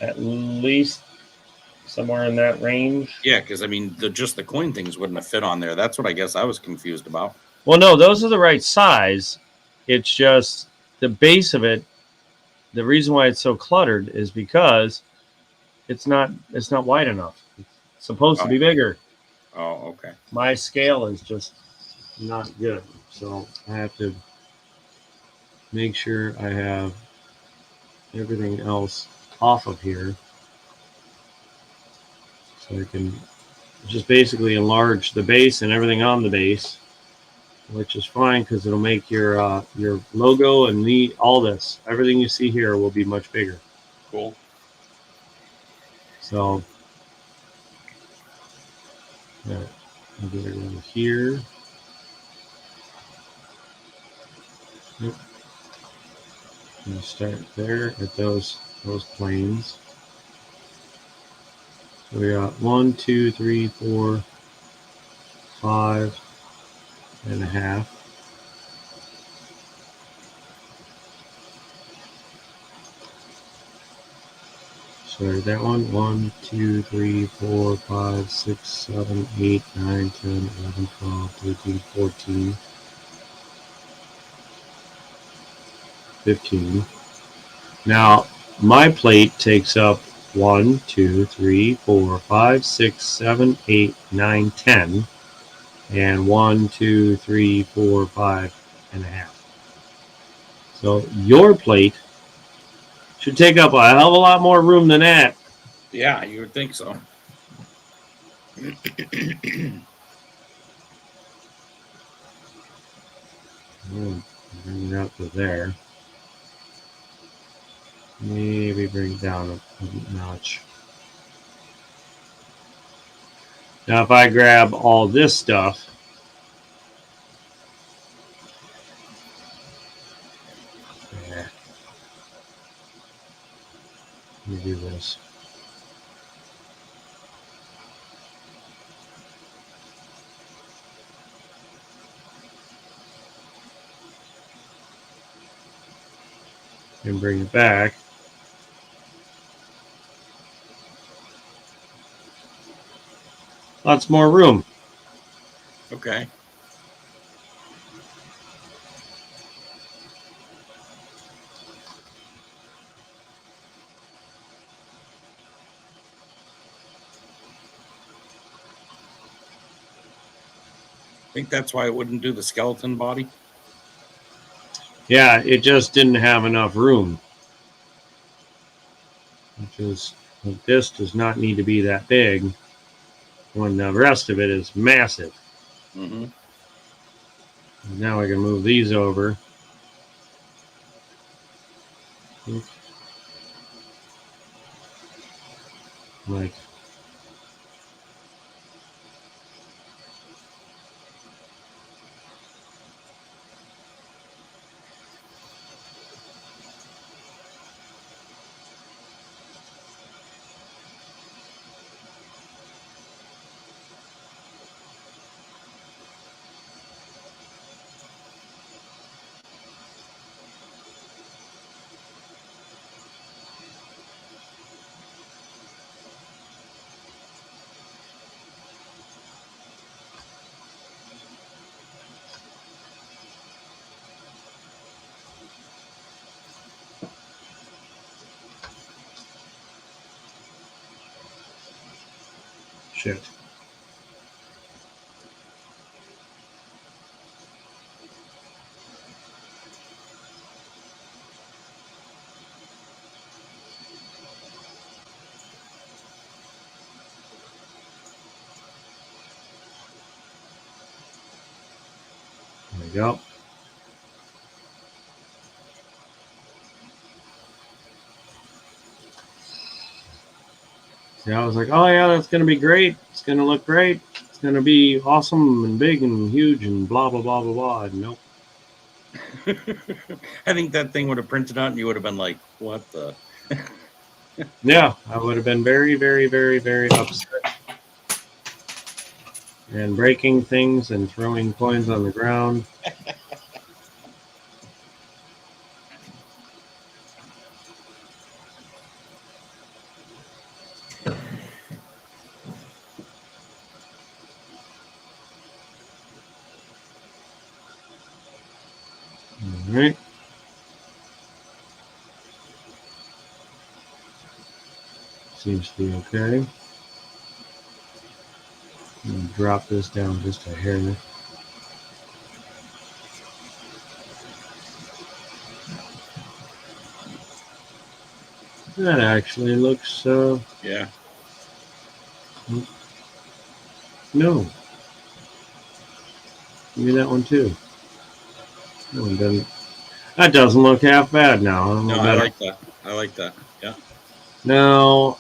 at least somewhere in that range. Yeah, because I mean just the coin things wouldn't have fit on there. That's what I guess I was confused about. Well, no, those are the right size. It's just the base of it. The reason why it's so cluttered is because it's not wide enough. It's supposed to Oh, be bigger. okay. My scale is just not good, so I have to make sure I have everything else off of here so I can just basically enlarge the base and everything on the base, which is fine because it'll make your logo and all this, everything you see here will be much bigger. Cool. So yeah, I'll get it over here. Yep. And start there at those planes. So we got 1, 2, 3, 4, 5.5. So that one, 1, 2, 3, 4, 5, 6, 7, 8, 9, 10, 11, 12, 13, 14, 15. Now, my plate takes up 1, 2, 3, 4, 5, 6, 7, 8, 9, 10, and 1, 2, 3, 4, 5.5. So your plate should take up a hell of a lot more room than that. Yeah, you would think so. Bring it up to there. Maybe bring it down a notch. Now, if I grab all this stuff, yeah, let me do this. And bring it back. Lots more room. Okay. I think that's why I wouldn't do the skeleton body. Yeah, it just didn't have enough room. Which is, this does not need to be that big when the rest of it is massive. Mm-hmm. Now I can move these over. Like, Shit. There we go. See, I was like, oh yeah, that's gonna be great. It's gonna look great. It's gonna be awesome and big and huge and blah blah blah blah blah. And nope. I think that thing would have printed out, and you would have been like, "What the?" Yeah, I would have been very, very, very, very upset. And breaking things and throwing coins on the ground. All right. Seems to be okay. I'm gonna drop this down just a hair. That actually looks, Yeah. no. Give me that one too. That one doesn't. That doesn't look half bad now. I'm a No, little I better. like that. I like that. Yeah. Now,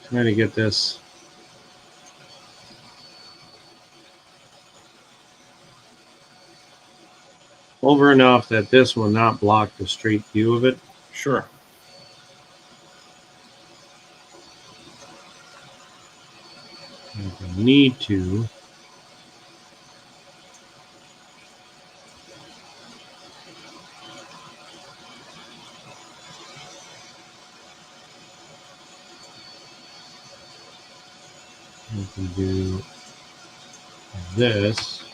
trying to get this. Over enough that this will not block the street view of it. Sure. If I need to. I can do this.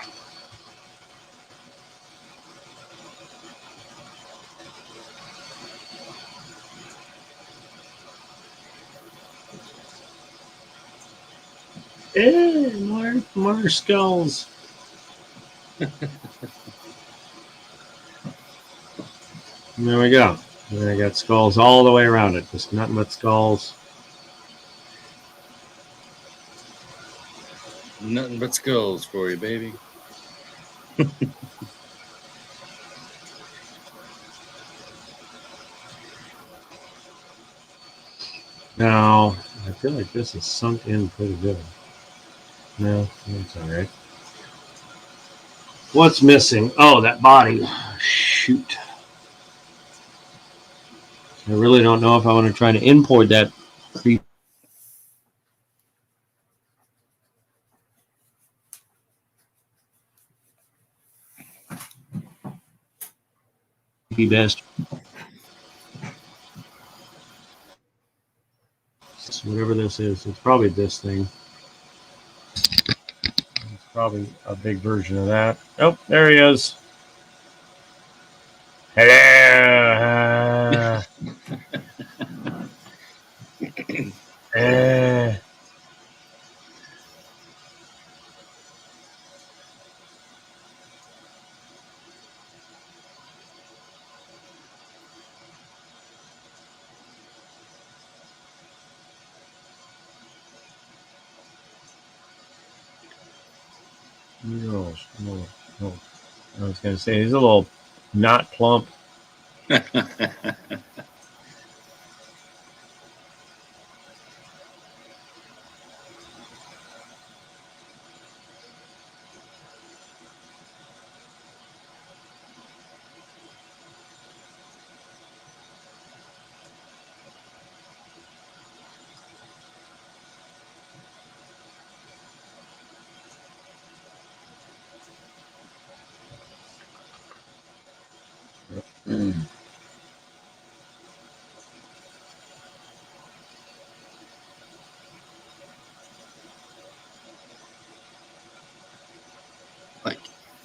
More skulls. And there we go. And I got skulls all the way around it. Just nothing but skulls. Nothing but skulls for you, baby. Now, I feel like this is sunk in pretty good. No, that's all right. What's missing? Oh, that body. Shoot. I really don't know if I want to try to import that creepy bastard. Whatever this is, it's probably this thing. It's probably a big version of that. Oh, there he is. Hello. Uh, no, no, no. I was going to say, he's a little not plump.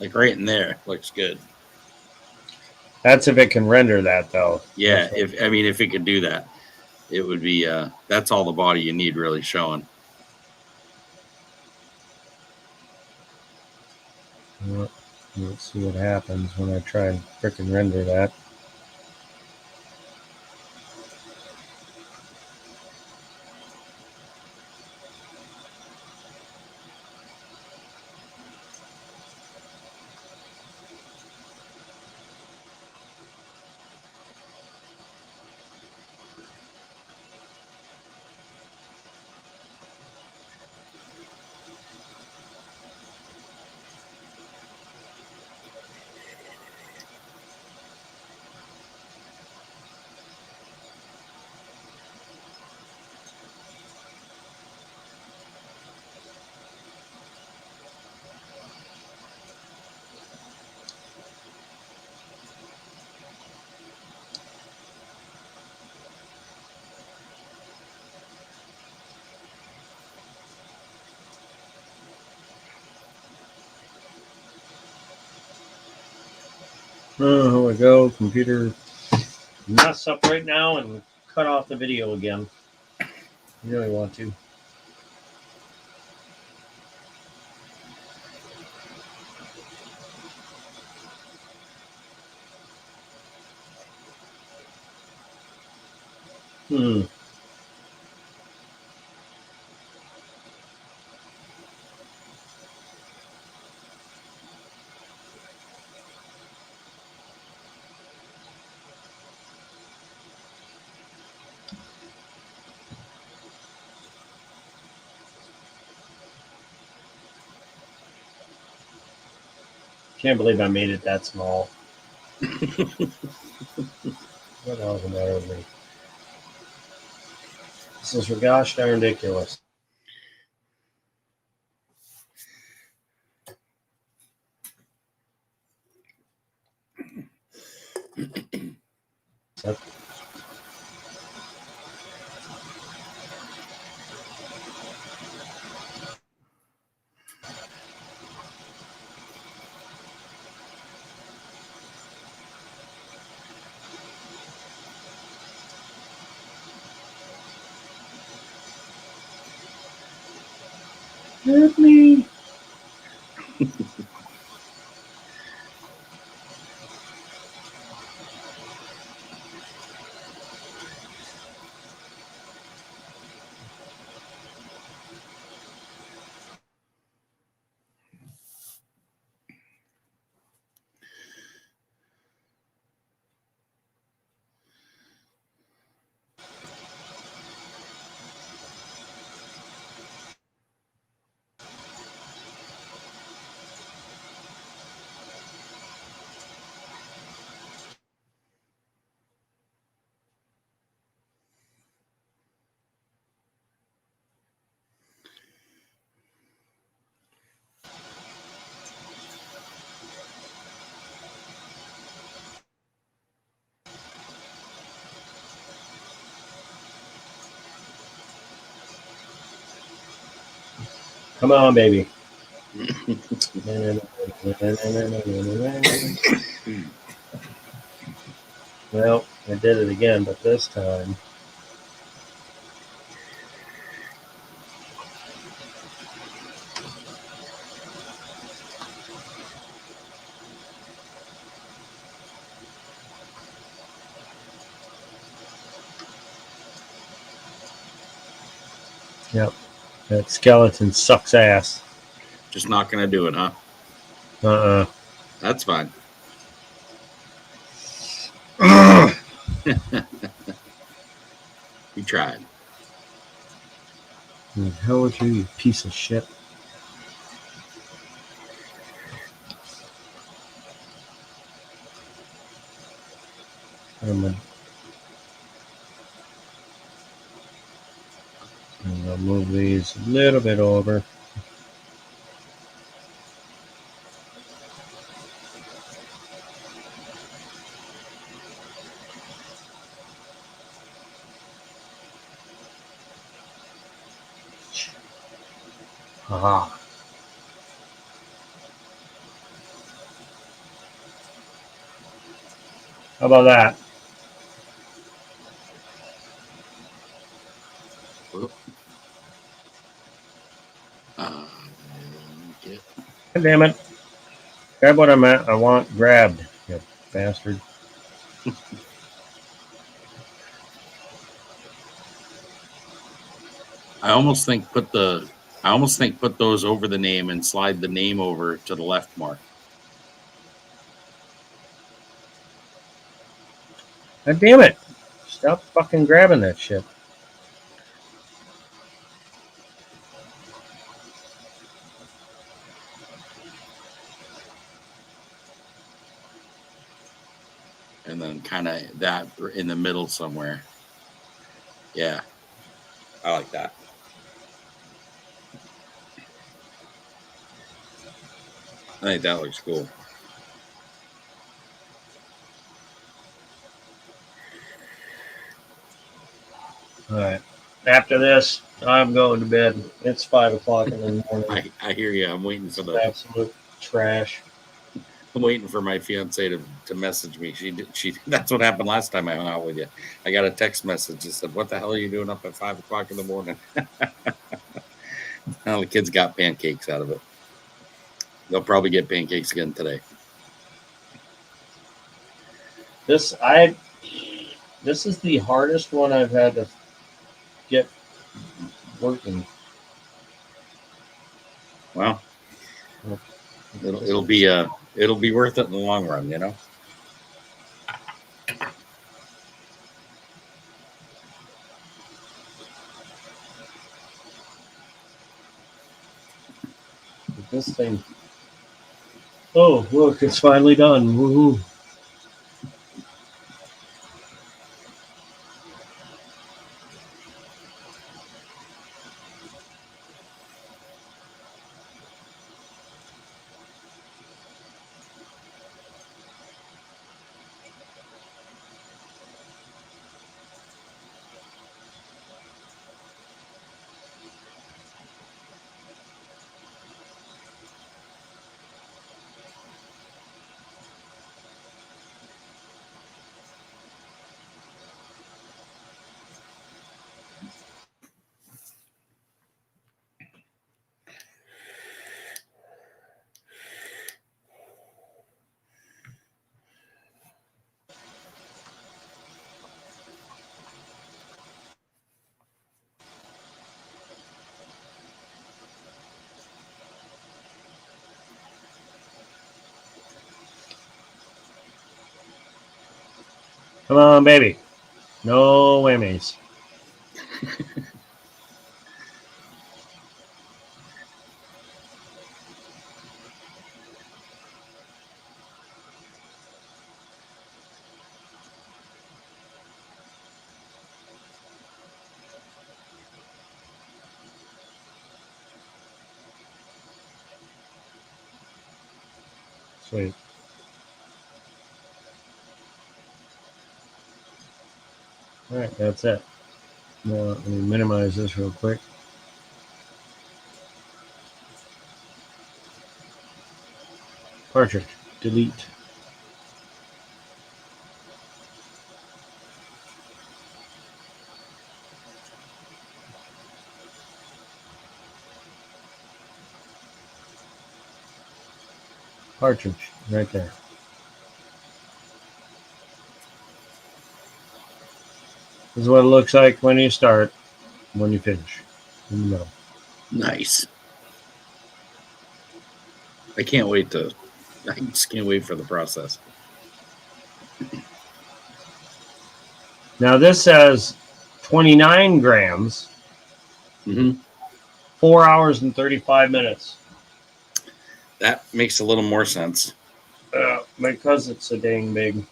Like right in there, looks good. That's if it can render that, though. Yeah, That's if it could do that, it would be. That's all the body you need really showing. Well, let's see what happens when I try and frickin' render that. Oh, here we go. Computer mess up right now and cut off the video again. You really want to. Can't believe I made it that small. What the hell's the matter with me? This is gosh darn ridiculous. Help me. Come on, baby. Well, I did it again, but this time. Yep. That skeleton sucks ass. Just not gonna do it, huh? Uh-uh. That's fine. You tried. The hell with you piece of shit. I'm gonna move these a little bit over. Aha. How about that? Whoop. Okay. God damn it. Grab what I want grabbed, you bastard. I almost think put those over the name and slide the name over to the left more. God damn it. Stop fucking grabbing that shit. And then kind of that in the middle somewhere. Yeah. I like that. I think that looks cool. All right. After this, I'm going to bed. It's 5 o'clock in the morning. I hear you. I'm waiting for the Absolute trash. I'm waiting for my fiance to message me. She that's what happened last time I hung out with you. I got a text message that said, "What the hell are you doing up at 5 o'clock in the morning?" Well, the kids got pancakes out of it. They'll probably get pancakes again today. This is the hardest one I've had to get working. Well, it'll be worth it in the long run, you know. This thing. Oh, look, it's finally done. Woohoo. Come on, baby. No whammies. Sweet. All right, that's it. Now, let me minimize this real quick. Partridge. Delete. Partridge. Right there. This is what it looks like when you start, when you finish. In the middle. Nice. I just can't wait for the process. Now this says 29 grams, Mm-hmm. 4 hours and 35 minutes. That makes a little more sense. Because it's so dang big.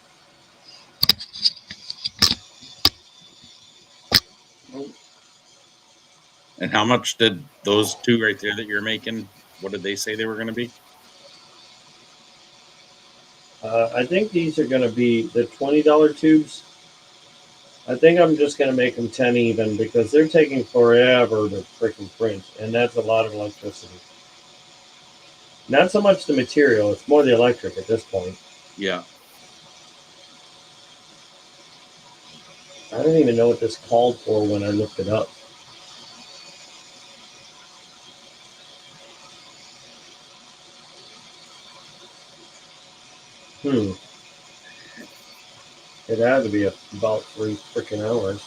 And how much did those two right there that you're making? What did they say they were going to be? I think these are going to be the $20 tubes I think I'm just gonna make them 10 even because they're taking forever to freaking print, and that's a lot of electricity. Not so much the material; it's more the electric at this point. Yeah. I don't even know what this called for when I looked it up. Hmm. It had to be about 3 freaking hours.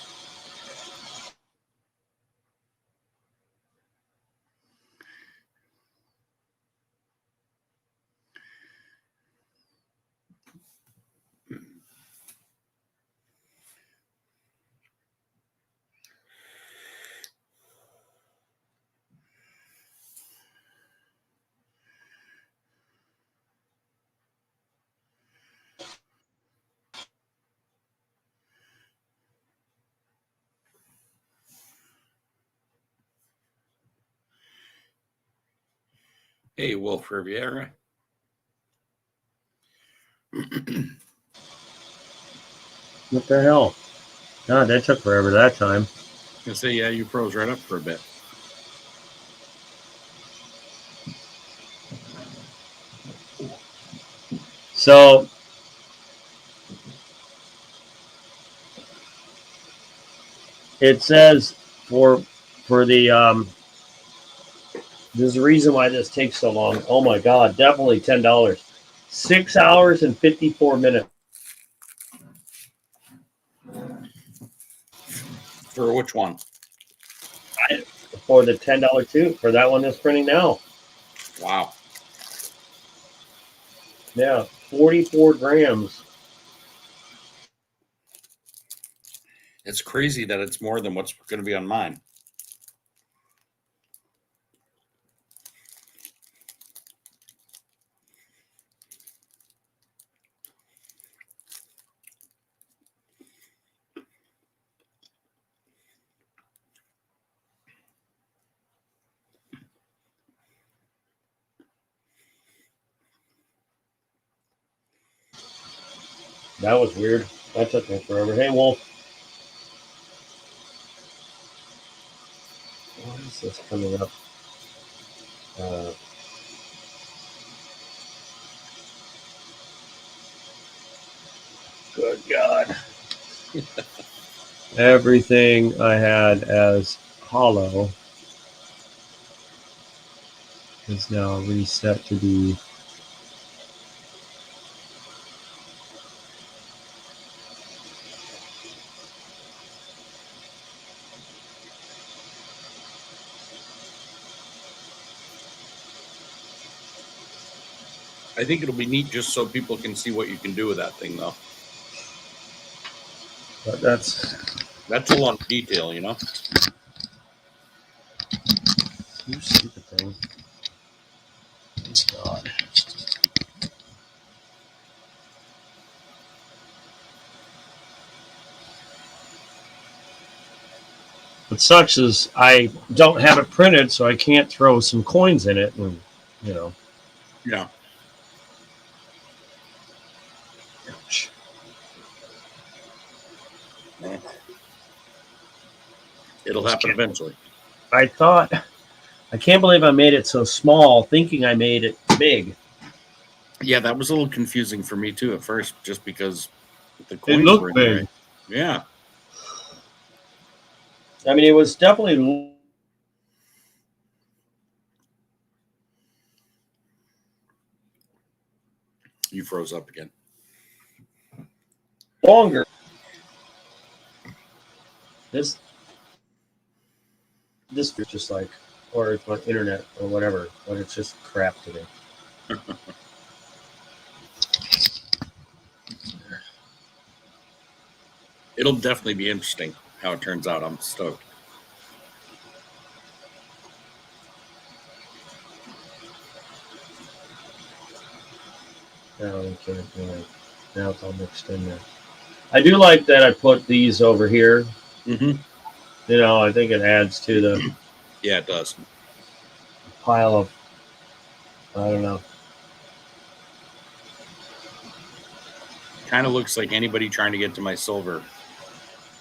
Hey, Wolf Riviera. What the hell? God, that took forever that time. I say, yeah, you froze right up for a bit. So it says for the there's a reason why this takes so long. Oh my god, definitely $10. 6 hours and 54 minutes. For which one? For the $10 too, for that one that's printing now. Wow. Yeah, 44 grams. It's crazy that it's more than what's going to be on mine. That was weird. That took me forever. Hey, Wolf. What is this coming up? Uh, Good God. Everything I had as hollow is now reset to be. I think it'll be neat just so people can see what you can do with that thing, though. But that's That's a lot of detail, you know? you stupid thing. Oh, God. What sucks is I don't have it printed, so I can't throw some coins in it, and you know. Yeah. Ouch. It'll happen eventually. I thought I can't believe I made it so small, thinking I made it big. Yeah, that was a little confusing for me, too, at first, just because the It coins looked were in big. there. Yeah. I mean, it was definitely You froze up again. longer. This is just like, or it's my internet or whatever, but it's just crap today. It'll definitely be interesting how it turns out. I'm stoked. Now I can't. Now it's all mixed in there. I do like that I put these over here. Mm-hmm. You know, I think it adds to the Yeah, it does. pile of. I don't know. Kind of looks like anybody trying to get to my silver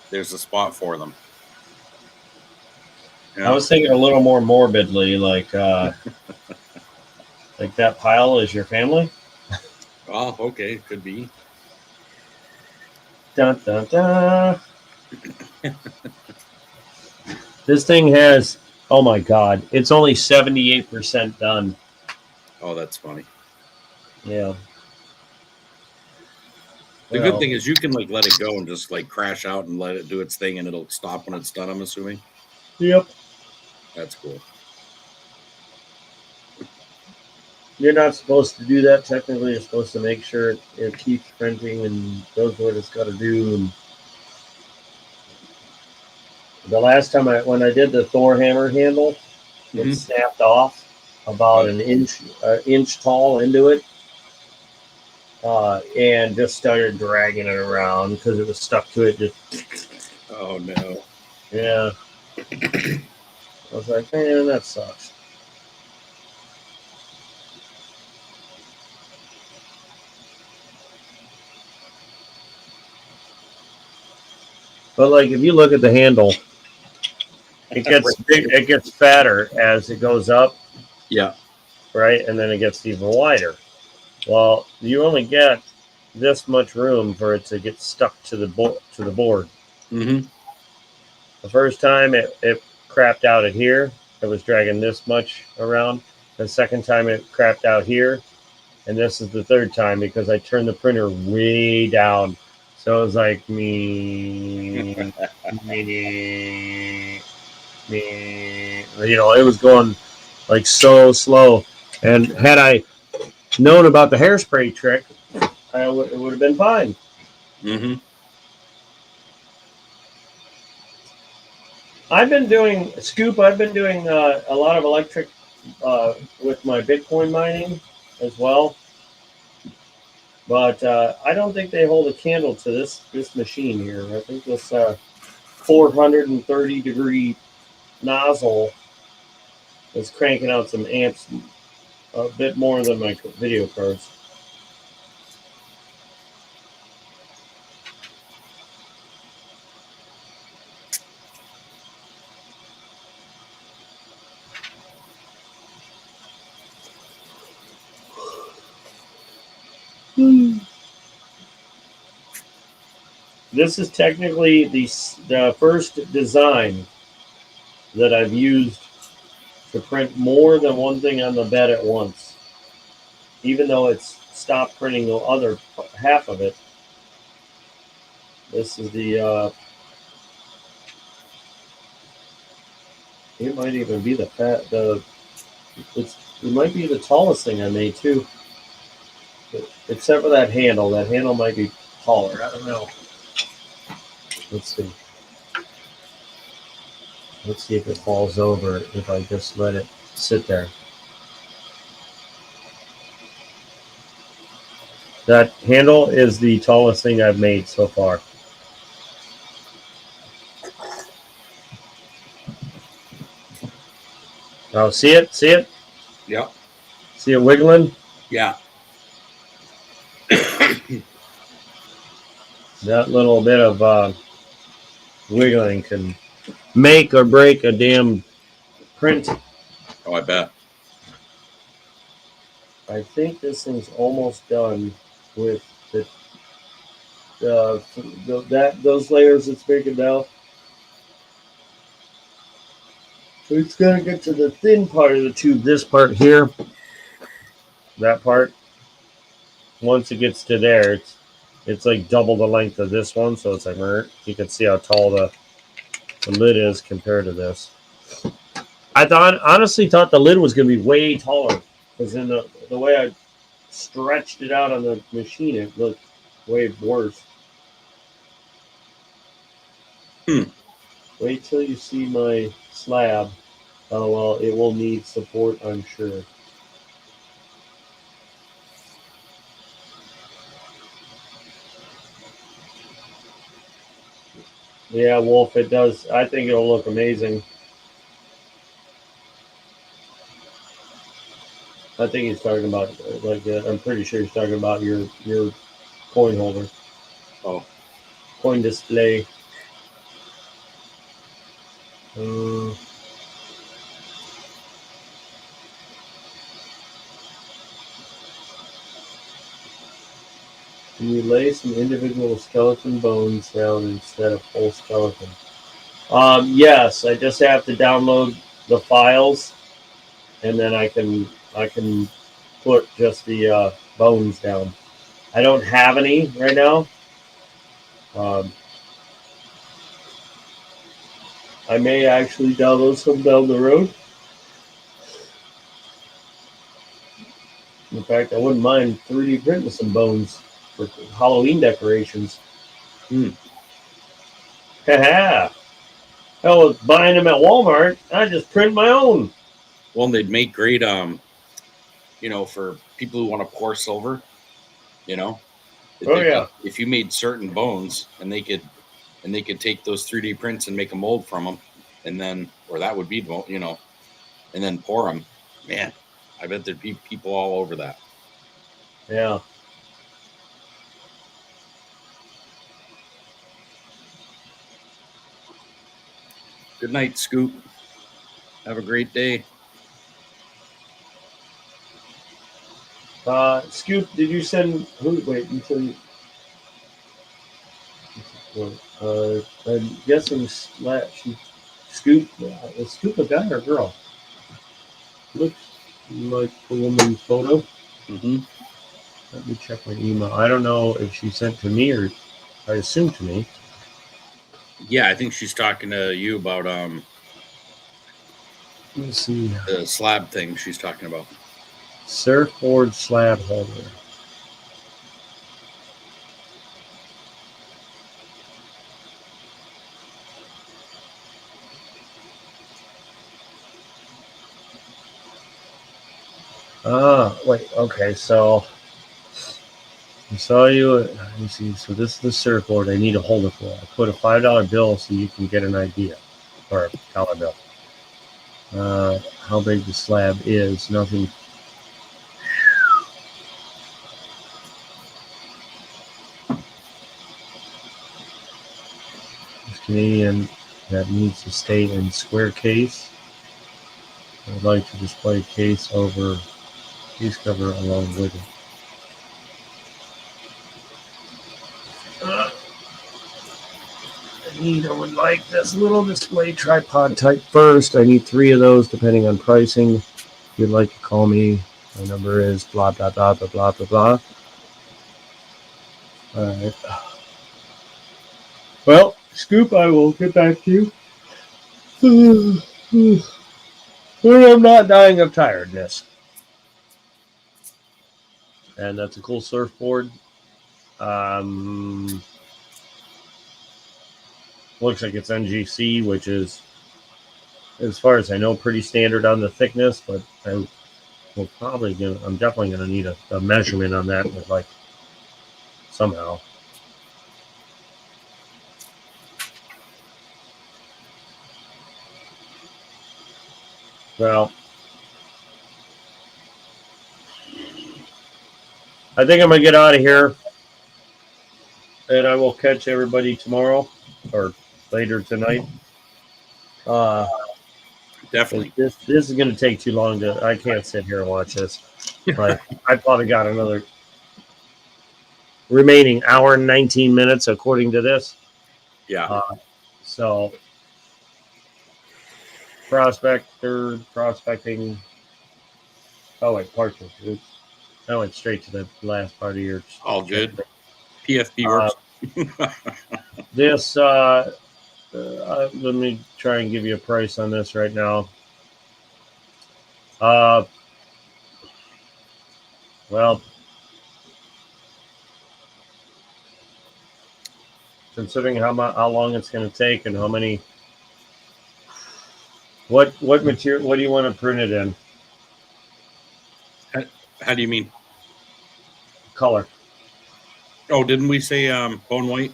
there's a spot for them. I was thinking a little more morbidly, like that pile is your family. Oh, okay, could be. Dun dun dun. This thing has, oh my god, it's only 78% done. Oh, that's funny. Yeah. The good thing is you can like let it go and just like crash out and let it do its thing, and it'll stop when it's done. I'm assuming. Yep. That's cool. You're not supposed to do that. Technically, you're supposed to make sure it keeps printing and does what it's got to do. And the last time when I did the Thor hammer handle, it snapped off about an inch tall into it, and just started dragging it around because it was stuck to it. Just Oh no. yeah. I was like, man, that sucks. But like, if you look at the handle, it gets big, it gets fatter as it goes up. Yeah. Right, and then it gets even wider. Well, you only get this much room for it to get stuck to the board. Mm-hmm. The first time it crapped out at here, it was dragging this much around. The second time it crapped out here, and this is the third time because I turned the printer way down. So it was like me, it was going like so slow. And had I known about the hairspray trick, it would have been fine. Mm-hmm. I've been doing a lot of electric with my Bitcoin mining as well. But I don't think they hold a candle to this machine here. I think this 430 degree nozzle is cranking out some amps a bit more than my video cards. This is technically the first design that I've used to print more than one thing on the bed at once. Even though it's stopped printing the other half of it. This is the it might even be it might be the tallest thing I made too. Except for that handle. That handle might be taller. I don't know. Let's see. Let's see if it falls over if I just let it sit there. That handle is the tallest thing I've made so far. Oh, see it? See it? Yeah. See it wiggling? Yeah. That little bit of wiggling can make or break a damn print. Oh, I bet. I think this thing's almost done with those layers it's making now. It's gonna get to the thin part of the tube. This part here, that part. Once it gets to there, it's like double the length of this one. So it's like you can see how tall the lid is compared to this. I honestly thought the lid was gonna be way taller because in the way I stretched it out on the machine, it looked way worse. Wait till you see my slab. Oh well, it will need support, I'm sure. Yeah, Wolf, it does. I think it'll look amazing. I think he's talking about I'm pretty sure he's talking about your coin holder. Oh, coin display. Uh, can you lay some individual skeleton bones down instead of whole skeleton? Yes, I just have to download the files, and then I can put just the bones down. I don't have any right now. Um, I may actually download some down the road. In fact, I wouldn't mind 3D printing some bones for Halloween decorations. Haha. Hell, with buying them at Walmart, I just print my own. Well, they'd make great, for people who want to pour silver. Oh yeah. If you made certain bones, and they could take those 3D prints and make a mold from them, and then, or that would be, and then pour them. Man, I bet there'd be people all over that. Yeah. Good night, Scoop. Have a great day. Scoop, did you send who? Wait until you. I'm guessing Scoop. Is Scoop a guy or a girl? Looks like a woman's photo. Mm-hmm. Let me check my email. I don't know if she sent to me or I assume to me. Yeah, I think she's talking to you about Let me see. the slab thing she's talking about. Surfboard slab holder. Wait, okay, so I saw you. Let me see. So this is the surfboard I need a holder for. I put a $5 bill so you can get an idea, or a dollar bill. How big the slab is? Nothing. It's Canadian. That needs to stay in square case. I'd like to display case over case cover along with it. I would like this little display tripod type first. I need 3 of those depending on pricing. If you'd like to call me, my number is blah blah blah blah blah blah blah. Alright. Well, Scoop, I will get back to you. I'm not dying of tiredness. And that's a cool surfboard. Looks like it's NGC, which is, as far as I know, pretty standard on the thickness, but I'm definitely going to need a measurement on that with somehow. Well, I think I'm going to get out of here, and I will catch everybody tomorrow or later tonight. Definitely. This is going to take too long I can't sit here and watch this. Like, I probably got another remaining hour and 19 minutes according to this. Yeah. So prospecting. Oh wait, Parchment. Oops. I went straight to the last part of your. All good. PFP works. This. Let me try and give you a price on this right now. Well, considering how long it's going to take and how many. What material? What do you want to print it in? How do you mean? Color. Oh, didn't we say bone white?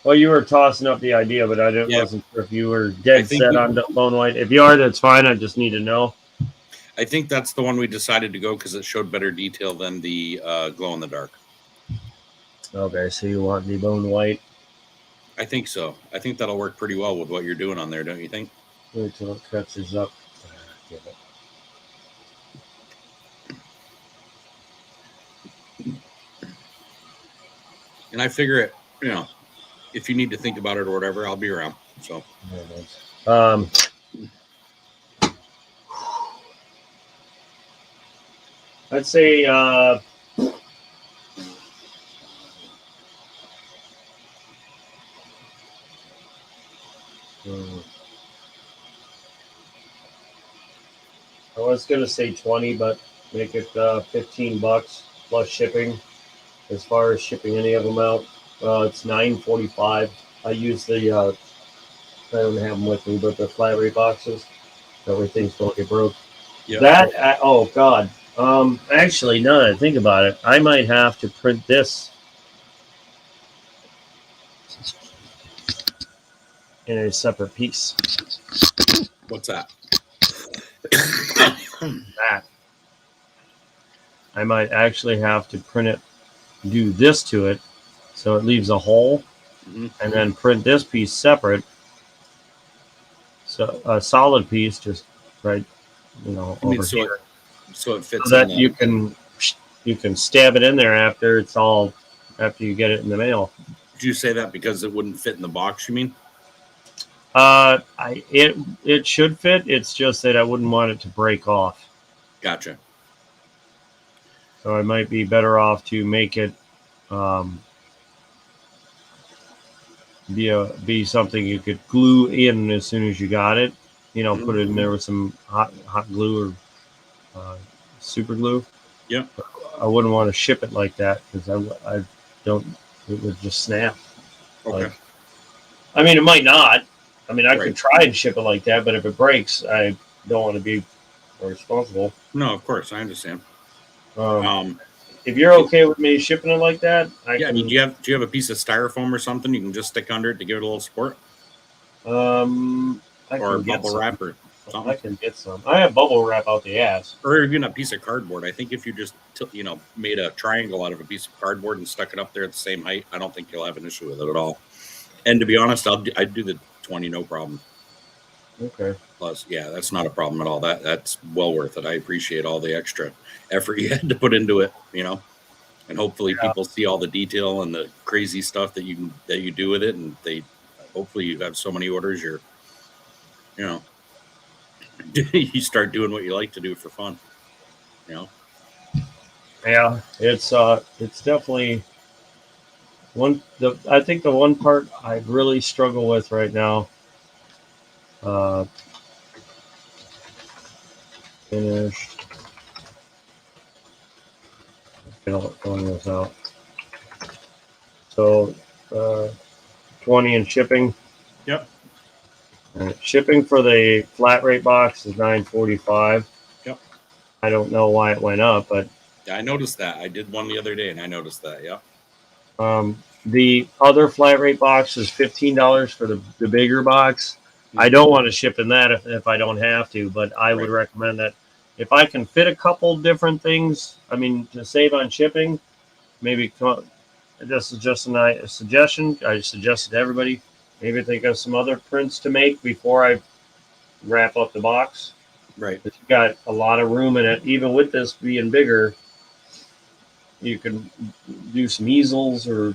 Well, you were tossing up the idea, but I wasn't sure if you were dead set on bone white. If you are, that's fine. I just need to know. I think that's the one we decided to go because it showed better detail than the glow in the dark. Okay, so you want the bone white? I think so. I think that'll work pretty well with what you're doing on there, don't you think? Wait till it catches up. Give it. And I figure it, if you need to think about it or whatever, I'll be around. So There it is. I'd say I was gonna say 20, but make it $15 plus shipping. As far as shipping any of them out, it's $9.45. I use the I don't have them with me, but the flat rate boxes. Everything's going to get broke. yeah. That oh god. Actually, now that I think about it, I might have to print this in a separate piece. What's that? That I might actually have to print it, do this to it, so it leaves a hole, Mhm. and then print this piece separate. So a solid piece, just right, I mean, over so here, so it fits so that in the, you can stab it in there after you get it in the mail. Did you say that because it wouldn't fit in the box? You mean? It should fit. It's just that I wouldn't want it to break off. Gotcha. So I might be better off to make it be something you could glue in as soon as you got it. Put it in there with some hot glue or super glue. Yeah. I wouldn't want to ship it like that because I don't. It would just snap. Okay. Like, I mean, it might not. I mean, I Right. could try and ship it like that, but if it breaks, I don't want to be responsible. No, of course I understand. If you're okay with me shipping it like that, I mean, do you have a piece of styrofoam or something you can just stick under it to give it a little support, I or can get bubble some. wrap or I something, can get some. I have bubble wrap out the ass. or even a piece of cardboard? I think if you just made a triangle out of a piece of cardboard and stuck it up there at the same height, I don't think you'll have an issue with it at all. And to be honest, I'd do the 20, no problem. Okay. Plus, yeah, that's not a problem at all. That's well worth it. I appreciate all the extra effort you had to put into it, and hopefully people see all the detail and the crazy stuff that you do with it, and hopefully you have so many orders, you start doing what you like to do for fun. Yeah, it's definitely I think the one part I really struggle with right now. Finished. Going this out. So 20 in shipping. Yep. Shipping for the flat rate box is $9.45. Yep. I don't know why it went up, but I noticed that. I did one the other day, and I noticed that. Yeah. The other flat rate box is $15 for the bigger box. I don't want to ship in that if I don't have to, but I would recommend that if I can fit a couple different things. I mean, to save on shipping, maybe this is just a suggestion. I suggest it to everybody. Maybe think of some other prints to make before I wrap up the box. Right. It's got a lot of room in it. Even with this being bigger, you can do some easels or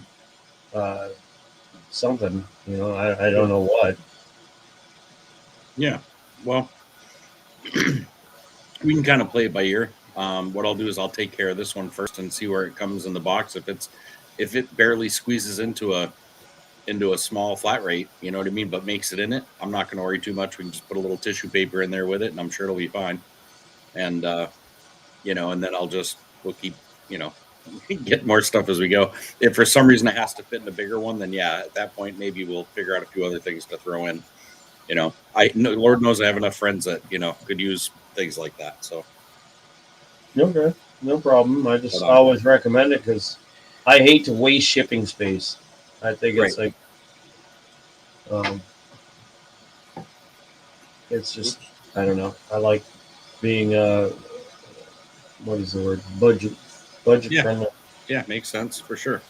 something. I don't know what. Yeah. Well, we can kind of play it by ear. What I'll do is I'll take care of this one first and see where it comes in the box. If it barely squeezes into a small flat rate, you know what I mean, but makes it in it, I'm not going to worry too much. We can just put a little tissue paper in there with it, and I'm sure it'll be fine. And and then we'll keep get more stuff as we go. If for some reason it has to fit in a bigger one, then yeah, at that point maybe we'll figure out a few other things to throw in. I know, Lord knows I have enough friends that could use things like that. So Okay, no problem. I just always recommend it because I hate to waste shipping space. I think it's like it's just I don't know. I like being what is the word, budget friendly. Yeah, makes sense for sure.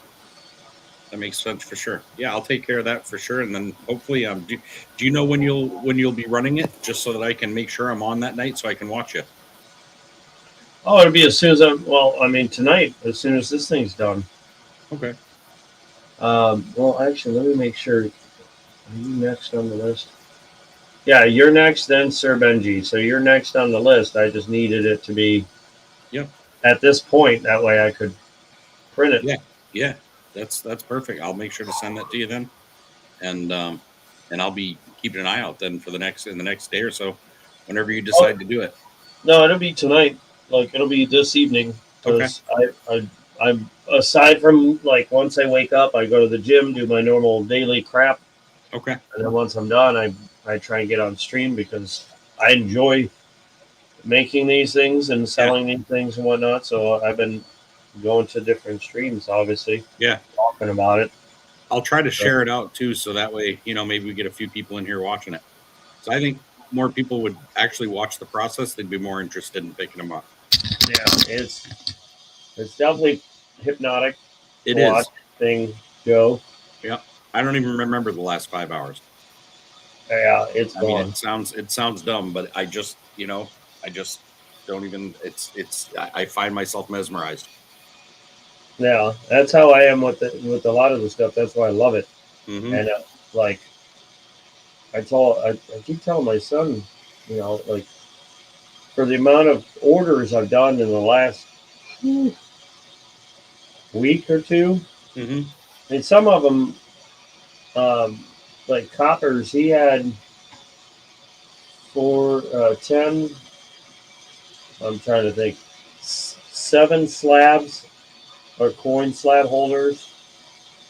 That makes sense for sure. Yeah, I'll take care of that for sure. And then hopefully, do you know when you'll be running it, just so that I can make sure I'm on that night so I can watch you? Oh, it'll be as soon as I mean, tonight, as soon as this thing's done. Okay. Well, actually, let me make sure. Are you next on the list? Yeah, you're next, then Sir Benji. So you're next on the list. I just needed it to be Yep. at this point. That way I could print it. Yeah. Yeah. That's perfect. I'll make sure to send that to you then, and I'll be keeping an eye out then for the next day or so, whenever you Oh, decide to do it. no, it'll be tonight. Like it'll be this evening Okay. because I'm aside from like once I wake up, I go to the gym, do my normal daily crap, Okay. and then once I'm done, I try and get on stream because I enjoy making these things and selling these things and whatnot. So I've been going to different streams, obviously, Yeah. talking about it. I'll try to So, share it out too, so that way, maybe we get a few people in here watching it. So I think more people would actually watch the process. They'd be more interested in picking them up. yeah, it's definitely hypnotic It to watch is. thing go. Yeah. I don't even remember the last 5 hours. Yeah, it's I mean, gone. it sounds dumb, but I just don't even. I find myself mesmerized. Yeah, that's how I am with a lot of the stuff. That's why I love it. Hmm. And like I keep telling my son, like for the amount of orders I've done in the last week or two, Hmm. and some of them, um, like coppers, he had 10. I'm trying to think, 7 slabs or coin slab holders,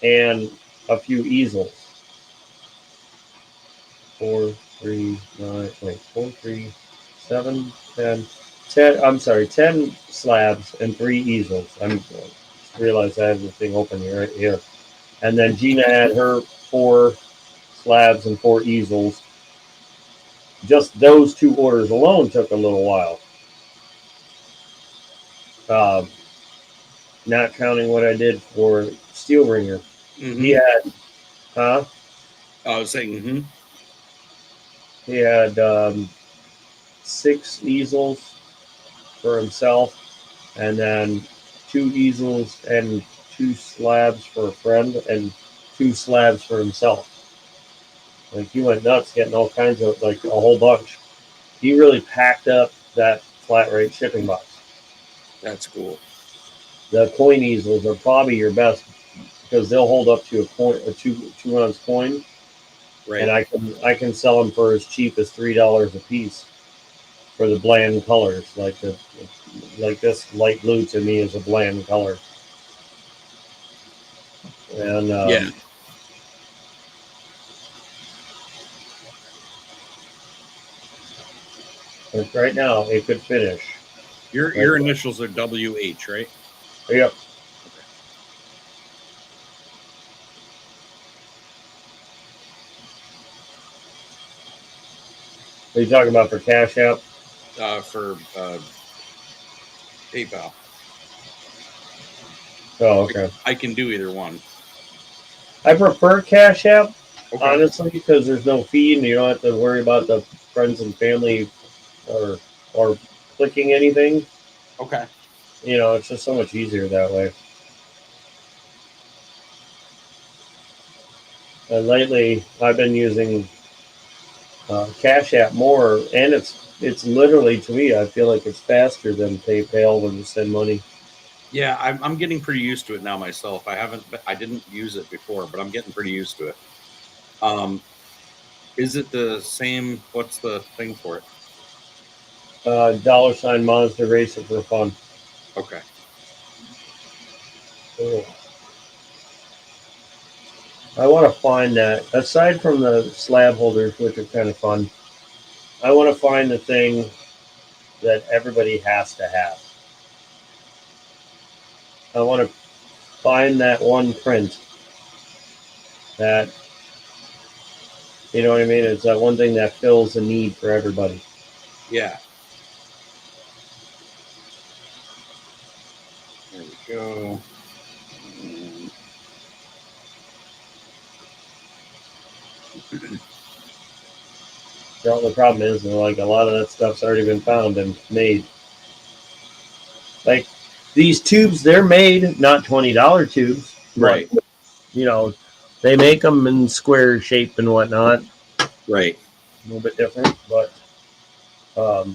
and a few easels. 4, 3, 7, 10, 10. I'm sorry, 10 slabs and 3 easels. I'm realize I have the thing open here right here. And then Gina had her 4 slabs and 4 easels. Just those 2 orders alone took a little while. Uh, Not counting what I did for Steel Ringer. He Hmm. had, huh? I was saying, He had 6 easels for himself, and then 2 easels and 2 slabs for a friend, and 2 slabs for himself. Like he went nuts getting all kinds of like a whole bunch. He really packed up that flat rate shipping box. that's cool. The coin easels are probably your best because they'll hold up to a 2 ounce coin, and Right. I can sell them for as cheap as $3 a piece for the bland colors. Like this light blue to me is a bland color, and Yeah. like right now it could finish. Like, Your initials are WH, right? yep. Okay. Are you talking about for Cash App? For PayPal. Oh, okay. I can do either one. I prefer Cash App, Okay. honestly, because there's no fee and you don't have to worry about the friends and family or or clicking anything. Okay. It's just so much easier that way. And lately, I've been using Cash App more, and it's literally to me, I feel like it's faster than PayPal when you send money. Yeah, I'm getting pretty used to it now myself. I didn't use it before, but I'm getting pretty used to it. Um, is it the same? What's the thing for it? $ Monster Racer for fun. Okay. Ugh. I want to find that. Aside from the slab holders, which are kind of fun, I want to find the thing that everybody has to have. I want to find that one print that, you know what I mean? It's that one thing that fills the need for everybody. Yeah. There we go. And The problem is, like, a lot of that stuff's already been found and made. Like, these tubes, they're made, not $20 tubes. Right. But, they make them in square shape and whatnot. Right. A little bit different, but I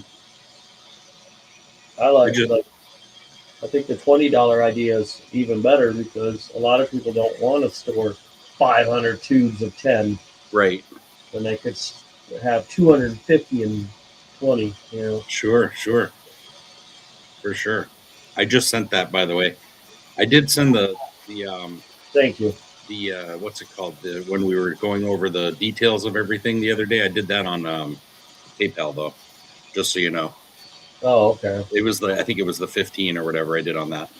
I think the $20 idea is even better because a lot of people don't want to store 500 tubes of 10 Right. when they could have 250 and 20. Sure. For sure. I just sent that, by the way. I did send the Thank you. what's it called? When we were going over the details of everything the other day, I did that on PayPal though, just so you know. Oh, okay. It was I think it was the 15 or whatever I did on that.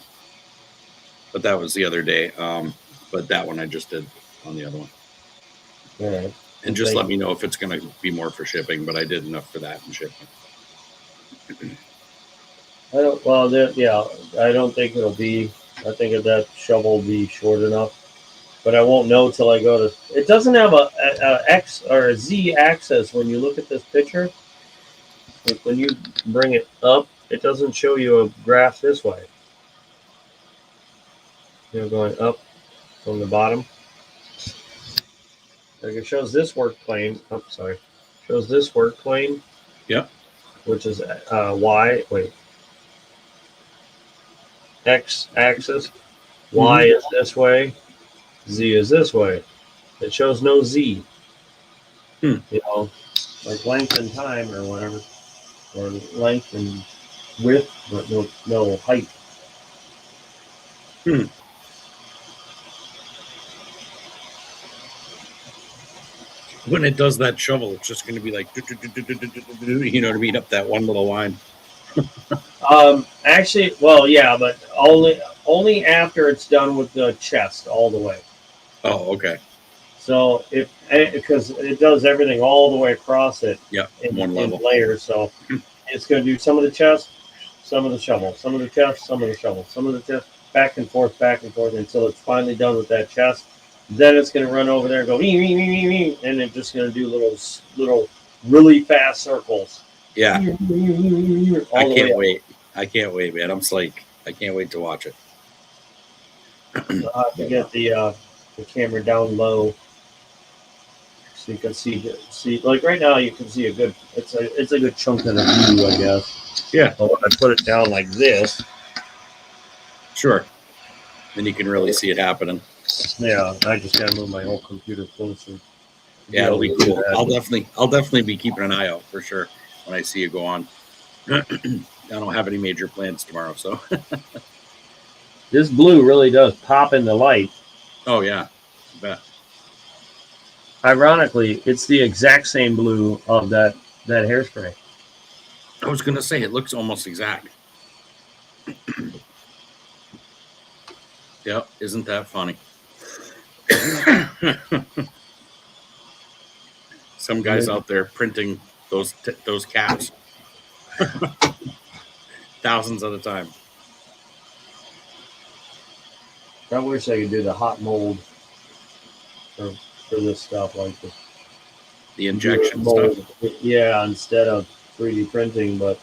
But that was the other day. But that one I just did on the other one. All right. And just let me know if it's going to be more for shipping, but I did enough for that and shipping. I don't think it'll be. I think that shovel will be short enough, but I won't know till I go to. It doesn't have a X or a Z axis when you look at this picture. Like when you bring it up, it doesn't show you a graph this way. Going up from the bottom. Like it shows this work plane. Oh, sorry. Shows this work plane. Yep. Which is Y. Wait. X axis. Y is this way. Z is this way. It shows no Z. Like length and time or whatever, or length and width, but no height. When it does that shovel, it's just going to be like, you know what I mean, up that one little line. Actually, well, yeah, but only after it's done with the chest all the way. Oh, okay. So because it does everything all the way across it. Yeah, in one level layers. So it's going to do some of the chest, some of the shovel, some of the chest, some of the shovel, some of the chest, back and forth until it's finally done with that chest. Then it's going to run over there and go, and it's just going to do little really fast circles. Yeah. I can't wait. I can't wait, man. I can't wait to watch it. I'll have to get the camera down low so you can see. Like right now, you can see it's a good chunk of the view, I guess. Yeah. But when I put it down like this, sure. Then you can really see it happening. Yeah, I just gotta move my whole computer closer. Yeah, it'll be cool. I'll definitely be keeping an eye out for sure when I see you go on. I don't have any major plans tomorrow, so. This blue really does pop in the light. Oh yeah, I bet. Ironically, it's the exact same blue of that hairspray. I was gonna say it looks almost exact. Yep, isn't that funny? Some guys out there printing those caps thousands at a time. I wish I could do the hot mold for this stuff, like the injection mold stuff. Yeah, instead of 3D printing, but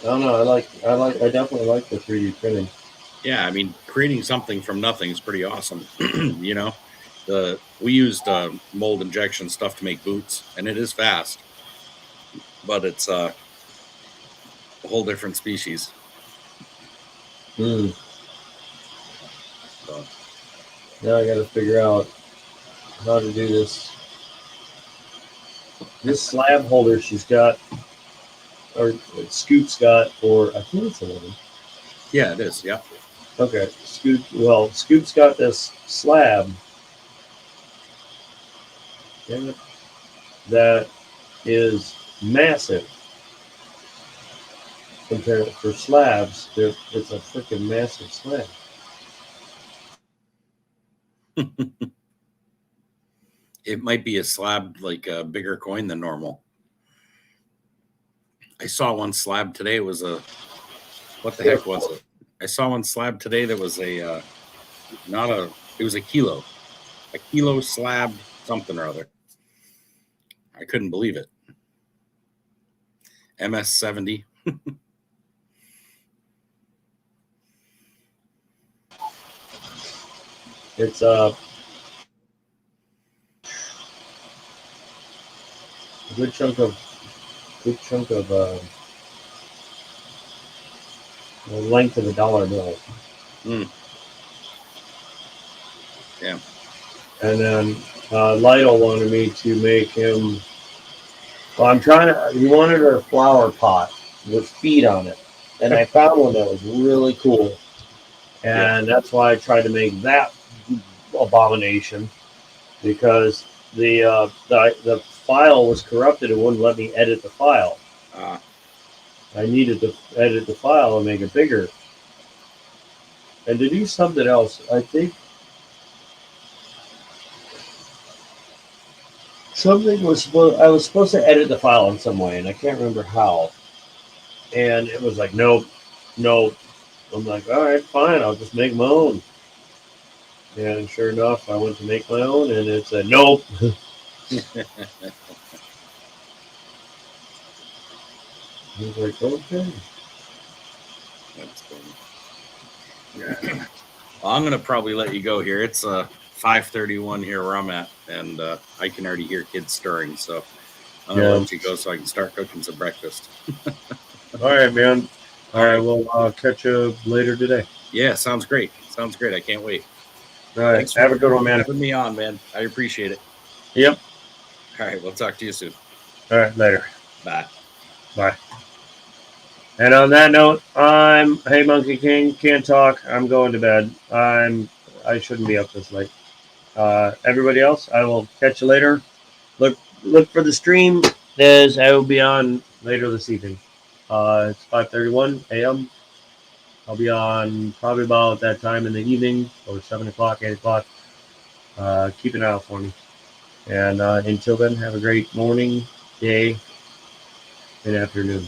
I don't know. I definitely like the 3D printing. Yeah, I mean, creating something from nothing is pretty awesome. We used mold injection stuff to make boots, and it is fast, but it's a whole different species. So, now I got to figure out how to do this. This slab holder she's got, or Scoop's got, or I think it's a woman. Yeah, it is. Yeah. Okay, Scoop's got this slab that is massive. Compared for slabs, it's a freaking massive slab. It might be a slab, like a bigger coin than normal. I saw one slab today. It was what the heck was it? I saw one slab today that was it was a kilo. a kilo slab something or other. I couldn't believe it. MS-70. It's a good chunk of the length of a dollar bill. Mm. Yeah. And then Lytle wanted me to make him. Well, he wanted a flower pot with feet on it, and I found one that was really cool, and that's why I tried to make that abomination, because the file was corrupted and wouldn't let me edit the file. I needed to edit the file and make it bigger, and to do something else. I think something was I was supposed to edit the file in some way, and I can't remember how. And it was like, nope. I'm like, all right, fine, I'll just make my own. And sure enough, I went to make my own, and it said, nope. I was like, okay. That's funny. Yeah. Well, I'm gonna probably let you go here. It's 5:31 here where I'm at, and I can already hear kids stirring. So I'm gonna let you go so I can start cooking some breakfast. All right, man. All right, well, catch you later today. Yeah, sounds great. Sounds great. I can't wait. All right, Thanks have for a good one, man. having me on, man. I appreciate it. Yep. All right, we'll talk to you soon. All right, later. Bye. Bye. And on that note, I'm Hey Monkey King. Can't talk. I'm going to bed. I shouldn't be up this late. Everybody else, I will catch you later. Look for the stream, as I will be on later this evening. It's 5:31 a.m. I'll be on probably about that time in the evening, or 7 o'clock, 8 o'clock. Keep an eye out for me. And until then, have a great morning, day, and afternoon.